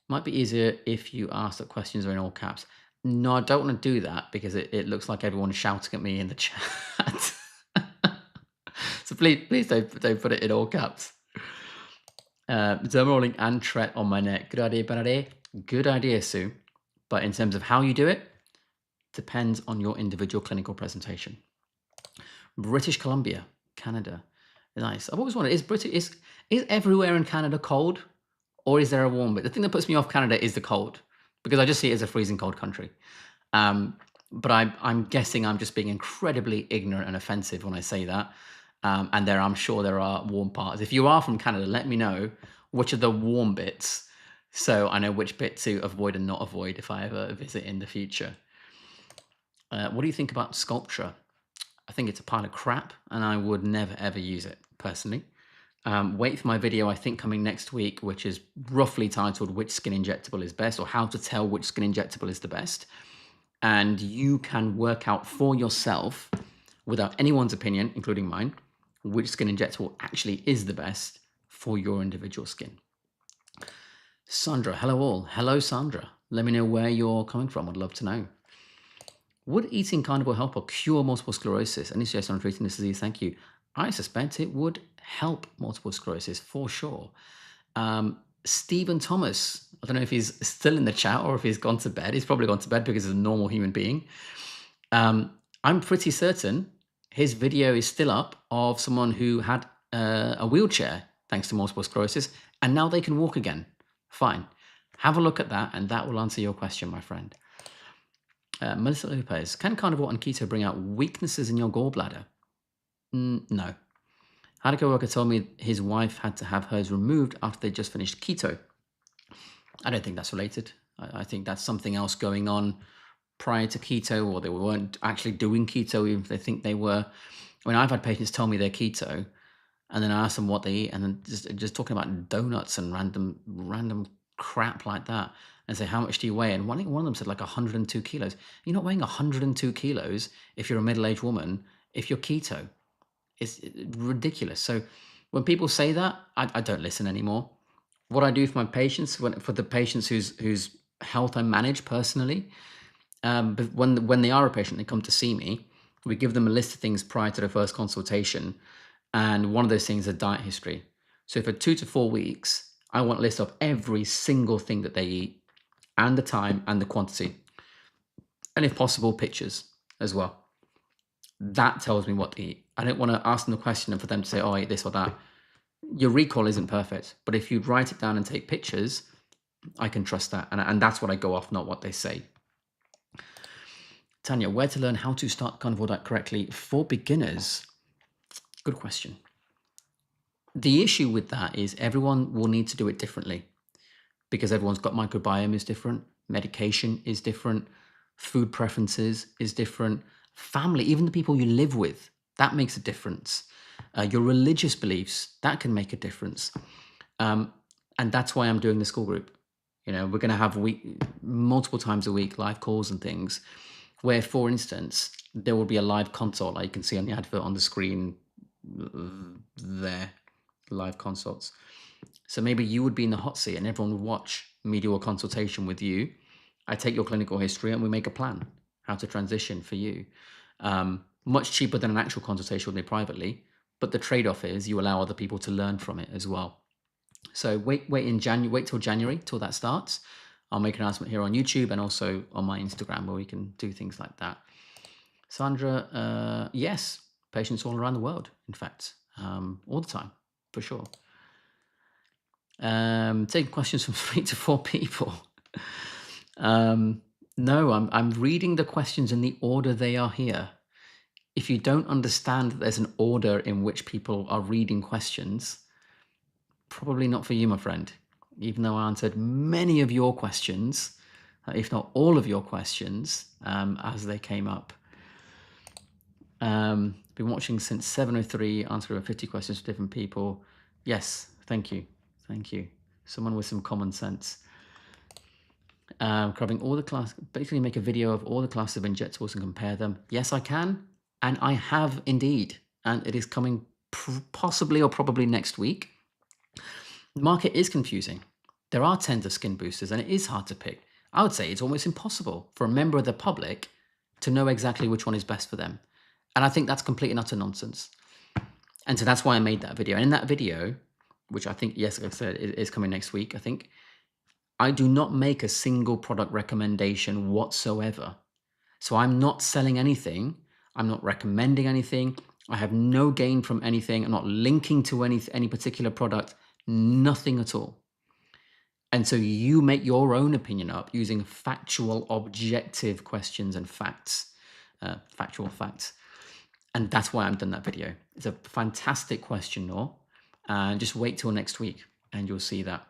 Speaker 1: Might be easier if you ask that questions are in all caps. No, I don't want to do that because it looks like everyone's shouting at me in the chat. So please don't put it in all caps. Dermarolling and Tret on my neck. Good idea, Benade. Good idea, Sue. But in terms of how you do it, depends on your individual clinical presentation. British Columbia, Canada. Nice. I've always wondered, is everywhere in Canada cold? Or is there a warm bit? The thing that puts me off Canada is the cold, because I just see it as a freezing cold country. But I'm guessing I'm just being incredibly ignorant and offensive when I say that. And I'm sure there are warm parts. If you are from Canada, let me know which are the warm bits, so I know which bit to avoid and not avoid if I ever visit in the future. What do you think about Sculpture? I think it's a pile of crap, and I would never ever use it personally. Wait for my video, I think, coming next week, which is roughly titled Which Skin Injectable is Best, or How to Tell Which Skin Injectable is the Best. And you can work out for yourself, without anyone's opinion, including mine, which skin injectable actually is the best for your individual skin. Sandra, hello all. Hello, Sandra. Let me know where you're coming from. I'd love to know. Would eating carnivore help or cure multiple sclerosis? Any suggestion on treating this disease? Thank you. I suspect it would help multiple sclerosis for sure. Stephen Thomas, I don't know if he's still in the chat or if he's gone to bed. He's probably gone to bed because he's a normal human being. I'm pretty certain his video is still up of someone who had a wheelchair thanks to multiple sclerosis, and now they can walk again. Fine. Have a look at that, and that will answer your question, my friend. Melissa Lopez, can carnivore and keto bring out weaknesses in your gallbladder? No. Had a coworker told me his wife had to have hers removed after they just finished keto. I don't think that's related. I think that's something else going on prior to keto, or they weren't actually doing keto even if they think they were. I mean, I've had patients tell me they're keto, and then I ask them what they eat, and then just talking about donuts and random crap like that, and say, how much do you weigh? And one of them said like 102 kilos. You're not weighing 102 kilos if you're a middle-aged woman, if you're keto. It's ridiculous. So when people say that, I don't listen anymore. What I do for my patients, for the patients whose health I manage personally, but when they are a patient, they come to see me, we give them a list of things prior to the first consultation. And one of those things is a diet history. So for 2 to 4 weeks, I want a list of every single thing that they eat, and the time and the quantity. And if possible, pictures as well. That tells me what to eat. I don't want to ask them the question and for them to say, oh, I eat this or that. Your recall isn't perfect, but if you write it down and take pictures, I can trust that. And that's what I go off, not what they say. Tanya, where to learn how to start carnivore diet correctly for beginners? Good question. The issue with that is everyone will need to do it differently, because everyone's got microbiome is different, medication is different, food preferences is different, family, even the people you live with, that makes a difference. Your religious beliefs, that can make a difference. And that's why I'm doing the school group. You know, we're going to have multiple times a week live calls and things where, for instance, there will be a live consult, like you can see on the advert on the screen there, live consults. So maybe you would be in the hot seat and everyone would watch me do a consultation with you. I take your clinical history and we make a plan how to transition for you. Much cheaper than an actual consultation with me privately, but the trade-off is you allow other people to learn from it as well. So wait till January till that starts. I'll make an announcement here on YouTube and also on my Instagram where we can do things like that. Sandra, yes, patients all around the world, in fact, all the time, for sure. Taking questions from 3 to 4 people. No, I'm reading the questions in the order they are here. If you don't understand that there's an order in which people are reading questions, probably not for you, my friend. Even though I answered many of your questions, if not all of your questions, as they came up. Been watching since 7:03, answering over 50 questions for different people. Yes, thank you. Thank you. Someone with some common sense. Covering all the class, basically make a video of all the classes of injectables and compare them. Yes, I can. And I have indeed. And it is coming possibly or probably next week. The market is confusing. There are tens of skin boosters and it is hard to pick. I would say it's almost impossible for a member of the public to know exactly which one is best for them. And I think that's complete and utter nonsense. And so that's why I made that video. And in that video, which I think, yes, like I said, is coming next week, I think, I do not make a single product recommendation whatsoever. So I'm not selling anything. I'm not recommending anything. I have no gain from anything. I'm not linking to any particular product, nothing at all. And so you make your own opinion up using factual, objective questions and facts, factual facts. And that's why I've done that video. It's a fantastic question, Noor. And just wait till next week and you'll see that.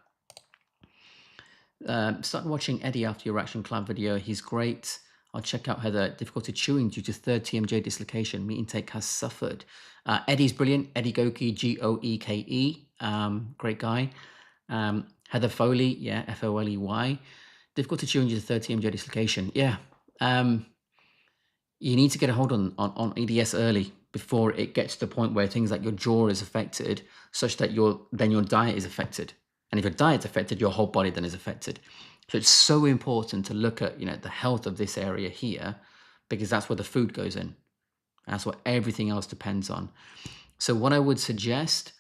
Speaker 1: Start watching Eddie after your reaction collab video. He's great. I'll check out Heather. Difficulty chewing due to third TMJ dislocation. Meat intake has suffered. Eddie's brilliant. Eddie Goeke, Goeke. Great guy. Heather Foley, yeah, Foley. Difficulty chewing due to third TMJ dislocation. Yeah. You need to get a hold on EDS early before it gets to the point where things like your jaw is affected, such that your diet is affected. And if your diet's affected, your whole body then is affected. So it's so important to look at, the health of this area here, because that's where the food goes in. That's what everything else depends on. So what I would suggest,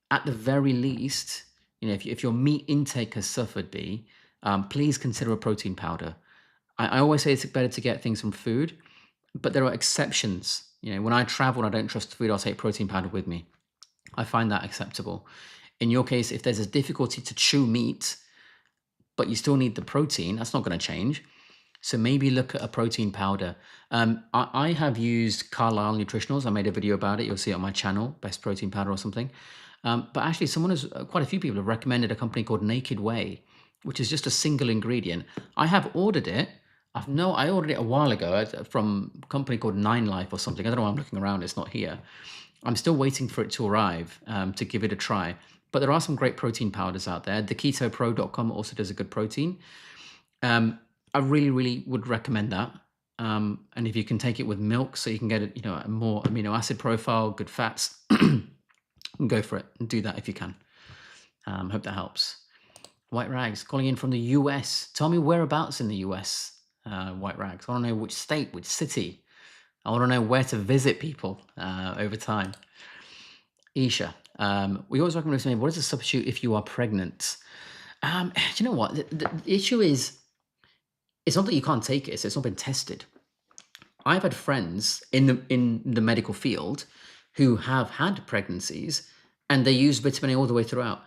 Speaker 1: at the very least, if your meat intake has suffered, please consider a protein powder. I always say it's better to get things from food, but there are exceptions. When I travel and I don't trust the food, I'll take protein powder with me. I find that acceptable. In your case, if there's a difficulty to chew meat, but you still need the protein, that's not going to change. So maybe look at a protein powder. I have used Carlisle Nutritionals. I made a video about it. You'll see it on my channel, best protein powder or something. But actually, quite a few people have recommended a company called Naked Whey, which is just a single ingredient. I have ordered it. I ordered it a while ago from a company called 9Life or something. I don't know why I'm looking around. It's not here. I'm still waiting for it to arrive to give it a try. But there are some great protein powders out there. TheKetoPro.com also does a good protein. I really, really would recommend that. And if you can take it with milk so you can get a more amino acid profile, good fats, go for it and do that if you can. Hope that helps. White Rags calling in from the US. Tell me whereabouts in the US, White Rags. I want to know which state, which city. I want to know where to visit people over time. Isha, we always recommend saying, what is a substitute if you are pregnant? Do you know what? The issue is, it's not that you can't take it, it's not been tested. I've had friends in the medical field who have had pregnancies and they use vitamin A all the way throughout.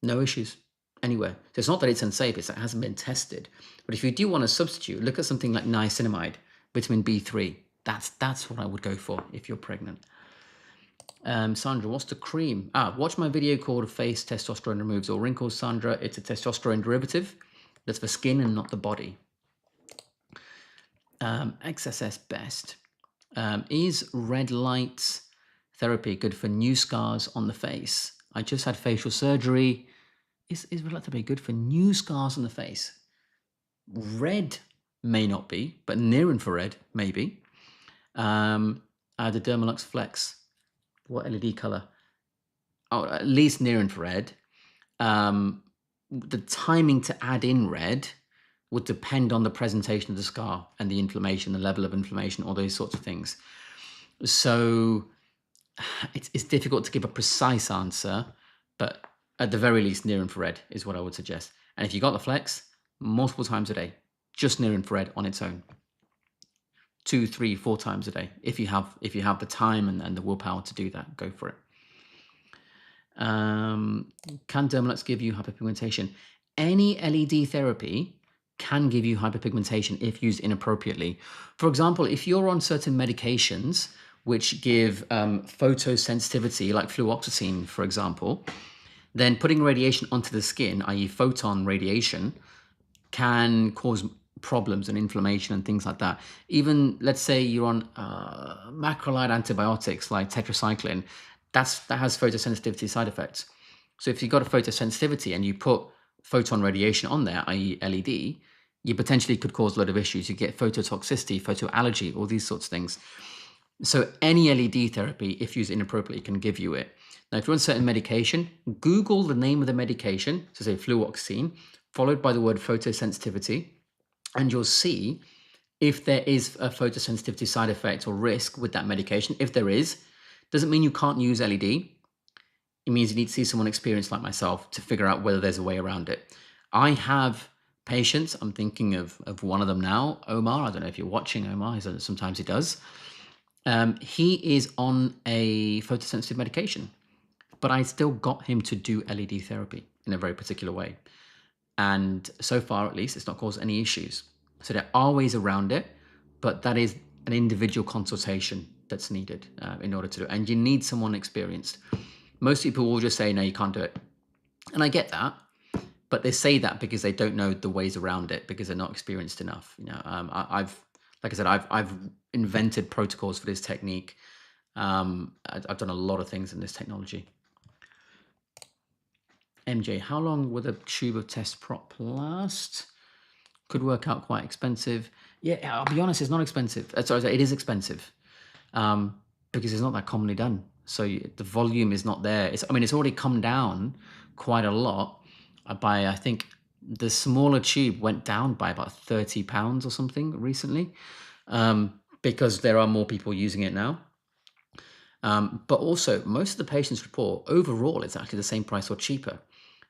Speaker 1: No issues anywhere. So it's not that it's unsafe, it's that it hasn't been tested. But if you do want to substitute, look at something like niacinamide, vitamin B3. That's what I would go for if you're pregnant. Sandra, what's the cream? Watch my video called Face Testosterone Removes All Wrinkles, Sandra. It's a testosterone derivative that's for skin and not the body. XSS Best. Is red light therapy good for new scars on the face? I just had facial surgery. Is red light therapy good for new scars on the face? Red may not be, but near infrared maybe. The Dermalux Flex. What LED color? Oh, at least near infrared. The timing to add in red would depend on the presentation of the scar and the inflammation, the level of inflammation, all those sorts of things. So it's difficult to give a precise answer, but At the very least, near infrared is what I would suggest. And if you got the flex, multiple times a day, just near infrared on its own. 2, 3, 4 times a day. If you have the time and the willpower to do that, go for it. Can Dermalux give you hyperpigmentation? Any LED therapy can give you hyperpigmentation if used inappropriately. For example, if you're on certain medications which give photosensitivity, like fluoxetine, for example, then putting radiation onto the skin, i.e. photon radiation, can cause problems and inflammation and things like that. Even, let's say you're on macrolide antibiotics like tetracycline, that has photosensitivity side effects. So if you've got a photosensitivity and you put photon radiation on there, i.e. LED, you potentially could cause a lot of issues. You get phototoxicity, photoallergy, all these sorts of things. So any LED therapy, if used inappropriately, can give you it. Now, if you're on certain medication, Google the name of the medication, so say fluoxetine, followed by the word photosensitivity, and you'll see if there is a photosensitivity side effect or risk with that medication. If there is, doesn't mean you can't use LED. It means you need to see someone experienced like myself to figure out whether there's a way around it. I have patients, I'm thinking of one of them now, Omar. I don't know if you're watching Omar, sometimes he does. He is on a photosensitive medication, but I still got him to do LED therapy in a very particular way. And so far, at least, it's not caused any issues. So there are ways around it, but that is an individual consultation that's needed in order to do it. And you need someone experienced. Most people will just say, no, you can't do it. And I get that, but they say that because they don't know the ways around it, because they're not experienced enough. You know, like I said, I've invented protocols for this technique. I've done a lot of things in this technology. MJ, how long would a tube of test prop last? Could work out quite expensive. Yeah, I'll be honest, it's not expensive. Sorry, it is expensive because it's not that commonly done. So the volume is not there. It's already come down quite a lot by, I think, the smaller tube went down by about £30 or something recently because there are more people using it now. But also, most of the patients report overall it's actually the same price or cheaper,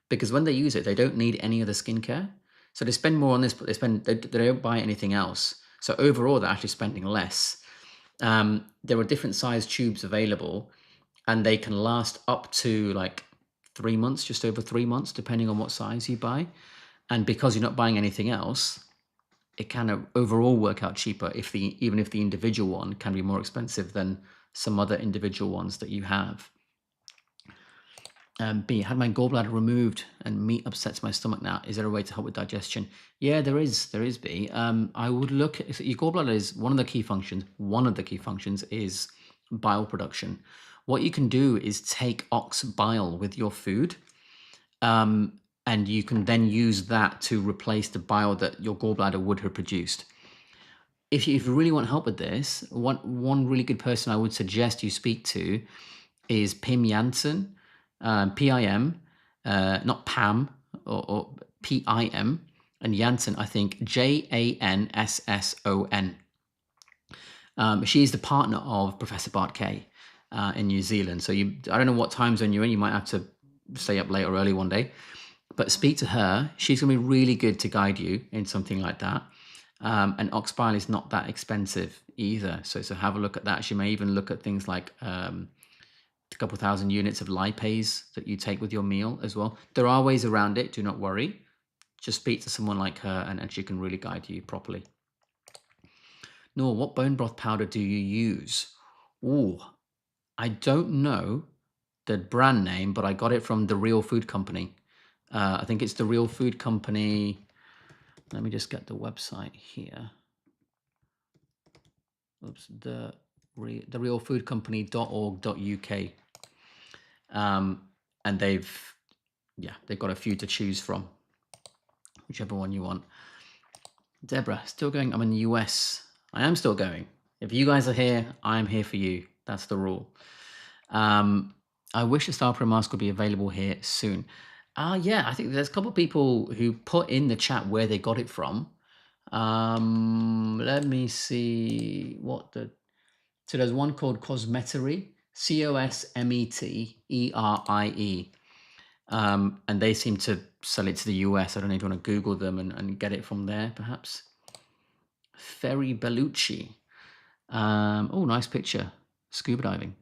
Speaker 1: because when they use it, they don't need any other skincare. So they spend more on this, but they don't buy anything else. So overall, they're actually spending less. There are different size tubes available, and they can last up to like 3 months, just over 3 months, depending on what size you buy. And because you're not buying anything else, it can overall work out cheaper even if the individual one can be more expensive than some other individual ones that you have. B, had my gallbladder removed and meat upsets my stomach now. Is there a way to help with digestion? Yeah, there is, B. I would look at, so your gallbladder is one of the key functions. One of the key functions is bile production. What you can do is take ox bile with your food, and you can then use that to replace the bile that your gallbladder would have produced. If you really want help with this, one really good person I would suggest you speak to is Pim Janssen. P-I-M, not Pam, or P-I-M, and Janssen, I think, J-A-N-S-S-O-N. She's the partner of Professor Bart Kay in New Zealand. So I don't know what time zone you're in. You might have to stay up late or early one day. But speak to her. She's going to be really good to guide you in something like that. And ox bile is not that expensive either. So have a look at that. She may even look at things like a couple thousand units of lipase that you take with your meal as well. There are ways around it. Do not worry. Just speak to someone like her and she can really guide you properly. Nor, what bone broth powder do you use? Ooh, I don't know the brand name, but I got it from The Real Food Company. I think it's The Real Food Company. Let me just get the website here. Oops, therealfoodcompany.org.uk. And they've got a few to choose from, whichever one you want. Deborah, still going? I'm in the US. I am still going. If you guys are here, I'm here for you. That's the rule. I wish the Star Pro mask would be available here soon. Yeah, I think there's a couple of people who put in the chat where they got it from. Let me see so there's one called Cosmeterie, Cosmeterie. And they seem to sell it to the US. I don't know if you want to Google them and get it from there, perhaps. Ferry Bellucci. Oh, nice picture. Scuba diving.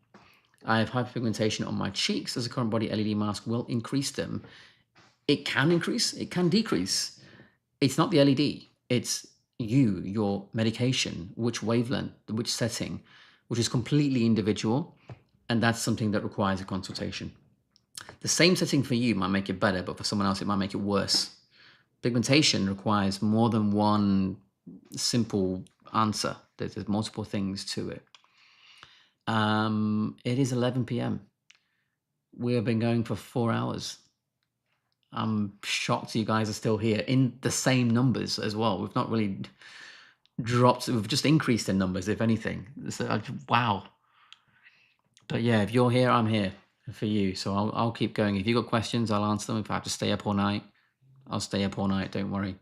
Speaker 1: I have hyperpigmentation on my cheeks. As a current body LED mask will increase them. It can increase, it can decrease. It's not the LED. It's you, your medication, which wavelength, which setting, which is completely individual. And that's something that requires a consultation. The same setting for you might make it better, but for someone else, it might make it worse. Pigmentation requires more than one simple answer. There's multiple things to it. It is 11 p.m. We have been going for 4 hours. I'm shocked you guys are still here in the same numbers as well. We've not really dropped. We've just increased in numbers, if anything. So, wow. But yeah, if you're here, I'm here for you. So I'll keep going. If you've got questions, I'll answer them. If I have to stay up all night, I'll stay up all night. Don't worry.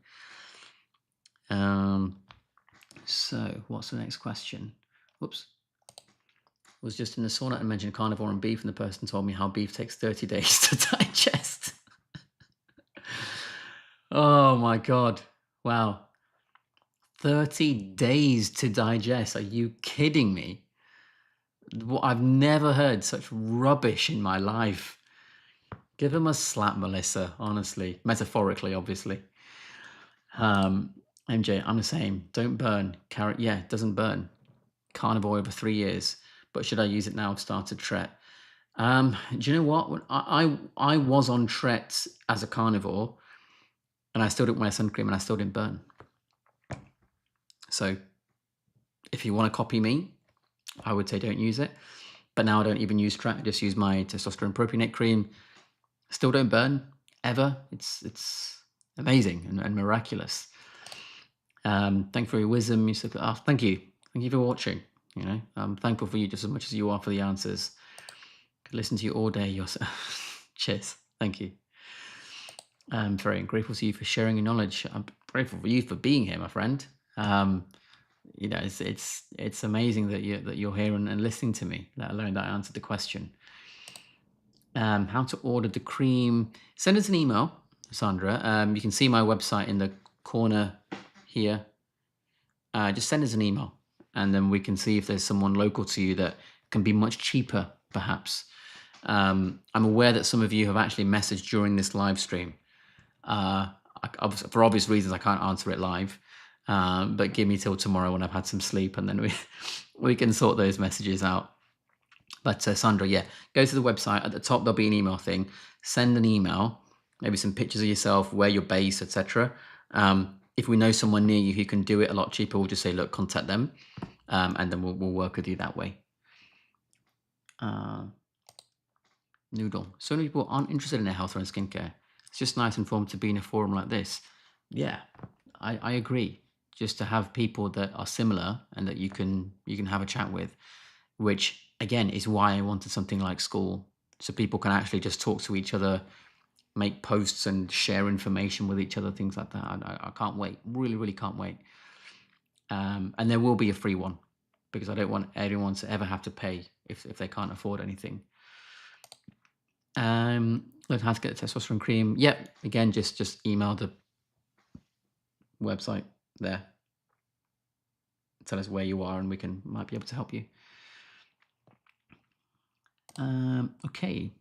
Speaker 1: So what's the next question? Whoops. Was just in the sauna and mentioned carnivore and beef, and the person told me how beef takes 30 days to digest. Oh my God. Wow. 30 days to digest. Are you kidding me? I've never heard such rubbish in my life. Give him a slap, Melissa, honestly. Metaphorically, obviously. MJ, I'm the same. Don't burn. Carrot, yeah, it doesn't burn. Carnivore over 3 years. But should I use it now to start a tret? Do you know what? When I was on tret as a carnivore, and I still didn't wear sunscreen, and I still didn't burn. So if you want to copy me, I would say don't use it. But now I don't even use tret. I just use my testosterone propionate cream. Still don't burn, ever. It's amazing and miraculous. Thank you for your wisdom. You said, oh, thank you. Thank you for watching. You know, I'm thankful for you just as much as you are for the answers. Could listen to you all day yourself. Cheers. Thank you. I'm very grateful to you for sharing your knowledge. I'm grateful for you for being here, my friend. You know, it's amazing that you're here and listening to me, let alone that I answered the question. How to order the cream? Send us an email, Sandra. You can see my website in the corner here. Just send us an email, and then we can see if there's someone local to you that can be much cheaper, perhaps. I'm aware that some of you have actually messaged during this live stream. For obvious reasons, I can't answer it live. But give me till tomorrow when I've had some sleep, and then we can sort those messages out. But Sandra, yeah, go to the website. At the top, there'll be an email thing. Send an email, maybe some pictures of yourself, where you're based, etc. If we know someone near you who can do it a lot cheaper, we'll just say, look, contact them, and then we'll work with you that way. Noodle. So many people aren't interested in their health and skincare. It's just nice and fun to be in a forum like this. Yeah, I agree. Just to have people that are similar and that you can have a chat with, which again is why I wanted something like school, so people can actually just talk to each other, make posts and share information with each other, things like that. I can't wait. Really can't wait. And there will be a free one, because I don't want anyone to ever have to pay if they can't afford anything. Learn how to get the testosterone cream. Yep. Again, just email the website there. Tell us where you are, and we might be able to help you. Okay,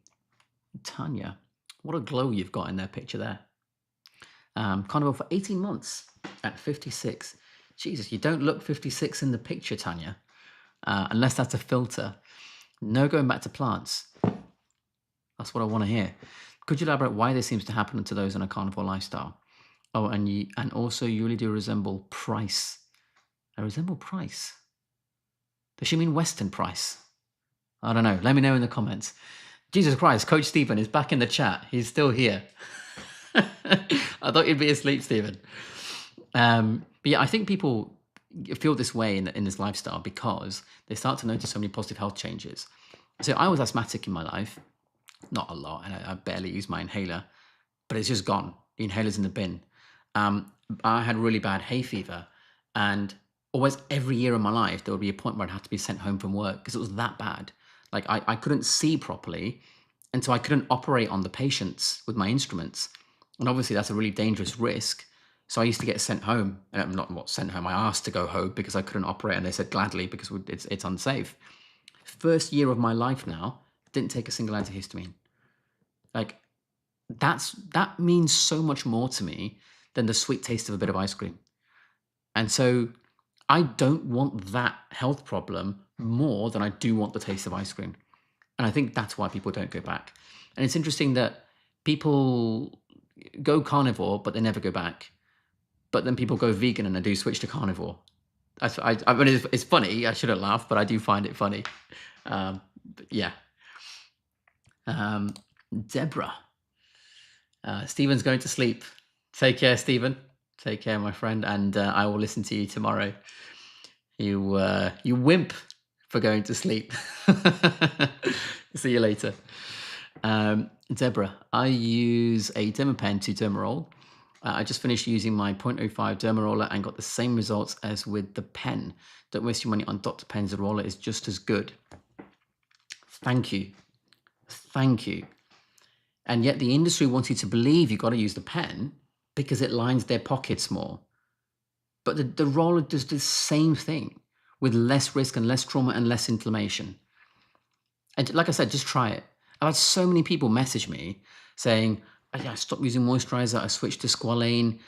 Speaker 1: Tanya, what a glow you've got in their picture there. Carnivore for 18 months at 56. Jesus, you don't look 56 in the picture, Tanya, unless that's a filter. No going back to plants. That's what I want to hear. Could you elaborate why this seems to happen to those on a carnivore lifestyle? Oh, and also you really do resemble Price. I resemble Price. Does she mean Weston Price? I don't know. Let me know in the comments. Jesus Christ, Coach Stephen is back in the chat. He's still here. I thought you'd be asleep, Stephen. But yeah, I think people feel this way in this lifestyle because they start to notice so many positive health changes. So I was asthmatic in my life. Not a lot, and I barely use my inhaler, but it's just gone. The inhaler's in the bin. I had really bad hay fever, and always every year in my life, there would be a point where I'd have to be sent home from work because it was that bad. Like I couldn't see properly, And so I couldn't operate on the patients with my instruments. And obviously that's a really dangerous risk. So I used to get sent home. Not sent home, I asked to go home because I couldn't operate, and they said gladly because it's unsafe. First year of my life now, didn't take a single antihistamine. Like, that means so much more to me than the sweet taste of a bit of ice cream. And so I don't want that health problem more than I do want the taste of ice cream. And I think that's why people don't go back. And it's interesting that people go carnivore, but they never go back. But then people go vegan and they do switch to carnivore. I mean, it's funny. I shouldn't laugh, but I do find it funny. But yeah. Deborah. Stephen's going to sleep. Take care, Stephen. Take care, my friend. And I will listen to you tomorrow. You wimp for going to sleep. See you later. Deborah, I use a Dermapen to Dermaroll. I just finished using my 0.05 Dermaroller and got the same results as with the pen. Don't waste your money on Dr. Pens. The roller is just as good. Thank you. Thank you. And yet the industry wants you to believe you've got to use the pen because it lines their pockets more. But the roller does the same thing with less risk and less trauma and less inflammation. And like I said, just try it. I've had so many people message me saying, I stopped using moisturizer, I switched to squalane,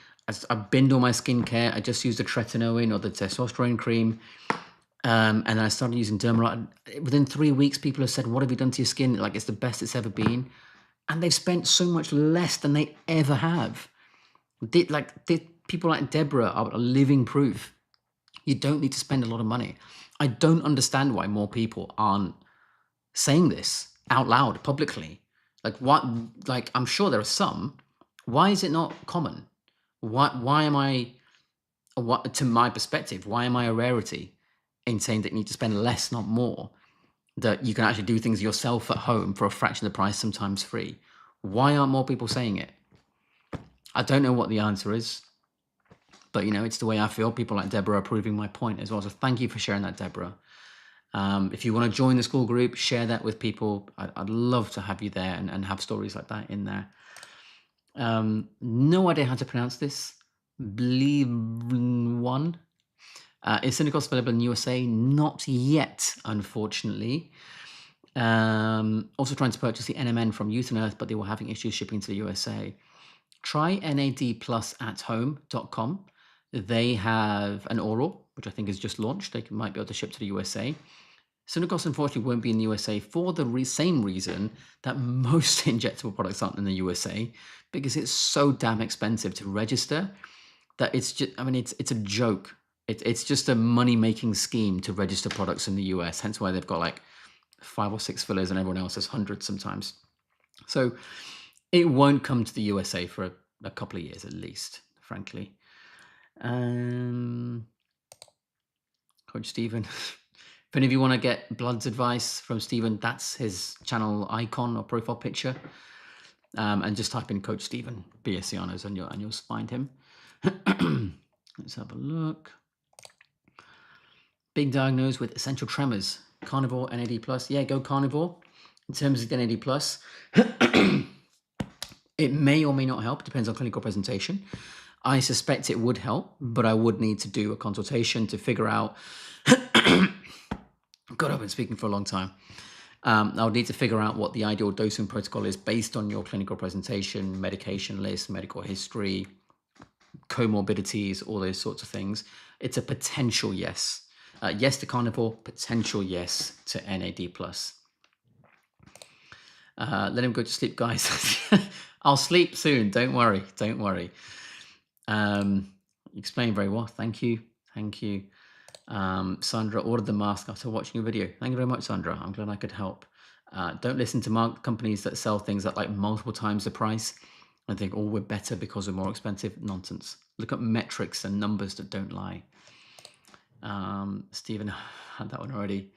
Speaker 1: I binned all my skincare, I just used the Retinoic or the testosterone cream, and then I started using Dermarolling. Within 3 weeks, people have said, what have you done to your skin? Like, it's the best it's ever been. And they've spent so much less than they ever have. People like Deborah are living proof. You don't need to spend a lot of money. I don't understand why more people aren't saying this out loud, publicly. Like, what? Like, I'm sure there are some. Why is it not common? Why am I, to my perspective, why am I a rarity in saying that you need to spend less, not more? That you can actually do things yourself at home for a fraction of the price, sometimes free. Why aren't more people saying it? I don't know what the answer is, but it's the way I feel. People like Deborah are proving my point as well. So thank you for sharing that, Deborah. If you want to join the school group, share that with people. I'd love to have you there and have stories like that in there. No idea how to pronounce this. Believe one. Is Syndicos available in USA? Not yet, unfortunately. Also trying to purchase the NMN from Youth and Earth, but they were having issues shipping to the USA. Try nadplusathome.com. They have an oral, which I think is just launched. They might be able to ship to the USA. Syndicos, unfortunately, won't be in the USA for the same reason that most injectable products aren't in the USA, because it's so damn expensive to register that it's just, it's a joke. It's just a money-making scheme to register products in the US, hence why they've got like 5 or 6 fillers and everyone else has hundreds sometimes. So it won't come to the USA for a couple of years at least, frankly. Coach Stephen. If any of you want to get Blood's advice from Stephen, that's his channel icon or profile picture. And just type in Coach Stephen, BSc Honours, and you'll find him. Let's have a look. Being diagnosed with essential tremors. Carnivore, NAD+. Yeah, go carnivore. In terms of NAD+, it may or may not help. Depends on clinical presentation. I suspect it would help, but I would need to do a consultation to figure out... God, I've been speaking for a long time. I would need to figure out what the ideal dosing protocol is based on your clinical presentation, medication list, medical history, comorbidities, all those sorts of things. It's a potential yes. Yes to carnivore, potential yes to NAD+. Let him go to sleep, guys. I'll sleep soon. Don't worry. Don't worry. Explained very well. Thank you. Thank you. Sandra ordered the mask after watching your video. Thank you very much, Sandra. I'm glad I could help. Don't listen to companies that sell things at like multiple times the price and think, oh, we're better because we're more expensive. Nonsense. Look at metrics and numbers that don't lie. Stephen had that one already.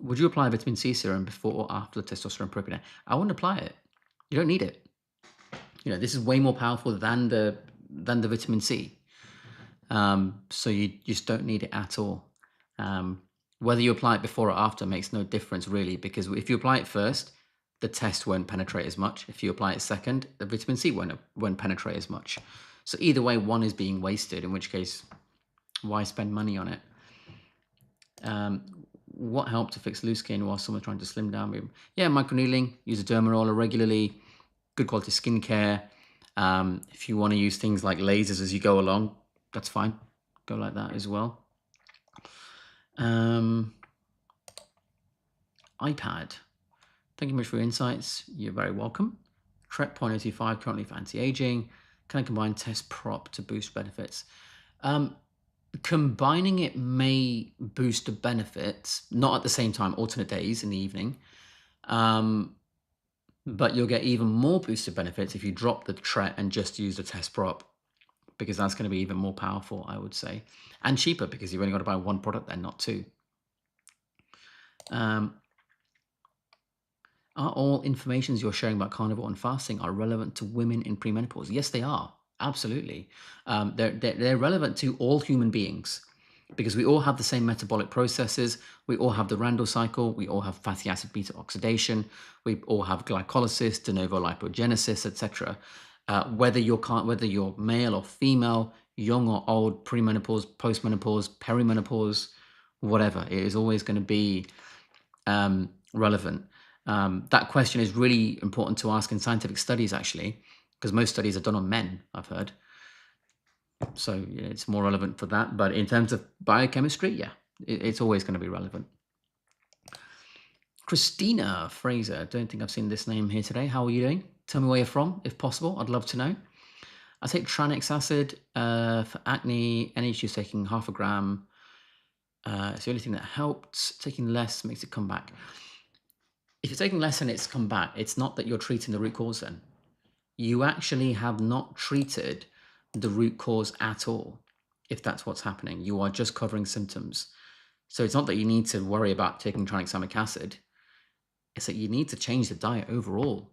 Speaker 1: Would you apply vitamin C serum before or after the testosterone propionate? I wouldn't apply it. You don't need it. This is way more powerful than the vitamin C. So you just don't need it at all. Whether you apply it before or after makes no difference really, because if you apply it first, the test won't penetrate as much. If you apply it second, the vitamin C won't penetrate as much. So either way, one is being wasted, in which case, why spend money on it? What helped to fix loose skin while someone's trying to slim down? Yeah, microneedling, use a Dermarolling regularly, good quality skincare. If you want to use things like lasers as you go along, that's fine. Go like that as well. iPad. Thank you much for your insights. You're very welcome. Trek 0.025 currently for anti-aging. Can I combine test prop to boost benefits? Combining it may boost the benefits, not at the same time, alternate days in the evening. But you'll get even more boosted benefits if you drop the Tret and just use the test prop, because that's going to be even more powerful, I would say. And cheaper, because you've only got to buy one product then, not two. Are all informations you're sharing about carnivore and fasting are relevant to women in premenopause? Yes, they are. Absolutely. They're relevant to all human beings, because we all have the same metabolic processes. We all have the Randall cycle. We all have fatty acid beta oxidation. We all have glycolysis, de novo lipogenesis, etc. Whether you're male or female, young or old, premenopause, postmenopause, perimenopause, whatever, it is always going to be relevant. That question is really important to ask in scientific studies, actually, because most studies are done on men, I've heard. So yeah, it's more relevant for that. But in terms of biochemistry, yeah, it's always going to be relevant. Christina Fraser, don't think I've seen this name here today. How are you doing? Tell me where you're from, if possible. I'd love to know. I take tranix acid for acne. NH2 taking 0.5 gram. It's the only thing that helped. Taking less makes it come back. If you're taking less and it's come back, it's not that you're treating the root cause then. You actually have not treated the root cause at all, if that's what's happening. You are just covering symptoms. So it's not that you need to worry about taking tranexamic acid. It's that you need to change the diet overall.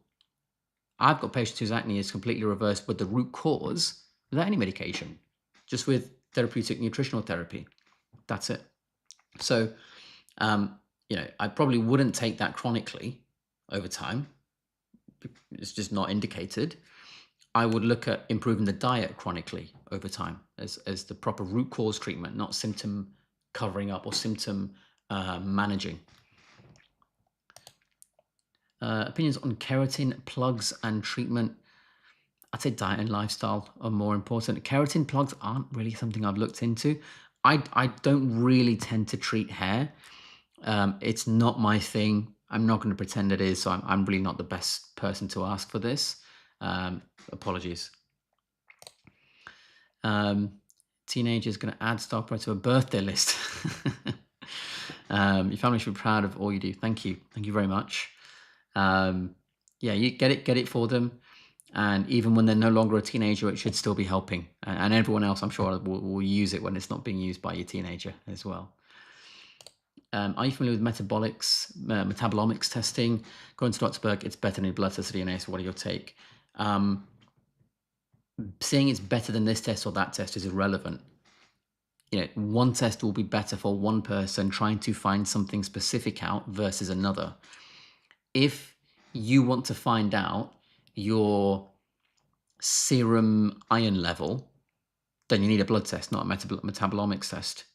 Speaker 1: I've got patients whose acne is completely reversed with the root cause without any medication, just with therapeutic nutritional therapy. That's it. So, I probably wouldn't take that chronically over time. It's just not indicated. I would look at improving the diet chronically over time as the proper root cause treatment, not symptom covering up or symptom managing. Opinions on keratin plugs and treatment. I'd say diet and lifestyle are more important. Keratin plugs aren't really something I've looked into. I don't really tend to treat hair. It's not my thing. I'm not going to pretend it is, so I'm really not the best person to ask for this. Apologies. Teenagers going to add Starpro to a birthday list. Your family should be proud of all you do. Thank you. Thank you very much. You get it for them. And even when they're no longer a teenager, it should still be helping. And everyone else, I'm sure, will use it when it's not being used by your teenager as well. Are you familiar with metabolomics testing? According to Dr. Berg, it's better than blood test or DNA. So what are your take? Saying it's better than this test or that test is irrelevant. One test will be better for one person trying to find something specific out versus another. If you want to find out your serum iron level, then you need a blood test, not a metabolomics test.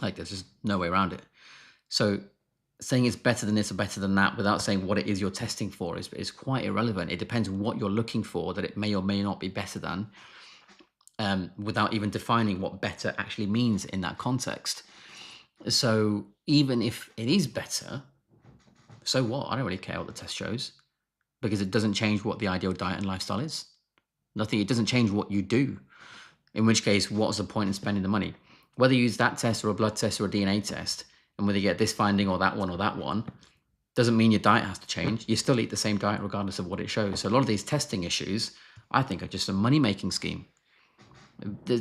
Speaker 1: There's just no way around it. So saying it's better than this or better than that without saying what it is you're testing for is quite irrelevant. It depends on what you're looking for, that it may or may not be better than, without even defining what better actually means in that context. So even if it is better, so what? I don't really care what the test shows, because it doesn't change what the ideal diet and lifestyle is. Nothing. It doesn't change what you do. In which case, what's the point in spending the money? Whether you use that test or a blood test or a DNA test, and whether you get this finding or that one, doesn't mean your diet has to change. You still eat the same diet regardless of what it shows. So a lot of these testing issues, I think, are just a money-making scheme.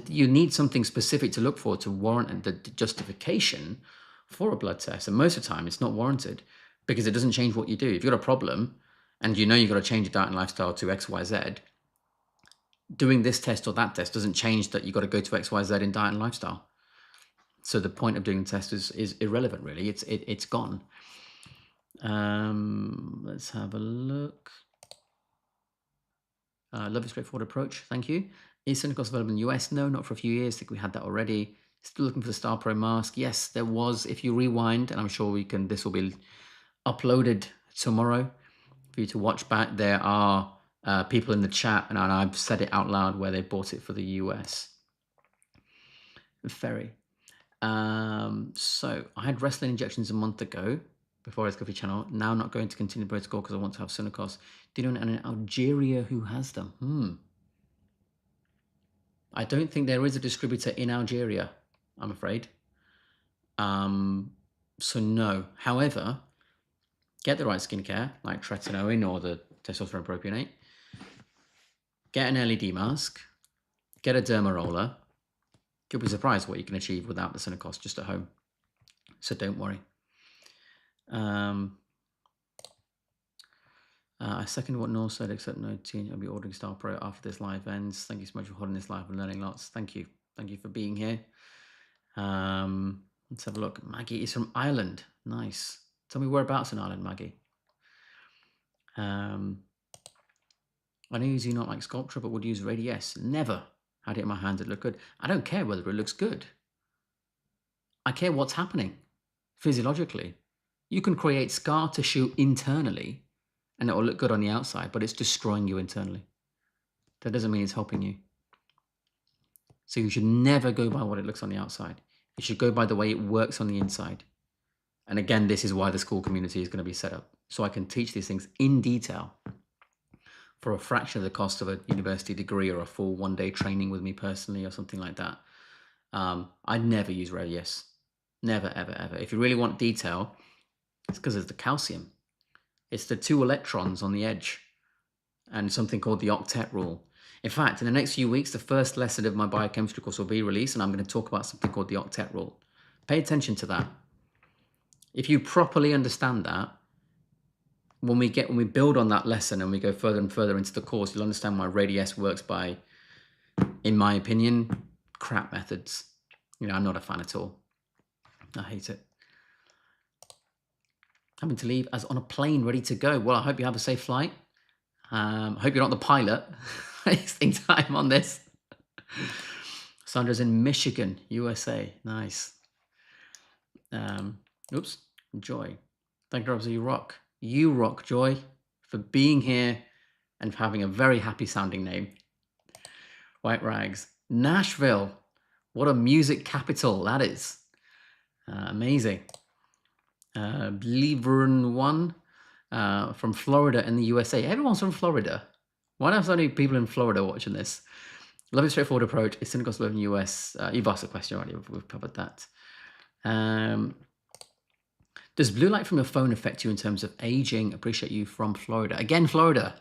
Speaker 1: You need something specific to look for to warrant the justification for a blood test. And most of the time, it's not warranted, because it doesn't change what you do. If you've got a problem and you've got to change your diet and lifestyle to X, Y, Z, doing this test or that test doesn't change that you've got to go to X, Y, Z in diet and lifestyle. So the point of doing the test is irrelevant, really. It's gone. Let's have a look. Love a straightforward approach. Thank you. Is Synacos available in the US? No, not for a few years. I think we had that already. Still looking for the Star Pro mask. Yes, there was. If you rewind, and I'm sure we can, this will be uploaded tomorrow for you to watch back. There are people in the chat, and I've said it out loud where they bought it for the US. Ferry. So I had wrestling injections a month ago before I was Coffee Channel. Now not going to continue protocol because I want to have Synacos. Do you know anyone in Algeria who has them? I don't think there is a distributor in Algeria, I'm afraid. So no. However, get the right skincare, like Retinoic or the Testosterone propionate. Get an LED mask. Get a Dermaroller. You'll be surprised what you can achieve without the Synacos just at home. So don't worry. I second what Noor said, except no teen. I'll be ordering Star Pro after this live ends. Thank you so much for holding this live and learning lots. Thank you. Thank you for being here. Let's have a look. Maggie is from Ireland. Nice. Tell me whereabouts in Ireland, Maggie. I know you do not like Sculpture, but would use Radiesse. Never had it in my hand. It looked good. I don't care whether it looks good. I care what's happening physiologically. You can create scar tissue internally and it will look good on the outside, but it's destroying you internally. That doesn't mean it's helping you. So you should never go by what it looks on the outside. You should go by the way it works on the inside. And again, this is why the school community is going to be set up. So I can teach these things in detail for a fraction of the cost of a university degree or a full one-day training with me personally or something like that. I'd never use Radiesse. Never, ever, ever. If you really want detail, it's because it's the calcium. It's the 2 electrons on the edge and something called the octet rule. In fact, in the next few weeks, the first lesson of my biochemistry course will be released, and I'm going to talk about something called the octet rule. Pay attention to that. If you properly understand that, when we build on that lesson and we go further and further into the course, you'll understand why Radiesse works by, in my opinion, crap methods. You know, I'm not a fan at all. I hate it. Having to leave as on a plane ready to go. Well, I hope you have a safe flight. I hope you're not the pilot. Wasting time on this. Sandra's in Michigan, USA. Nice. Oops. Joy. Thank you, obviously, you rock. You rock, Joy, for being here and for having a very happy sounding name. White Rags. Nashville. What a music capital that is. Amazing. Believer One from Florida in the USA. Everyone's from Florida. Why not so many people in Florida watching this? Love a straightforward approach. Is Synacos love in the US? You've asked a question already. We've covered that. Does blue light from your phone affect you in terms of aging? Appreciate you from Florida. Again, Florida.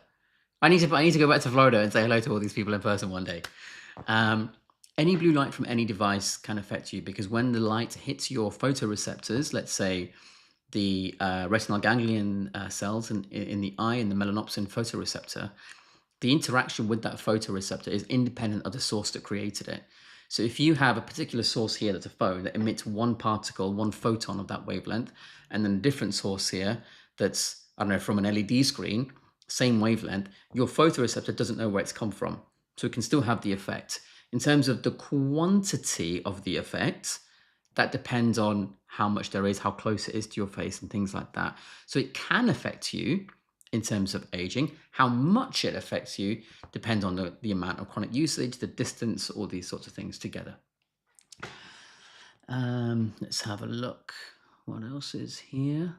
Speaker 1: I need to go back to Florida and say hello to all these people in person one day. Any blue light from any device can affect you because when the light hits your photoreceptors, let's say the retinal ganglion cells in the eye and the melanopsin photoreceptor, the interaction with that photoreceptor is independent of the source that created it. So if you have a particular source here that's a phone that emits one particle, one photon of that wavelength, and then a different source here that's, I don't know, from an LED screen, same wavelength, your photoreceptor doesn't know where it's come from. So it can still have the effect. In terms of the quantity of the effect, that depends on how much there is, how close it is to your face and things like that. So it can affect you in terms of aging. How much it affects you depends on the amount of chronic usage, the distance, all these sorts of things together. Let's have a look. What else is here?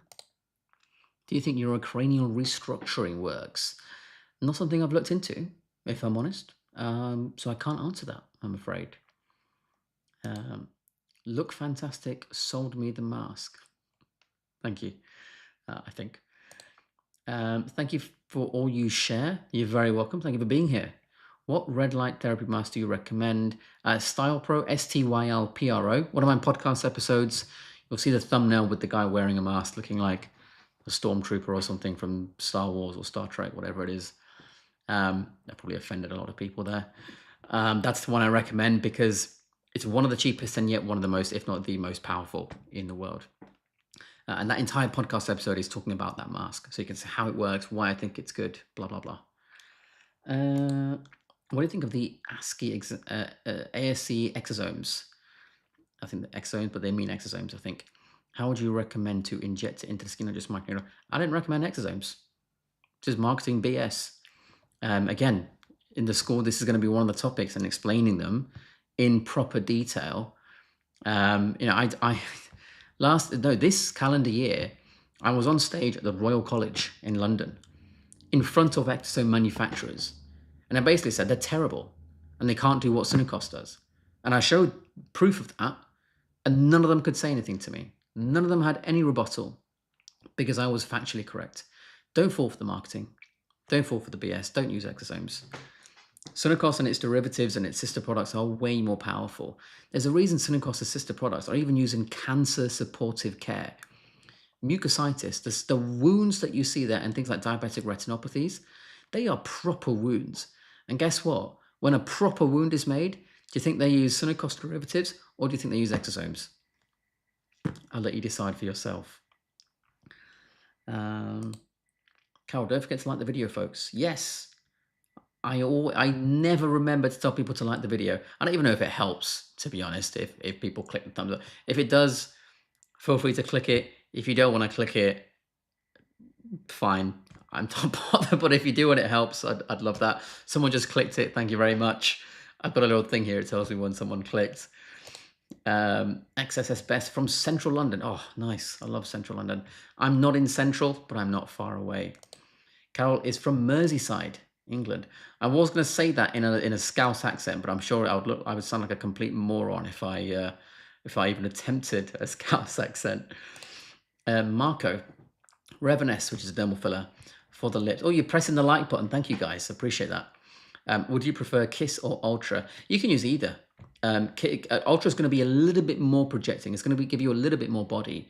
Speaker 1: Do you think neurocranial restructuring works? Not something I've looked into, if I'm honest. So I can't answer that, I'm afraid. Look fantastic, sold me the mask. Thank you, I think. Thank you for all you share. You're very welcome. Thank you for being here. What red light therapy mask do you recommend? Style Pro, STYLPRO. One of my podcast episodes, you'll see the thumbnail with the guy wearing a mask looking like a stormtrooper or something from Star Wars or Star Trek, whatever it is. That probably offended a lot of people there. That's the one I recommend because It's one of the cheapest and yet one of the most, if not the most powerful in the world. And that entire podcast episode is talking about that mask. So you can see how it works, why I think it's good, blah, blah, blah. What do you think of the ASC exosomes? I think the exosomes, but they mean exosomes, I think. How would you recommend to inject it into the skin or just micro? I don't recommend exosomes. Just marketing BS. Again, in the school, this is going to be one of the topics and explaining them in proper detail. This calendar year, I was on stage at the Royal College in London in front of exosome manufacturers. And I basically said they're terrible and they can't do what Synacos does. And I showed proof of that, and none of them could say anything to me. None of them had any rebuttal because I was factually correct. Don't fall for the marketing. Don't fall for the BS. Don't use exosomes. Synacos and its derivatives and its sister products are way more powerful. There's a reason Synacos' sister products are even used in cancer supportive care. Mucositis, the wounds that you see there and things like diabetic retinopathies, they are proper wounds. And guess what? When a proper wound is made, do you think they use Synacos derivatives or do you think they use exosomes? I'll let you decide for yourself. Carol, don't forget to like the video, folks. Yes. I never remember to tell people to like the video. I don't even know if it helps, to be honest, if people click the thumbs up. If it does, feel free to click it. If you don't want to click it, fine. I'm not bothered, but if you do and it helps, I'd love that. Someone just clicked it. Thank you very much. I've got a little thing here. It tells me when someone clicked. XSS Best from Central London. Oh, nice. I love Central London. I'm not in Central, but I'm not far away. Carol is from Merseyside, England. I was going to say that in a Scouse accent, but I'm sure I would sound like a complete moron if I even attempted a Scouse accent. Marco, Reveness, which is a dermal filler for the lips. Oh, you're pressing the like button. Thank you, guys. Appreciate that. Would you prefer Kiss or Ultra? You can use either. Ultra is going to be a little bit more projecting. It's going to give you a little bit more body.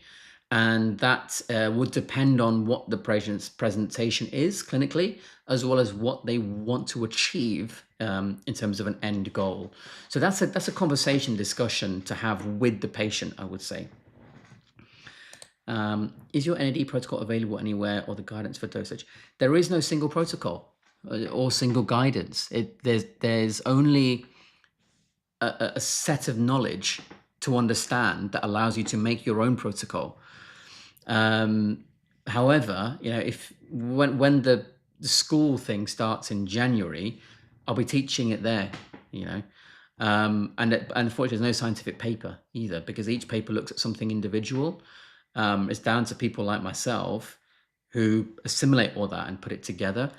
Speaker 1: And that would depend on what the presentation is clinically, as well as what they want to achieve in terms of an end goal. So that's a conversation discussion to have with the patient, I would say. Is your NAD protocol available anywhere or the guidance for dosage? There is no single protocol or single guidance. There's only a set of knowledge to understand that allows you to make your own protocol. However, when the school thing starts in January, I'll be teaching it there, and unfortunately there's no scientific paper either, because each paper looks at something individual. It's down to people like myself who assimilate all that and put it together.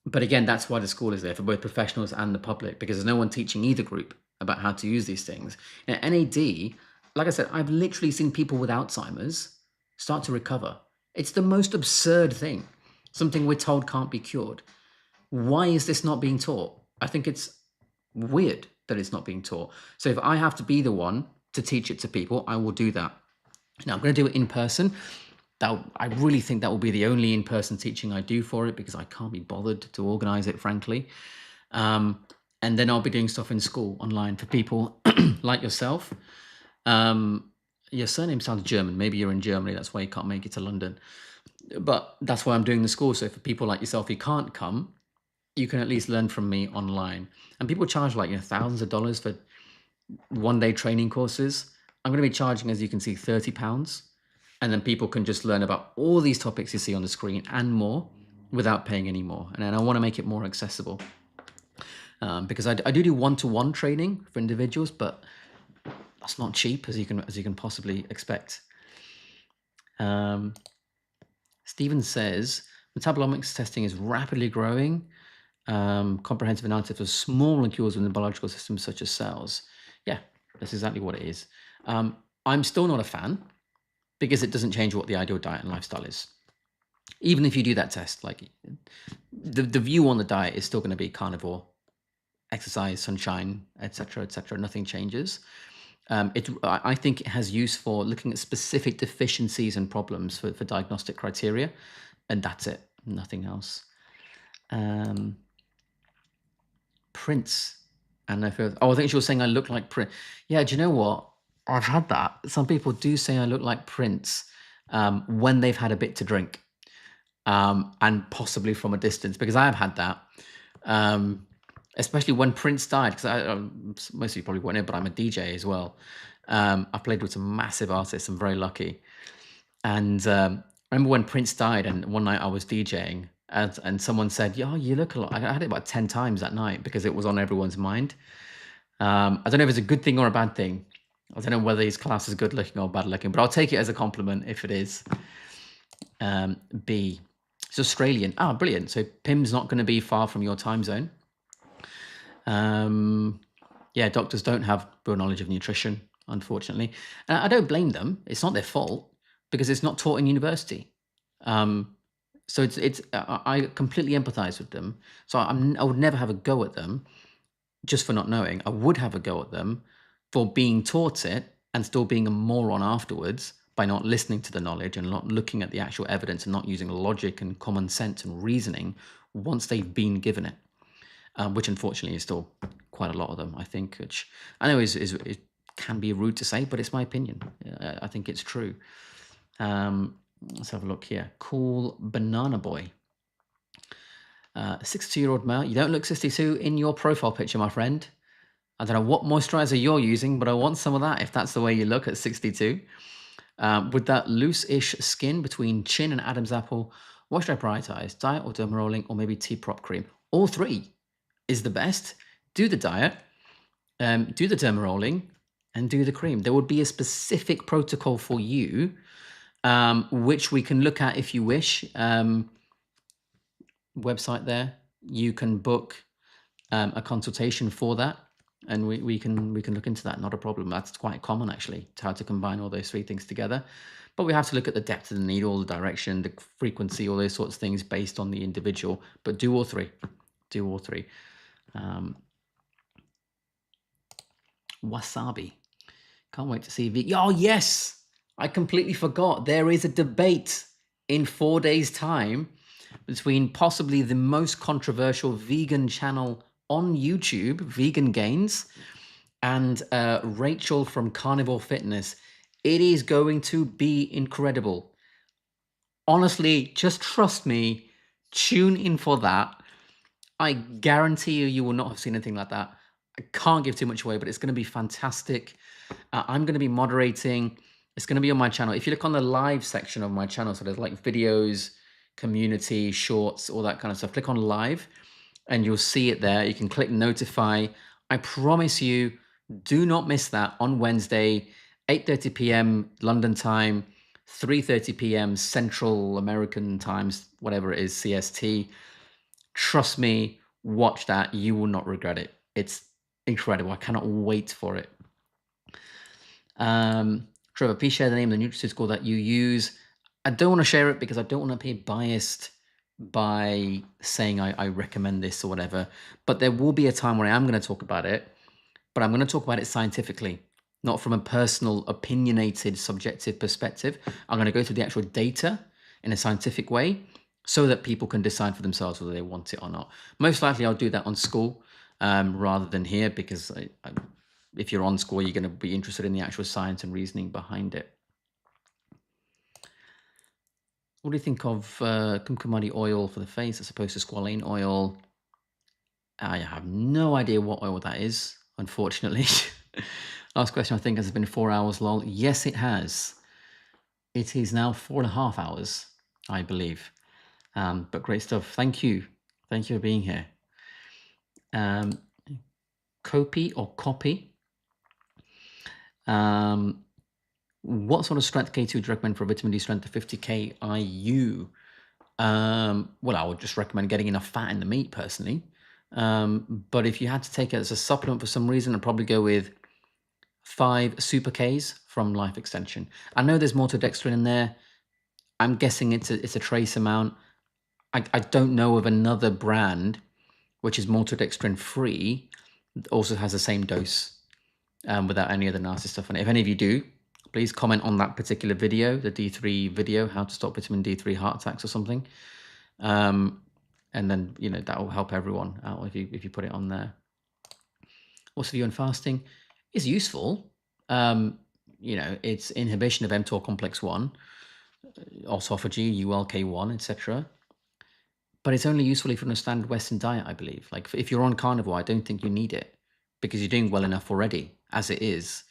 Speaker 1: But again, that's why the school is there, for both professionals and the public, because there's no one teaching either group about how to use these things. NAD, like I said, I've literally seen people with Alzheimer's start to recover. It's the most absurd thing. Something we're told can't be cured. Why is this not being taught? I think it's weird that it's not being taught. So if I have to be the one to teach it to people, I will do that. Now, I'm going to do it in person. I really think that will be the only in-person teaching I do for it, because I can't be bothered to organize it, frankly. And then I'll be doing stuff in school online for people like yourself. Your surname sounds German. Maybe you're in Germany. That's why you can't make it to London. But that's why I'm doing the school. So for people like yourself who can't come, you can at least learn from me online. And people charge thousands of dollars for one-day training courses. I'm going to be charging, as you can see, £30. And then people can just learn about all these topics you see on the screen and more without paying any more. And I want to make it more accessible. Because I do one-to-one training for individuals, but that's not cheap, as you can possibly expect. Stephen says, metabolomics testing is rapidly growing. Comprehensive analysis of small molecules within the biological system, such as cells. Yeah, that's exactly what it is. I'm still not a fan, because it doesn't change what the ideal diet and lifestyle is. Even if you do that test, the view on the diet is still going to be carnivore, exercise, sunshine, etc., etc. Nothing changes. I think it has use for looking at specific deficiencies and problems for diagnostic criteria, and that's it, nothing else. Prince, And I feel, oh, I think she was saying I look like Prince. Yeah, do you know what? I've had that. Some people do say I look like Prince when they've had a bit to drink, and possibly from a distance, because I have had that. Especially when Prince died, because most of you probably won't know, but I'm a DJ as well. I played with some massive artists. I'm very lucky. And I remember when Prince died, and one night I was DJing, and someone said, "Yeah, you look a lot." I had it about 10 times that night because it was on everyone's mind. I don't know if it's a good thing or a bad thing. I don't know whether he's classed as good looking or bad looking, but I'll take it as a compliment if it is. B. It's Australian. Ah, brilliant. So Pim's not going to be far from your time zone. Yeah, doctors don't have real knowledge of nutrition, unfortunately. And I don't blame them. It's not their fault because it's not taught in university. So I completely empathize with them. So I would never have a go at them just for not knowing. I would have a go at them for being taught it and still being a moron afterwards by not listening to the knowledge and not looking at the actual evidence and not using logic and common sense and reasoning once they've been given it, which unfortunately is still quite a lot of them, I think, which I know it can be rude to say, but it's my opinion. I think it's true. Let's have a look here. Cool Banana Boy. 62-year-old male. You don't look 62 in your profile picture, my friend. I don't know what moisturizer you're using, but I want some of that if that's the way you look at 62. With that loose-ish skin between chin and Adam's apple, what should I prioritize? Diet or dermarolling or maybe T-prop cream? All three is the best. Do the diet, do the dermarolling, and do the cream. There would be a specific protocol for you, which we can look at if you wish. Website there, you can book a consultation for that, and we can look into that. Not a problem. That's quite common actually, to how to combine all those three things together. But we have to look at the depth of the needle, the direction, the frequency, all those sorts of things based on the individual. But do all three. Do all three. Wasabi. Can't wait to see. Oh yes, I completely forgot. There is a debate in 4 days' time between possibly the most controversial vegan channel on YouTube, Vegan Gains, and Rachel from Carnivore Fitness. It is going to be incredible. Honestly, just trust me. Tune in for that. I guarantee you will not have seen anything like that. I can't give too much away, but it's going to be fantastic. I'm going to be moderating. It's going to be on my channel. If you look on the live section of my channel, so there's like videos, community, shorts, all that kind of stuff. Click on live and you'll see it there. You can click notify. I promise you, do not miss that on Wednesday, 8:30 p.m. London time, 3:30 p.m. Central American times, whatever it is, CST. Trust me, watch that. You will not regret it. It's incredible. I cannot wait for it. Trevor, please share the name of the nutraceutical that you use. I don't want to share it because I don't want to be biased by saying I recommend this or whatever. But there will be a time where I am going to talk about it, but I'm going to talk about it scientifically, not from a personal, opinionated, subjective perspective. I'm going to go through the actual data in a scientific way so that people can decide for themselves whether they want it or not. Most likely I'll do that on school rather than here, because if you're on school, you're going to be interested in the actual science and reasoning behind it. What do you think of kumkumadi oil for the face as opposed to squalane oil? I have no idea what oil that is, unfortunately. Last question, I think, has been 4 hours long. Yes, it has. It is now 4.5 hours, I believe. But great stuff. Thank you. Thank you for being here. Copy or copy? What sort of strength K2 do you recommend for a vitamin D strength of 50k IU? Well, I would just recommend getting enough fat in the meat personally. But if you had to take it as a supplement for some reason, I'd probably go with 5 Super Ks from Life Extension. I know there's maltodextrin in there. I'm guessing it's a trace amount. I don't know of another brand which is maltodextrin free, also has the same dose without any other nasty stuff in it. If any of you do, please comment on that particular video, the D3 video, how to stop vitamin D3 heart attacks or something. And then, that will help everyone out if you put it on there. What's the view on fasting? It's useful. Um, it's inhibition of mTOR complex 1, autophagy, ULK1, etc. But it's only useful if you're on a standard Western diet, I believe. Like if you're on carnivore, I don't think you need it because you're doing well enough already as it is.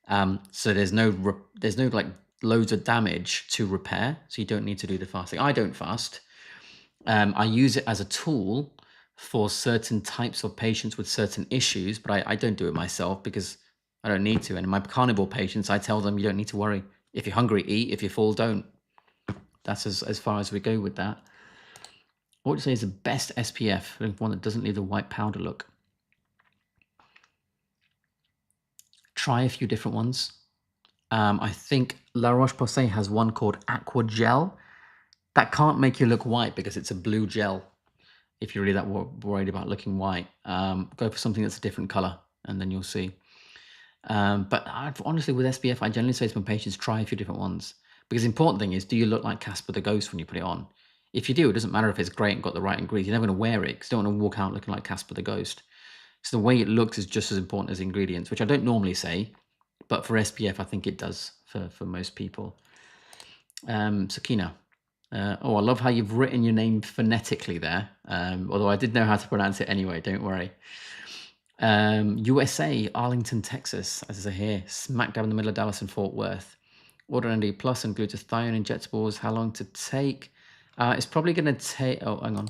Speaker 1: So there's no like loads of damage to repair. So you don't need to do the fasting. I don't fast. I use it as a tool for certain types of patients with certain issues, but I don't do it myself because I don't need to. And my carnivore patients, I tell them you don't need to worry. If you're hungry, eat. If you're full, don't. That's as far as we go with that. What would you say is the best SPF? One that doesn't leave the white powder look. Try a few different ones. I think La Roche-Posay has one called Aqua Gel. That can't make you look white because it's a blue gel. If you're really that worried about looking white, go for something that's a different color and then you'll see. But honestly, with SPF, I generally say to my patients, try a few different ones. Because the important thing is, do you look like Casper the Ghost when you put it on? If you do, it doesn't matter if it's great and got the right ingredients. You're never going to wear it because you don't want to walk out looking like Casper the Ghost. So the way it looks is just as important as ingredients, which I don't normally say. But for SPF, I think it does for most people. Sakina. I love how you've written your name phonetically there. Although I did know how to pronounce it anyway, don't worry. USA, Arlington, Texas, as I say here, smack dab in the middle of Dallas and Fort Worth. Order ND Plus and Glutathione injectables. How long to take? It's probably going to take, hang on.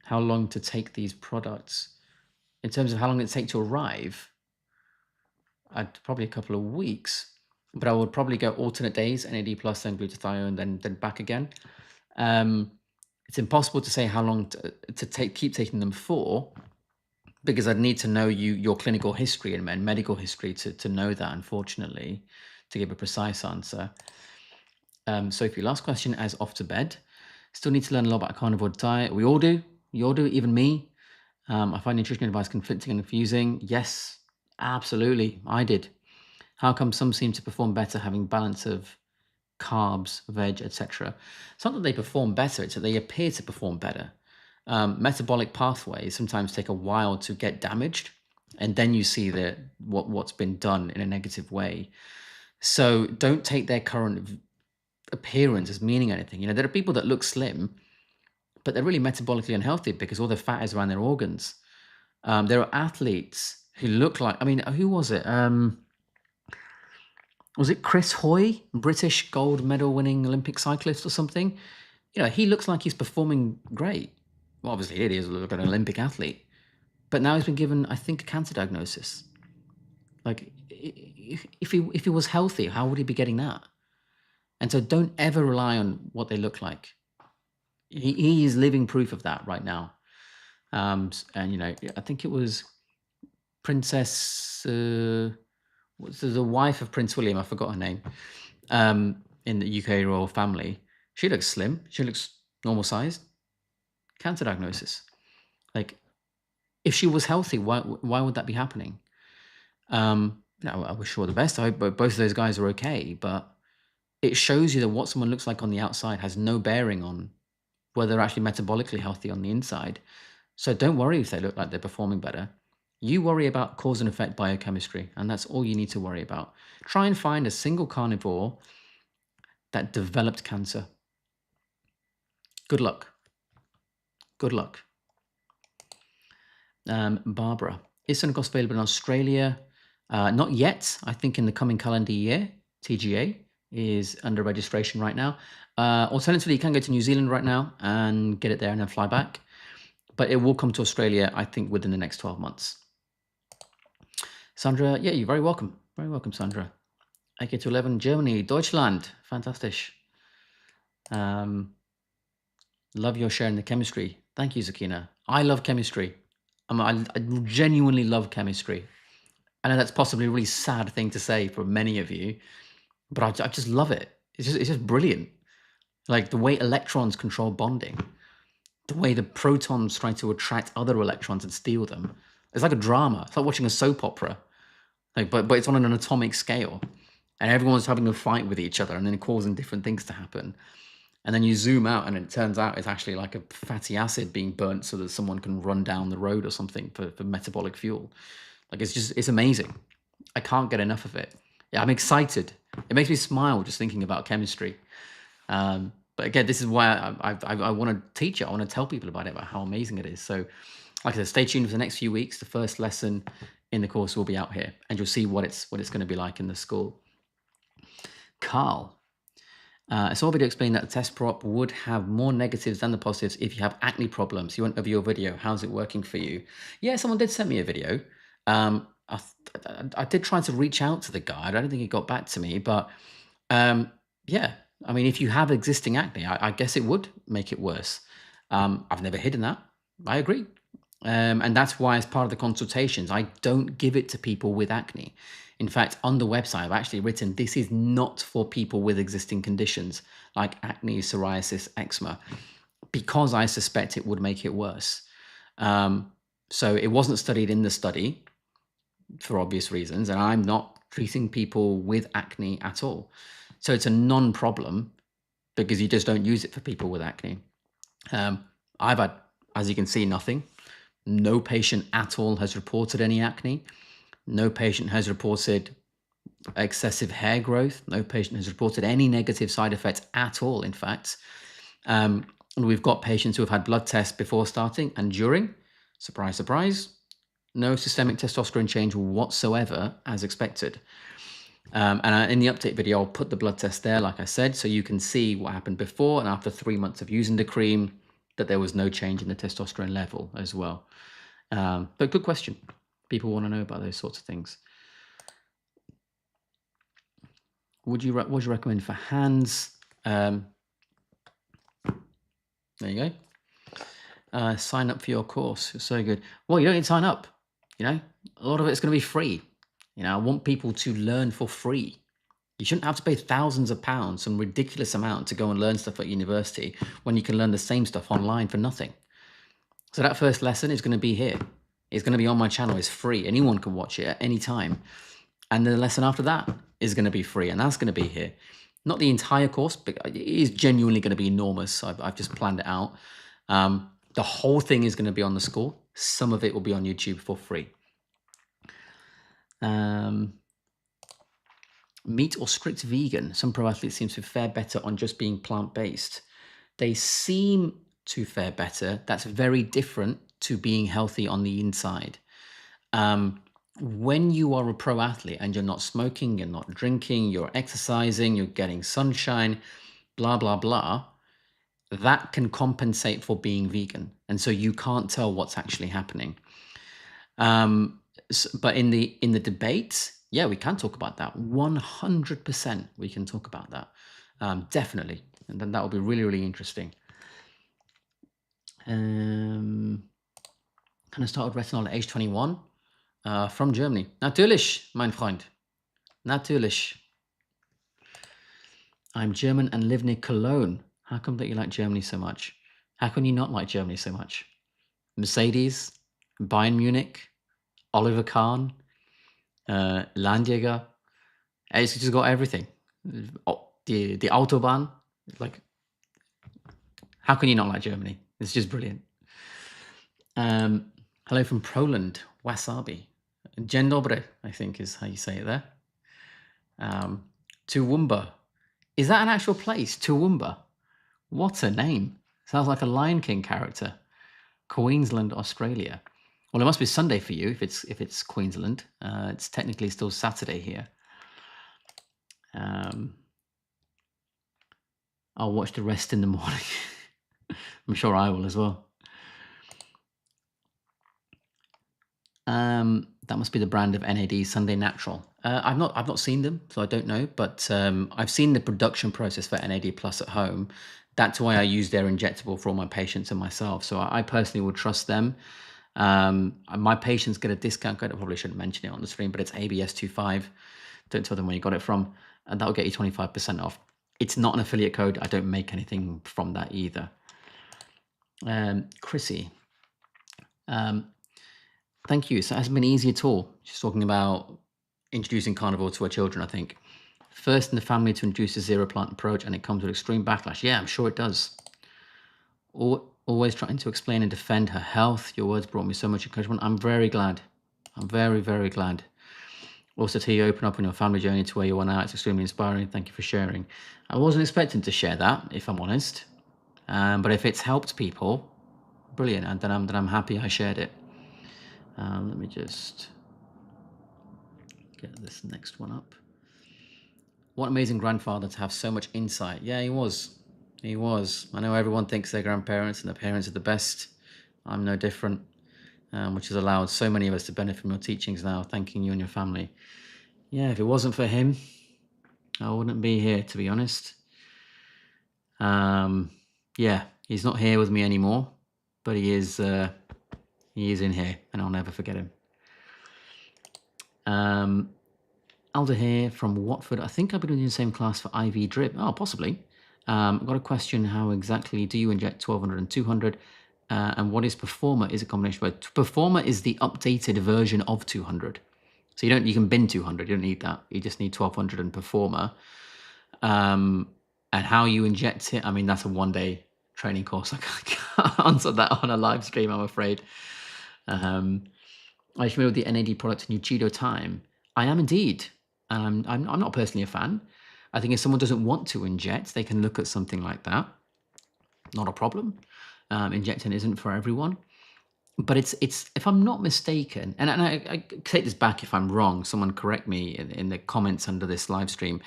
Speaker 1: How long to take these products? In terms of how long it take to arrive, probably a couple of weeks, but I would probably go alternate days, NAD plus, then glutathione, then back again. It's impossible to say how long to keep taking them for, because I'd need to know your clinical history and medical history to know that, unfortunately, to give a precise answer. So if your last question as off to bed, still need to learn a lot about a carnivore diet. We all do. You all do, even me. I find nutrition advice conflicting and confusing. Yes, absolutely. I did. How come some seem to perform better having balance of carbs, veg, etc.? It's not that they perform better, it's that they appear to perform better. Metabolic pathways sometimes take a while to get damaged, and then you see what's been done in a negative way. So don't take their current appearance as meaning anything. There are people that look slim, but they're really metabolically unhealthy because all the fat is around their organs. There are athletes who look like, who was it? Was it Chris Hoy, British gold medal winning Olympic cyclist or something? He looks like he's performing great. Well, obviously he is like an Olympic athlete, but now he's been given, I think, a cancer diagnosis. Like, if he was healthy, how would he be getting that? And so don't ever rely on what they look like. He is living proof of that right now. And I think it was Princess, what's the wife of Prince William? I forgot her name. In the UK royal family, she looks slim. She looks normal sized. Cancer diagnosis. Like, if she was healthy, why would that be happening? I wish her all the best. I hope both of those guys are okay. But it shows you that what someone looks like on the outside has no bearing on whether they're actually metabolically healthy on the inside. So don't worry if they look like they're performing better. You worry about cause and effect biochemistry, and that's all you need to worry about. Try and find a single carnivore that developed cancer. Good luck. Good luck. Barbara, is Suncost available in Australia? Not yet. I think in the coming calendar year. TGA is under registration right now. Alternatively, you can go to New Zealand right now and get it there and then fly back. But it will come to Australia, I think, within the next 12 months. Sandra, yeah, you're very welcome. Very welcome, Sandra. AK to 11, Germany, Deutschland. Fantastic. Love your sharing the chemistry. Thank you, Zakina. I love chemistry. I genuinely love chemistry. I know that's possibly a really sad thing to say for many of you, but I just love it. It's just brilliant. Like the way electrons control bonding, the way the protons try to attract other electrons and steal them. It's like a drama. It's like watching a soap opera. Like, but it's on an atomic scale, and everyone's having a fight with each other and then causing different things to happen. And then you zoom out and it turns out it's actually like a fatty acid being burnt so that someone can run down the road or something for metabolic fuel. Like it's amazing. I can't get enough of it. Yeah, I'm excited. It makes me smile just thinking about chemistry. But again, this is why I want to teach it. I want to tell people about it, about how amazing it is. So, like I said, stay tuned for the next few weeks. The first lesson in the course will be out here, and you'll see what it's going to be like in the school. Carl. I saw a video explaining that the test prop would have more negatives than the positives if you have acne problems. You went over your video. How's it working for you? Yeah, someone did send me a video. I did try to reach out to the guy. I don't think he got back to me, but yeah, I mean, if you have existing acne, I guess it would make it worse. I've never hidden that. I agree. And that's why, as part of the consultations, I don't give it to people with acne. In fact, on the website, I've actually written, this is not for people with existing conditions like acne, psoriasis, eczema, because I suspect it would make it worse. So it wasn't studied in the study for obvious reasons, and I'm not treating people with acne at all. So it's a non-problem because you just don't use it for people with acne. I've had, as you can see, nothing. No patient at all has reported any acne. No patient has reported excessive hair growth. No patient has reported any negative side effects at all, in fact. And we've got patients who have had blood tests before starting and during. Surprise, surprise. No systemic testosterone change whatsoever, as expected. And in the update video, I'll put the blood test there, like I said, so you can see what happened before and after 3 months of using the cream, that there was no change in the testosterone level as well. But good question. People want to know about those sorts of things. What do you recommend for hands? There you go. Sign up for your course. It's so good. Well, you don't need to sign up. You know, a lot of it's going to be free. You know, I want people to learn for free. You shouldn't have to pay thousands of pounds, some ridiculous amount, to go and learn stuff at university when you can learn the same stuff online for nothing. So that first lesson is going to be here. It's going to be on my channel. It's free. Anyone can watch it at any time. And the lesson after that is going to be free, and that's going to be here. Not the entire course, but it is genuinely going to be enormous. I've just planned it out. The whole thing is going to be on the school. Some of it will be on YouTube for free. Meat or strict vegan? Some pro athletes seem to fare better on just being plant-based. They seem to fare better. That's very different to being healthy on the inside. When you are a pro athlete and you're not smoking, you're not drinking, you're exercising, you're getting sunshine, blah, blah, blah, that can compensate for being vegan. And so you can't tell what's actually happening. But in the debate, yeah, we can talk about that. 100% we can talk about that. Definitely. And then that will be really, really interesting. Kind of started retinol at age 21 from Germany. Natürlich, mein Freund. Natürlich. I'm German and live near Cologne. How come that you like Germany so much? How can you not like Germany so much? Mercedes, Bayern Munich, Oliver Kahn, Landjäger. It's just got everything. The Autobahn. Like, how can you not like Germany? It's just brilliant. Hello from Poland, Wasabi. Dzień dobry, I think is how you say it there. Toowoomba. Is that an actual place? Toowoomba. What a name. Sounds like a Lion King character. Queensland, Australia. Well, it must be Sunday for you if it's Queensland. It's technically still Saturday here. I'll watch the rest in the morning. I'm sure I will as well. That must be the brand of NAD, Sunday Natural. I've not seen them, so I don't know. But I've seen the production process for NAD Plus at home. That's why I use their injectable for all my patients and myself. So I personally would trust them. My patients get a discount code. I probably shouldn't mention it on the stream, but it's ABS25. Don't tell them where you got it from, and that'll get you 25% off. It's not an affiliate code. I don't make anything from that either. Chrissy. Thank you. So it hasn't been easy at all. She's talking about introducing carnivore to her children, I think. First in the family to introduce a zero plant approach, and it comes with extreme backlash. Yeah, I'm sure it does. Always trying to explain and defend her health. Your words brought me so much encouragement. I'm very glad. I'm very, very glad. Also, to you open up on your family journey to where you are now, it's extremely inspiring. Thank you for sharing. I wasn't expecting to share that, if I'm honest. But if it's helped people, brilliant. And then I'm happy I shared it. Let me just get this next one up. What amazing grandfather to have so much insight. Yeah, he was. He was. I know everyone thinks their grandparents and their parents are the best. I'm no different, which has allowed so many of us to benefit from your teachings now. Thanking you and your family. Yeah, if it wasn't for him, I wouldn't be here, to be honest. Yeah, he's not here with me anymore, but he is in here, and I'll never forget him. Alda here from Watford. I think I've been in the same class for IV drip. Oh, possibly. I've got a question. How exactly do you inject 1200 and 200? And what is Performer? Is a combination of both. Performer is the updated version of 200. So you can bin 200. You don't need that. You just need 1200 and Performer. And how you inject it, I mean, that's a one-day training course. I can't answer that on a live stream, I'm afraid. Are you familiar with the NAD product Nuchido Time? I am indeed. I'm not personally a fan. I think if someone doesn't want to inject, they can look at something like that. Not a problem. Injecting isn't for everyone. But it's if I'm not mistaken, and I take this back if I'm wrong, someone correct me in the comments under this live stream.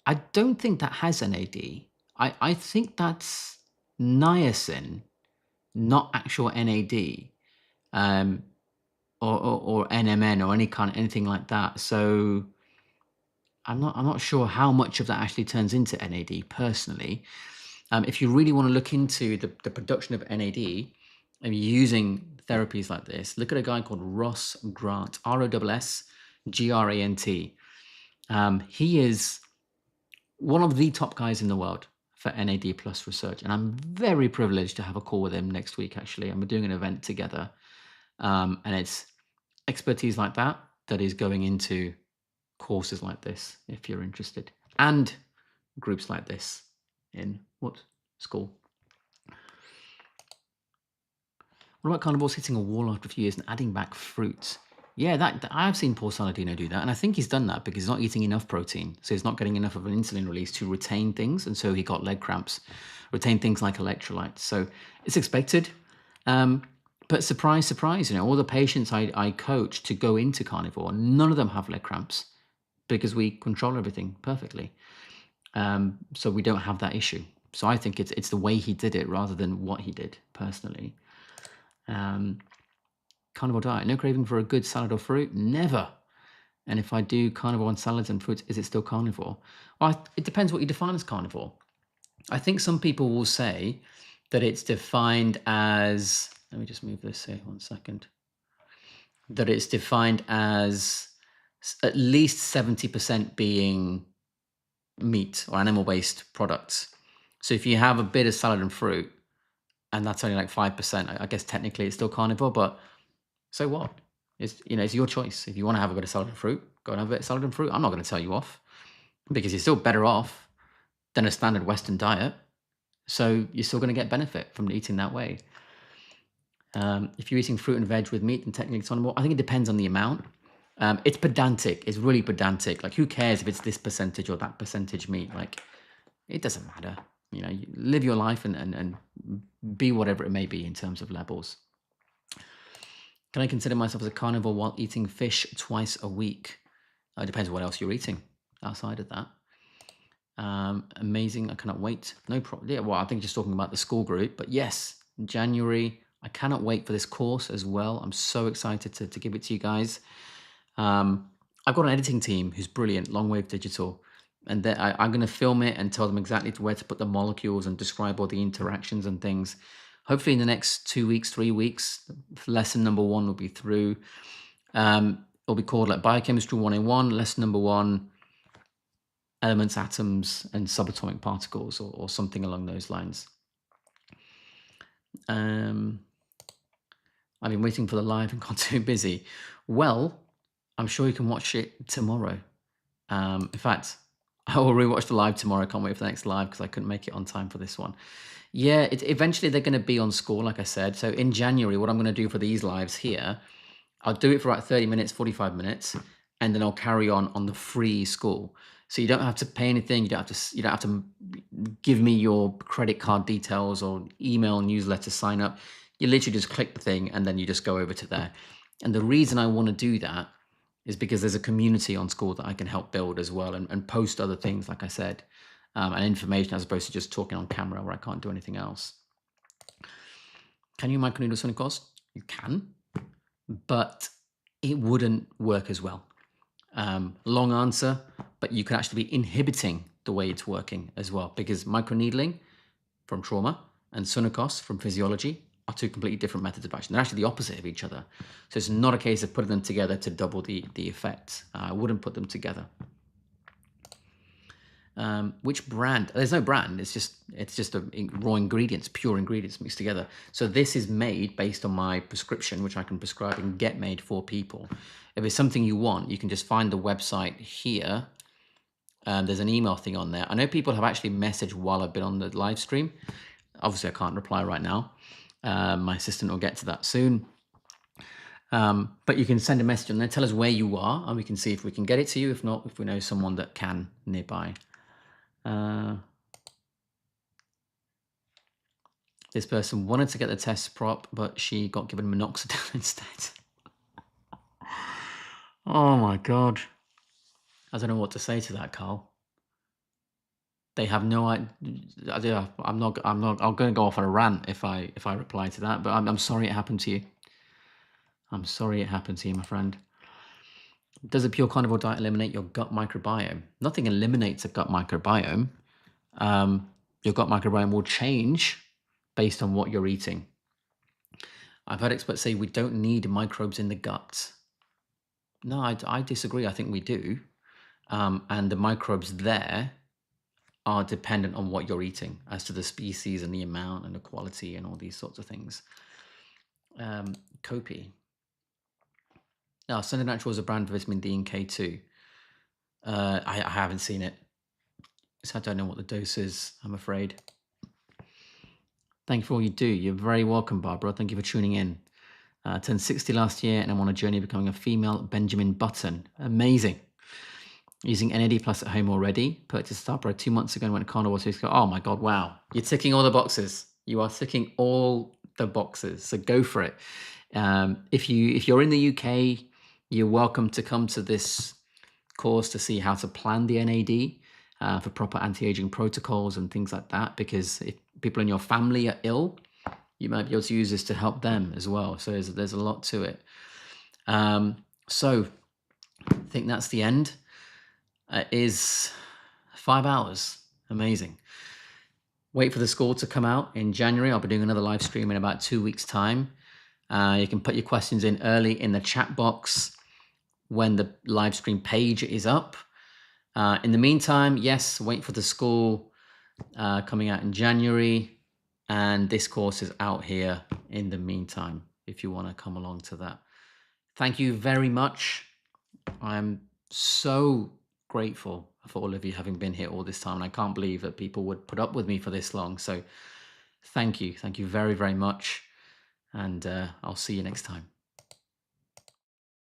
Speaker 1: I don't think that has NAD. I think that's niacin, not actual NAD, or NMN or anything like that. So I'm not sure how much of that actually turns into NAD personally. If you really want to look into the production of NAD and using therapies like this, look at a guy called Ross Grant, ROSSGRANT. He is one of the top guys in the world for NAD plus research. And I'm very privileged to have a call with him next week, actually. And we're doing an event together. And it's expertise like that is going into courses like this, if you're interested. And groups like this in school. What about carnivores hitting a wall after a few years and adding back fruit? Yeah, that I've seen Paul Saladino do that, and I think he's done that because he's not eating enough protein, so he's not getting enough of an insulin release to retain things, and so he got leg cramps, retain things like electrolytes. So it's expected, but surprise, surprise, all the patients I coach to go into carnivore, none of them have leg cramps because we control everything perfectly. So we don't have that issue. So I think it's the way he did it rather than what he did personally. Carnivore diet, no craving for a good salad or fruit? Never. And if I do carnivore on salads and fruits, is it still carnivore? Well, it depends what you define as carnivore. I think some people will say that it's defined as, let me just move this here 1 second, that it's defined as at least 70% being meat or animal-based products. So if you have a bit of salad and fruit, and that's only like 5%, I guess technically it's still carnivore, but so what? It's your choice. If you want to have a bit of salad and fruit, go and have a bit of salad and fruit. I'm not going to tell you off because you're still better off than a standard Western diet. So you're still going to get benefit from eating that way. If you're eating fruit and veg with meat, then technically it's carnivore. I think it depends on the amount. It's pedantic. It's really pedantic. Like, who cares if it's this percentage or that percentage meat? Like, it doesn't matter. You live your life and be whatever it may be in terms of levels. Can I consider myself as a carnivore while eating fish twice a week? It depends on what else you're eating outside of that. Amazing. I cannot wait. No problem. Yeah, well, I think just talking about the school group, but yes, in January, I cannot wait for this course as well. I'm so excited to give it to you guys. I've got an editing team who's brilliant, Longwave Digital, and I'm going to film it and tell them exactly where to put the molecules and describe all the interactions and things. Hopefully in the next 2 weeks, 3 weeks, lesson number 1 will be through. It'll be called like Biochemistry 101, lesson number 1, elements, atoms, and subatomic particles, or something along those lines. I've been waiting for the live and got too busy. Well, I'm sure you can watch it tomorrow. In fact, I will rewatch the live tomorrow. I can't wait for the next live because I couldn't make it on time for this one. Yeah, eventually they're going to be on score, like I said. So in January, what I'm going to do for these lives here, I'll do it for about 30 minutes, 45 minutes, and then I'll carry on the free school. So you don't have to pay anything. You don't have to give me your credit card details or email newsletter sign up. You literally just click the thing and then you just go over to there. And the reason I want to do that is because there's a community on school that I can help build as well, and post other things, like I said, and information, as opposed to just talking on camera where I can't do anything else. Can you microneedle sonic cost? You can, but it wouldn't work as well. Long answer, but you could actually be inhibiting the way it's working as well, because microneedling from trauma and Sunakos from physiology are two completely different methods of action. They're actually the opposite of each other. So it's not a case of putting them together to double the effect. I wouldn't put them together. Which brand? There's no brand. It's just raw ingredients, pure ingredients mixed together. So this is made based on my prescription, which I can prescribe and get made for people. If it's something you want, you can just find the website here. There's an email thing on there. I know people have actually messaged while I've been on the live stream. Obviously, I can't reply right now. My assistant will get to that soon. But you can send a message on there, tell us where you are, and we can see if we can get it to you. If not, if we know someone that can nearby. This person wanted to get the test prop, but she got given minoxidil instead. Oh my God. I don't know what to say to that, Carl. They have no idea. I'm going to go off on a rant if I reply to that, but I'm sorry it happened to you. I'm sorry it happened to you, my friend. Does a pure carnivore diet eliminate your gut microbiome? Nothing eliminates a gut microbiome. Your gut microbiome will change based on what you're eating. I've heard experts say we don't need microbes in the gut. No, I disagree. I think we do. And the microbes there are dependent on what you're eating, as to the species and the amount and the quality and all these sorts of things. Kopi. Now, Sunday Natural is a brand for vitamin D and K2. I haven't seen it, so I don't know what the dose is, I'm afraid. Thank you for all you do. You're very welcome, Barbara. Thank you for tuning in. Turned 60 last year, and I'm on a journey of becoming a female Benjamin Button. Amazing. Using NAD Plus at home already. Purchased Starpro 2 months ago and went to Carnivore 2 weeks ago. Oh my God, wow. You're ticking all the boxes. You are ticking all the boxes. So go for it. If you're in the UK, you're welcome to come to this course to see how to plan the NAD for proper anti-aging protocols and things like that. Because if people in your family are ill, you might be able to use this to help them as well. So there's a lot to it. So I think that's the end. Is 5 hours. Amazing. Wait for the score to come out in January. I'll be doing another live stream in about 2 weeks' time. You can put your questions in early in the chat box when the live stream page is up. In the meantime, yes, wait for the score coming out in January. And this course is out here in the meantime, if you want to come along to that. Thank you very much. I'm so grateful for all of you having been here all this time. And I can't believe that people would put up with me for this long. So thank you. Thank you very, very much. And I'll see you next time.